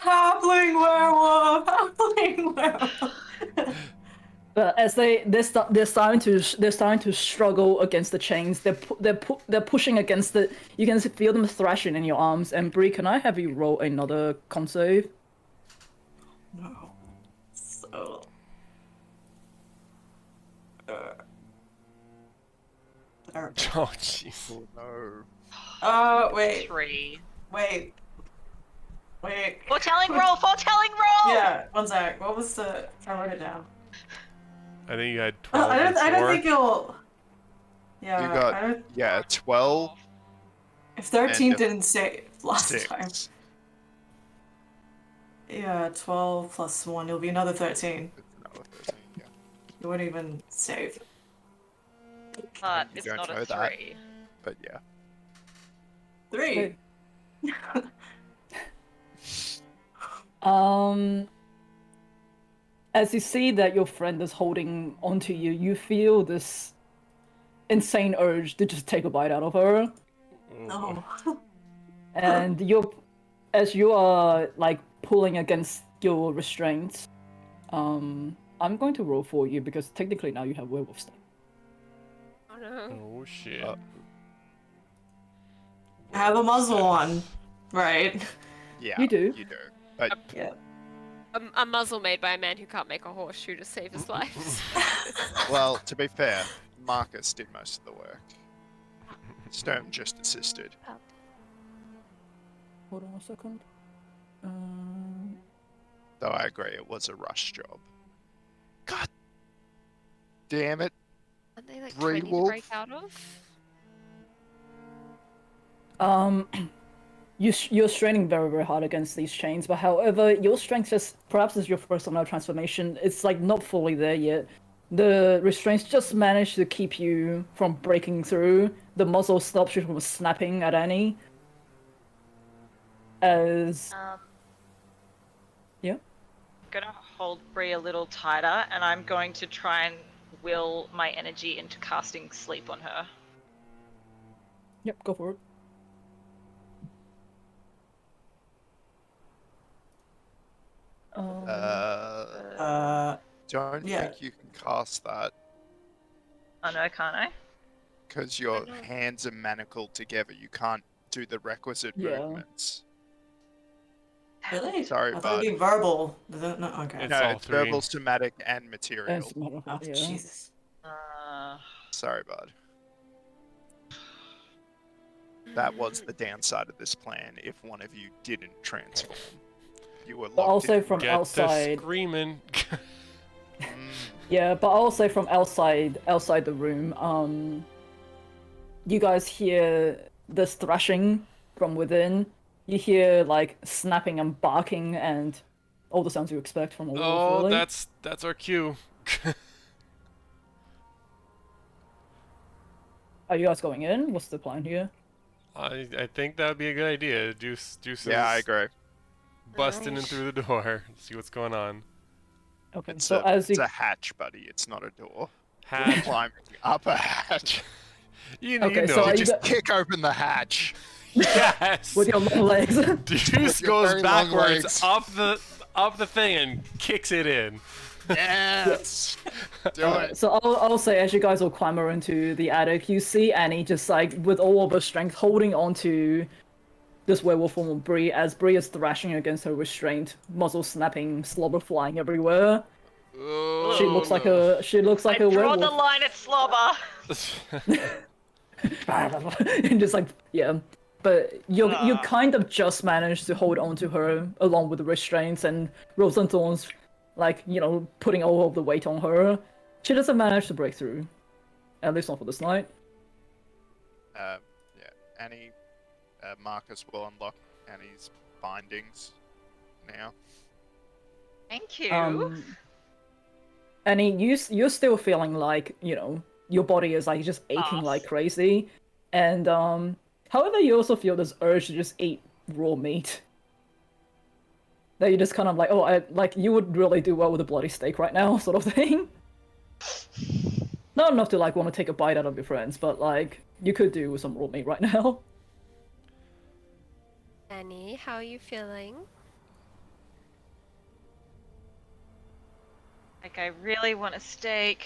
Halfling werewolf. But as they're starting to struggle against the chains. They're pushing against it. You can feel them thrashing in your arms. And Bree, can I have you roll another con save? No. So. Oh jeez. oh no. Wait. 3. Wait. Foretelling roll! Foretelling roll! Yeah, one sec. What was the... I wrote it down. I think you had 12 I and don't 4. think you'll... Yeah, You got- I don't... Yeah, 12, If 13 and if- didn't save last 6. time. Yeah, 12 plus 1, it'll be another 13. It's another 13, yeah. You won't even save. But You it's don't not know a that. 3. But yeah. 3! Okay. As you see that your friend is holding onto you, you feel this insane urge to just take a bite out of her. Oh. And as you are like pulling against your restraints, I'm going to roll for you because technically now you have werewolf stuff. Oh no. Oh shit. I have a muzzle on. Right. Yeah, You do. You do. But Yeah. A muzzle made by a man who can't make a horseshoe to save his life. well, to be fair, Marcus did most of the work. Sturm just assisted. hold on a second. Though I agree, it was a rush job. God damn it. Aren't they like Bree 20 to break Wolf? out of? You're straining very, very hard against these chains, but however, your strength just perhaps is your first on transformation. It's like not fully there yet. The restraints just managed to keep you from breaking through. The muzzle stops you from snapping at any. As yeah. Gonna hold Bree a little tighter, and I'm going to try and will my energy into casting sleep on her. Yep, go for it. Don't Yeah. think you can cast that Oh no, can't I? because your hands are manacled together. You can't do the requisite Yeah. movements. Really? Sorry, I thought bud. it'd be verbal. No, okay. It's No, all it's three. verbal, somatic, and And material. Oh, yeah. Jesus. Sorry, bud. That was the downside of this plan. If one of you didn't transform, you were locked But also in. from Get outside. to screaming. Yeah, but I'll say from outside the room, you guys hear this thrashing from within. You hear like snapping and barking and all the sounds you expect from a wolf, Oh, really. that's our cue. Are you guys going in? What's the plan here? I think that would be a good idea. Deuce is Yeah, I agree. busting in through the door. See what's going on. Okay, It's so a as it's you a hatch, buddy. It's not a door. We're Hatch. climbing up a hatch. Okay, You so know. are You you just go- kick open the hatch. Yes. with your long legs. Deuce With your goes very long backwards legs. up the thing and kicks it in. Yes. Do it. So I'll say as you guys all clamber into the attic, you see Annie just like with all of her strength holding onto this werewolf form of Bree as Bree is thrashing against her restraint, muzzle snapping, slobber flying everywhere. Oh, She looks like no. a I draw werewolf. the line at slobber. And just like yeah. But you kind of just managed to hold on to her along with the restraints and Rose and Thorns like, putting all of the weight on her. She doesn't manage to break through. At least not for this night. Yeah. Annie, Marcus will unlock Annie's bindings now. Thank you. Annie, you're still feeling like, your body is like just aching like crazy. And however you also feel this urge to just eat raw meat. That you're just kind of like, you would really do well with a bloody steak right now, sort of thing. Not enough to like want to take a bite out of your friends, but like you could do with some raw meat right now. Annie, how are you feeling? Like, I really want a steak.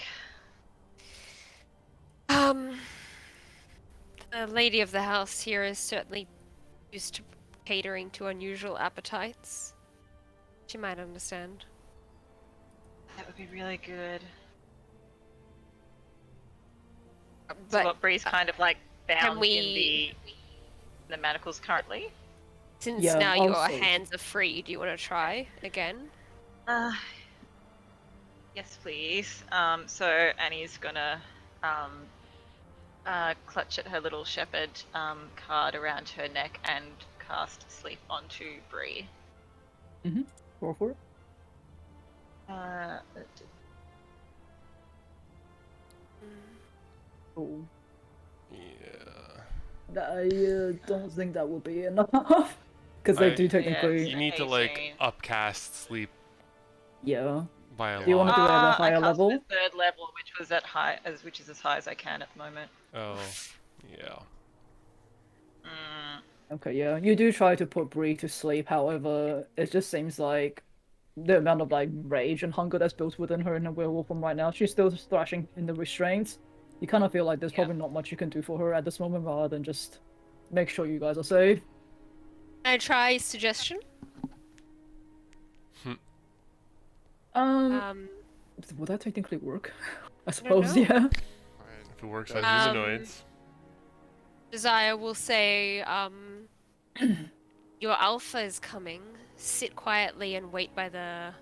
The lady of the house here is certainly used to catering to unusual appetites. She might understand. That would be really good. So But what, Bree's kind of like bound we- in the manacles currently? since Yeah, now your also- hands are free, do you want to try again? Yes, please. So Annie's gonna clutch at her little shepherd card around her neck and cast sleep onto Bree. Roll for it. Oh. Yeah. I don't think that will be enough. Because they do technically. You need to like 18. upcast sleep Yeah. by a Do you lot. wanna do it at a I higher cast level? the third level, which was which is as high as I can at the moment. Oh, yeah. Okay, yeah. You do try to put Bree to sleep, however, it just seems like the amount of like rage and hunger that's built within her in the werewolf form right now, she's still thrashing in the restraints. You kind of feel like there's Yeah. probably not much you can do for her at this moment rather than just make sure you guys are safe. Can I try suggestion? Would that technically work? I suppose, know. yeah. If it works on Um, humanoids. Desire will say, Your alpha is coming. Sit quietly and wait by the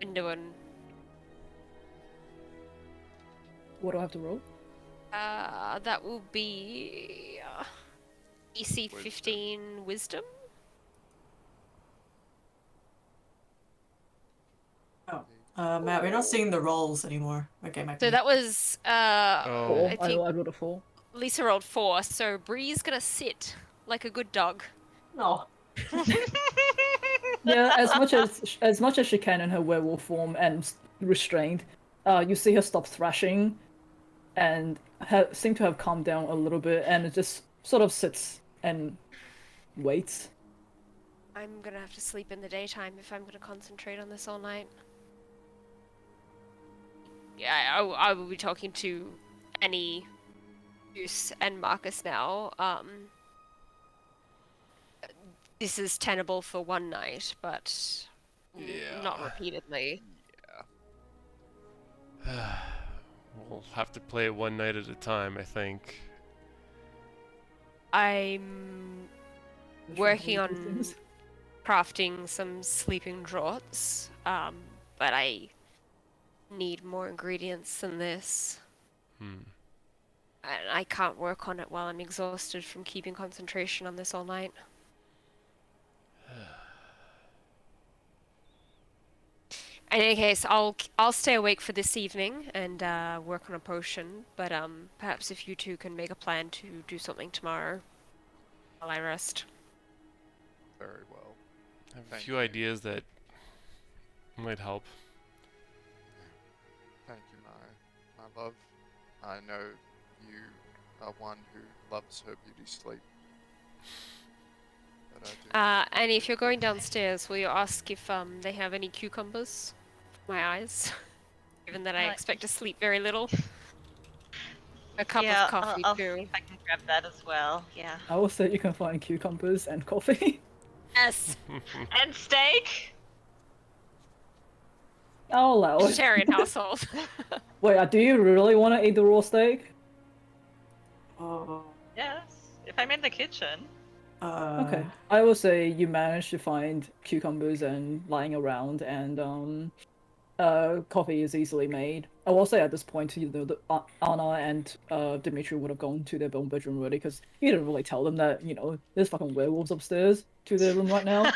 window and What do I have to roll? that will be EC Wisdom. 15 wisdom. Matt, we're not seeing the rolls anymore. Okay, might So be. that was Oh. I 4. think I rolled a 4. Lisa rolled 4, so Bree's gonna sit like a good dog. No. Yeah, as much as she can in her werewolf form and restrained, you see her stop thrashing, and seem to have calmed down a little bit, and it just sort of sits and waits. I'm gonna have to sleep in the daytime if I'm gonna concentrate on this all night. Yeah, I will be talking to Annie, Juice, and Marcus now. This is tenable for one night, but not Yeah. repeatedly. We'll have to play it one night at a time, I think. I'm working on crafting some sleeping draughts, but I need more ingredients than this. Hmm. And I can't work on it while I'm exhausted from keeping concentration on this all night. In any case, I'll stay awake for this evening and work on a potion. But perhaps if you two can make a plan to do something tomorrow while I rest. Very well. I have a Thank few you. ideas that might help. Thank you, my love. I know you are one who loves her beauty sleep. But I do. And if you're going downstairs, will you ask if they have any cucumbers for my eyes? Given that I expect to sleep very little. A cup Yeah, of coffee I'll see too. if I can grab that as well. Yeah. I will say you can find cucumbers and coffee. Yes, And steak. I'll allow it. vegetarian household. Wait, do you really want to eat the raw steak? Yes. If I'm in the kitchen. Okay. I will say you managed to find cucumbers and lying around, and coffee is easily made. I will say at this point, Anna and Dimitri would have gone to their own bedroom already, because you didn't really tell them that, there's fucking werewolves upstairs to their room right now.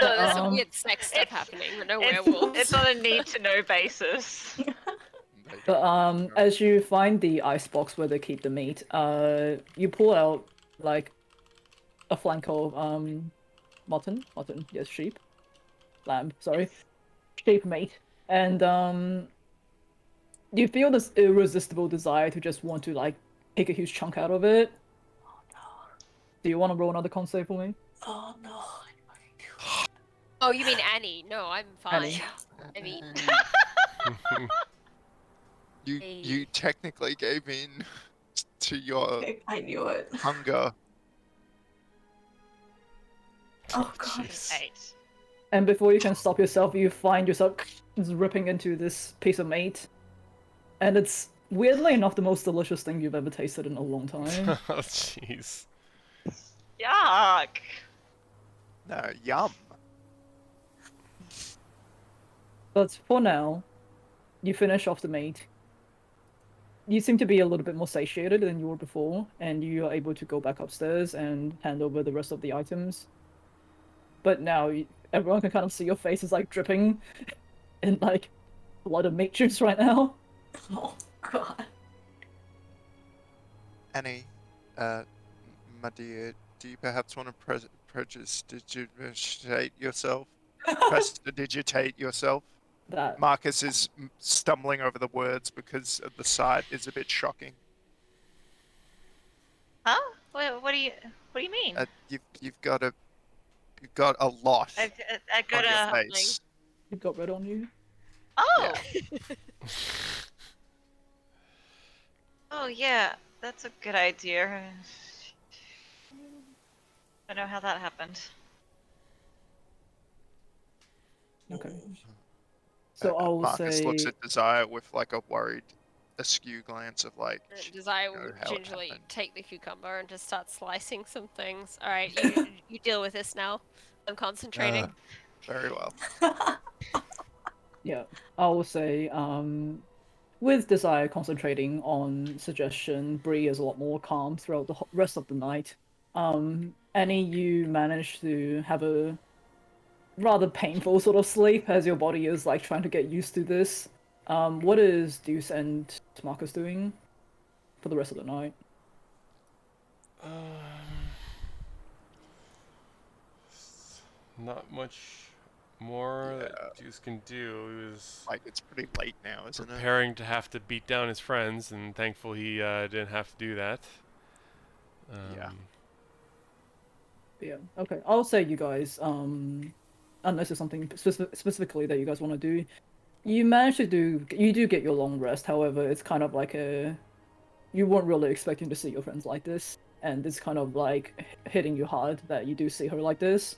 So there's some Um, weird sex stuff it's- happening, but no werewolves. It's on a need-to-know basis. But as you find the icebox where they keep the meat, you pull out like a flank of mutton, yes, sheep, lamb, sorry, sheep meat, and you feel this irresistible desire to just want to like take a huge chunk out of it. Oh no. Do you want to roll another con save for me? Oh no. Oh, you mean Annie? No, I'm fine. Annie. I mean, You technically gave in to your I knew it. hunger. Oh god. Jeez. 8. And before you can stop yourself, you find yourself just ripping into this piece of meat, and it's weirdly enough the most delicious thing you've ever tasted in a long time. Oh, jeez. Yuck. No, yum. But for now, you finish off the meat. You seem to be a little bit more satiated than you were before, and you are able to go back upstairs and hand over the rest of the items. But now everyone can kind of see your face is like dripping in like blood and meat juice right now. Oh god. Annie, my dear, do you perhaps want to prestidigitate yourself? Prestidigitate yourself? That Marcus is stumbling over the words because of the sight is a bit shocking. Huh? What do you mean? You've got a lot I on got your a. face. you've got red on you. Oh. Oh yeah, that's a good idea. I know how that happened. Okay. So I will Marcus say looks at Desire with like a worried askew glance of like. Desire know will how it gingerly happened. take the cucumber and just start slicing some things. All right, you deal with this now. I'm concentrating. Very well. Yeah, I will say, with Desire concentrating on suggestion, Bree is a lot more calm throughout the rest of the night. Annie, you manage to have a rather painful sort of sleep as your body is like trying to get used to this. What is Deuce and Marcus doing for the rest of the night? Not much more Yeah. that Juice can do. He was Like it's pretty late now, isn't it? preparing to have to beat down his friends, and thankful he didn't have to do that. Yeah. Yeah, okay. I'll say you guys, unless there's something specifically that you guys want to do, you manage to you do get your long rest. However, it's kind of like you weren't really expecting to see your friends like this, and it's kind of like hitting you hard that you do see her like this.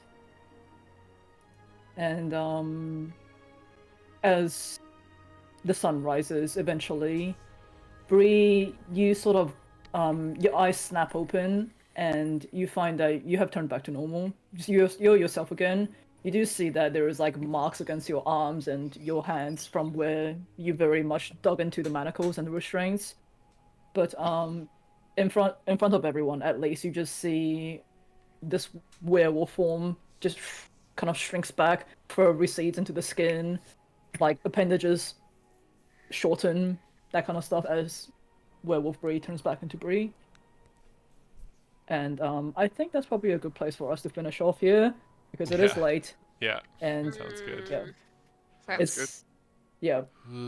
And as the sun rises, eventually, Bree, you sort of your eyes snap open, and you find that you have turned back to normal. You're yourself again. You do see that there is like marks against your arms and your hands from where you very much dug into the manacles and the restraints. But in front of everyone, at least, you just see this werewolf form just kind of shrinks back, fur recedes into the skin, like appendages shorten, that kind of stuff, as werewolf Bree turns back into Bree. And I think that's probably a good place for us to finish off here, because it is Yeah. late, Yeah, and sounds good. yeah, Sounds it's yeah,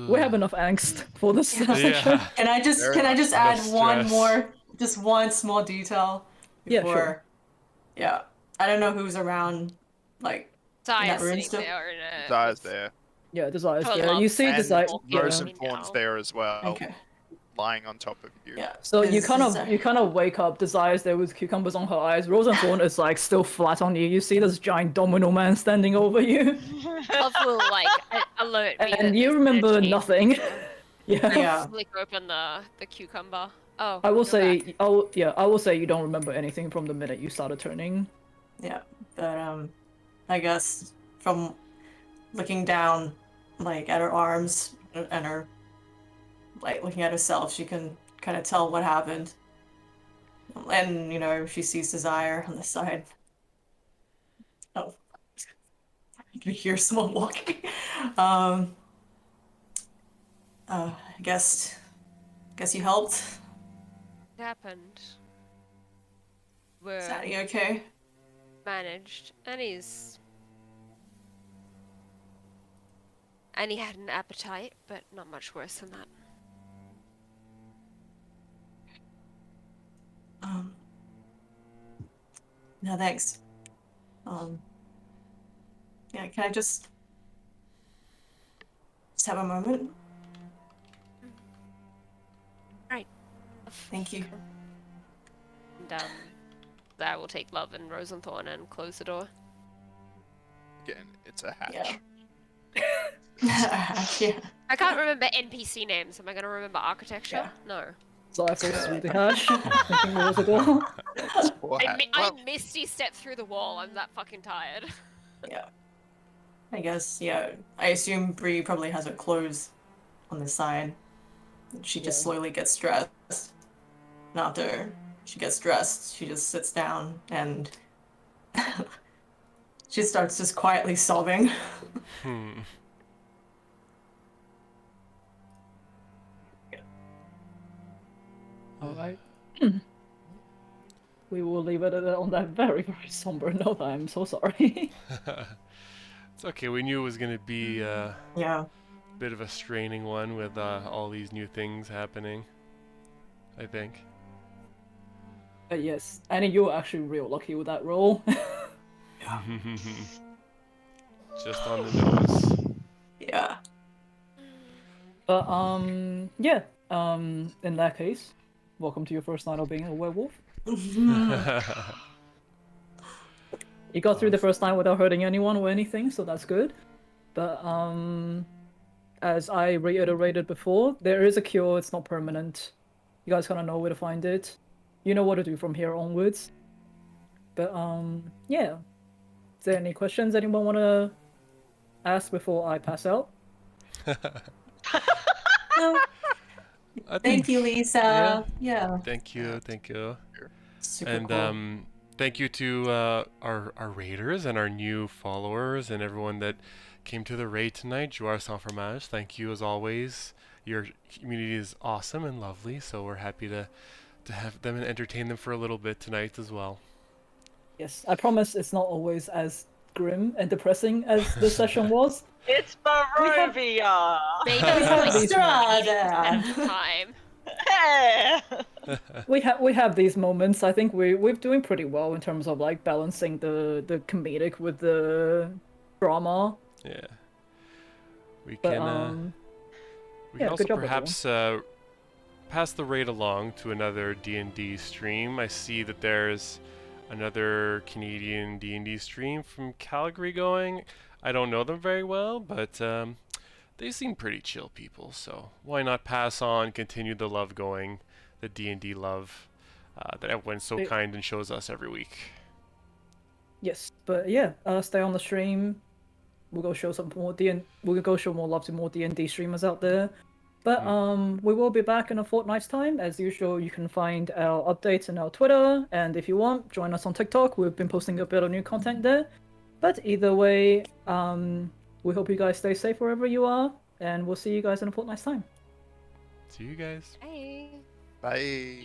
we have enough angst for this session. Yeah. Can I just Very much add enough one stress. more, just one small detail Yeah, before? sure. Yeah, I don't know who's around, like Zaya's room sitting still? there in a. Zaya's there. Yeah, Desires For there. You love see and Desire. walking Yeah. Rose- Rosenthorn's now. there as well, Okay. lying on top of you. Yeah. So you Is- kind is of wake up. Desires there with cucumbers on her eyes. Rosenthorn is like still flat on you. You see this giant domino man standing over you, Love will like alert me that and you there's been a remember change. nothing. Yeah. Yeah. Flick open the cucumber. Oh, I will you're say, back. I will say you don't remember anything from the minute you started turning. Yeah, but I guess from looking down, like at her arms and her, like looking at herself, she can kind of tell what happened. And she sees Desire on the side. Oh, you can hear someone walking. I guess you helped. It happened. Is We're Annie okay? managed. Annie had an appetite, but not much worse than that. No, thanks. Yeah, can I just have a moment? Right. Thank you. And I will take Love and Rosenthorn and close the door. Again, it's a hatch. Yeah. Yeah. I can't remember NPC names. Am I gonna remember architecture? Yeah. No. So I falls through the hatch, thinking there was a door. Poor I, hat. mi- I Well, misty stepped through the wall. I'm that fucking tired. Yeah. I guess, yeah. I assume Bree probably has her clothes on the side. She just Yeah. slowly gets dressed. And after she gets dressed, she just sits down and she starts just quietly sobbing. Hmm. Alright. We will leave it on that very, very somber note. I'm so sorry. It's okay. We knew it was gonna be a Yeah. bit of a straining one with all these new things happening. I think. Yes, Annie, you're actually real lucky with that roll. Just on the nose. Yeah. But yeah. In that case, welcome to your first night of being a werewolf. You got through the first night without hurting anyone or anything, so that's good. But as I reiterated before, there is a cure. It's not permanent. You guys kind of know where to find it. You know what to do from here onwards. But yeah. Is there any questions anyone want to ask before I pass out? No, I thank think, you, Lisa. yeah. Yeah, Thank you, thank you. super And cool. thank you to our raiders and our new followers and everyone that came to the raid tonight. Joueur sans fromage, thank you as always. Your community is awesome and lovely, so we're happy to have them and entertain them for a little bit tonight as well. Yes, I promise it's not always as grim and depressing as the session was. It's We have- Barovia! Maybe We have like these Strahd. time. Hey! we have these moments. I think we're doing pretty well in terms of like balancing the comedic with the drama. Yeah. We But can we yeah, can also good job, perhaps pass the raid along to another D&D stream. I see that there's another Canadian D&D stream from Calgary going. I don't know them very well, but they seem pretty chill people, so why not pass on, continue the love going, the D&D love that everyone's so It- kind and shows us every week. Yes, but yeah, stay on the stream. We'll go show some more we'll go show more love to more D&D streamers out there. But we will be back in a fortnight's time. As usual, you can find our updates on our Twitter, and if you want, join us on TikTok. We've been posting a bit of new content there. But either way, we hope you guys stay safe wherever you are, and we'll see you guys in a fortnight's time. See you guys. Hey. Bye.